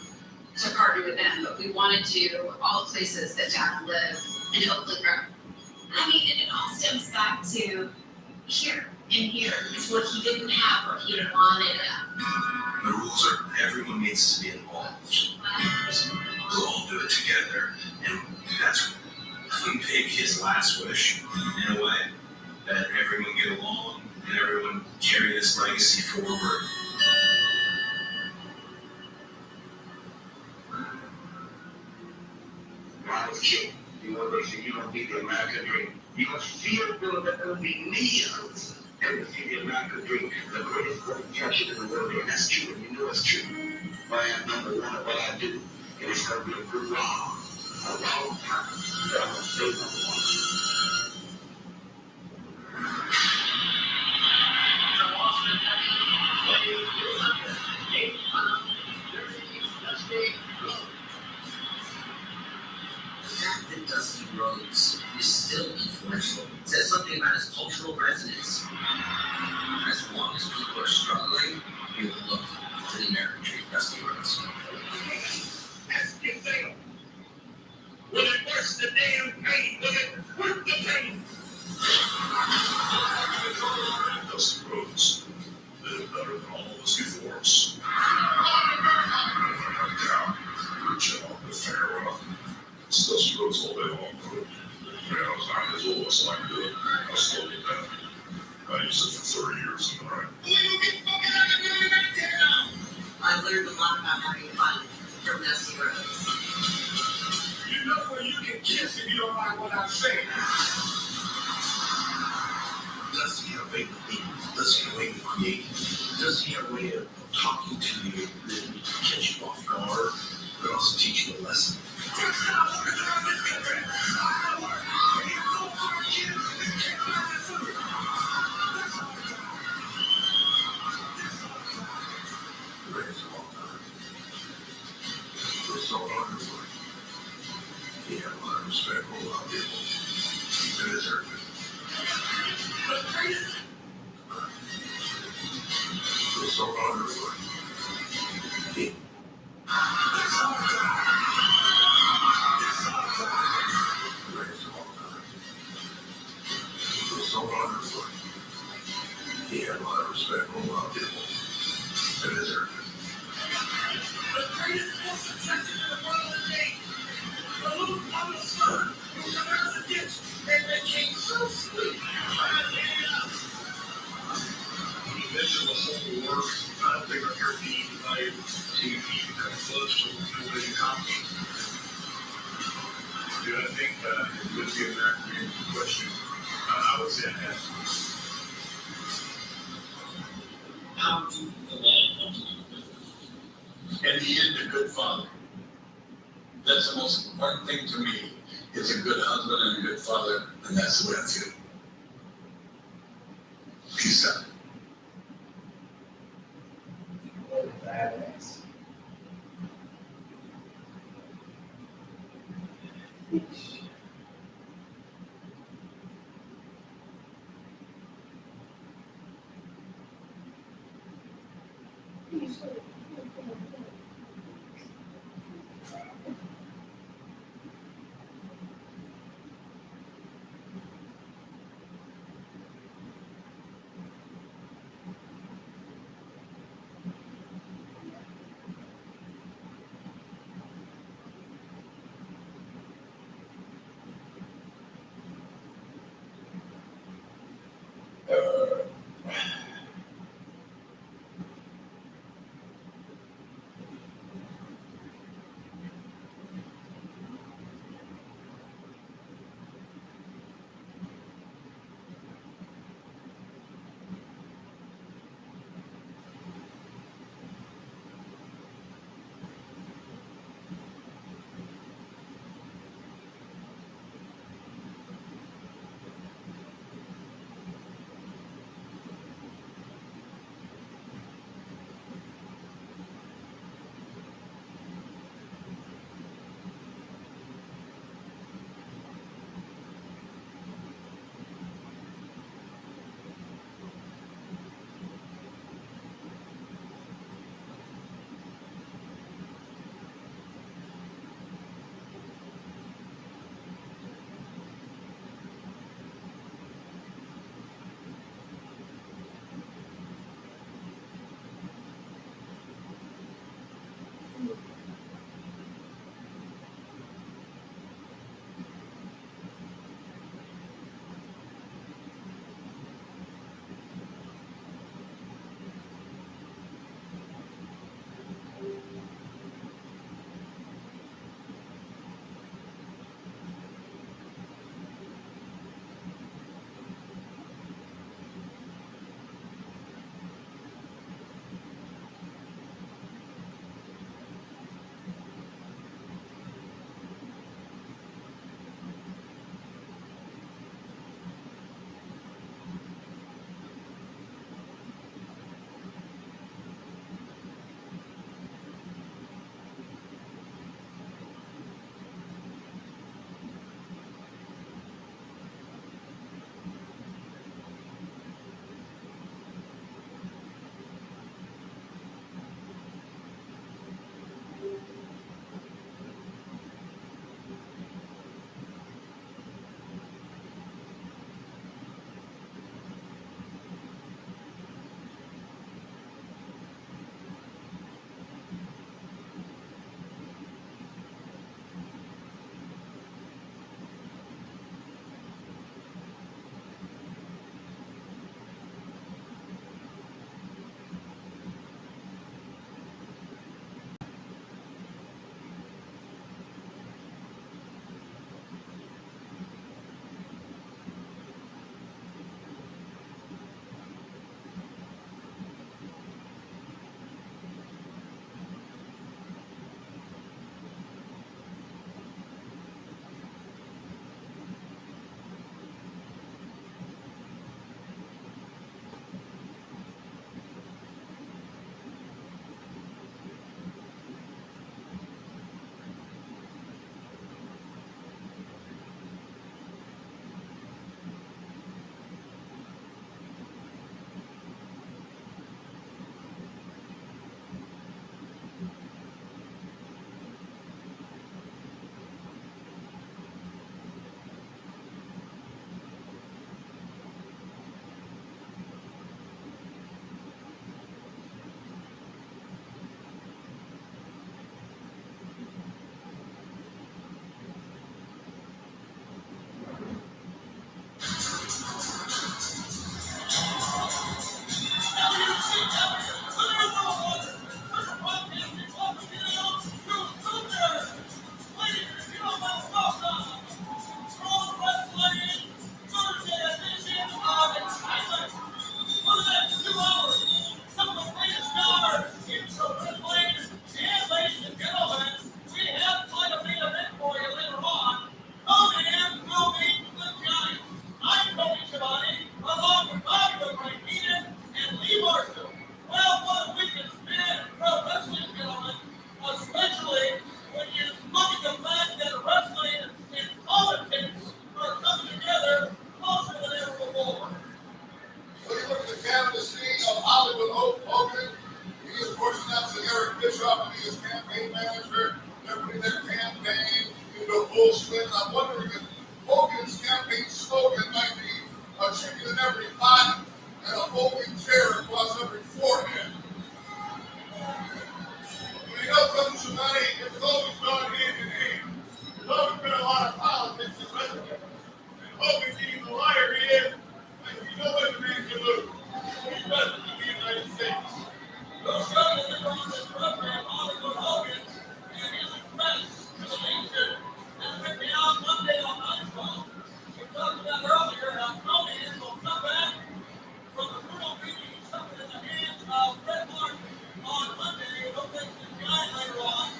to partner with them. But we want to do all the places that Dad live and hopefully grow. I mean, and it all stems back to here. And here is what he didn't have, what he wanted. The rules are everyone needs to be involved. We'll all do it together, and that's Big his last wish in a way that everyone get along and everyone carry this legacy forward. When I was kid, you know, they say you don't get the American dream. You must feel that only millions ever see the American dream, the greatest great country in the world, and that's true, and you know it's true. I am number one of what I do, and it's going to be a good long time. But I'm going to stay number one. The fact that Dusty Rhodes is still influential says something about his cultural resonance. As long as people are struggling, we will look to the American dream, Dusty Rhodes. Ask yourself, will it worse the damn pain? Will it work the pain? Dusty Rhodes lived better than all of us before us. Yeah, good job, the fair one. It's Dusty Rhodes all day long. Yeah, I was 9 years old, so I could do it. I still did that. I used it for 30 years in the ring. I learned a lot about having fun from Dusty Rhodes. You know where you can kiss if you don't mind what I'm saying. Dusty had a way to be. Dusty had a way to create. Dusty had a way of talking to you that would catch you off guard, but also teach you a lesson. So wonderful. He had a lot of respect for a lot of people. He deserved it. It was so wonderful. He so wonderful. He had a lot of respect for a lot of people. They deserved it. The greatest concentration in the world today. The little on the sun who come out of the ditch and became so sweet. When you mention the whole work, I don't think I've heard anybody to even come close to what they accomplished. Do I think it would be an accurate question? I would say I have. How do the land come to you? And he is a good father. That's the most important thing to me. Is a good husband and a good father, and that's the way I feel. Peace out. Valadez. slogan might be a chicken in every pot and a folding chair across every forehead. When it comes to money, it's always gone hand in hand. There's always been a lot of politics in Western. And Hogan being the liar he is, like you know what the man can lose. He's president of the United States. Those struggles are on this program, Oliver Hogan, and his friends to the nation. And picked me out Monday on Nightfall. We talked about earlier how Tony is will come back from the brutal beating he suffered in the hands of Bret Hart on Monday. He'll take the guy later on.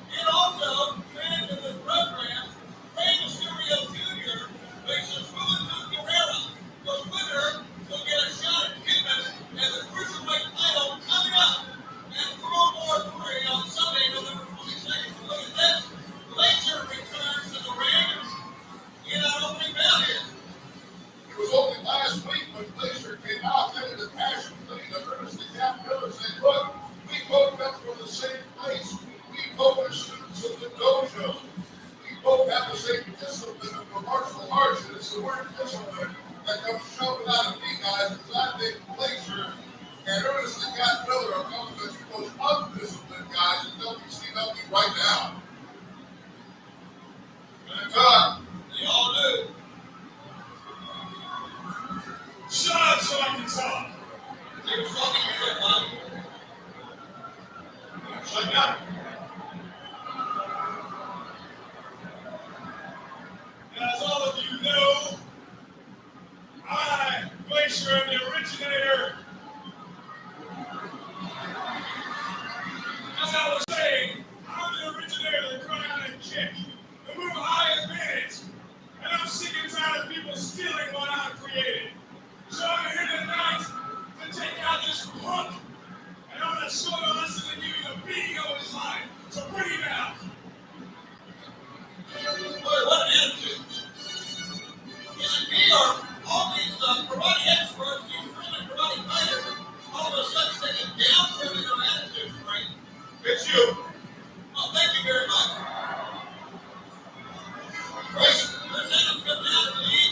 And also, fans of this program, Rey Mysterio Jr. faces Juventud Guerrero. The winner will get a shot at Cuban and the Cruiserweight title coming up. And World War III on Sunday, November 22nd. So look at this. Glacier returns to the ring in our opening bell here. It was only last week when Glacier came out and the passion thing of earnestly Cap Miller saying, look, we both come from the same place. We both are students of the dojo. We both have the same discipline of martial arts, and it's the word discipline that comes showing out of me guys, because I think Glacier and earnestly Cap Miller are among the most undisciplined guys in WCW right now. And talk. They all do. Shut up so I can talk. They were talking to your mom. Shut up. As all of you know, I, Glacier, am the originator. As I was saying, I'm the originator of the crown and kick, the move I invented. And I'm sick and tired of people stealing what I created. So I'm here tonight to take out this punk. And I'm going to show you a lesson and give you the beating of his life. So bring him out. Boy, what an attitude. Is it me or all these karate experts, these proven karate fighters, all of a sudden taking down from their attitude, right? It's you. Oh, thank you very much. Chris Adams comes out to the lead.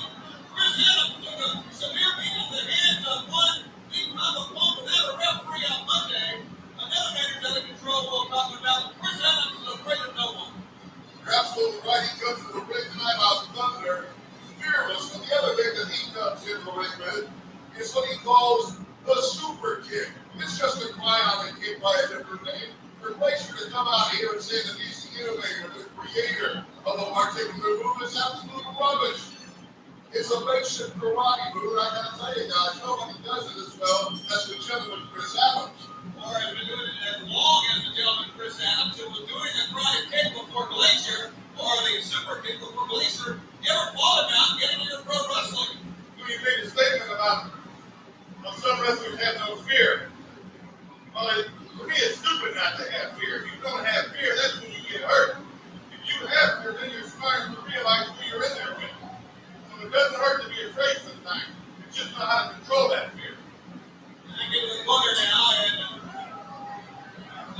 Chris Adams took a severe beating in the hands of one beaten up a ball without a referee on Monday. Another man's out of control we'll talk about. Chris Adams is afraid of no one. You're absolutely right. He comes to the ring tonight out of Thunder, fearless. And the other thing that he comes in the ring with is what he calls the super kick. It's just a cry out and kick by a different name. For Glacier to come out here and say that he's the innovator, the creator of a particular move is absolute rubbish. It's a basic karate move. I gotta tell you guys, nobody does it as well as the gentleman Chris Adams. All right, been doing it as long as the gentleman Chris Adams, who was doing the karate kick before Glacier, or the super kick before Glacier, ever thought about getting into pro wrestling. When you made a statement about how some wrestlers have no fear, well, for me, it's stupid not to have fear. If you don't have fear, that's when you get hurt. If you have fear, then you're smart to realize who you're in there with. So it doesn't hurt to be afraid sometimes. You just know how to control that fear. I get to wonder now, and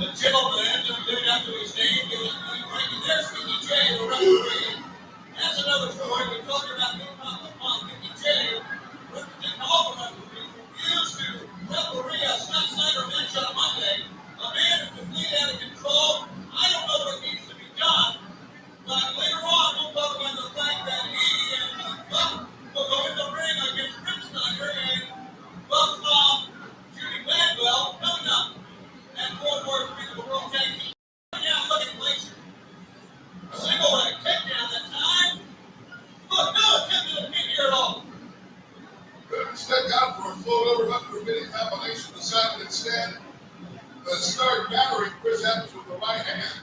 the gentleman living up to his name, Frankie there's Mickey J, the referee. That's another story. We're talking about Mickey J, representing all the referees, refused to referee a Scott Snyder match on Monday. A man who's completely out of control. I don't know what needs to be done, but later on we'll talk about the fact that he and Buck will go in the ring against Rick Snyder and Buck Judy Bagwell coming up at World War III, the World Tag Team. Now look at Glacier. A single leg takedown that time. But no attempt to defeat here at all. Stepped out for a float over up for a minute combination, decided instead to start battering Chris Evans with the right hand.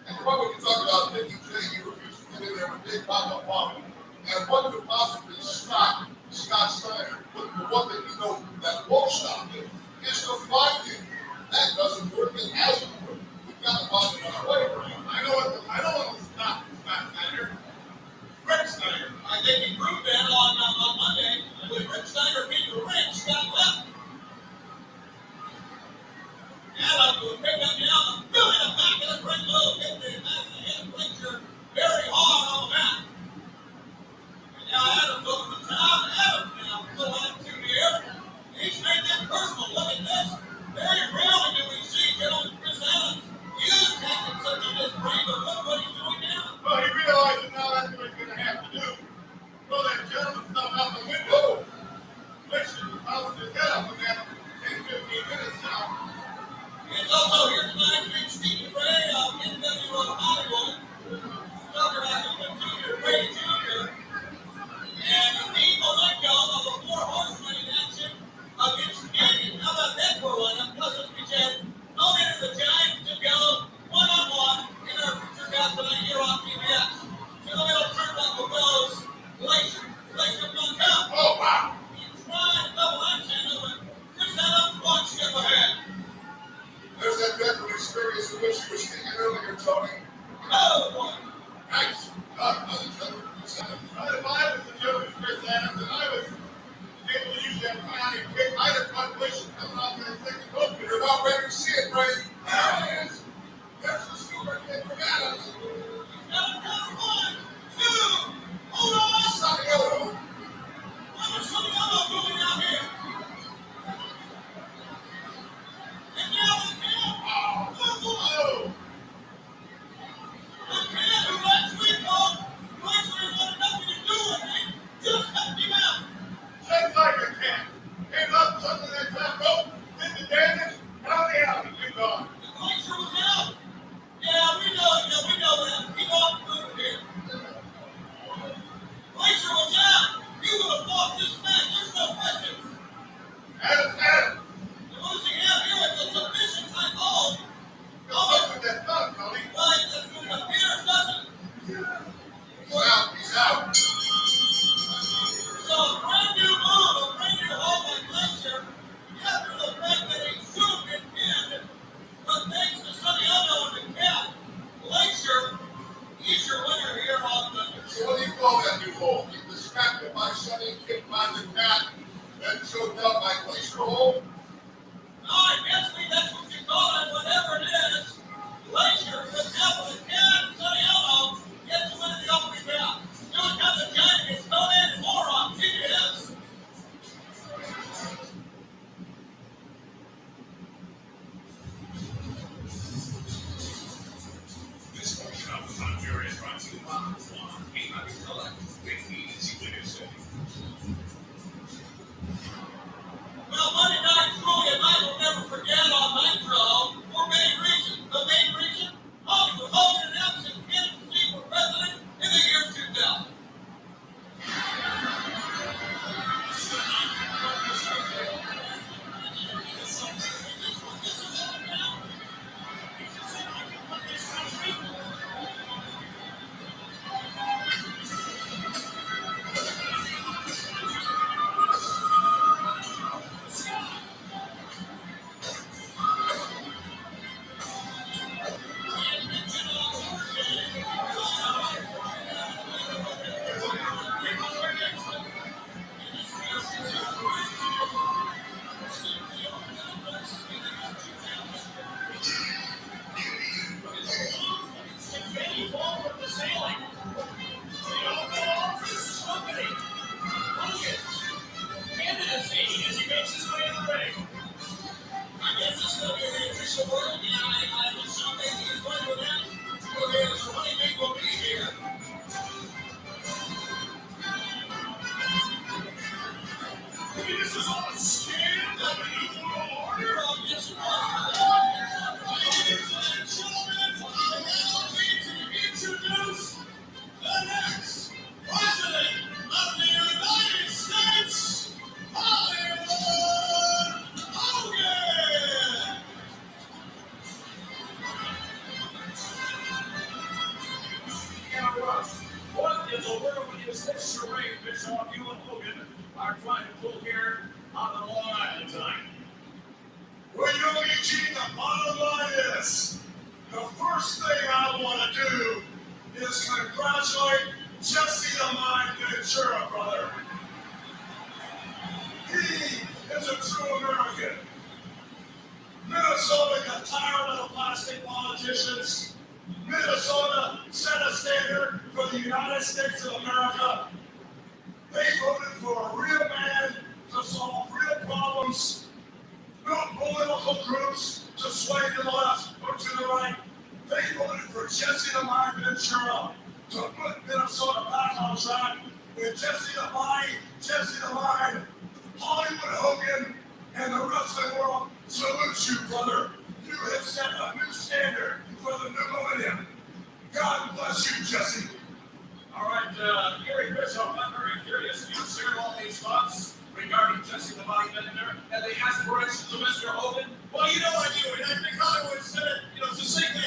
And what we can talk about Mickey J, he refused to get in there with Big Papa Pump. And what could possibly stop Scott Steiner? But the one thing you know that won't stop him is to fight him. That doesn't work, it hasn't worked. We've got to find another way for him. I know what will stop Scott Steiner. Rick Steiner. I think he proved that on Monday when Rick Steiner beat the ring, Scott left. Adams will pick up now, really the back of the ring low, hit the back of the head of Glacier very hard on the back. And now Adams over new home. You distracted by shutting Kid Magic Cat, then choked up by Glacier Hole. I guess that's what you call it, whatever it is. Glacier, the devil, the cat, Sonny Elmo, gets to win the opening round. Don't have the giant is Conan and more on TBS. This portion of the commentary is brought to you by Collect with easy winner setting. Well, Monday night, Troy and I will never forget on Nitro for many reasons. The main reason, Hollywood Hogan announced his candidacy for president in the year 2000. This is all a scam of an evil order. Ladies and gentlemen, allow me to introduce the next president of the United States, Hollywood Hogan. Now, Russ, what in the world is this charade Bischoff, you and Hogan are trying to pull here on the Long Island tonight? Well, you know, Eugene, the bottom line is, the first thing I want to do is congratulate Jesse the Mind Ventura, brother. He is a true American. Minnesota got tired of the plastic politicians. Minnesota set a standard for the United States of America. They voted for a real man to solve real problems. No political groups to sway to the left or to the right. They voted for Jesse the Mind Ventura to put Minnesota back on track. With Jesse the Mind, Hollywood Hogan, and the wrestling world salute you, brother. You have set a new standard for the new millennium. God bless you, Jesse. All right, Gary Bischoff, I'm very curious. You shared all these thoughts regarding Jesse the Body Bender and the aspirations of Mr. Hogan. Well, you know I do, and I think Hollywood said it, succinctly.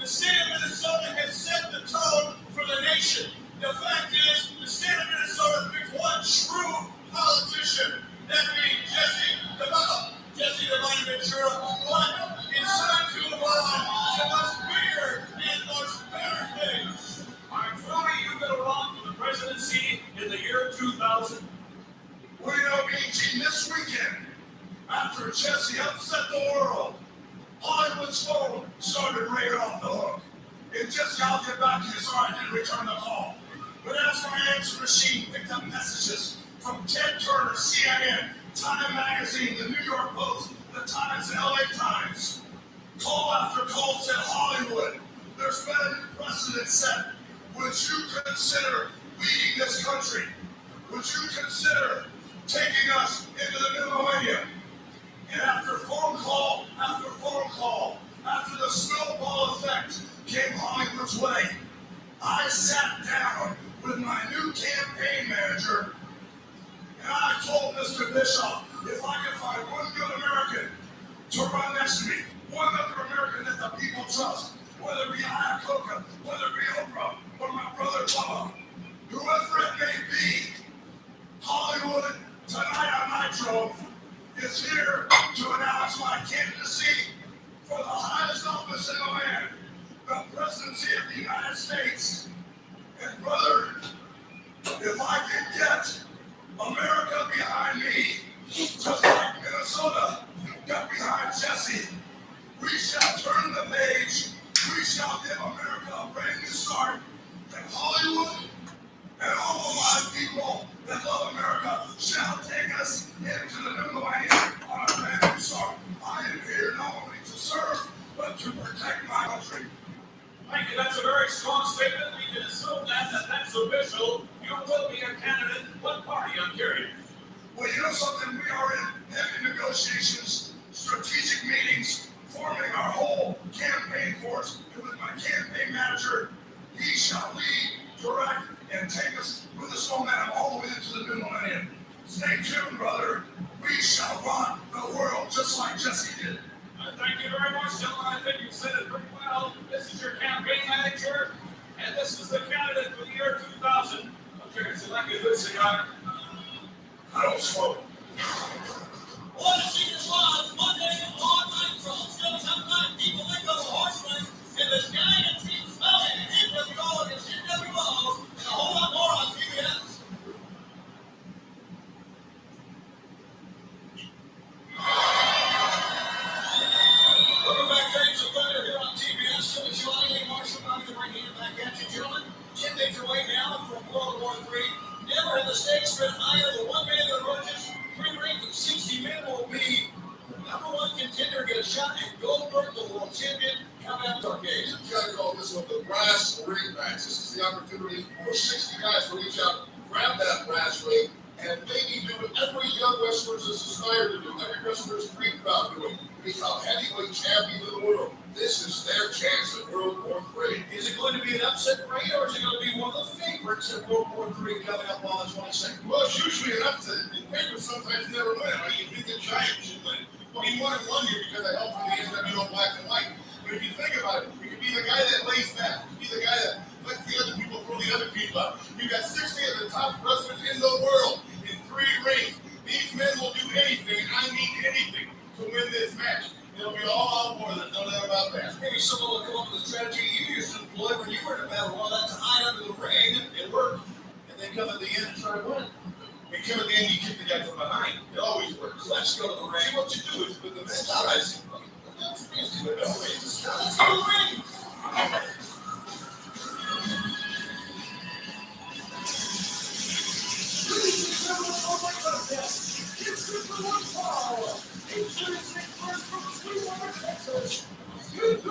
The state of Minnesota has set the tone for the nation. The fact is, the state of Minnesota picked one true politician, that being Jesse the Body Ventura. But it's time to move on to much bigger and much better things. Are truly you going to run for the presidency in the year 2000? Well, you know, BG, this weekend, after Jesse upset the world, Hollywood's phone started ringing off the hook. And Jesse, I'll get back to you. Sorry, I didn't return the call. But as my answer machine picked up messages from Ted Turner, CNN, Time Magazine, the New York Post, the Times, and LA Times, call after call said, Hollywood, there's been a new precedent set. Would you consider leading this country? Would you consider taking us into the new millennium? And after phone call after phone call, after the snowball effect came Hollywood's way, I sat down with my new campaign manager and I told Mr. Bischoff, if I could find one good American to run next to me, one other American that the people trust, whether it be Iacocca, whether it be Oprah, or my brother Bubba, whoever it may be, Hollywood tonight on Nitro is here to announce my candidacy for the highest office in the land, the presidency of the United States. And brother, If I can get America behind me, just like Minnesota got behind Jesse, we shall turn the page. We shall give America a brand new start. And Hollywood and all of my people that love America shall take us into the new millennium on a brand new start. I am here not only to serve, but to protect my country. Thank you. That's a very strong statement. We can assume that's official. You will be a candidate. What party? I'm curious. Well, you know something? We are in heavy negotiations, strategic meetings, forming our whole campaign force. And with my campaign manager, he shall lead, direct, and take us with this momentum all the way into the new millennium. Stay tuned, brother. We shall run the world just like Jesse did. Thank you very much, gentlemen. I think you said it pretty well. This is your campaign manager, and this is the candidate for the year 2000. Okay, so like a good cigar. I don't smoke. What a senior was, one day in hard night from still sometimes people think of a horseman in the sky and see smelling and NWO against NWO and a whole lot more on TBS. Welcome back, Fans of Thunder here on TBS. Coming to you live, Marshall. I'm going to bring it back at you, gentlemen. 10 days away now from World War III. Never have the stakes been higher. The one man that rushes 3 rings of 60 men will be the #1 contender, get a shot at Goldberg, the world champion. Come out to our game. You gotta call this one the brass ring match. This is the opportunity for 60 guys to reach out, grab that brass ring, and maybe do what every young wrestler is aspired to do. Every wrestler is dreamed about doing. Become heavyweight champion of the world. This is their chance at World War III. Is it going to be an upset rate, or is it going to be one of the favorites at World War III coming up on the 22nd? Well, it's usually an upset. The favorites sometimes never win. I mean, you think the Giants should win. Well, he won it 1 year because I helped with the NWO Black and White. But if you think about it, you could be the guy that lays back. You could be the guy that lets the other people throw the other people out. You got 60 of the top wrestlers in the world in 3 rings. These men will do anything. I mean anything to win this match. It'll be all out for them. No doubt about that. Maybe someone will come up with a strategy you used to employ when you were in a battle. Well, that's hide under the ring. It worked. And then come at the end and try to win. And come at the end, you kick the guy from behind. It always works. Let's go to the ring. See, what you do is with the men's guys. That's fancy, but no way. Just go to the ring. It's Super One Power. 836 first from Sweetwater, Texas. Good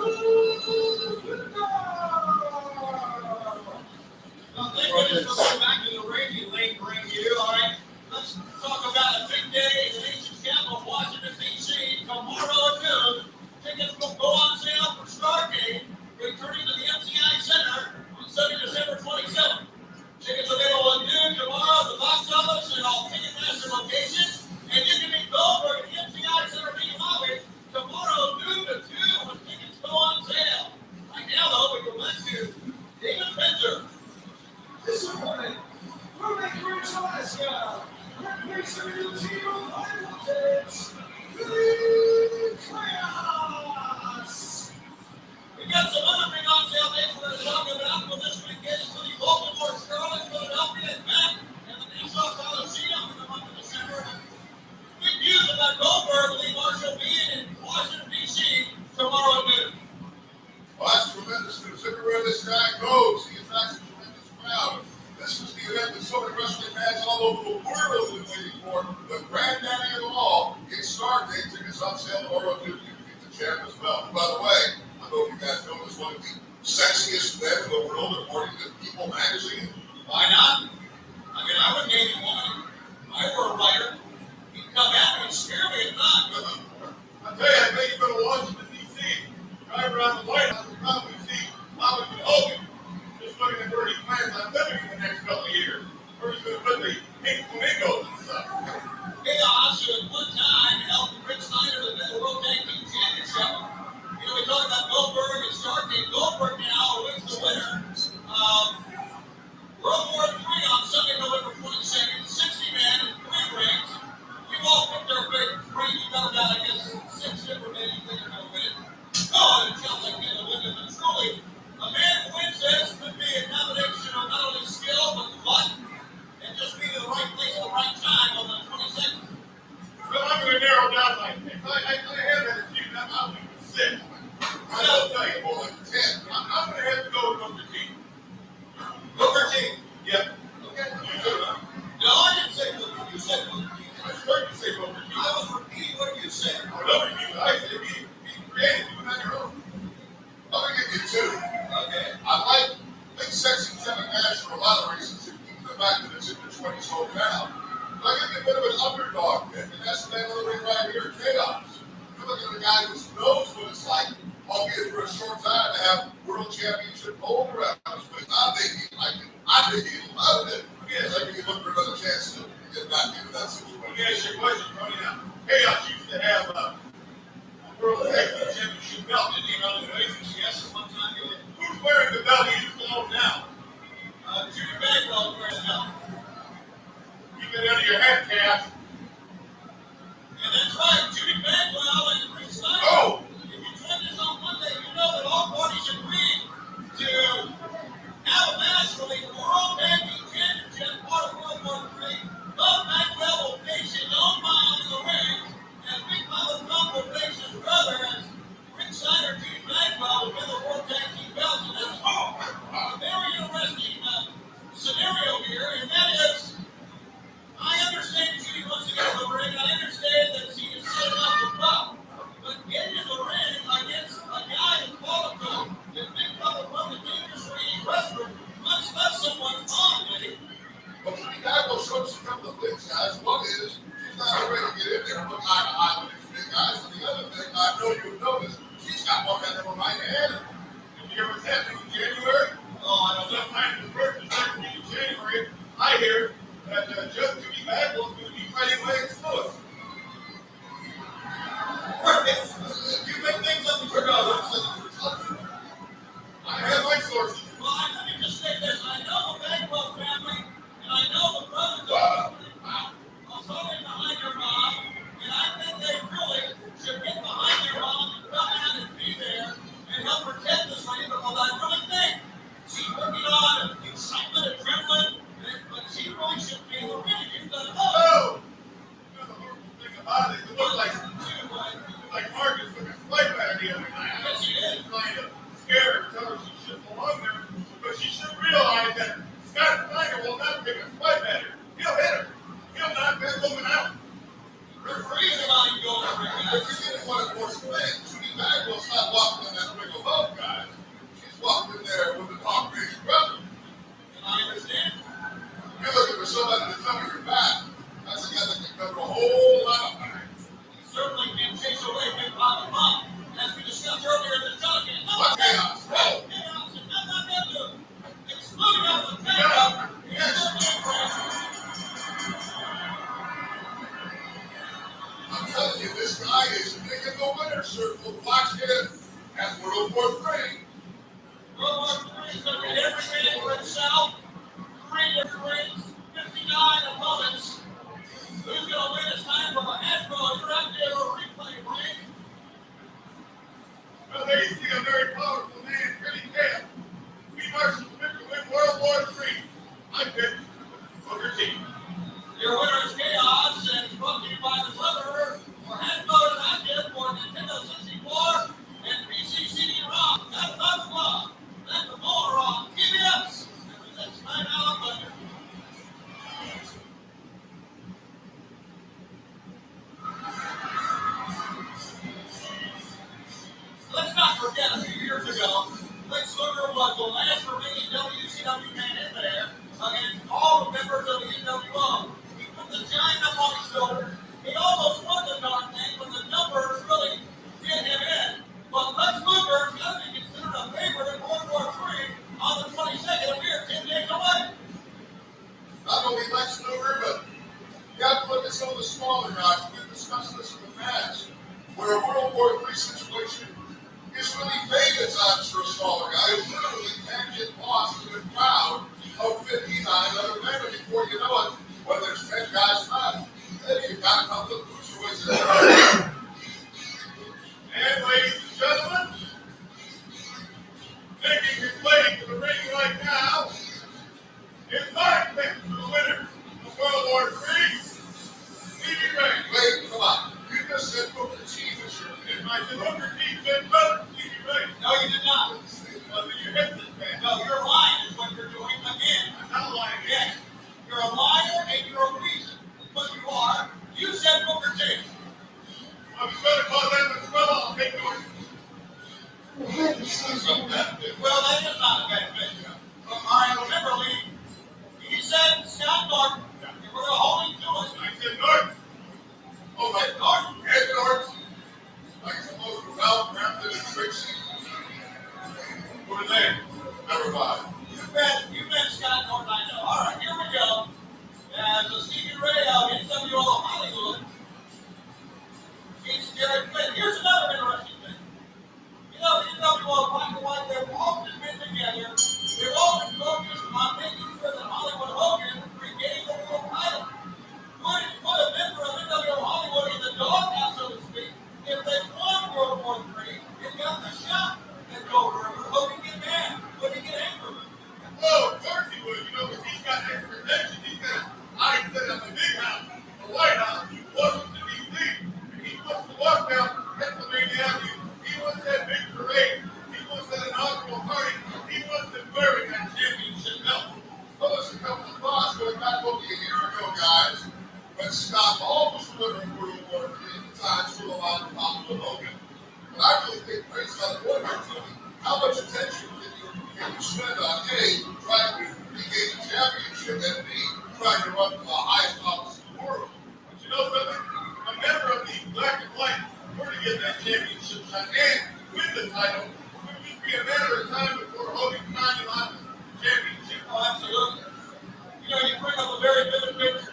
Well, thank goodness for going back to the ring, you late ring you. All right, let's talk about a big day in the ancient capital of Washington, D.C. Tomorrow at noon. Tickets will go on sale for Stargate, returning to the MCI Center on Sunday, December 27th. Tickets available at noon tomorrow at the box office and all Ticketmaster locations. And you can meet Goldberg at the MCI Center main lobby tomorrow noon to 2 when tickets go on sale. Right now, though, we go back to David Spencer. This morning, we'll make Ridge, Alaska. Replacing the new team of Valadez. The Chaos. We got some other big on sale dates we're going to talk about for this weekend, including Baltimore, Charlotte, Philadelphia, and Mac, and the Nassau Coliseum in the month of December. Big news about Goldberg, Lee Marshall being in Washington, D.C. tomorrow at noon. Well, that's tremendous news. Everywhere this guy goes, he attracts a tremendous crowd. This is the event that so many wrestling fans all over the world have been waiting for. The granddaddy of them all. Get Stargate tickets on sale tomorrow at noon. You can get the champ as well. By the way, I know you guys know this one of the sexiest men in the world according to People magazine. Why not? I mean, I would name him one. I were a writer. He'd come at me and scare me at not. I tell you, I bet you've been to Washington, D.C. Drive around the White House and probably see Congressman Hogan just looking at where he plans on living in the next couple of years. Where he's going to put the pink flamingos and stuff. Chaos who at one time helped Rick Snyder to win the World Tag Team Championship. You know, we talk about Goldberg and Stargate. Goldberg now wins the winner of World War III on Sunday, November 22nd. 60 men in 3 rings. We've all picked our favorite 3. We've got about, I guess, 6 different men you think are going to win. Oh, it sounds like men to win it, but truly, a man who wins this could be a combination of not only skill, but luck, so proud. Like a bit of an underdog pick, and that's the name of the ring right here, chaos. You're looking at a guy who knows what it's like, albeit for a short time, to have world championship gold around his waist. I think he liked it. I think he loved it. Yes, I think he looked for another chance to get back into that situation. Let me ask you a question, Tony. Now, chaos used to have a world heavyweight championship belt, didn't he? On his waist, yes, at one time. Who's wearing the belt he used to own now? Jimmy Bagwell wearing the belt. Keep it under your head, Cass. And that's right, Jimmy Bagwell and Rick Steiner. Oh! If you join us on Monday, you know that all parties agreed to have a match for the World Tag Team Championship part of World War III. Bob Bagwell will face his own mile in the ring, and Big Mama Trump will face his brother as Rick Steiner, Jimmy Bagwell will win the World Tag Team belts. And that's a very interesting scenario here, and that is, I understand she wants to get in the ring. I understand that she is setting up the belt. But getting in the ring against a guy in Qualico, the big brother from the dangerous ring wrestler, must have someone on me. Well, Jimmy Bagwell showed us a couple of things, guys. One is, she's not ready to get in there and look eye to eye with these big guys. And the other thing, I know you would notice, she's got one kind of a right hand. Did you hear what's happening in January? Oh, I know. Sometime in the first and second week of January, I hear that Judge Jimmy Bagwell is going to be fighting Lance Lewis. You make things up with your I have my sources. Well, let me just say this. I know the Bagwell family, and I know the brothers. I'm sorry behind your mom, and I think they really should get behind their mom and come out and be there and help protect this lady, because I really think she's working on excitement, adrenaline, but she really should be in the ring. You know the horrible thing about it, it looked like Marcus took a swipe at her the other night. Yes, she is trying to scare her, tell her she shouldn't belong there, but she should realize that Scott Steiner will not take a swipe at her. He'll hit her. He'll knock that woman out. Referees are not even going to ring. If you didn't want to force the ring, Judy Bagwell's not walking in that ring alone, guys. She's walking in there with the concrete brother. And I understand. You're looking for somebody to cover your back. That's a guy that can cover a whole lot of back. You certainly can't chase away Big Papa Pop, as we discussed earlier in the telecast. What chaos? Chaos and nothing to do. Excluding out the backup. I'm telling you, this guy is making the winner's circle. Watch him at World War III. World War III is going to be every minute for itself. 3 different rings, 59 opponents. Who's going to win this time from a Hasbro interactive replay ring? Well, there you see a very powerful man, Pretty Tail. We marched to win World War III. I picked Booker T. Your winner is Chaos, and brought to you by the Cleverer for Hasbro Interactive for Nintendo 64 and PC CD-ROM. That's not the law. That's the more on TBS. That's time out of Let's not forget a few years ago, Lex Luger was the last remaining WCW man in there against all the members of the NWO. He put the giant up on his shoulder. He almost won the darn thing, but the numbers really did him in. But Lex Luger is going to be considered a favorite in World War III on the 22nd of here, 10 days away. Not only Lex Luger, but you have to look at some of the smaller guys. We've discussed this in the past, where a World War III situation is really made at times for a smaller guy who literally can't get lost in a crowd of 59 other men. And before you know it, when there's 10 guys left, then you've got a couple of cruiserweights in there. And ladies and gentlemen, taking his way to the ring right now is my pick for the winner of World War III, Stevie Ray. Wait, come on. You just said Booker T was your pick. I said Booker T said better Stevie Ray. No, you did not. Well, then you hit this man. No, you're lying is what you're doing again. I'm not lying again. You're a liar and you're a reason. What you are. You said Booker T. that Scott Hall was delivering World War III at the time still allowed to popular Hogan. But I really think Prince got a point here, Tony. How much attention can you spend on A, trying to regain the championship, and B, trying to run for the highest office in the world? But you know something? A member of the Black and White were to get that championship shot and win the title. It would just be a matter of time before Hogan finally lost the championship. Oh, absolutely. You know, you bring up a very vivid picture.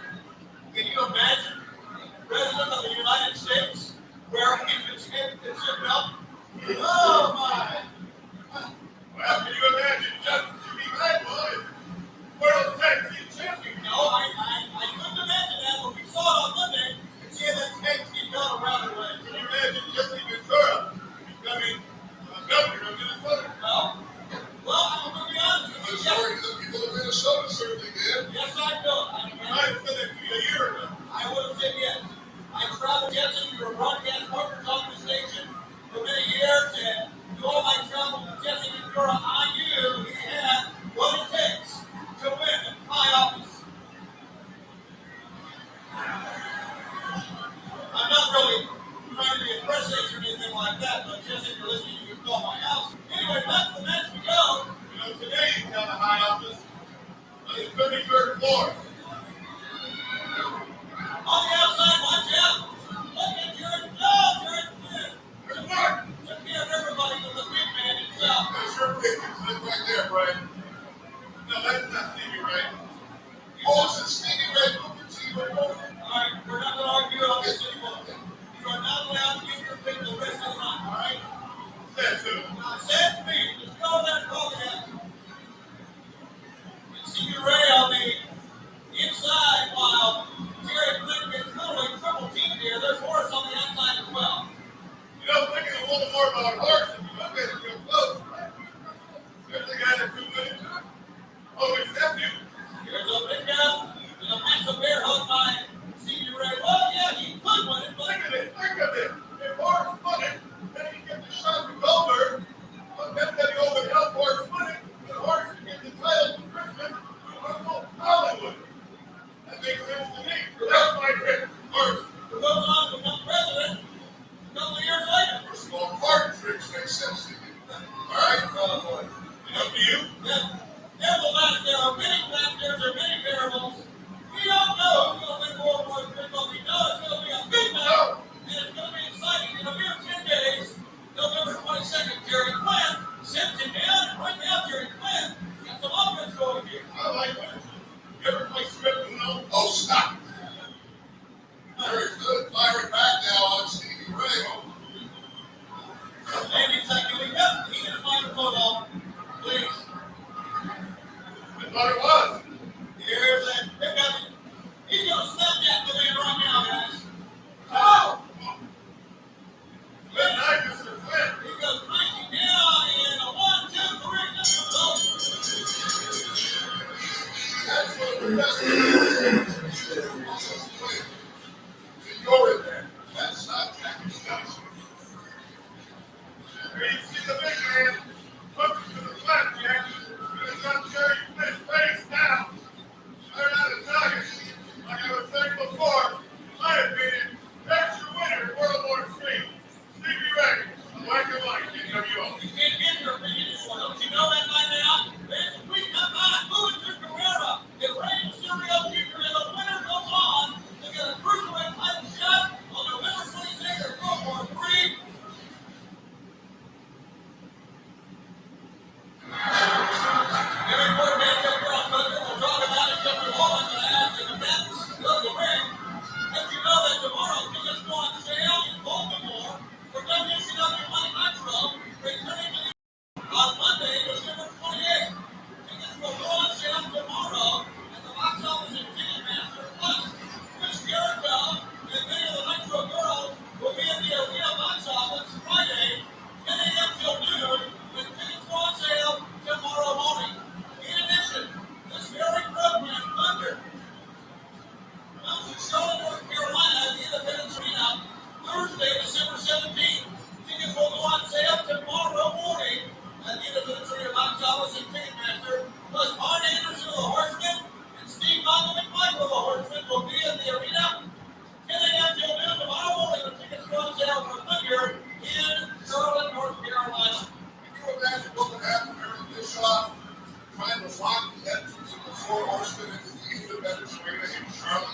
Can you imagine the President of the United States wearing his championship belt? Oh, my. Well, can you imagine just to be bad boy? World Tag Team Champion? No, I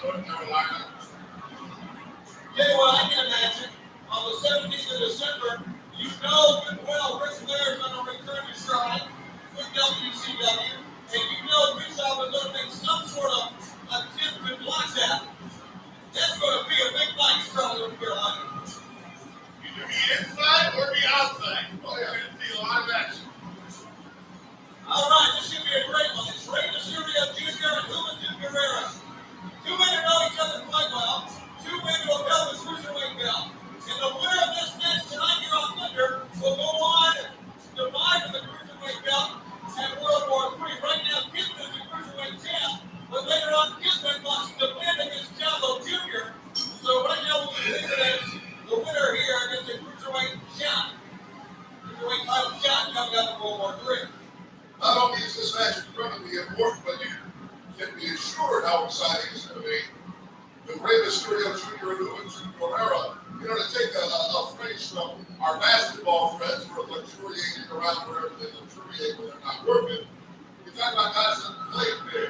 North Carolina. Tell you what I can imagine, on the 17th of December, you know good well Ric Flair is going to return to stride with WCW, and you know Bischoff is going to make some sort of attempt to block that. That's going to be a big night for North Carolina. Either the inside or the outside. Oh, yeah, going to see a lot of action. All right, this should be a great one. It's Rey Mysterio Jr. and Juventud Guerrero. Two men who know each other quite well. Two men who have held the cruiserweight belt. And the winner of this match tonight here on Thunder will go on to vie for the cruiserweight belt at World War III. Right now, Kidman is the cruiserweight champ, but later on, Kidman wants to defend against Jumbo Jr. So right now, we'll consider it as the winner here against the cruiserweight shot. Cruiserweight title shot coming up in World War III. Not only is this match incredibly important, but you can be assured how exciting it's going to be. With Rey Mysterio Jr. and Juventud Guerrero, you know, to take a phrase from our basketball friends who are luxuriating around wherever they luxuriate when they're not working, you talk about guys that play big.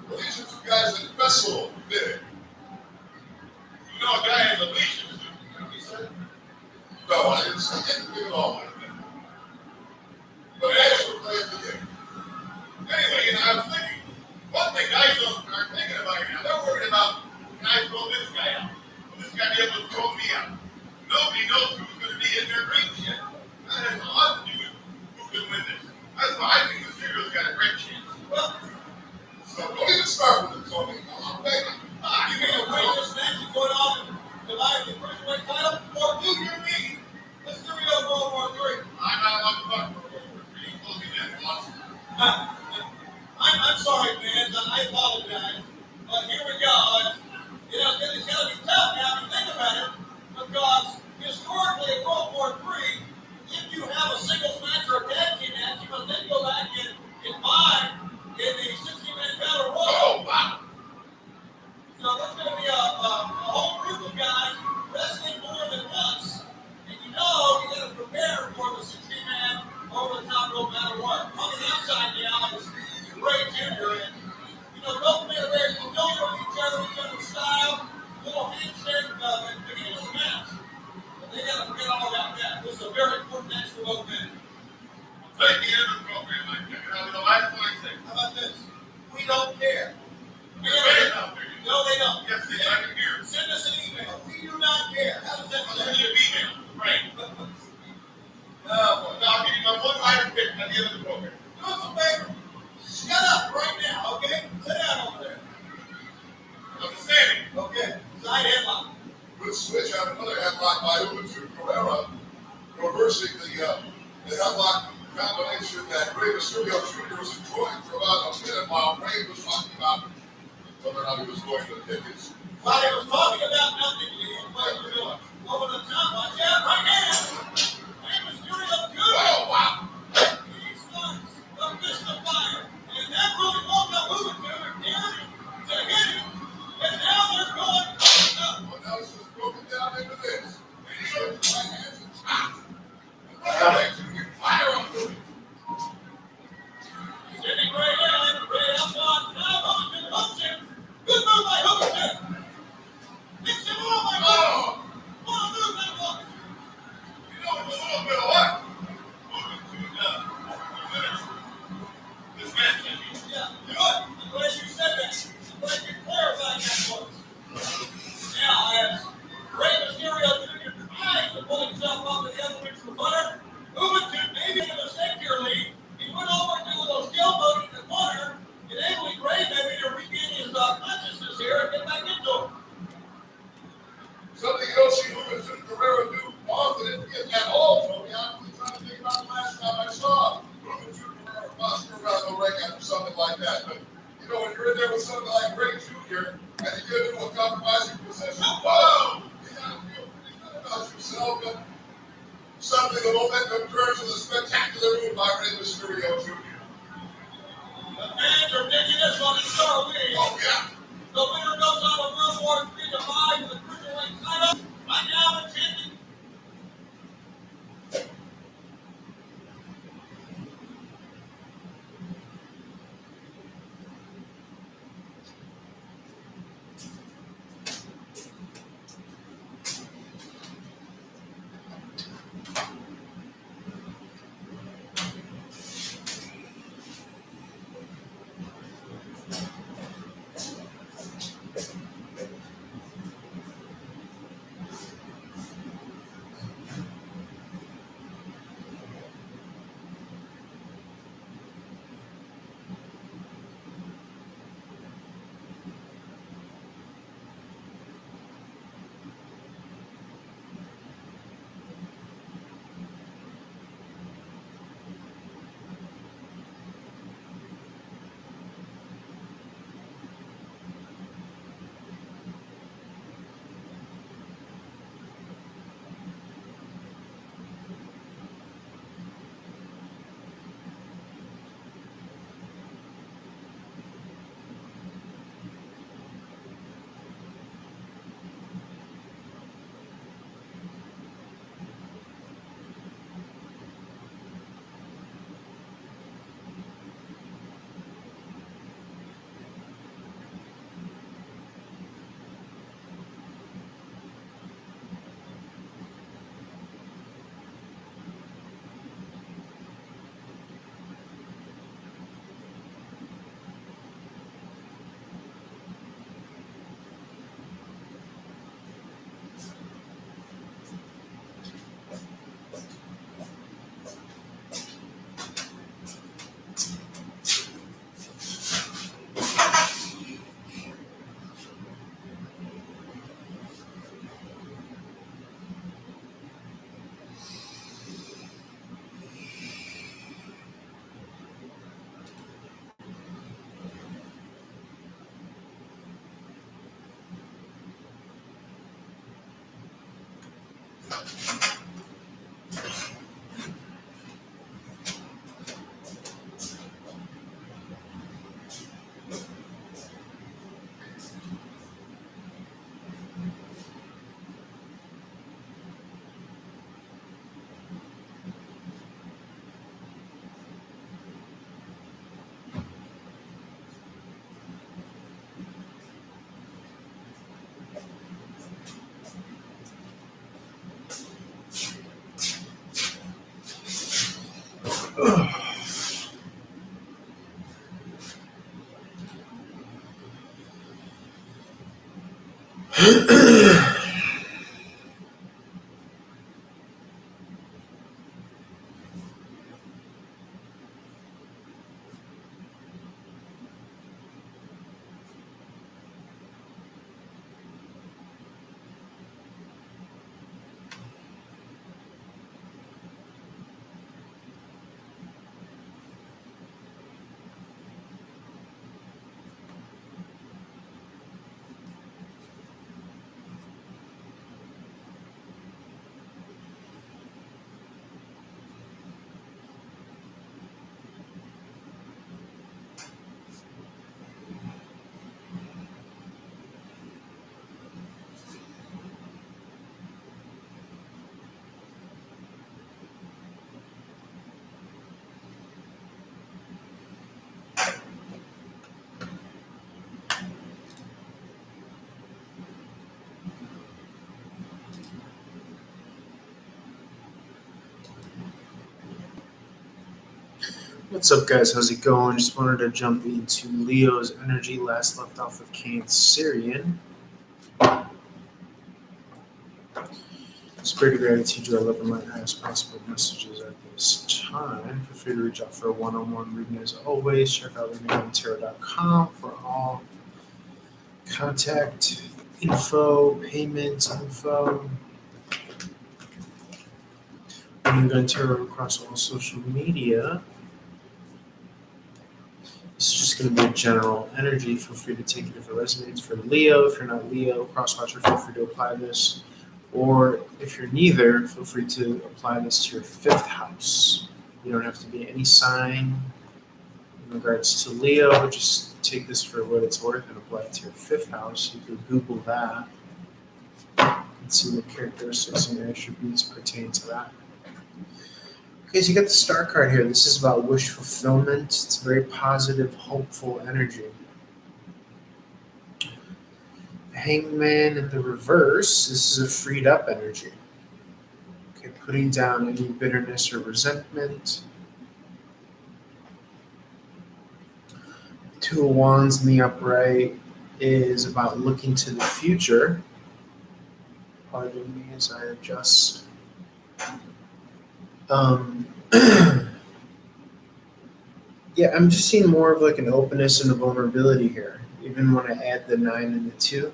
Well, these are two guys that wrestle big. You know, a guy has a leash. You know what he said? No, I didn't say anything at all like that. But they actually play the game. Anyway, you know, I was thinking, one thing guys are thinking about here now, they're worried about, can I throw this guy out? Will this guy be able to throw me out? Nobody knows who's going to be in their ring yet. That has a lot to do with who can win this. That's why I think Mysterio's got a great chance. Well, So don't even start with the Tony. I'm begging. you mean the way this match is going on to divide the cruiserweight title? Or do you mean Mysterio World War III? I'm not about to talk for World War III. You told me that once. I'm sorry, fans. I apologize. But here we go. You know, it's going to be tough now if you think about it. Because historically in World War III, if you have a singles match or a tag team match, you must then go back and combine in the 60-man battle royal. Oh, wow. So there's going to be a whole group of guys wrestling more than once. And you know you got to prepare for the 60-man over the top rope battle royal. On the outside now is Rey Jr. And, you know, both men are very familiar with each other's style. Little handshake at the beginning of the match. But they got to forget all about that. This is a very important match for both men. Take the end of the program, I think. The last one I say. How about this? We don't care. No, they don't. Yes, I can hear. Send us an email. We do not care. How does that send you an email? Right. I'll give you my one-liner pick at the end of the program. Do us a favor. Shut up right now, okay? Sit down over there. Understanding. Okay. Side headlock. Good switch on another headlock by Juventud Guerrero, reversing the headlock combination that Rey Mysterio Jr. was enjoying for about a minute while Rey was talking about whether or not he was going to pick his. While he was talking about nothing, he was playing the door. Over the top, watch out, right now. Rey Mysterio Jr. Oh, wow. He starts the fist of fire. And that really woke up Juventud and dared him to hit him. And now they're going up. Well, now it's just broken down into this. And he shows his right hands and chops. And Rey Jr. fire on him. Sitting right in, Rey up on. Now Juventud hooks him. Good move by Juventud. Mix him up by Juventud. What a move that was. You know, it's a little bit of luck. This match, I mean. Yeah, good. I'm glad you said that. I'm glad you clarified that for us. Now, as Rey Mysterio Jr. tries to pull himself off the other reach of the butter, Juventud maybe made a mistake here, Lee. He went over and did a little skill mode in the corner, enabling Rey maybe to regain his consciousness here and get back into him. Something else you Juventud Guerrero do often at all, Tony. I'm trying to think about the last time I saw Juventud Guerrero muster around the ring after something like that. But, you know, when you're in there with something like Rey Jr., and you get into a compromising position, whoa! You gotta feel pretty good about yourself. But suddenly the momentum turns with a spectacular move by Rey Mysterio Jr. The fans are digging this one, and so are we. Oh, yeah. The winner goes on a World War III divide with the cruiserweight title. Right now, the champion. What's up, guys? How's it going? Just wanted to jump into Leo's energy, last left off of Cancerian. Spirit of gratitude, your love and light, highest possible messages at this time. Feel free to reach out for a one-on-one reading as always. Check out LeonTarot.com for all contact info, payment info. Leon Tarot across all social media. It's just going to be a general energy. Feel free to take it if it resonates for Leo. If you're not Leo, crosswatcher, feel free to apply this. Or if you're neither, feel free to apply this to your fifth house. You don't have to be any sign in regards to Leo. Just take this for what it's worth and apply it to your fifth house. You could Google that and see what characteristics and attributes pertain to that. Okay, so you got the Star card here. This is about wish fulfillment. It's very positive, hopeful energy. Hangman in the reverse. This is a freed up energy. Okay, putting down any bitterness or resentment. Two of Wands in the upright is about looking to the future. Pardon me as I adjust. Yeah, I'm just seeing more of like an openness and a vulnerability here, even when I add the 9 and the 2.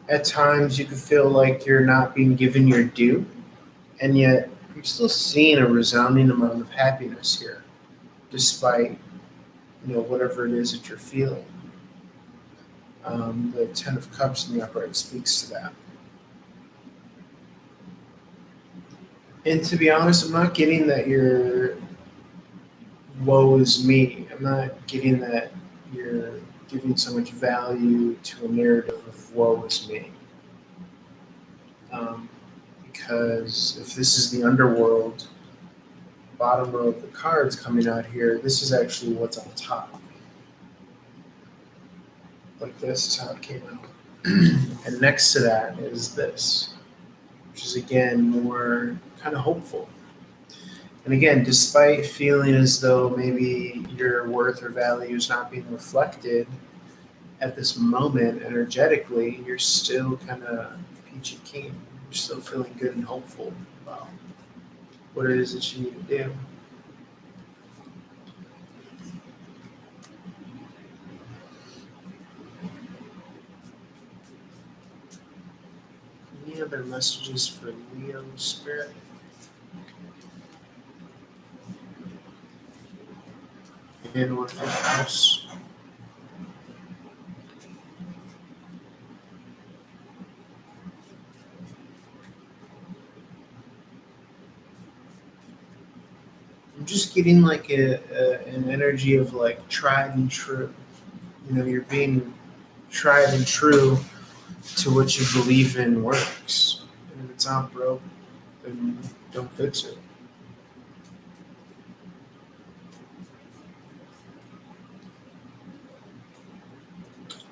At times, you could feel like you're not being given your due, and yet I'm still seeing a resounding amount of happiness here, despite whatever it is that you're feeling. The 10 of Cups in the upright speaks to that. And to be honest, I'm not getting that you're woe is me. I'm not getting that you're giving so much value to a narrative of woe is me. Because if this is the underworld, bottom row of the cards coming out here, this is actually what's on top. Like this is how it came out. And next to that is this, which is again more kind of hopeful. And again, despite feeling as though maybe your worth or value is not being reflected at this moment energetically, you're still kind of peachy keen. You're still feeling good and hopeful about what it is that you need to do. are messages for Leo spirit? And what fifth house? I'm just getting like an energy of like tried and true. You know, you're being tried and true to what you believe in works. And if it's not broke, then don't fix it.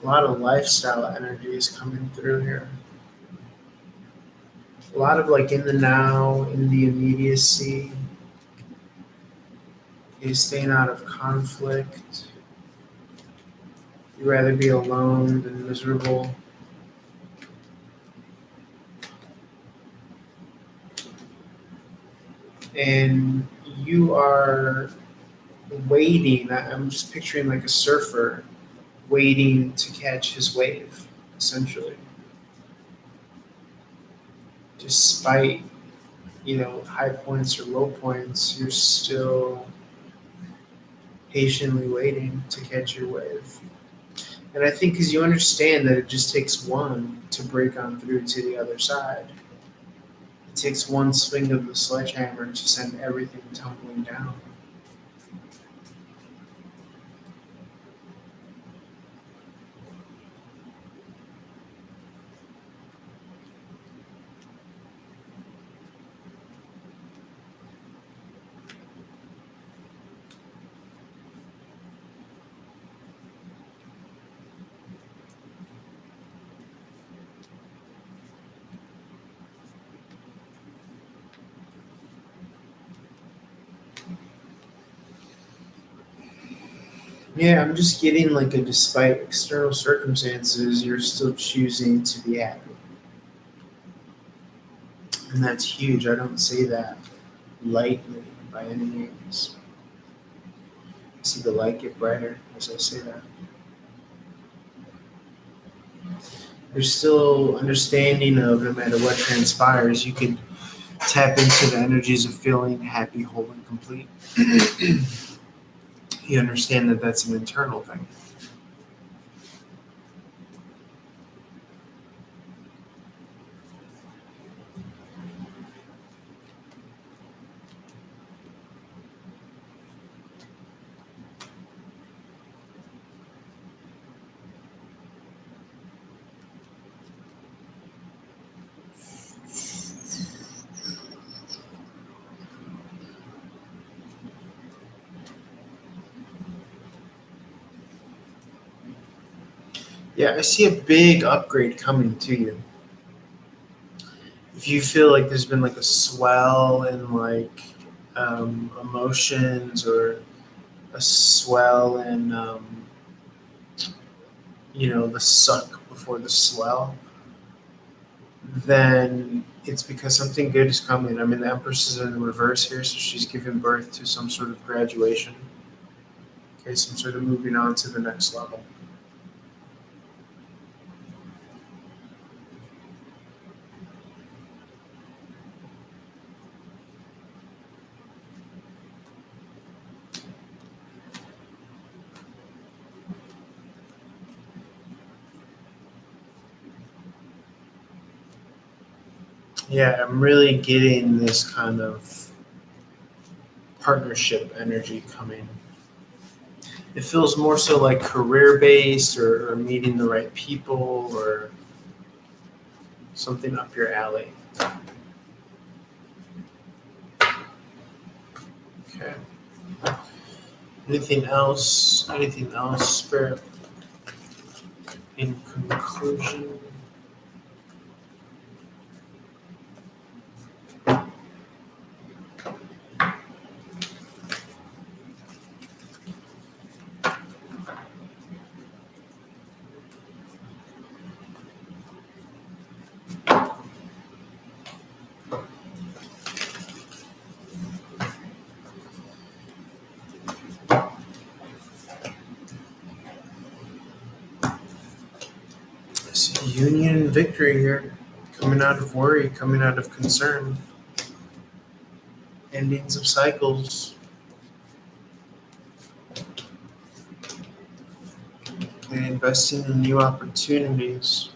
A lot of lifestyle energy is coming through here. A lot of like in the now, in the immediacy. You're staying out of conflict. You'd rather be alone than miserable. And you are waiting. I'm just picturing like a surfer waiting to catch his wave, essentially. Despite, high points or low points, you're still patiently waiting to catch your wave. And I think because you understand that it just takes one to break on through to the other side. It takes one swing of the sledgehammer to send everything tumbling down. Yeah, I'm just getting like a despite external circumstances, you're still choosing to be happy. And that's huge. I don't say that lightly by any means. I see the light get brighter as I say that. There's still understanding of no matter what transpires, you can tap into the energies of feeling happy, whole, and complete. You understand that that's an internal thing. Yeah, I see a big upgrade coming to you. If you feel like there's been like a swell in like emotions or a swell in the suck before the swell, then it's because something good is coming. I mean, the Empress is in reverse here, so she's giving birth to some sort of graduation. Okay, some sort of moving on to the next level. Yeah, I'm really getting this kind of partnership energy coming. It feels more so like career-based or meeting the right people or something up your alley. Okay. Anything else? Anything else, Spirit? In conclusion? Union and victory here coming out of worry, coming out of concern, endings of cycles, and investing in new opportunities.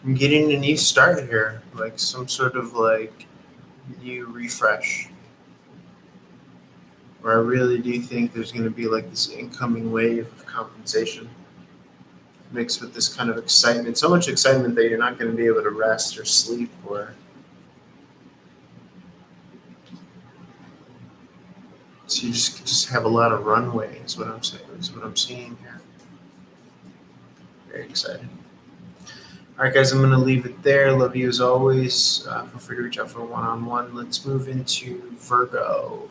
I'm getting a new start here, like some sort of like new refresh. Where I really do think there's going to be like this incoming wave of compensation mixed with this kind of excitement. So much excitement that you're not going to be able to rest or sleep or so you just have a lot of runway is what I'm saying. Is what I'm seeing here. Very excited. All right, guys, I'm going to leave it there. Love you as always. Feel free to reach out for a one-on-one. Let's move into Virgo.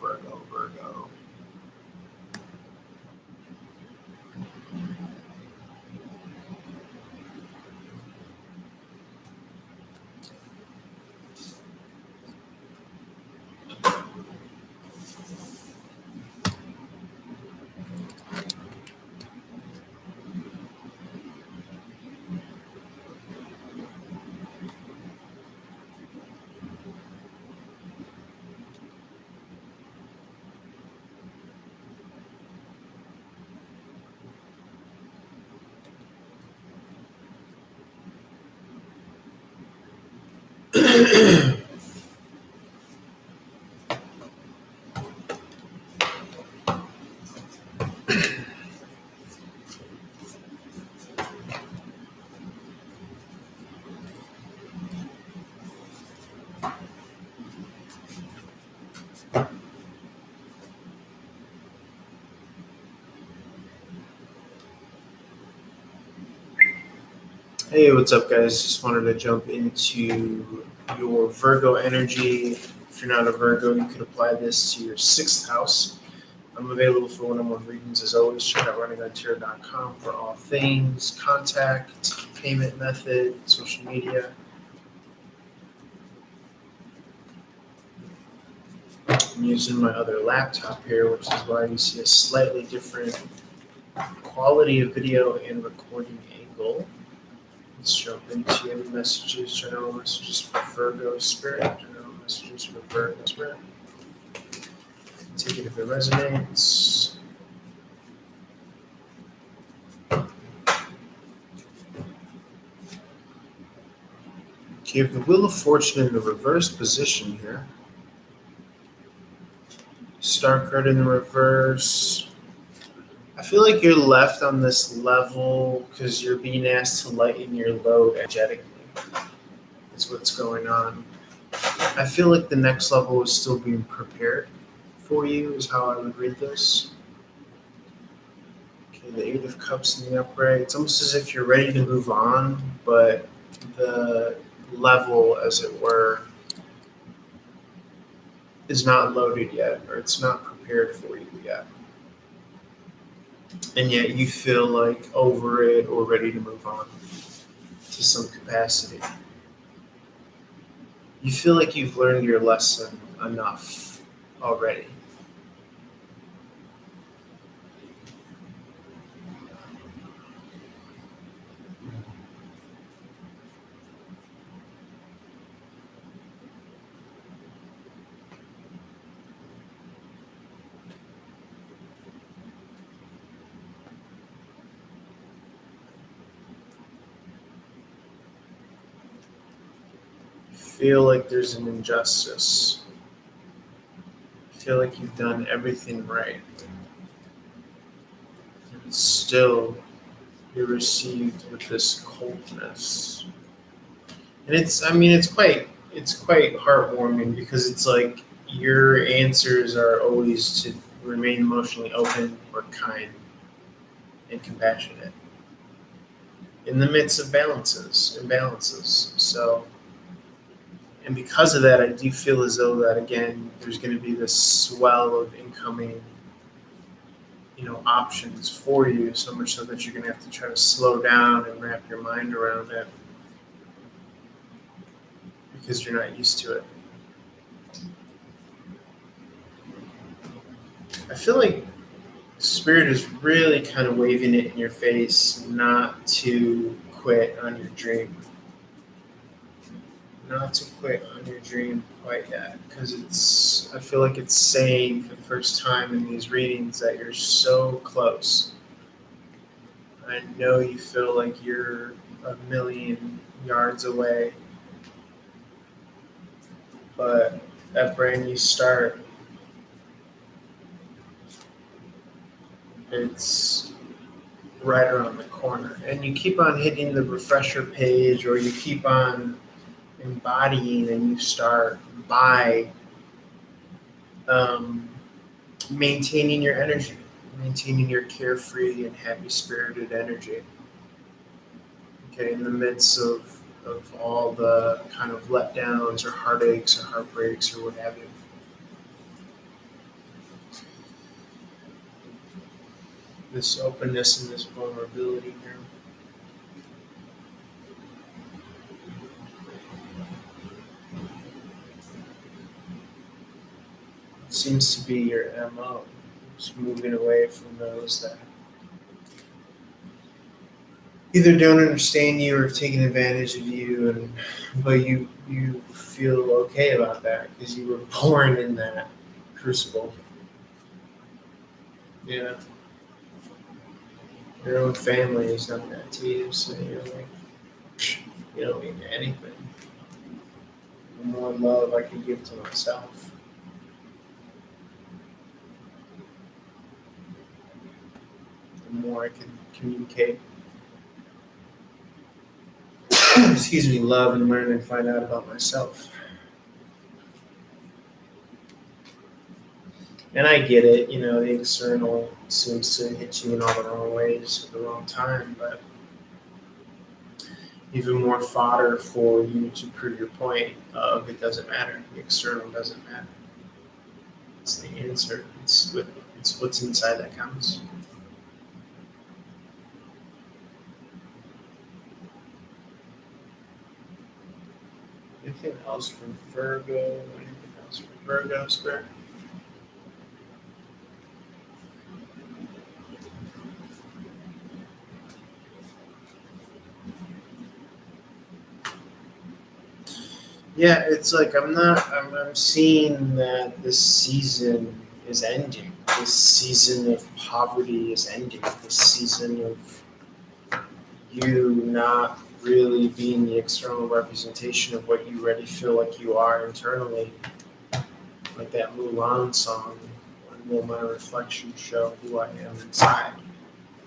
Hey, what's up, guys? Just wanted to jump into your Virgo energy. If you're not a Virgo, you could apply this to your 6th house. I'm available for one-on-one readings as always. Check out runningontarot.com for all things contact, payment method, social media. I'm using my other laptop here, which is why you see a slightly different quality of video and recording angle. Let's jump into any messages, general messages for Virgo Spirit, general messages for Virgo Spirit. Take it if it resonates. Okay, you have the Wheel of Fortune in the reverse position here. Star card in the reverse. I feel like you're left on this level because you're being asked to lighten your load energetically, is what's going on. I feel like the next level is still being prepared for you, is how I would read this. Okay, the 8 of Cups in the upright. It's almost as if you're ready to move on, but the level, as it were, is not loaded yet, or it's not prepared for you yet. And yet you feel like over it or ready to move on to some capacity. You feel like you've learned your lesson enough already. Feel like there's an injustice. Feel like you've done everything right. And still, you're received with this coldness. And it's quite heartwarming because it's like your answers are always to remain emotionally open or kind and compassionate in the midst of imbalances. So, and because of that, I do feel as though that, again, there's going to be this swell of incoming, options for you, so much so that you're going to have to try to slow down and wrap your mind around it because you're not used to it. I feel like Spirit is really kind of waving it in your face not to quit on your dream. Not to quit on your dream quite yet, because I feel like it's saying for the first time in these readings that you're so close. I know you feel like you're a million yards away, but that brand new start, it's right around the corner. And you keep on hitting the refresher page, or you keep on embodying a new start by maintaining your energy, maintaining your carefree and happy spirited energy. Okay, in the midst of all the kind of letdowns or heartaches or heartbreaks or what have you. This openness and this vulnerability here. It seems to be your MO. Just moving away from those that either don't understand you or have taken advantage of you, but you feel okay about that because you were born in that crucible. Yeah. Your own family has done that to you, so you're like, you don't mean anything. The more love I can give to myself, the more I can communicate. Excuse me, love and learn and find out about myself. And I get it, the external seems to hit you in all the wrong ways at the wrong time, but even more fodder for you to prove your point of it doesn't matter. The external doesn't matter. It's the insert. It's what's inside that counts. Anything else from Virgo? Anything else from Virgo, Spirit? Yeah, it's like I'm seeing that this season is ending. This season of poverty is ending. This season of you not really being the external representation of what you already feel like you are internally. Like that Mulan song, when will my reflection show who I am inside?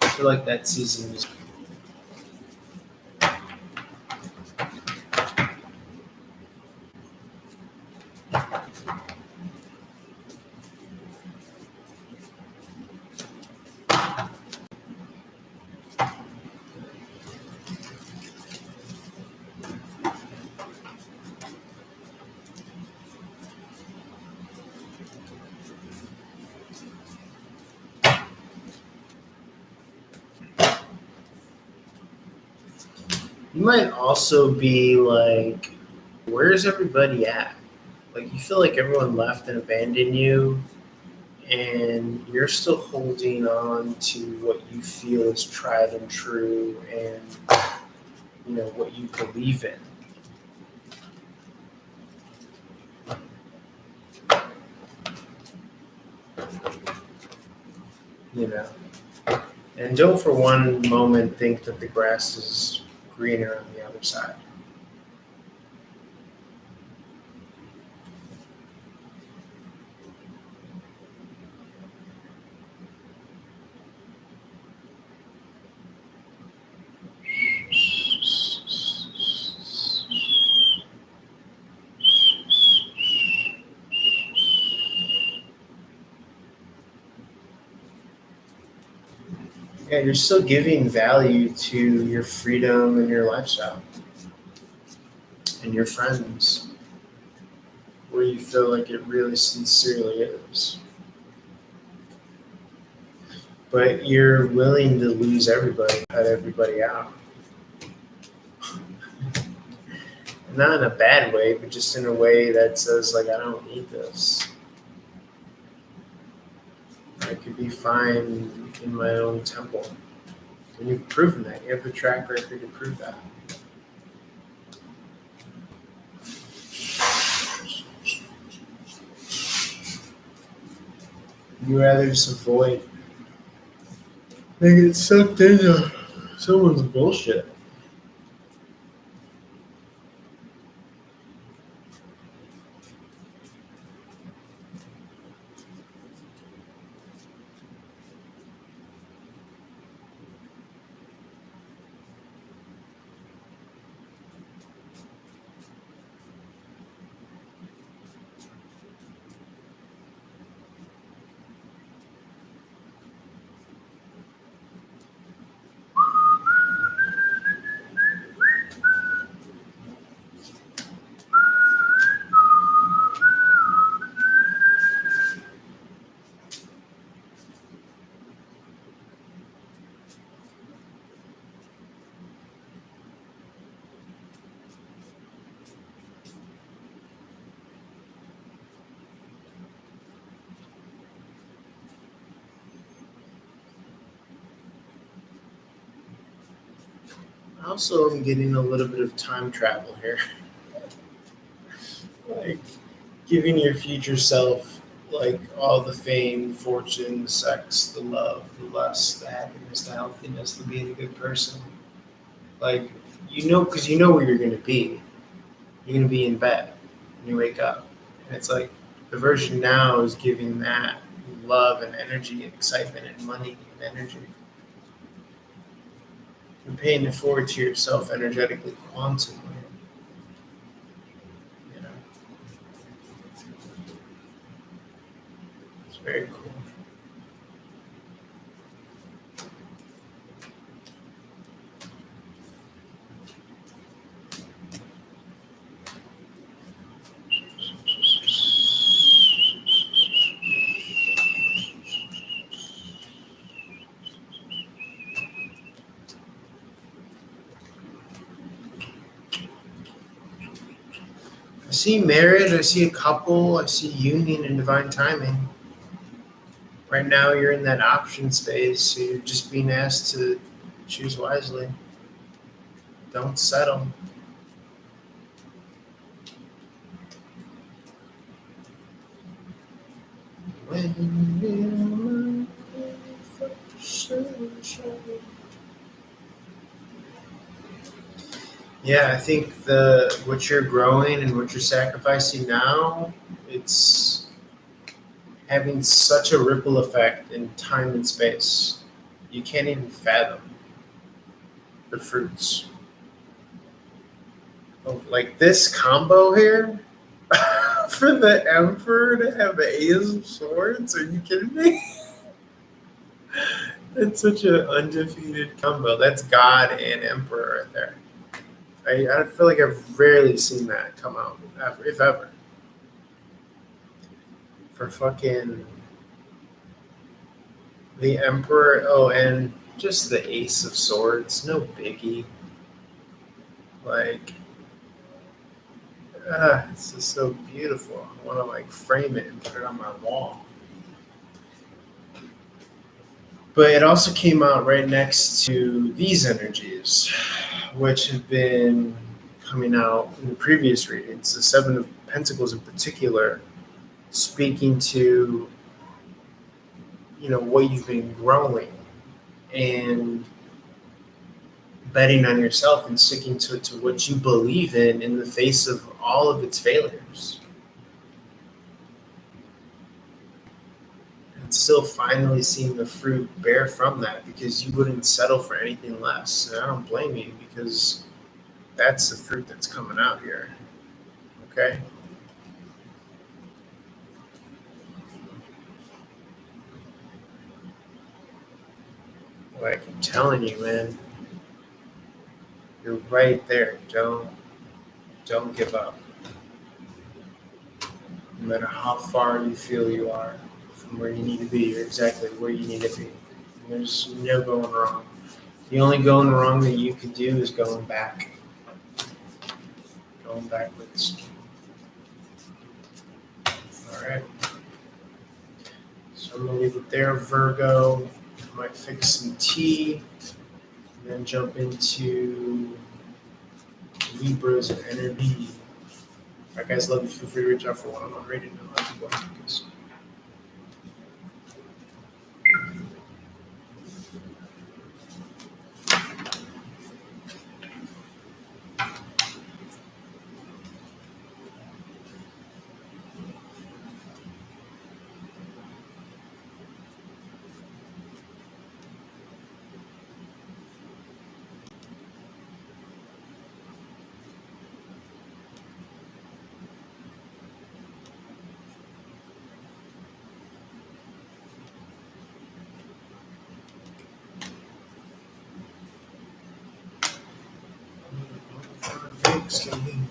I feel like that season is. You might also be like, where's everybody at? Like, you feel like everyone left and abandoned you, and you're still holding on to what you feel is tried and true and, what you believe in. And don't for one moment think that the grass is greener on the other side. Yeah, you're still giving value to your freedom and your lifestyle and your friends where you feel like it really sincerely is. But you're willing to lose everybody, cut everybody out. Not in a bad way, but just in a way that says, like, I don't need this. I could be fine in my own temple. And you've proven that. You have the track record to prove that. You rather just avoid. They get sucked into someone's bullshit. Also, I'm getting a little bit of time travel here. Like, giving your future self, like, all the fame, fortune, the sex, the love, the lust, the happiness, the healthiness, the being a good person. Like, because you know where you're going to be. You're going to be in bed when you wake up. And it's like, the version now is giving that love and energy and excitement and money and energy. And paying it forward to yourself energetically, quantum. You know, it's very cool. I see marriage, I see a couple, I see union and divine timing. Right now, you're in that option space, so you're just being asked to choose wisely. Don't settle. When yeah, I think what you're growing and what you're sacrificing now, it's having such a ripple effect in time and space. You can't even fathom the fruits. Oh, like this combo here for the Emperor to have the Ace of Swords? Are you kidding me? That's such an undefeated combo. That's God and Emperor right there. I feel like I've rarely seen that come out, ever, if ever. For fucking the Emperor, oh, and just the Ace of Swords, no biggie. Like, it's just so beautiful. I want to like frame it and put it on my wall. But it also came out right next to these energies, which have been coming out in the previous readings. The Seven of Pentacles in particular, speaking to, what you've been growing and betting on yourself and sticking to what you believe in the face of all of its failures. And still finally seeing the fruit bear from that, because you wouldn't settle for anything less. And I don't blame you, because that's the fruit that's coming out here. Okay? Like I'm telling you, man, you're right there. Don't give up. No matter how far you feel you are from where you need to be, you're exactly where you need to be. There's no going wrong. The only going wrong that you could do is going back. Going backwards. All right. So I'm gonna leave it there, Virgo. I might fix some tea, and then jump into Libras and energy. All right, guys, love you. Feel free to reach out for one-on-one reading. I like you both. Thanksgiving.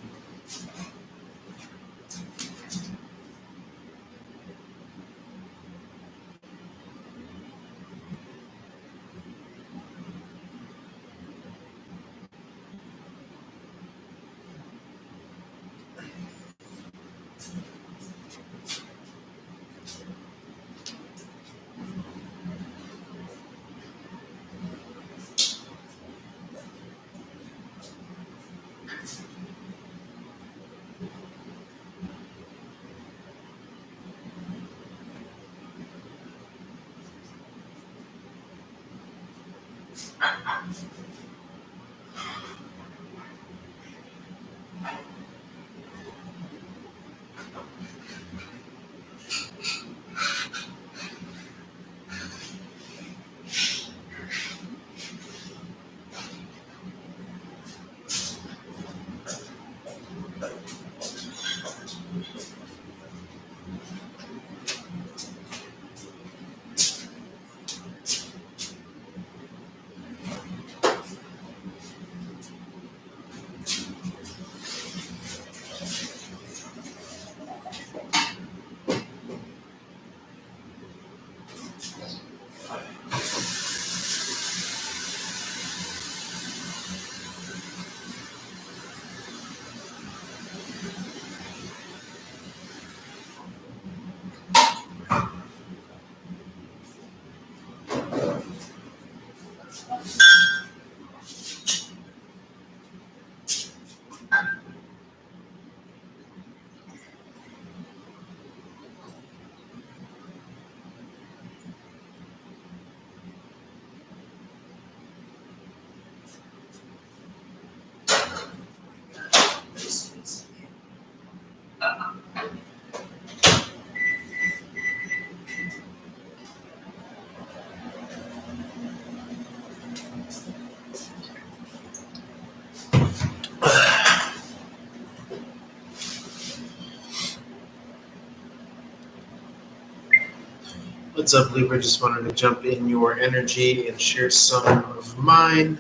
What's up, Libra? Just wanted to jump in your energy and share some of mine.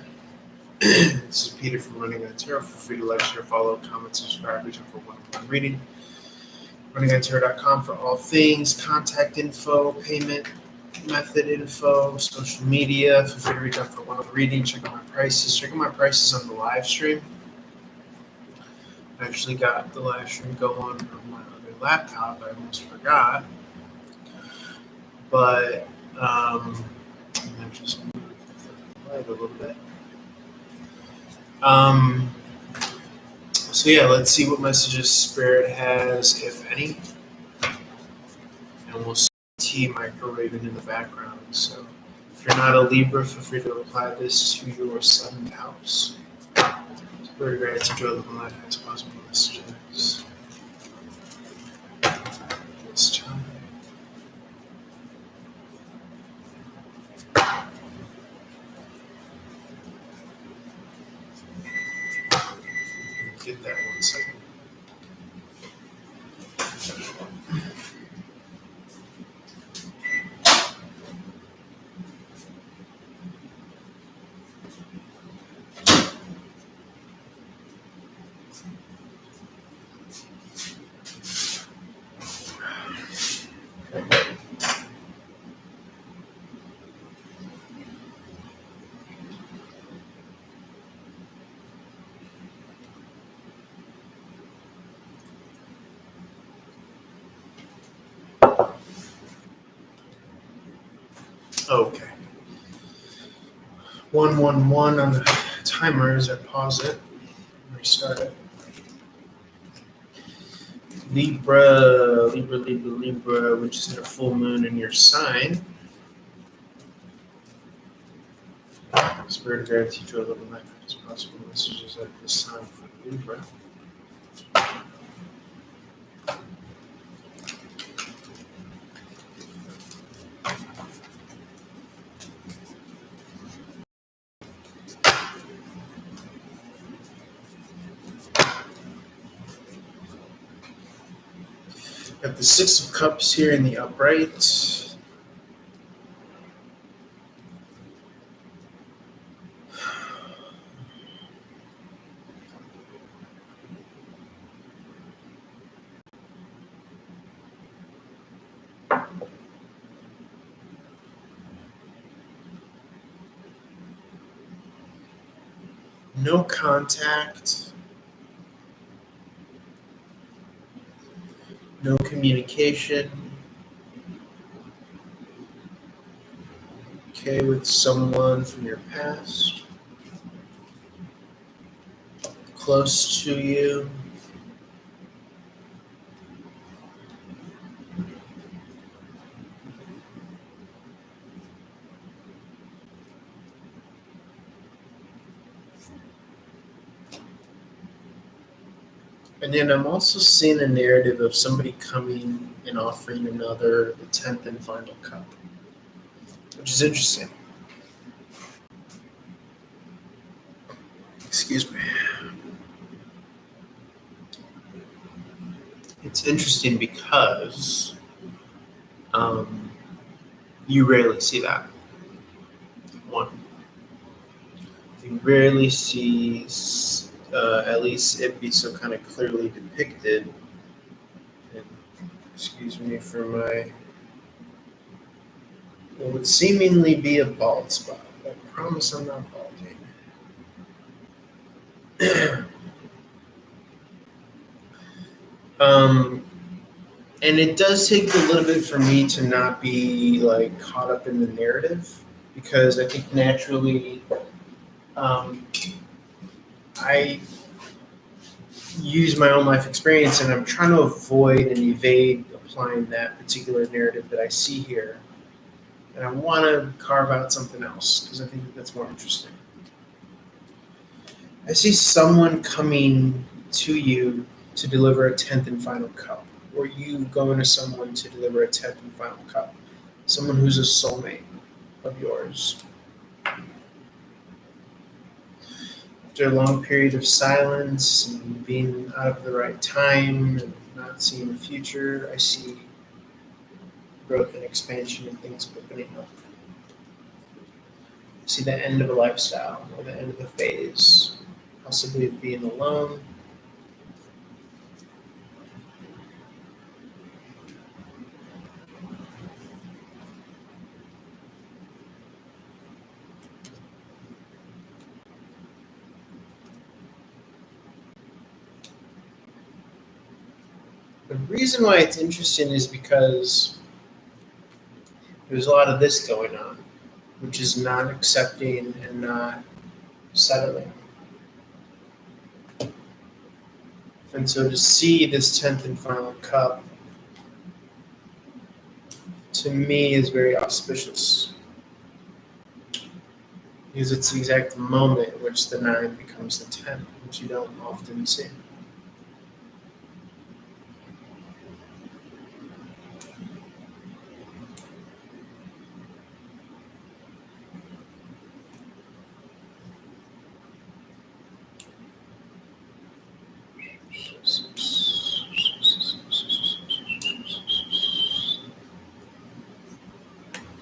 This is Peter from Running on Tarot. Feel free to like, share, follow, comment, subscribe, reach out for one-on-one reading. RunningOnTarot.com for all things, contact info, payment method info, social media. Feel free to reach out for one-on-one reading. Check out my prices. Check out my prices on the live stream. I actually got the live stream going on my other laptop. I almost forgot. But I just moved the light a little bit. So yeah, let's see what messages Spirit has, if any. And we'll see tea microwaving in the background. So if you're not a Libra, feel free to apply this to your 7th house. Spirit of gratitude, joy, love, and light, as possible messages. This time. Get that 1 second. Okay. 111 on the timer as I pause it. Restart it. Libra, which is in a full moon in your sign. Spirit of gratitude to a little life as possible messages at this time for Libra. Got the Six of Cups here in the upright. No contact. No communication. Okay, with someone from your past. Close to you. And then I'm also seeing a narrative of somebody coming and offering another, the 10th and final cup, which is interesting. Excuse me. It's interesting because you rarely see that. One. You rarely see, at least it be so kind of clearly depicted. And excuse me for my, what would seemingly be a bald spot. I promise I'm not balding. And it does take a little bit for me to not be like caught up in the narrative, because I think naturally I use my own life experience and I'm trying to avoid and evade applying that particular narrative that I see here. And I want to carve out something else because I think that's more interesting. I see someone coming to you to deliver a 10th and final cup, or you going to someone to deliver a 10th and final cup, someone who's a soulmate of yours. After a long period of silence and being out of the right time and not seeing the future, I see growth and expansion and things opening up. I see the end of a lifestyle or the end of a phase, possibly of being alone. The reason why it's interesting is because there's a lot of this going on, which is not accepting and not settling. And so to see this 10th and final cup, to me, is very auspicious. Because it's the exact moment in which the 9 becomes the 10, which you don't often see.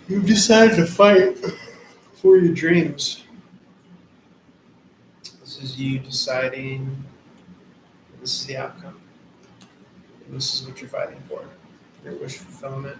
You've decided to fight for your dreams. This is you deciding this is the outcome. And this is what you're fighting for. Your wish fulfillment.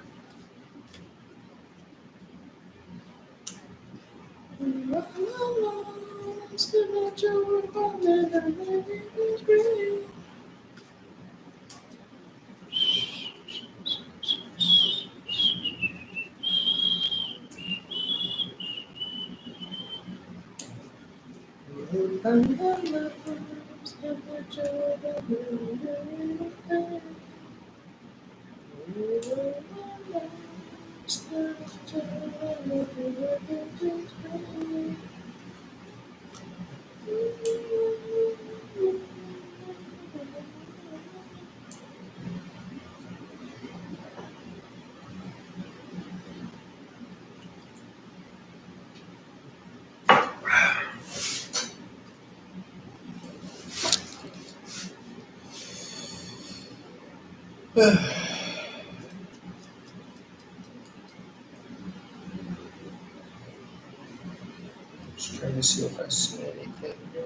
Just trying to see if I see anything here.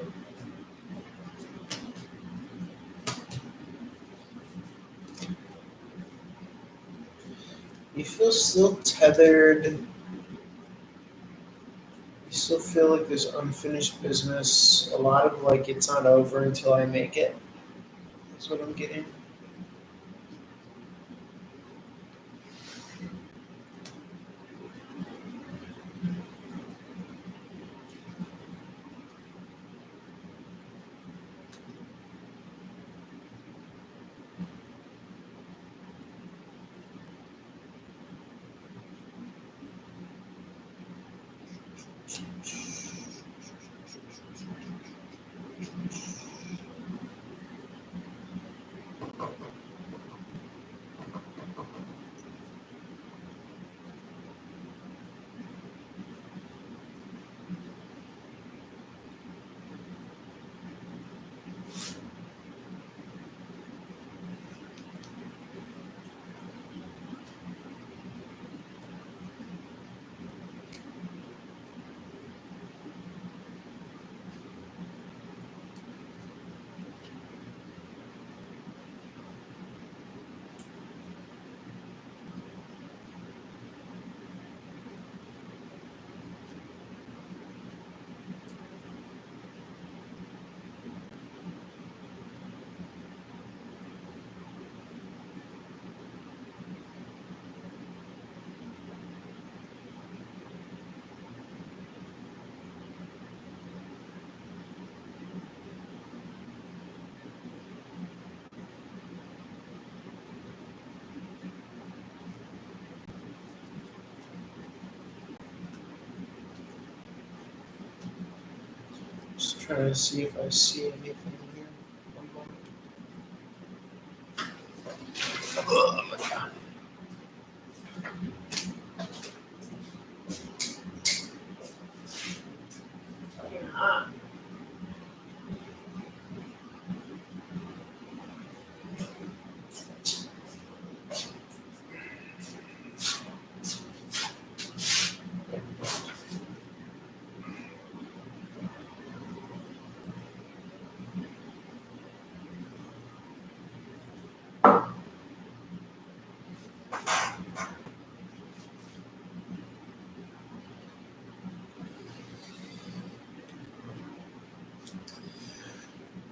You feel still tethered. You still feel like there's unfinished business. A lot of like it's not over until I make it. That's what I'm getting. Just trying to see if I see anything here. One moment. Oh my god.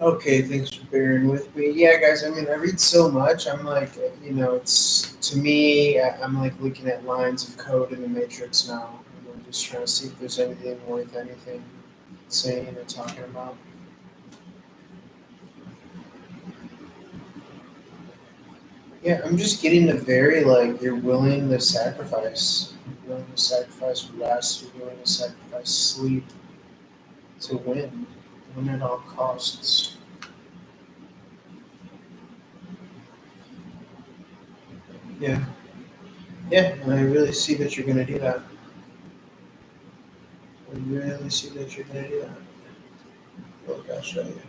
Okay, thanks for bearing with me. Yeah, guys, I mean, I read so much. I'm like, it's to me, I'm like looking at lines of code in the matrix now. And I'm just trying to see if there's anything worth anything saying or talking about. Yeah, I'm just getting the very like you're willing to sacrifice. You're willing to sacrifice rest. You're willing to sacrifice sleep to win at all costs. Yeah. Yeah, and I really see that you're going to do that. I really see that you're going to do that. Look, I'll show you.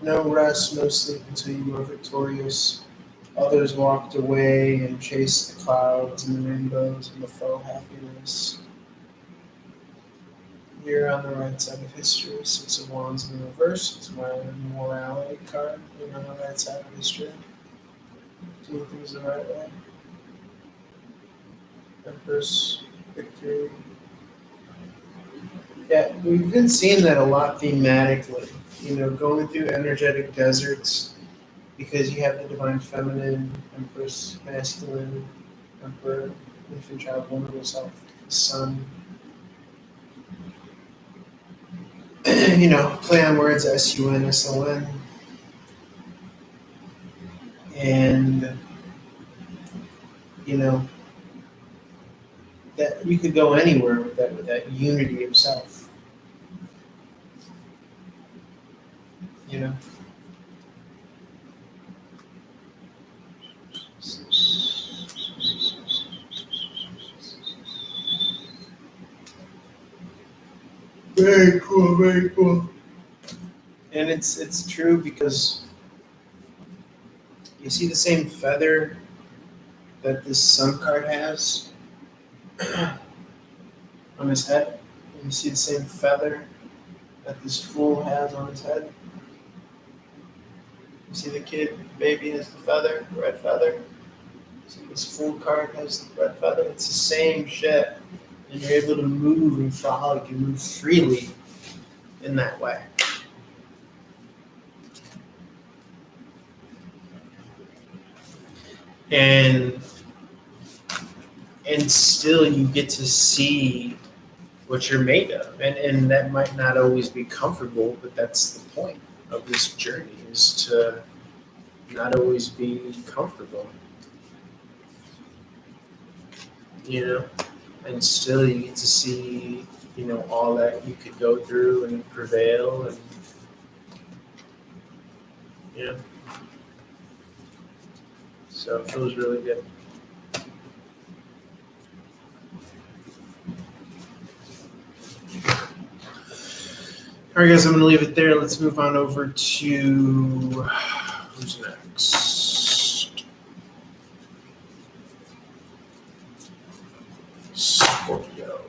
No rest, no sleep until you are victorious. Others walked away and chased the clouds and the rainbows and the faux happiness. You're on the right side of history. Six of Wands in the reverse. It's my morality card. You're on the right side of history. Doing things the right way. Empress, victory. Yeah, we've been seeing that a lot thematically. Going through energetic deserts because you have the divine feminine, Empress, masculine, Emperor, infant child, vulnerable self. sun. Play on words, SUNSON. And, that you could go anywhere with that unity of self. Very cool, very cool. And it's true because you see the same feather that this sun card has on his head. And you see the same feather that this fool has on his head. You see the kid, the baby has the feather, the red feather. You see this fool card has the red feather. It's the same shit. And you're able to move and frolic and move freely in that way. And still you get to see what you're made of. And that might not always be comfortable, but that's the point of this journey, is to not always be comfortable. And still you get to see, all that you could go through and prevail and so it feels really good. All right, guys, I'm going to leave it there. Let's move on over to who's next? Scorpio.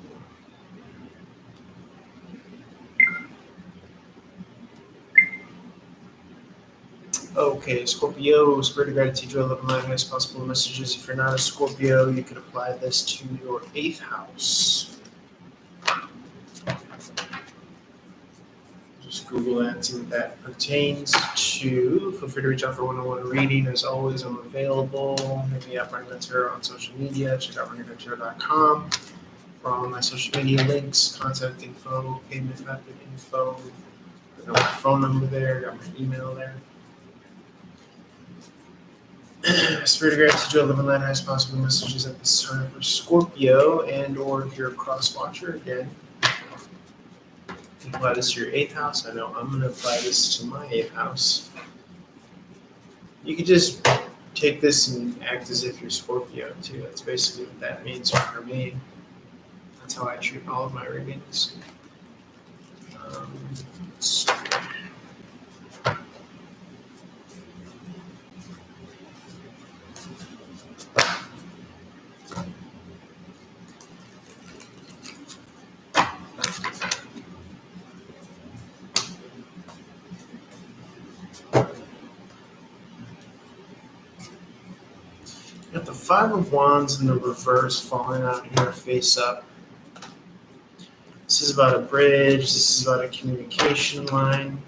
Okay, Scorpio, Spirit of Gratitude, Drill of my highest possible messages. If you're not a Scorpio, you can apply this to your 8th house. Just Google that, see what that pertains to. Feel free to reach out for one-on-one reading. As always, I'm available. Hit me up, Running Tarot, on social media. Check out runningtarot.com for all my social media links, contact info, payment method info. I got my phone number there, got my email there. Spirit of Gratitude, Drill, live and let highest possible messages at this time for Scorpio, and or if you're a cross watcher, again, apply this to your 8th house. I know I'm going to apply this to my 8th house. You could just take this and act as if you're Scorpio too. That's basically what that means for me. That's how I treat all of my readings. Got the 5 of Wands in the reverse falling out here face up. This is about a bridge. This is about a communication line.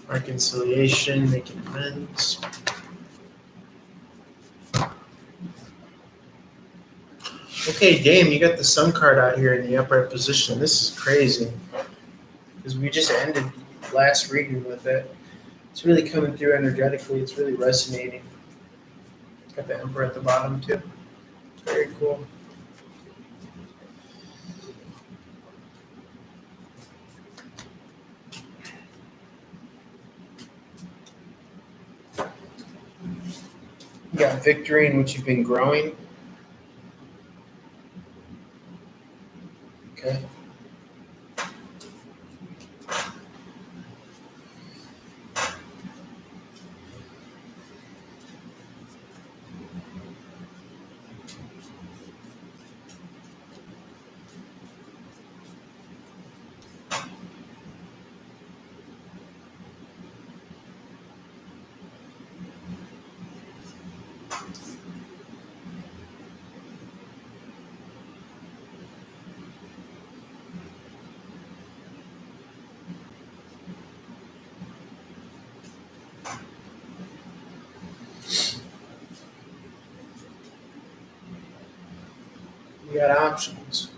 Reconciliation, making amends. Okay, Dame, you got the Sun card out here in the upright position. This is crazy. Because we just ended last reading with it. It's really coming through energetically. It's really resonating. Got the Emperor at the bottom, too. Very cool. You got victory in which you've been growing. Okay. You got options.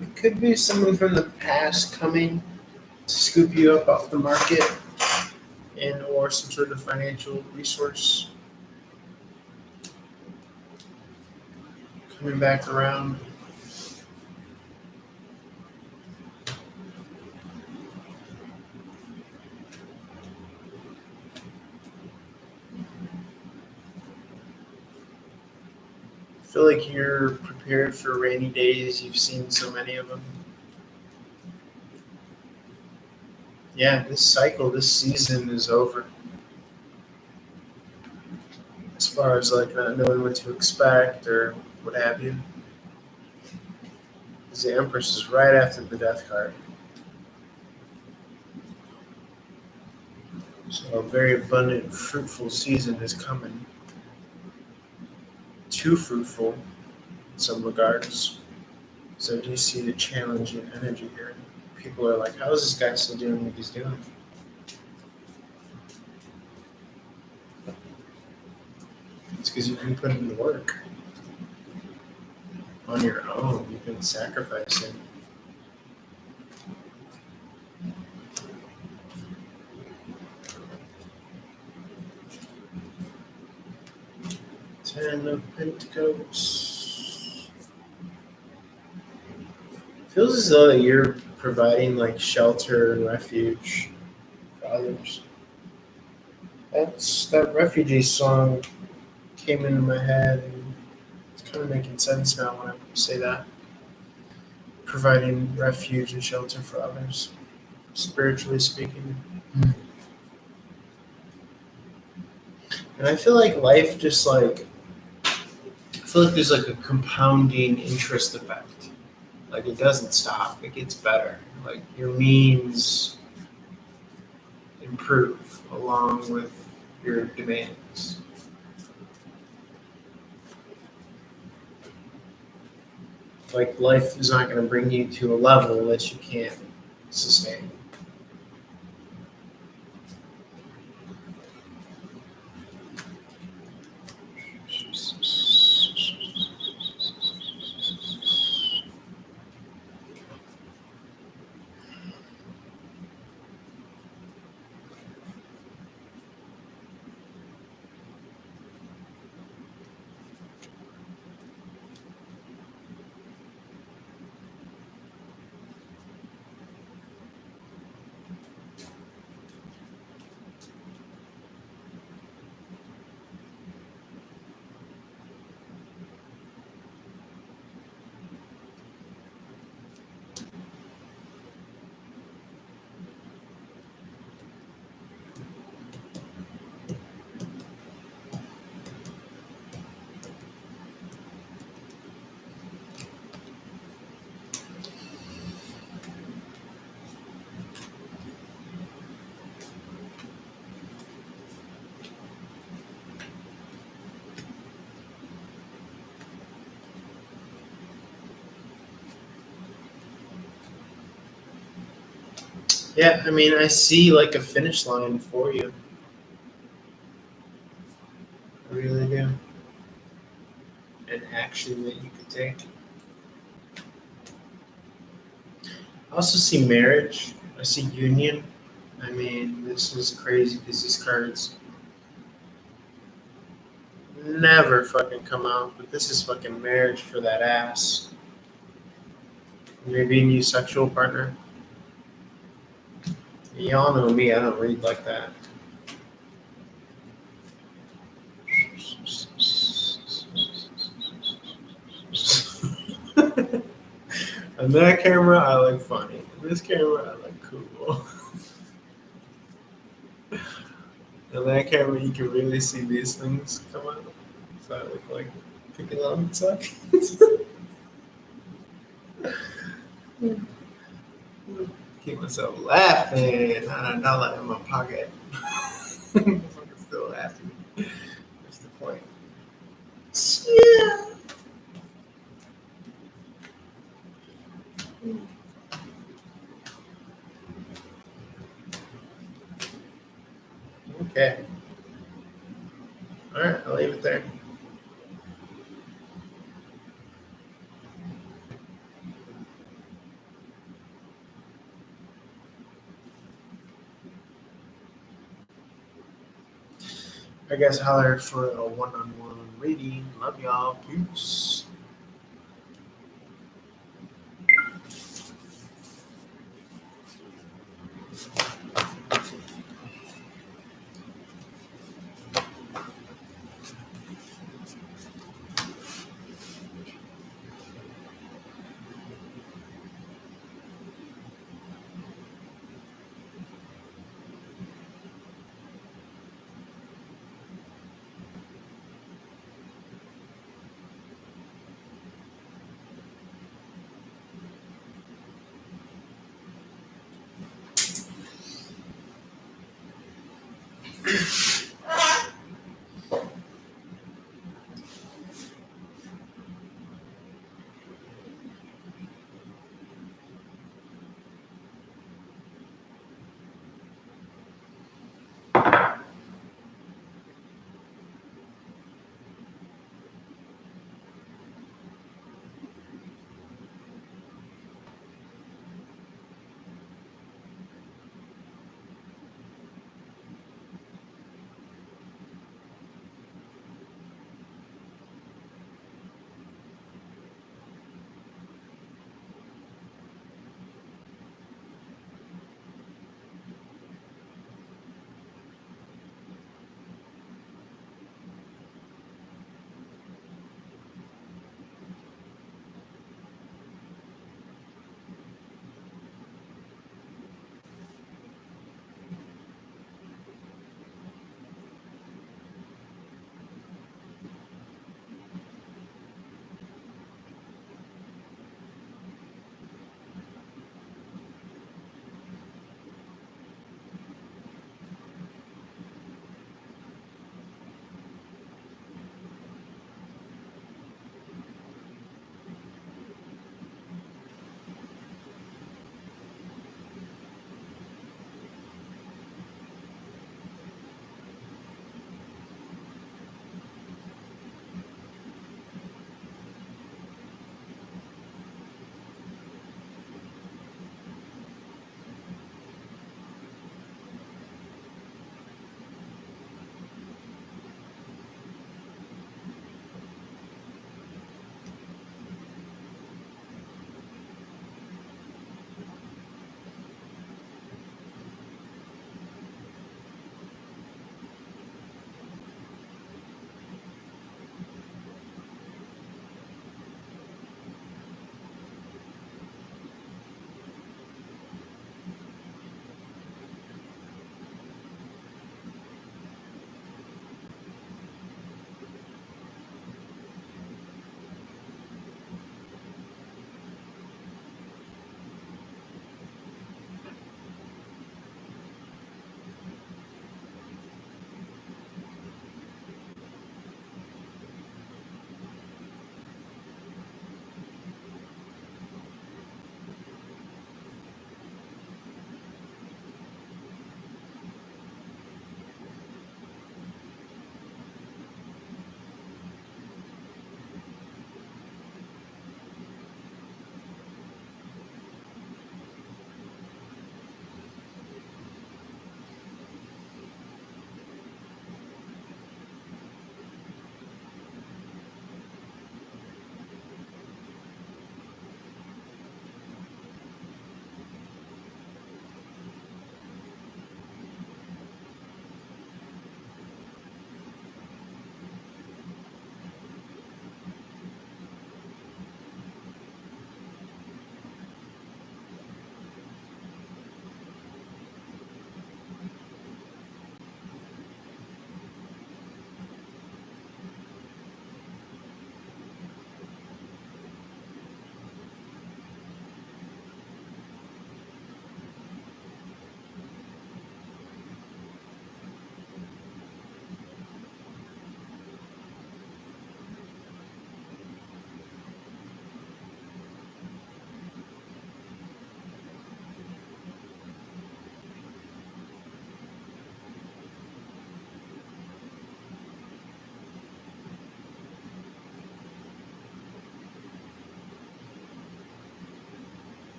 It could be someone from the past coming to scoop you up off the market and or some sort of financial resource coming back around. I feel like you're prepared for rainy days. You've seen so many of them. Yeah, this cycle, this season is over. As far as like not knowing what to expect or what have you. Because the Empress is right after the Death card. So a very abundant, fruitful season is coming. Too fruitful in some regards. So do you see the challenging energy here? People are like, how is this guy still doing what he's doing? It's because you can put in the work on your own. You've been sacrificing. Ten of Pentacles. Feels as though that you're providing like shelter and refuge for others. That refugee song came into my head, and it's kind of making sense now when I say that. Providing refuge and shelter for others, spiritually speaking. And I feel like life just like, I feel like there's like a compounding interest effect. Like it doesn't stop, it gets better. Like your means improve along with your demands. Like life is not going to bring you to a level that you can't sustain. Yeah, I mean, I see like a finish line for you. I really do. An action that you could take. I also see marriage. I see union. I mean, this is crazy because these cards never fucking come out, but this is fucking marriage for that ass. Maybe a new sexual partner. Y'all know me, I don't read like that. On that camera, I look funny. On this camera, I look cool. On that camera, you can really see these things come out. So I look like Picking on suck. Keep myself laughing. $9 in my pocket. I'm still laughing. What's the point? Yeah. Okay. All right, I'll leave it there. I guess holler for a one-on-one reading. Love y'all. Peace.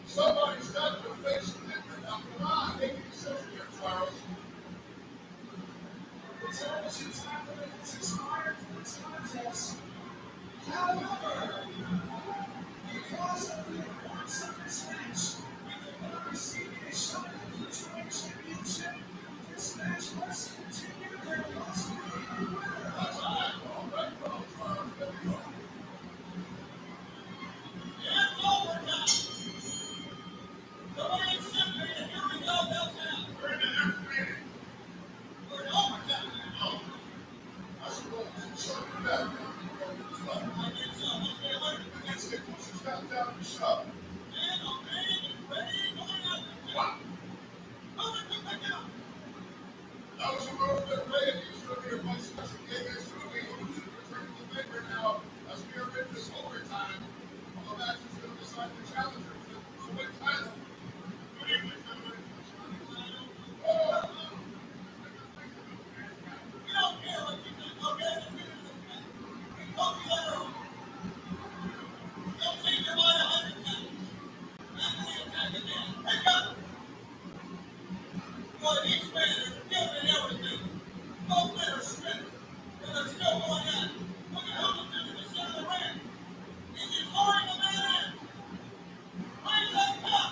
Somebody's got to face it. Now, come on, make it easy here, Charles. The television time limit is expired for this contest. However, because of the importance of this match, we will not receive a shot at the Detroit Championship. This match must continue. There must be a winner. That's right. All right, well, Charles, there we go. It's overtime. Nobody accept me, and here we go, that's it. We're in the next meeting. We're in overtime. Oh. I suppose it's short of that. I think so. Okay, wait. Against it, pushes down the shove. And okay, ready, going up. What? Move it, pick it up. That was a little bit late. He's going to be a bunch of special games. We will return to the paper now as we are in this overtime. The match is going to decide the challenger to the win title. Good evening, gentlemen. Oh. We don't care what you think, okay? We talk together. Don't change your mind 100 times. That's the attack again. Pick up. Well, each man is giving everything. Both men are stripped, and they're still going at it. Look at Hamilton in the center of the ring. He's ignoring the man in. Raise that cup.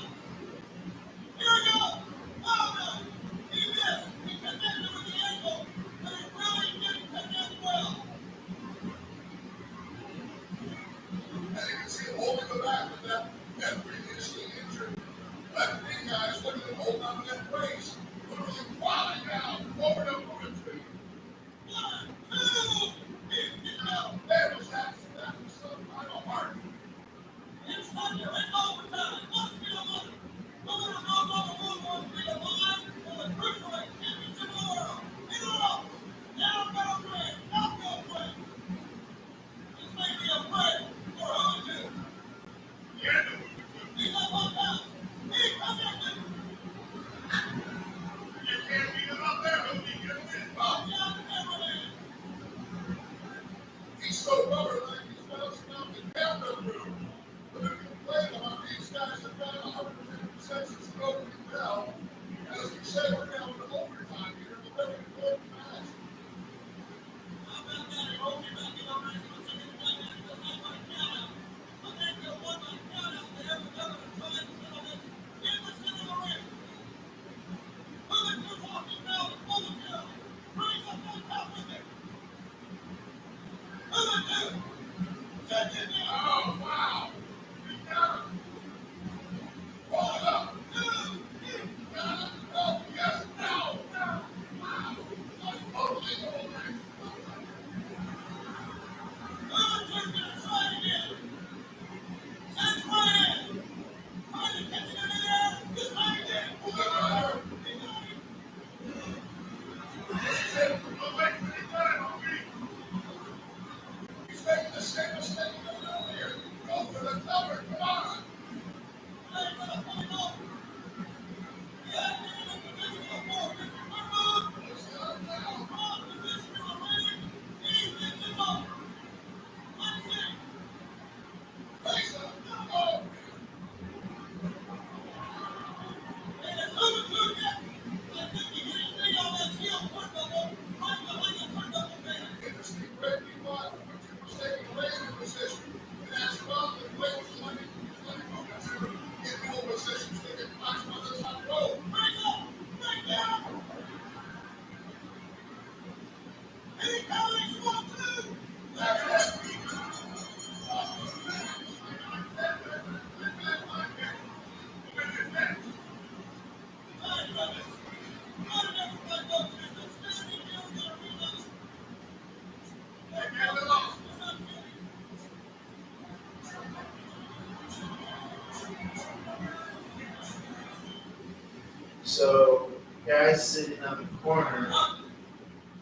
So, guys sitting on the corner,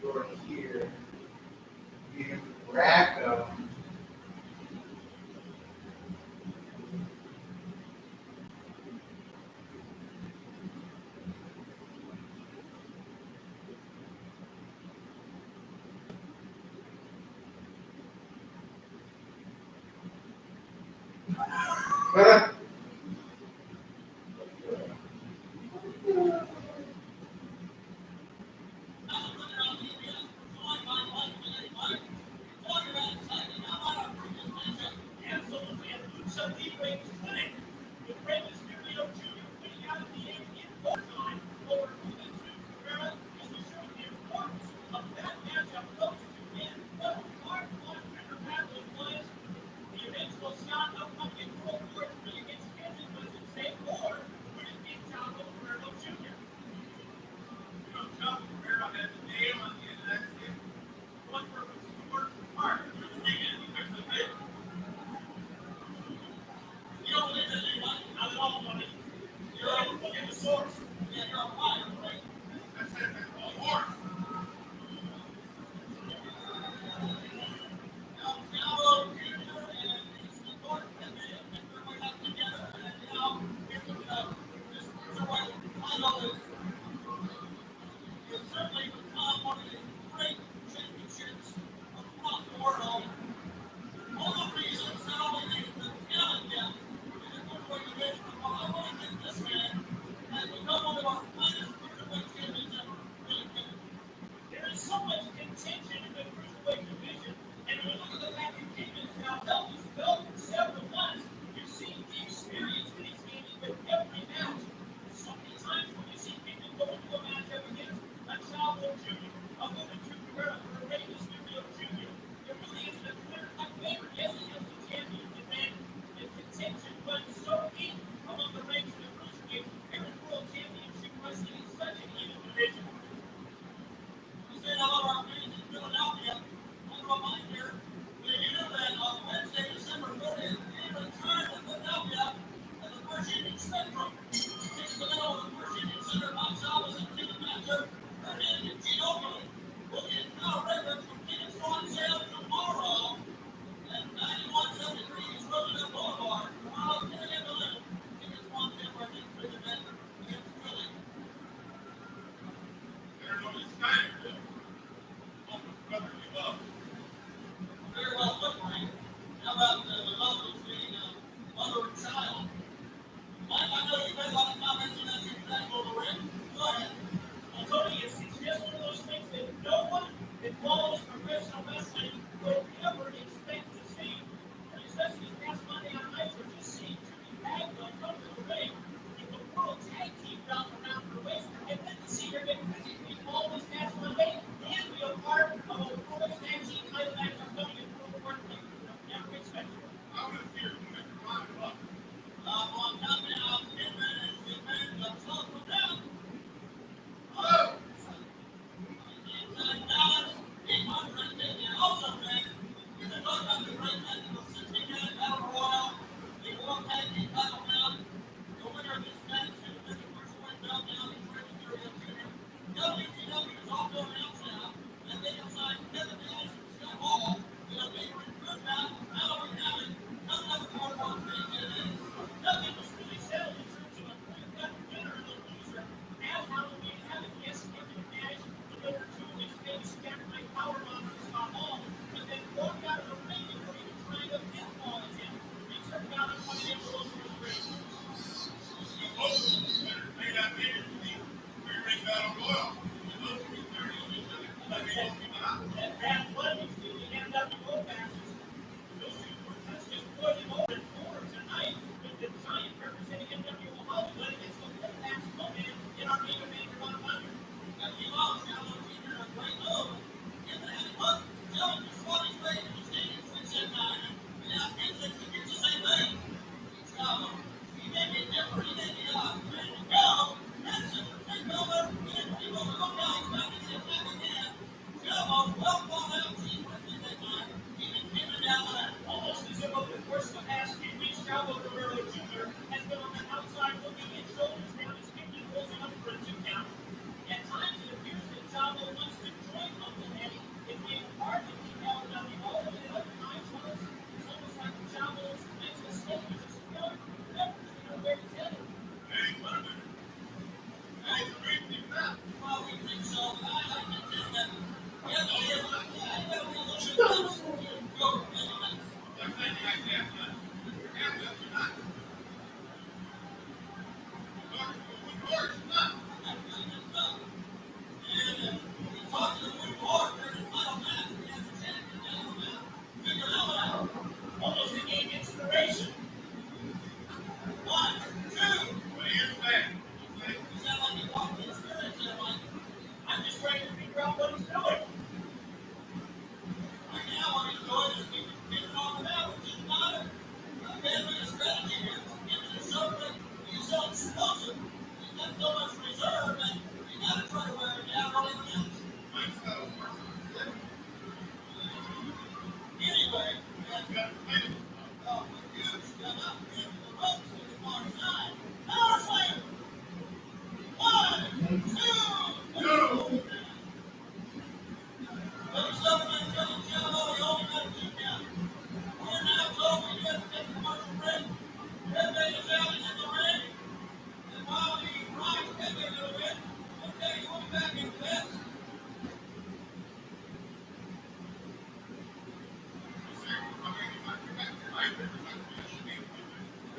door here, you can rack them.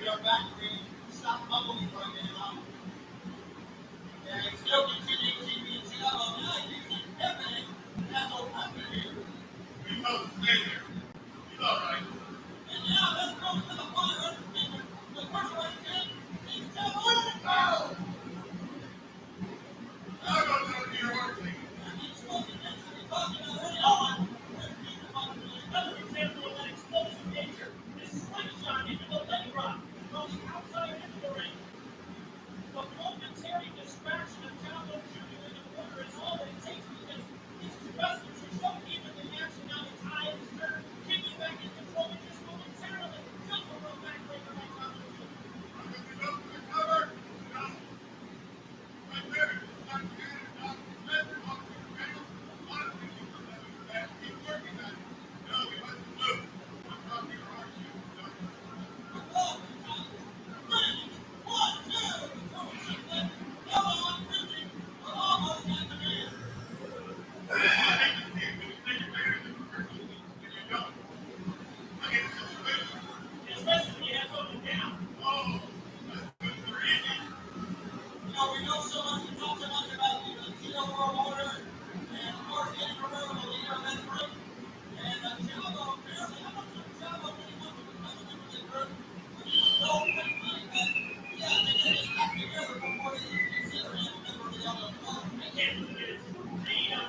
are back green. Stop bubbling right now. And still continuing to be Cello. Now using everything that's open here. We know the stay there. You all right? And now let's go to the 100 meter. The first one is Cello. Oh! I'm not going to do your work, please. And he's smoking this. He's talking already on. Another example of that explosive nature is slingshot into the leg rock from the outside into the ring. The momentary distraction of Cello Jr. in the corner is all that it takes because these two wrestlers are so evenly matched now the tide is turned. Kicking back in control just momentarily. Cello will back later by Cello Jr. I'm going to go for the cover. No. Right there. Not good. Not good. Off the ground. A lot of things you can do with that. Keep working on it. No, we mustn't move. I'm talking to our team. Especially when you have something down. Oh, that's good for Andy. You know, we know so much, we talk so much about the Tito World Order, and of course, Eddie Guerrero, the leader of that group. And Cello, apparently, I'm not sure Cello really wants to become a member of the group. But he's so quickly, but yeah, they get his act together before they even consider him a member of the other club. I can't believe it.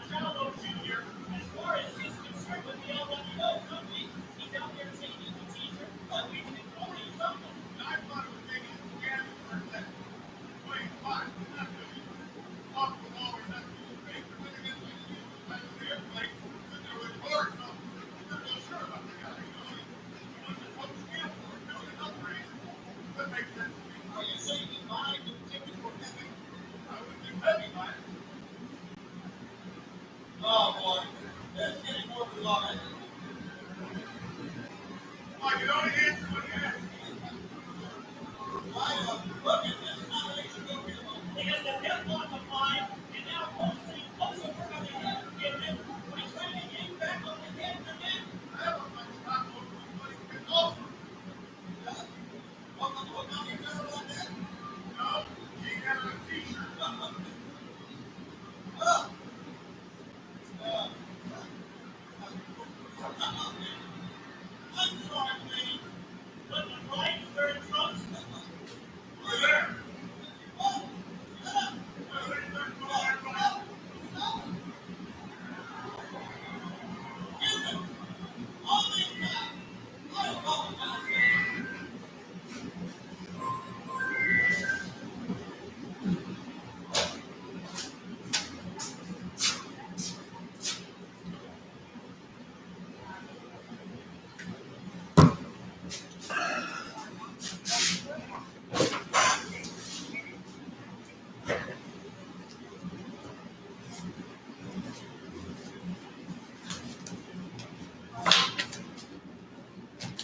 Cello Jr., as far as he's concerned with the LWO company, he's out there taking the t-shirt, but we can only something. I thought it was taking a scan for a second. Wait, what? It's not good. Off the wall or nothing. Hey, we're going to get like you. I was there, like, but there was more or something. I'm not real sure about the guy, you know. He wasn't supposed to stand for it. Doing an upgrade. That makes sense to me. Are you saying he lied and tickets were heavy? I wouldn't do heavy, man. Oh, boy. That's getting more reliable. I can only answer what he asked. Look at this combination go here. He has the death block applied, and now Posey also work on the head again. When he's trying to get back on the head again. I have a bunch of top over what he can offer. Welcome to a county member like that. No, he got a t-shirt. I'm sorry, lady, but the bride is wearing trunks. We're there.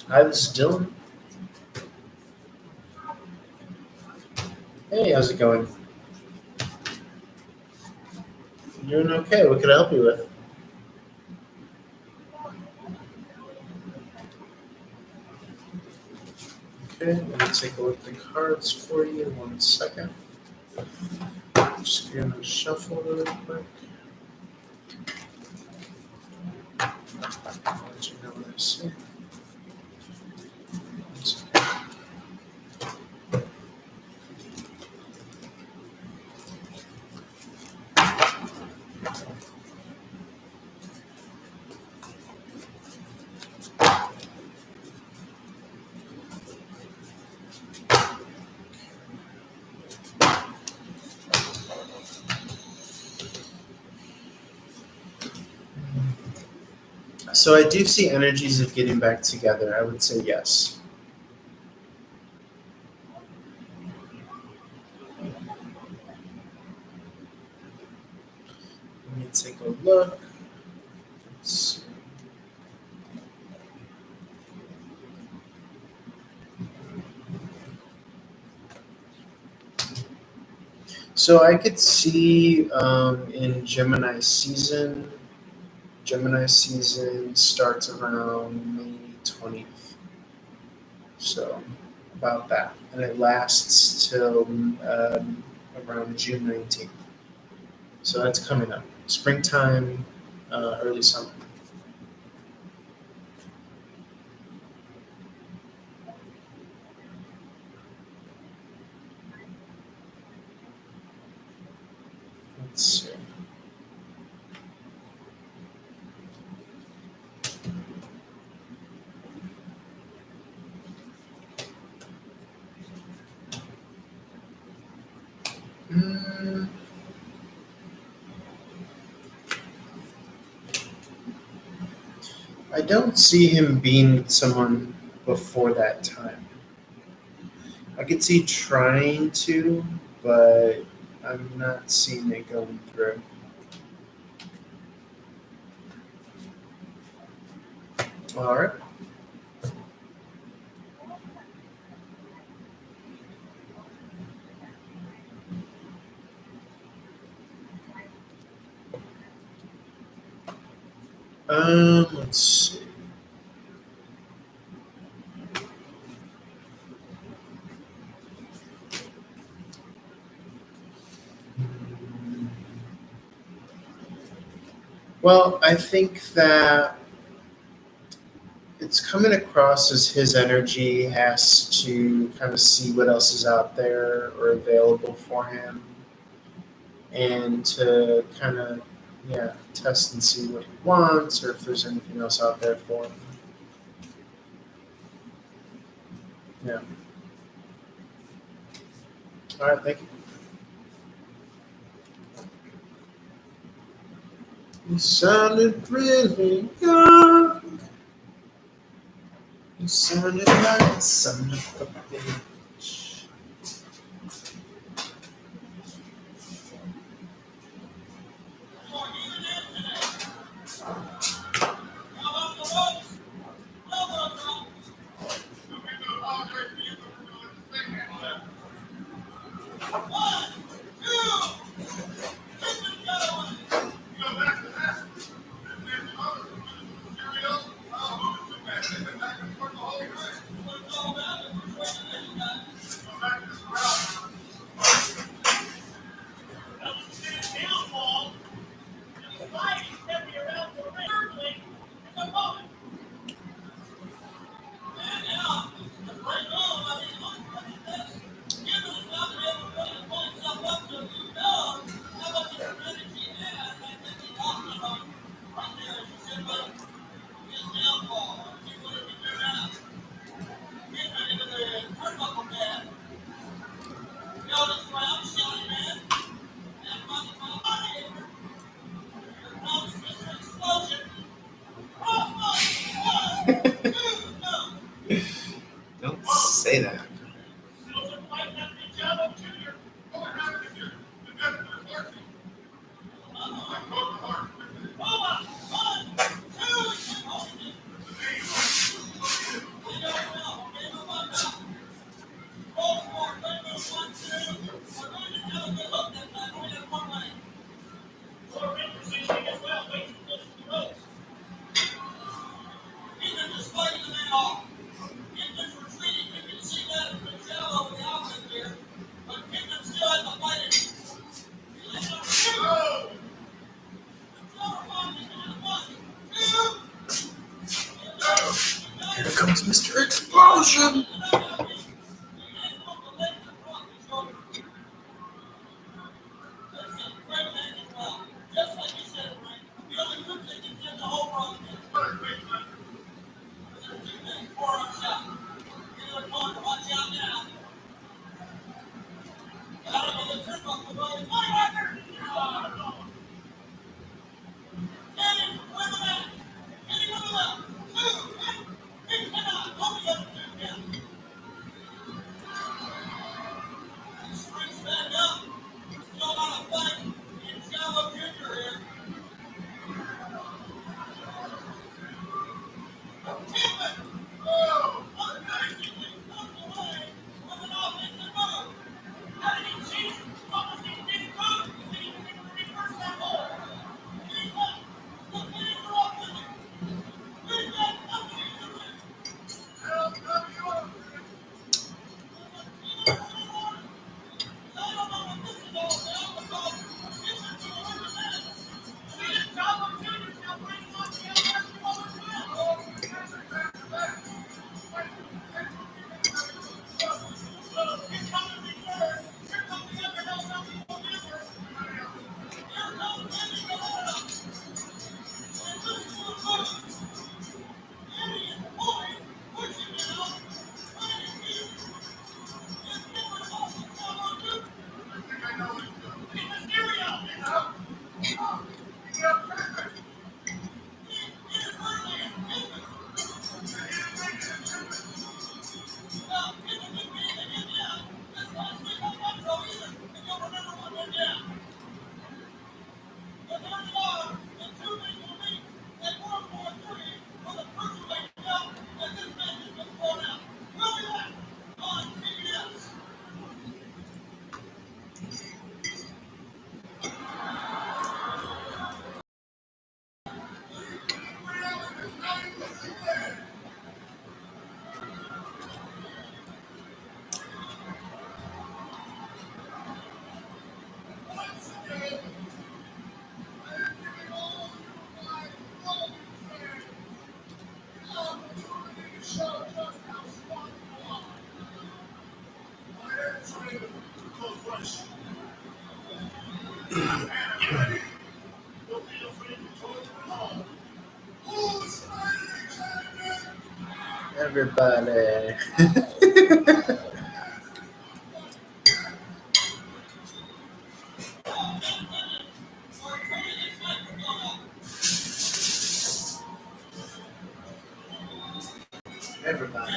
Hi, this is Dylan. Hey, how's it going? Doing okay. What can I help you with? Okay, let me take a look at the cards for you in 1 second. Just gonna shuffle really quick. I'll let you know what I see. 1 second. So I do see energies of getting back together. I would say yes. Let me take a look. Let's see. So I could see in Gemini season starts around May 20th. So about that, and it lasts till around June 19th. So that's coming up. Springtime, early summer. Let's see. I don't see him being with someone before that time. I could see trying to, but I'm not seeing it going through. All right. Let's see. Well, I think that it's coming across as his energy has to kind of see what else is out there or available for him and to kind of, test and see what he wants or if there's anything else out there for him. Yeah. All right, thank you. You sounded really young. You sounded like the son of a bitch. Everybody. Everybody.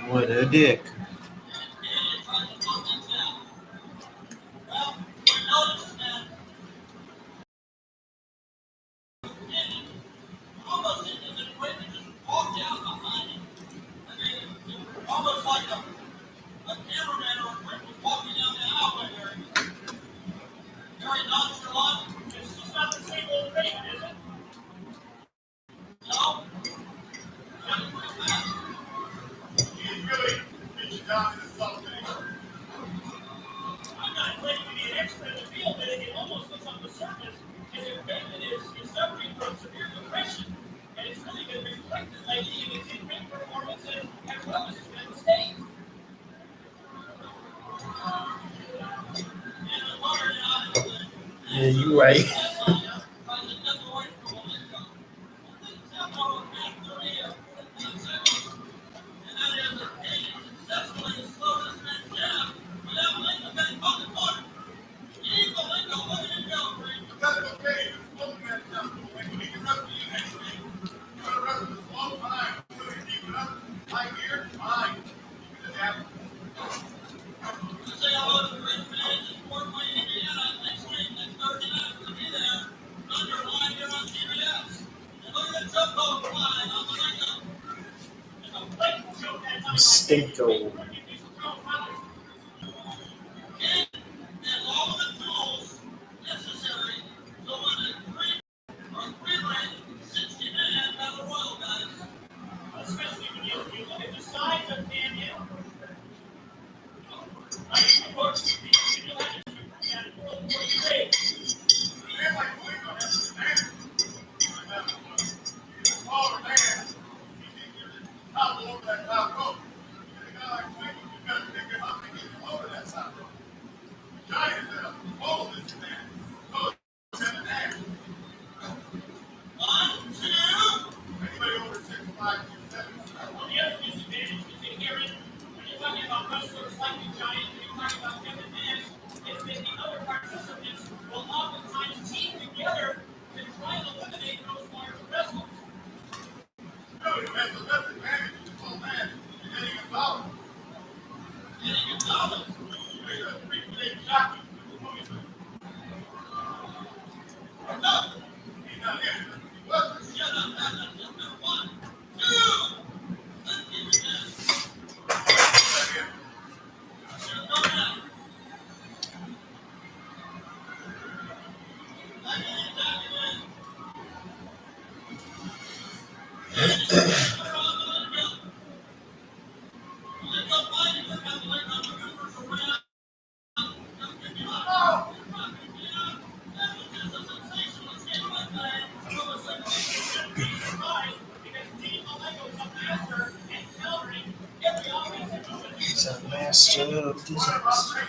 What a dick. Almost like a cameraman or a friend was walking down the alleyway there. Very nonchalant. It's just not the same old thing, is it? No? He's really reaching down to the something. I'm not claiming to be an expert in the field, but it almost looks on the surface as if David is suffering from severe depression. And it's really been reflected lately in his in-ring performances as well as his mental state. Yeah, you're right. Stinko. Best of disaster.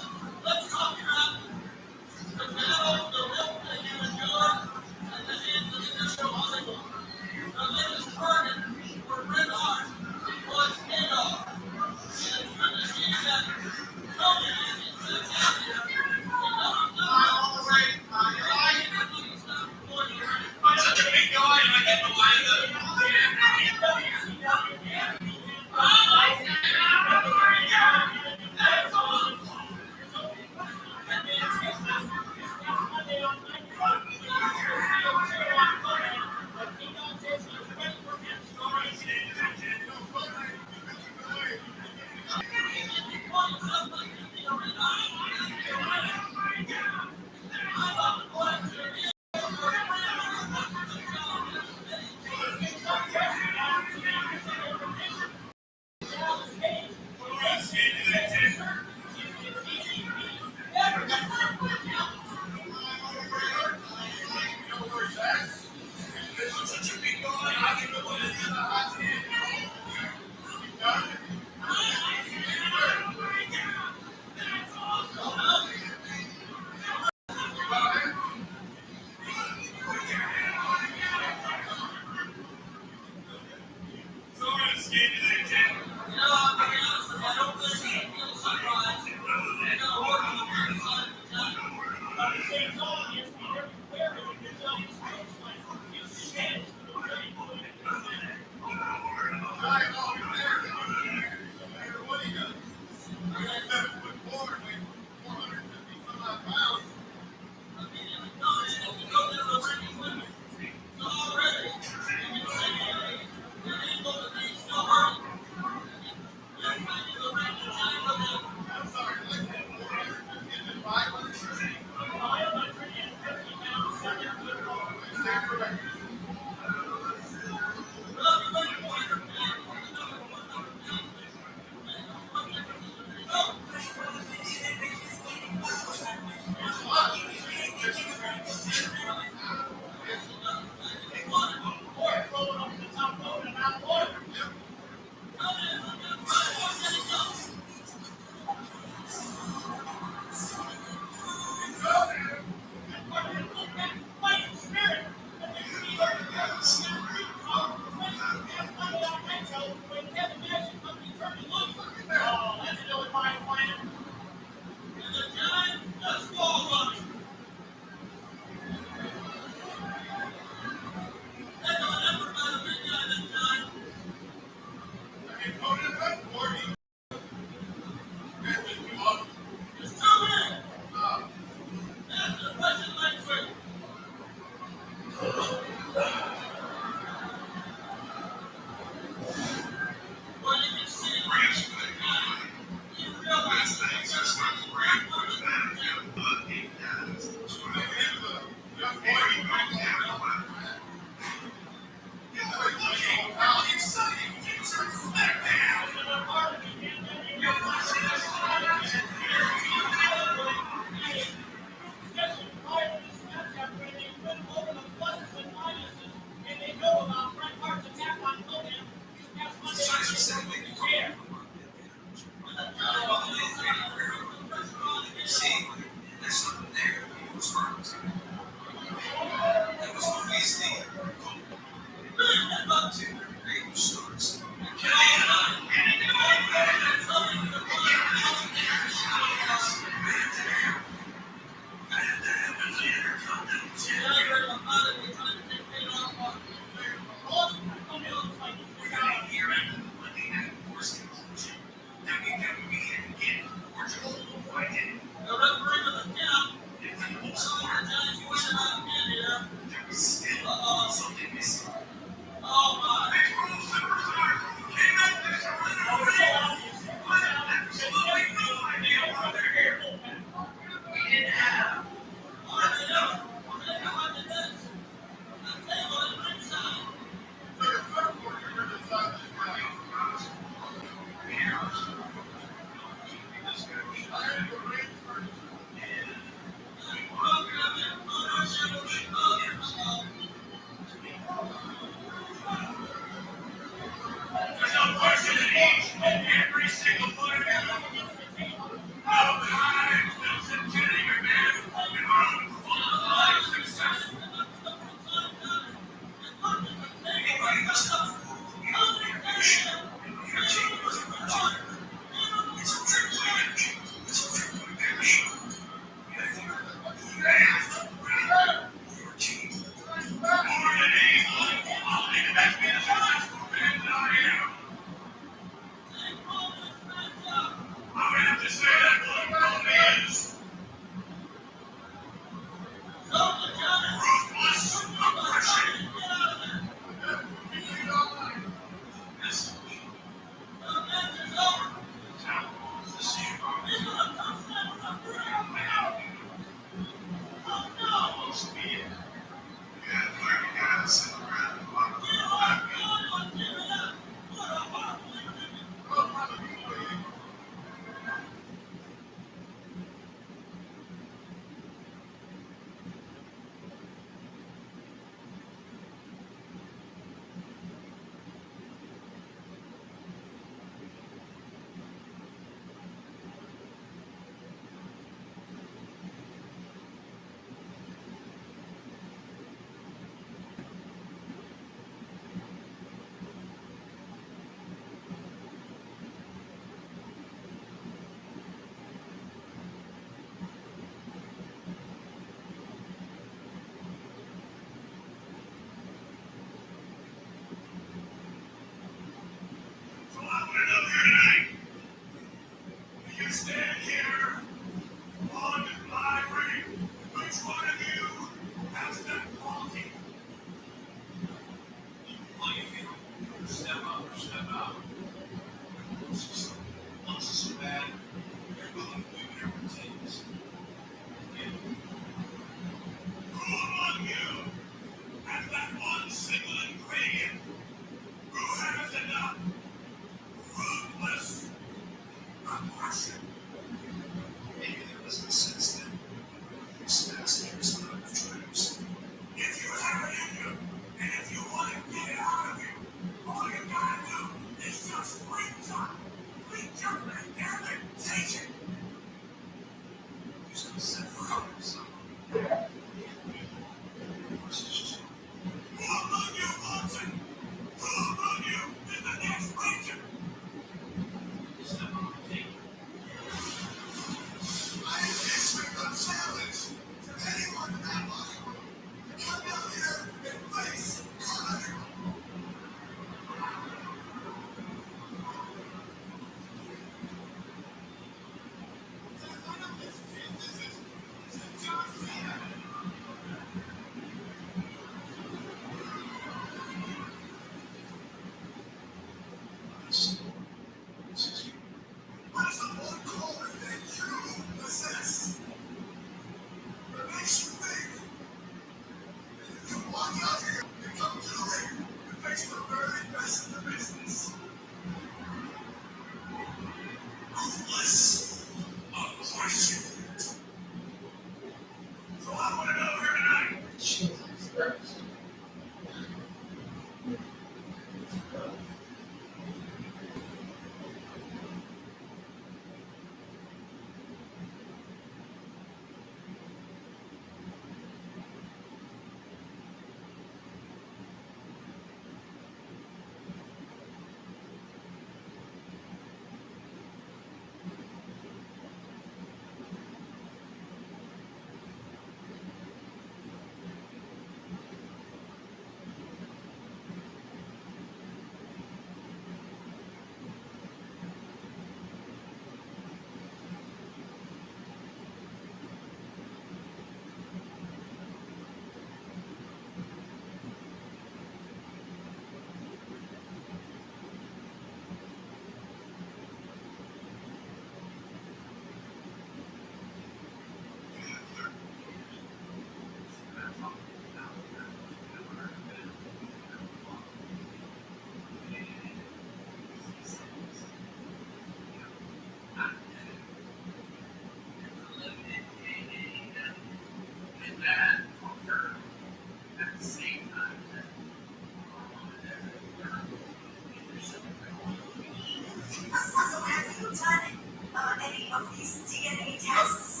So have you done any of these DNA tests?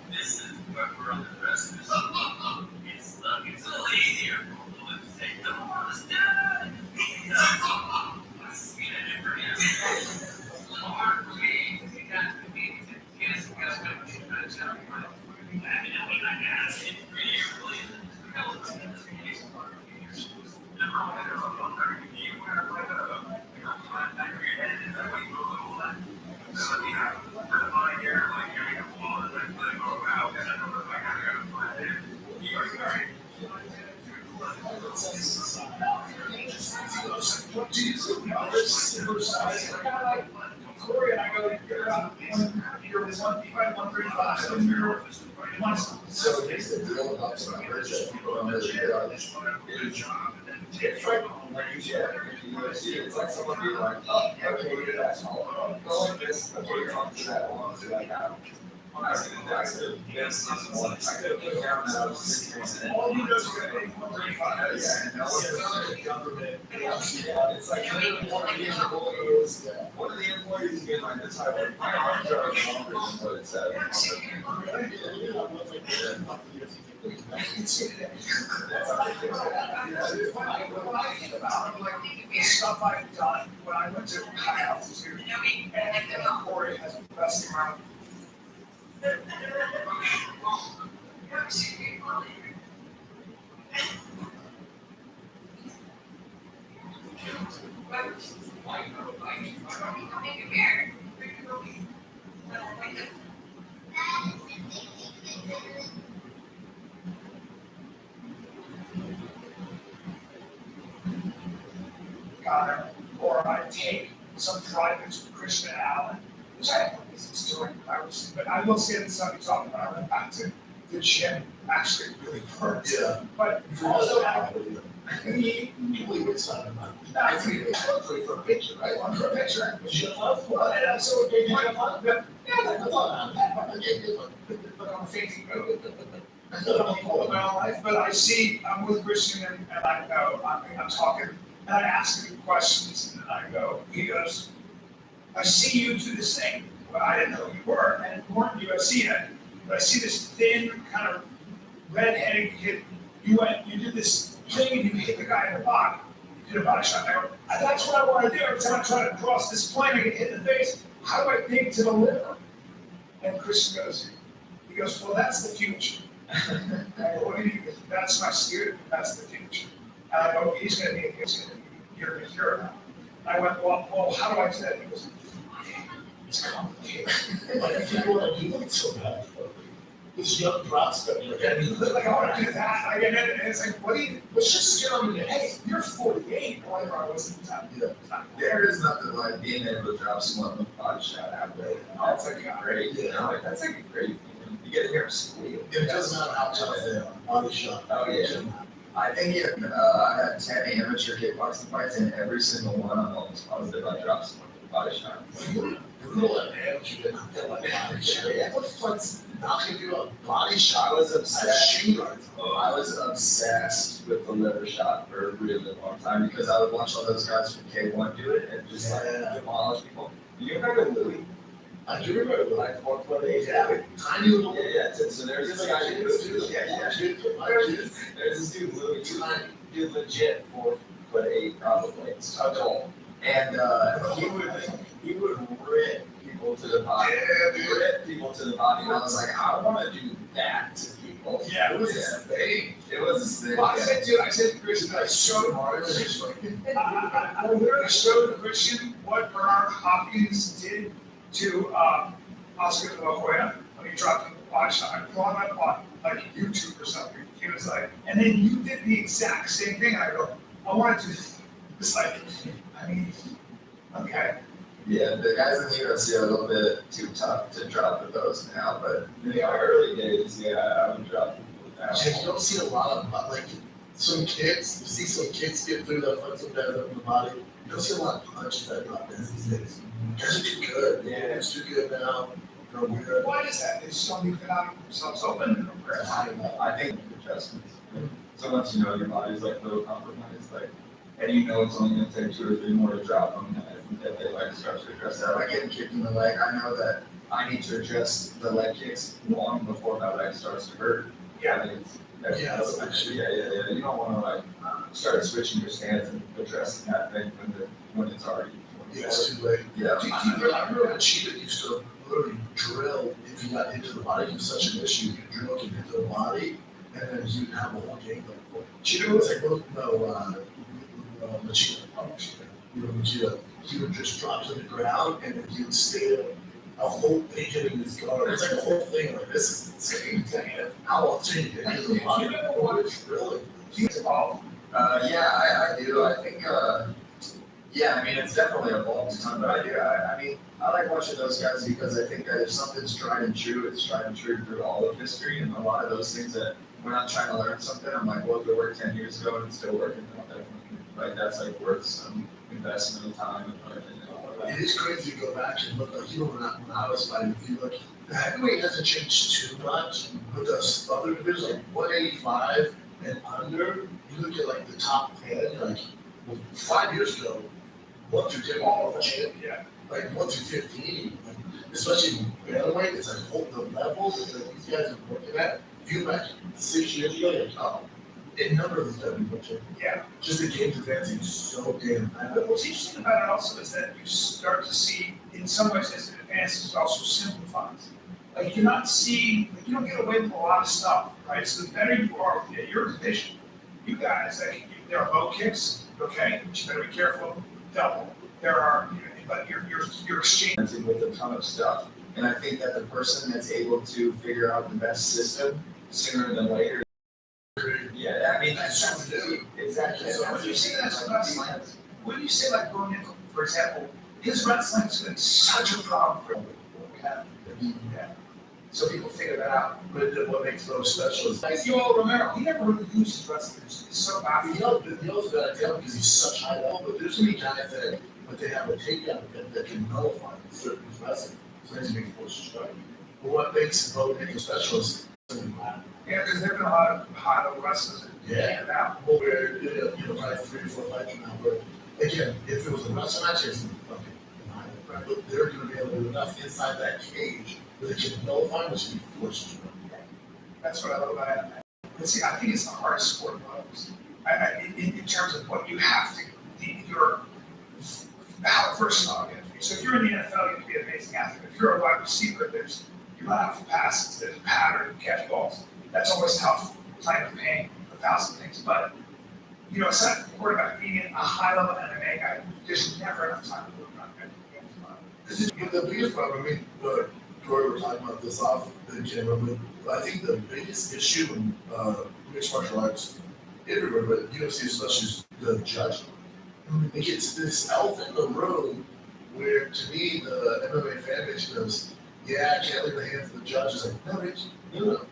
Listen, we're on the precipice. It's a little easier for women to take the horse down. I see that every day. Hard for me. You got to be to guess what you're going to tell me. I mean, I asked him really. Corey and I go, you're 135, so you're So here's the deal about some birds that people don't really realize is it's like when you get it's like someone being like, oh, okay, you're that small. Go like this, okay, you're on to that one, to like that. I could have put down that I was 6%. all you know is you're going to 135. Yeah, and the government, it's like one of the employees get like this high, like, my arms are longer than what it said. When I think about like the stuff I've done when I went to high altitude, and Corey has the best amount. Or I take some privates with Christian Allen, which I have no business doing. But I will say this stuff you talked about. I went back to the gym. Actually, it really hurts. Yeah. But also, You believe it's not enough. I think it's hopefully for a picture, right? one for a picture. Well, and I so it gave me a fun. But yeah, that's all I'm put on Facebook. I don't know my own life, but I see I'm with Christian and I go, I'm talking, and I ask him questions, and I go, he goes, I see you do this thing. Well, I didn't know who you were, and you weren't UFC yet, but I see this thin, kind of red-headed kid. You did this thing, and you hit the guy in the body. You did a body shot. I go, that's what I want to do. Every time I try to cross this plane, I get hit in the face. How do I dig to the liver? And Christian goes, well, that's the future. I go, what do you mean? That's my student. That's the future. And I go, he's going to be you're a hero. I went, well, how do I do that? He goes, it's complicated. Like, if you want to do it so bad, this young prospect, like, I want to do that. I get it, and it's like, let's just get on the, hey, you're 48, whatever I was at the time. Yeah. There is nothing like being able to drop someone with a body shot out there. That's like a great, that's like a great feeling. You get to hear them squeal. It doesn't matter how tough they are, body shot. Oh, yeah. I think I had 10 amateur kickboxing fights, and every single one I'm almost positive I dropped someone with a body shot. You're an amateur, you didn't like body shot. Yeah, what the fuck's knocking you a body shot? I was obsessed. I was obsessed with the liver shot for a really long time because I would watch all those guys from K1 do it and just like demolish people. Do you remember Louis? I do remember like 4'8". Yeah, tiny little. Yeah. So there's this guy. There's this dude Louis. Dude, legit 4'8", probably. So tall. And he would rip people to the body. Rip people to the body. And I was like, I want to do that to people. Yeah, it was his thing. It was his thing. Well, I said to Christian, I showed I literally showed Christian what Bernard Hopkins did to Oscar de la Hoya when he dropped him the body shot. I brought him up on like YouTube or something. He was like, and then you did the exact same thing. I go, I want to do this. It's like, I mean, okay. Yeah, the guys in the UFC are a little bit too tough to drop with those now, but in the early days, I would drop people with that. You don't see a lot of, like, some kids, you see some kids get through that fight some guys up in the body. You don't see a lot of punches that drop in these days. Guys are too good. Yeah, it's too good now. They're weird. Why is that? They just don't even get out themselves open. I think adjustments. So once you know your body's like a little compromised, like, and you know it's only gonna take 2 or 3 more to drop them, and I think that they like start to address that. If I get kicked in the leg, I know that I need to adjust the leg kicks long before my leg starts to hurt. Yeah. I think yeah. You don't wanna like start switching your stance and addressing that thing when it's already. Yeah, it's too late. Yeah. I remember when Cheetah used to literally drill if you got into the body. It was such an issue. You drill him into the body, and then you'd have a whole game going. Cheetah was like, Machida. You know, Machida. He would just drop to the ground, and then he would stay there. A whole thing hitting his guard. It's like a whole thing. Like, this is insane. How else do you get into the body? Really? He's involved. Yeah, I do. I think, yeah, I mean, it's definitely evolved a ton, but I mean, I like watching those guys because I think that if something's tried and true, it's tried and true through all of history, and a lot of those things that when I'm trying to learn something, I'm like, well, if it worked 10 years ago and it's still working, like, that's like worth some investment of time and learning and all of that. It is crazy to go back and look like, you know, when I was fighting, if you look, the heavyweight hasn't changed too much, but the other divisions, like 185 and under, you look at like the top 10, like, well, 5 years ago, 1 through 10 all the champ, Yeah. like 1 through 15, like, especially in bantamweight, it's like the level that these guys are working at. If you back 6 years ago, you're like, oh, a number of these heavyweight champions. Yeah. Just the game's advancing so damn fast. But what's interesting about it also is that you start to see, in some ways, as it advances, it also simplifies. Like you're not seeing, like you don't get away with a lot of stuff, right? So the better you are at your division, you guys, there are low kicks, okay, but you better be careful. Double. There are, but you're exchanging with a ton of stuff, and I think that the person that's able to figure out the best system sooner than later. Yeah, I mean, that's exactly. So when you say that's wrestling, when you say like Bo Nickel, for example, his wrestling has been such a problem for him. Yeah. So people figure that out. But what makes Bo special is Like you all Romero, he never really used his wrestling. He's so baffled. you also got to tell because he's such high level, but there's gonna be guys that, but they have a takedown that can nullify certain wrestling. So that's being forced to strike. But what makes Bo Nickel special is Yeah, because there have been a lot of high-level wrestlers that yeah. now. Well, we're probably 3 or 4 fights from now. But again, if it was a wrestling match, it's fucking behind it, right? But they're gonna be able to do enough inside that cage where they can nullify which can be forced to strike. That's what I love about it. But see, I think it's the hardest sport of others. In terms of what you have to, how versatile you have to be. So if you're in the NFL, you have to be an amazing athlete. If you're a wide receiver, you run out for passes, there's a pattern, you catch balls. That's always tough, playing with pain, 1,000 things. But, aside from quarterback, being a high-level MMA guy, there's never enough time to work on it. The biggest problem, I mean, Troy, we're talking about this off the camera, but I think the biggest issue in mixed martial arts, everywhere, but UFC especially, is the judging. It gets this elephant in the room where, to me, the MMA fan base goes, yeah, I can't leave the hands of the judges. Like, no, Rich,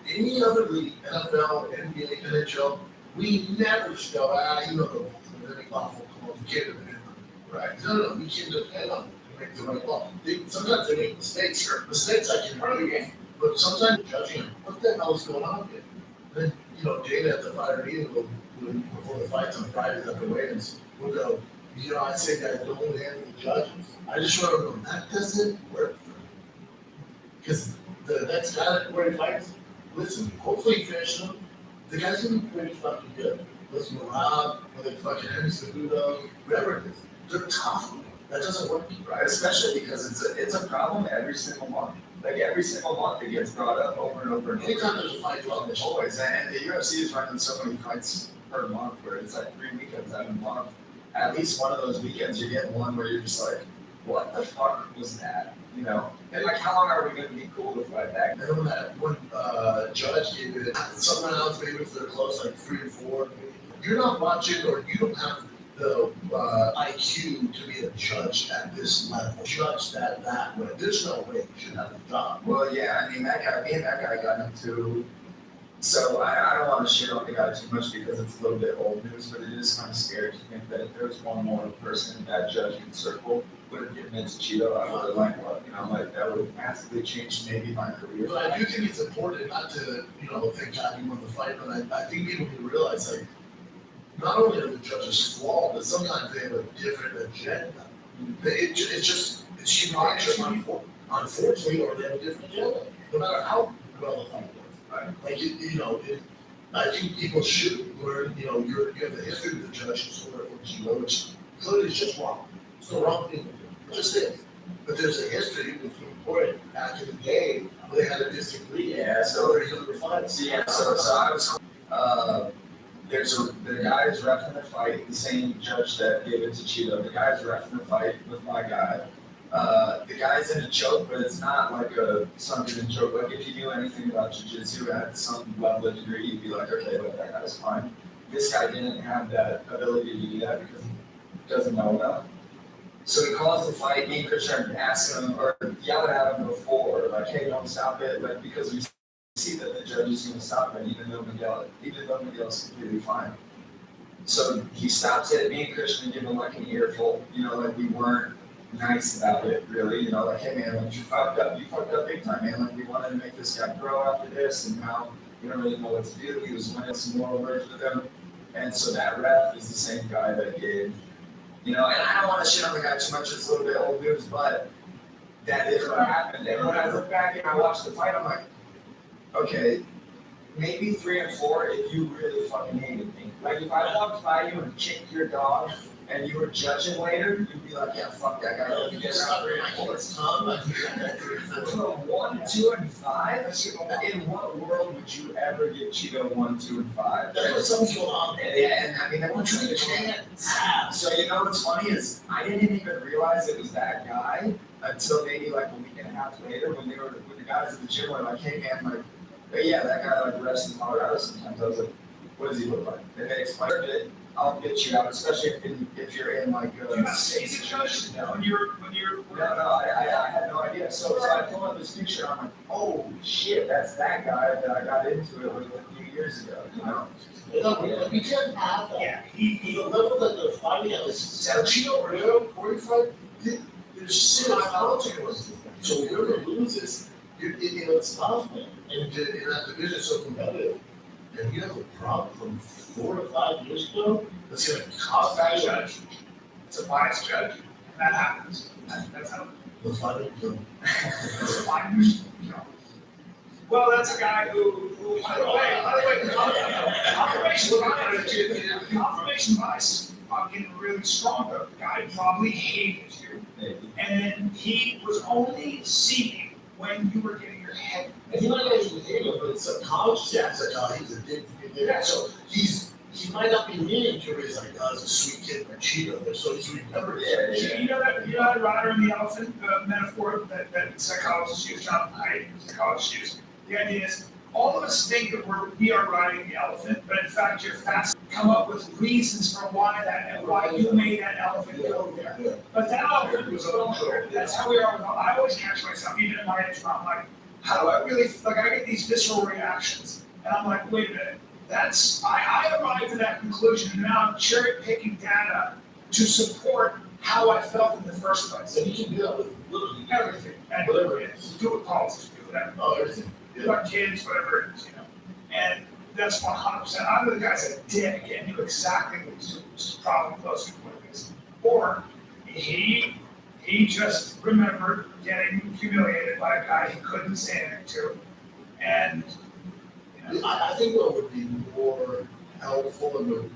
any other league, NFL, NBA, NHL, we never just go, the rules, and then awful calls, you can't depend on it. Right? No, we can depend on it to make the right call. Sometimes they make mistakes. Sure. Mistakes I can argue, but sometimes judging, what the hell is going on here? Then, Dana at the fighter meeting before the fights on Fridays at the weigh-ins, we'll go, I say guys don't handle the judges. I just want to know, that doesn't work for me. Because the next guy where he fights, listen, hopefully he finishes him. The guy's gonna be pretty fucking good. Listen, Rob, whether fucking Henry Cejudo, whoever it is, they're tough. That doesn't work, right? Especially because it's a problem every single month. Like every single month it gets brought up over and over and over. Anytime there's a fight, always. And the UFC is running so many fights per month where it's like 3 weekends out of a month. At least one of those weekends you get one where you're just like, what the fuck was that? And like, how long are we going to be cool with like that? I know that when Judge gave it, someone else, maybe if they're close, like 3 or 4, you're not watching or you don't have the IQ to be a judge at this level. Judge that way. There's no way you should have a job. Well, yeah, I mean, me and that guy got into So I don't want to shit on the guy too much because it's a little bit old news, but it is kind of scary to think that if there was one more person in that judging circle would have given it to Cheeto, I would have like that would have massively changed maybe my career. But I do think it's important not to, thank God he won the fight, but I think people need to realize, like, not only are the judges flawed, but sometimes they have a different agenda. It's human nature, unfortunately, or they have a different agenda, no matter how well the fight was. Right? Like, I think people should learn, you have the history of the judges or Cheeto, which clearly is just wrong. It's the wrong thing to do. It just is. But there's a history with the important back in the day where they had to disagree. Yeah, so there's a refine. So I was the guy is reffing the fight, the same judge that gave it to Cheeto. The guy's reffing the fight with my guy. The guy's in a choke, but it's not like a sunken choke. Like if you knew anything about jiu-jitsu at some level of degree, you'd be like, okay, well, that guy's fine. This guy didn't have that ability to do that because he doesn't know enough. So he calls the fight. Me and Christian asked him or yelled at him before, like, hey, don't stop it, like because we see that the judge is going to stop it, even though Miguel's completely fine. So he stops it. Me and Christian give him like an earful, like we weren't nice about it, really, like, hey man, like you fucked up big time, man. Like we wanted to make this guy pro after this, and now we don't really know what to do. He was winning some more words with him, and so that ref is the same guy that gave, and I don't want to shit on the guy too much. It's a little bit old news, but that is what happened. And when I look back and I watch the fight, I'm like, okay, maybe 3 and 4 if you really fucking hated me. Like if I walked by you and kicked your dog and you were judging later, you'd be like, yeah, fuck that guy. You get out there and hold his tongue. Like, 1, 2, and 5? In what world would you ever give Cheeto 1, 2, and 5? That's what someone's going on. And I mean, that's what you can't have. So what's funny is I didn't even realize it was that guy until maybe like a week and a half later when the guys at the gym were like, hey man, like, but yeah, that guy like rests in Colorado sometimes. I was like, what does he look like? And they explained it. I'll get you out, especially if you're in like. He's a judge. No, I had no idea. So I pulled up this picture. And I'm like, oh shit, that's that guy that I got into it with a few years ago. We can't have that. Yeah, the level that they're fighting at is Cheeto Rio 45. There's serious consequences. So whoever loses, it's tough, man. And in that division, so competitive. And you have a problem from 4 to 5 years ago that's going to cost that judge. It's a biased judge. And that happens. That's how. the fighting film. It's a biased, Well, that's a guy who by the way, confirmation bias is fucking really strong though. The guy probably hated you. And he was only seeing when you were getting your head. And he might not even hate him, but it's subconscious. Yeah, it's like, he's a dick. Yeah. So he might not be meaning to, but he's like, it's a sweet kid like Cheeto. So he's remembered it. Yeah. You know that rider and the elephant metaphor that psychologists use, John Hyde, psychologists use? The idea is all of us think that we are riding the elephant, but in fact you're fast. Come up with reasons for why you made that elephant go there. Yeah. But that elephant was going there. That's how we are. I always catch myself, even in my age, I'm like, how do I really, like I get these visceral reactions, and I'm like, wait a minute, I arrived at that conclusion, and now I'm cherry picking data to support how I felt in the first place. And you can do that with literally everything, and whatever it is, do with politics, do whatever. Oh, everything. With our kids, whatever it is, And that's 100%. Either the guy's a dick and knew exactly what he's doing, which is probably closer to what it is, or he just remembered getting humiliated by a guy he couldn't say anything to, and I think what would be more helpful and would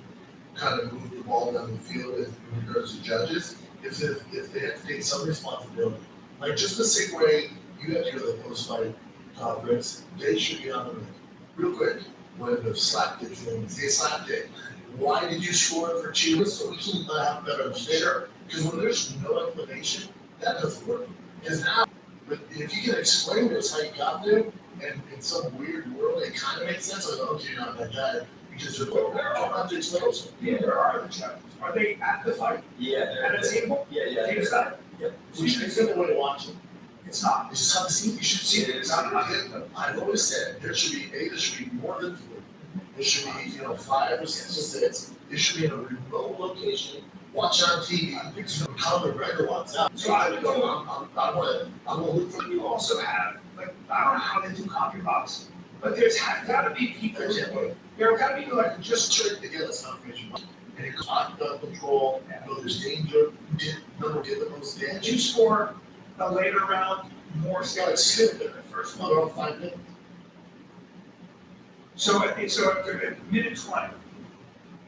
kind of move the ball down the field in regards to judges if they have to take some responsibility. Like just the same way you have to go to the post-fight conference, they should be on the ring. Real quick, when the slap dick things, they slapped it. Why did you score for Cheeto? So we can have better understanding. Because when there's no explanation, that doesn't work. Because now, if you can explain this, how you got there, and in some weird world, it kind of makes sense. Like, okay, you're not that guy. You just don't have to explain it. Yeah, there are the judges. Are they at the fight? Yeah, at a table? Yeah. Table side? Yep. We should consider the way to watch it. It's not. You just haven't seen, you should see it. I've always said, there should be more than 4. There should be, 5 or 6 or 6. It should be in a remote location, watch on TV, come and record what's out. So I want to look for. You also have, like, I don't know how they do copy box, but there's gotta be people, there gotta be people that can just trick together some information. And it got control, there's danger, who did the most damage. you score a later round more It's skills. got skill in the first one, around 5 minutes. So at minute 20,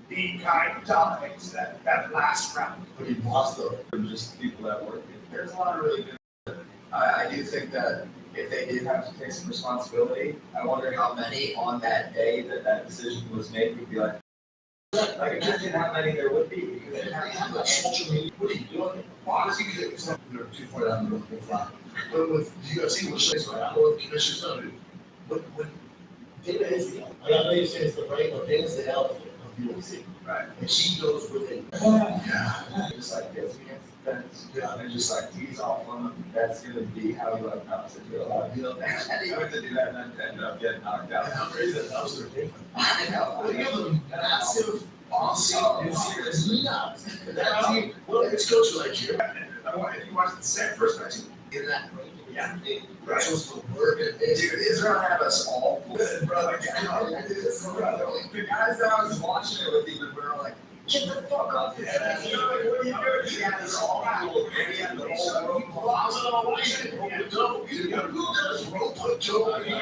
the guy dominates that last round. But he lost though. Just people that work. There's a lot of really good. I do think that if they did have to take some responsibility, I wonder how many on that day that decision was made would be like, imagine how many there would be because They have that social media. What are you doing? Honestly, it's not 2 down the road, 5. But with the UFC, which is like, I don't know what the commission's done. When Dana is the, I know you say it's the brain, but Dana's the elephant of the UFC. Right. And she goes with it. yeah, just like this against defense. Yeah, and just like tease off on them. That's gonna be how you announce it to a lot of people. And even to do that and then end up getting knocked out. And how crazy that was their game. I know. They give them massive, awesome, serious knocks. And that team, well, it's coach like you. If you watch the first match, In that range. Yeah. Right. Supposed to work it. Dude, Israel have us all. Good, brother. The guys that I was watching it with even were like, get the fuck up. Yeah. You know, like, what are you doing? He had this all cool. And he had the whole rope. I was on my way. Joe, you got to look at this rope, put Joe in here.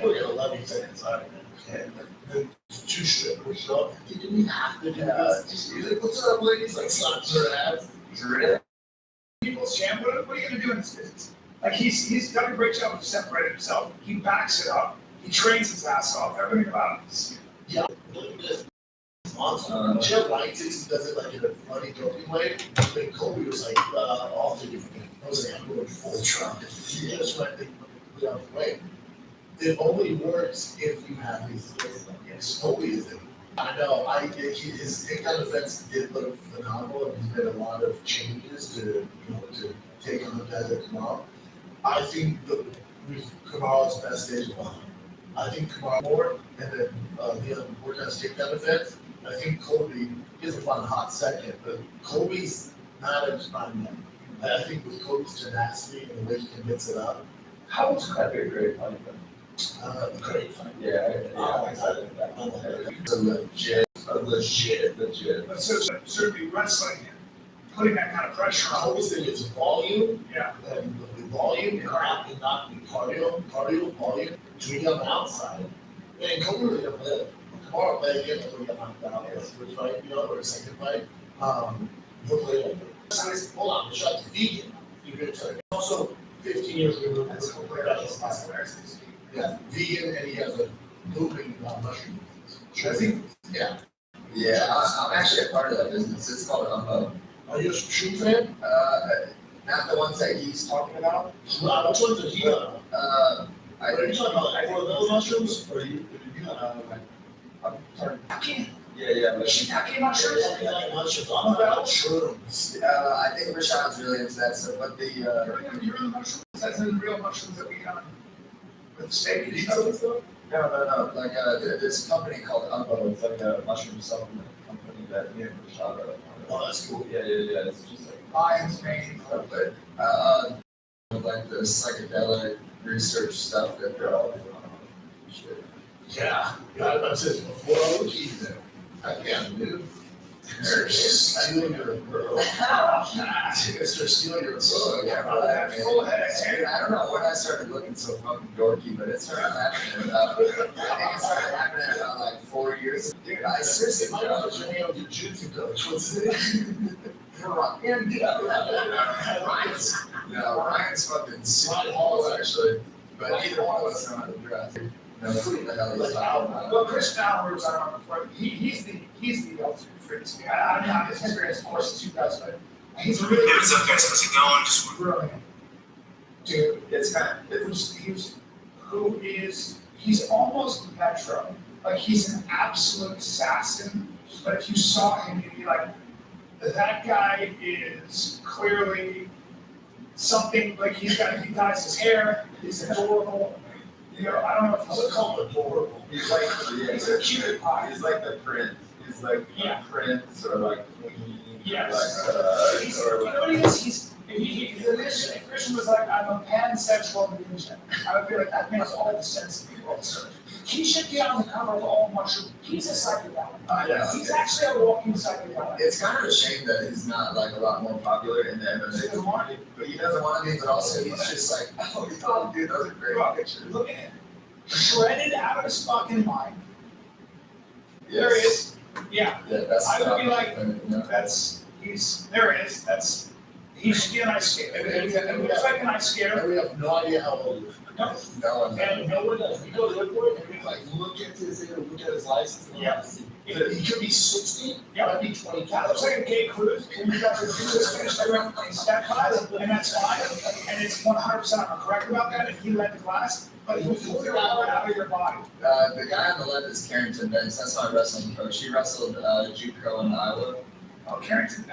We're gonna love each other inside. And then 2 strippers show up. Didn't we have to do this? He's like, what's up, ladies? Like, slaps her ass. He's really. people's champ, what are you gonna do in this business? Like he's done a great job of separating himself. He backs it up. He trains his ass off. Everything about it. Yeah, look at this. Awesome. Jeff White does it like in a funny, joking way. Then Kobe was like, all 3 different things. I was like, I'm going full Trump. Yeah, that's what I think. Put out the way. It only works if you have these skills. Yes, Kobe is it. I know. His takedown defense did look phenomenal, and he's made a lot of changes to take on the guys that come out. I think Kamara's best days are behind. I think Kamara more, and then the other work on his takedown defense. I think Kobe isn't on a hot second, but Kobe's not at his prime yet. I think with Kobe's tenacity and the way he can mix it up. How was that a great fight? Great fight. Yeah, I'm excited about that. It's a legit. But certainly wrestling and putting that kind of pressure I on. always think it's volume. Yeah. And the volume and not cardio, volume, doing it on the outside. And Kobe really got played. Kamara played again, and we got knocked out in his first fight, or his second fight. He'll play over. Hold on, shot the vegan. Also, 15 years removed. That's hilarious. Yeah, vegan, and he has a moving mushroom business. I think, yeah. Yeah, I'm actually a part of that business. It's called Umbo. Are you a shoe fan? Not the ones that he's talking about. Which ones are he on? Are you talking about like one of those mushrooms? Or you? I'm sorry. Shiitake. Yeah, but Shiitake mushrooms. Like mushrooms. I'm about shrooms. I think Rashad's really into that stuff, but the You're in the mushrooms. That's the real mushrooms that we got with the steak and Pizza and stuff? no. Like this company called Umbo. It's like a mushroom supplement company that me and Rashad are. Oh, that's cool. Yeah. It's just like lion's mane. but like the psychedelic research stuff that they're all doing. Yeah, I said before I was eating I can't move. Stealing your girl. Start stealing your girl. Yeah, Full head. I don't know when I started looking so fucking dorky, but it started happening. I think it started happening about like 4 years. Dude, I seriously, My brother's your name of jiu-jitsu coach. What's his name? Ryan's. No, Ryan's fucking super balls actually, but neither one of us know how to dress. No, what the hell he's talking about. Well, Chris Bowers, I don't know, he's the ultimate freak to me. I don't have his experience, of course, in 2000, but he's really. Hey, what's up, guys? How's it going? Just Brilliant. Dude, It's kind of, he's almost Metro. Like, he's an absolute assassin, but if you saw him, you'd be like, that guy is clearly something, like he dyes his hair, he's adorable. You know, I don't know if he's called adorable. He's like, He's a cutie pie. he's like the prince. He's like Yeah. Prince or like Queen. Yes. Like, He's, or you like, know what he is? If Christian was like, I'm a pansexual ninja, I would be like, that makes all the sense in the world, sir. He should be on the cover of All Mushroom. He's a psychedelic. Yeah. He's actually a walking psychedelic. it's kind of a shame that he's not like a lot more popular in the MMA community, but he doesn't want to be, but also he's just like, oh, dude, those are great pictures. Look at him. Shredded out of his fucking mind. Yes. There he is. Yeah. Yeah, that's I would be the like, opposite, there it is. He should be an ice skater. He looks like an ice skater. And we have no idea how old he is. No. No one knows. And no one does. We go to Woodward and we like look at his license and Yeah. he could be 60, Yeah. might be 20. That looks like a gay cruise, and you guys are just finished the step class, and that's fine, and it's 100%, I'm correct about that, and he led the class, but he was pulling your heart out of your body. The guy on the left is Carrington Banks. That's my wrestling coach. He wrestled JUCO in Iowa. Oh, Carrington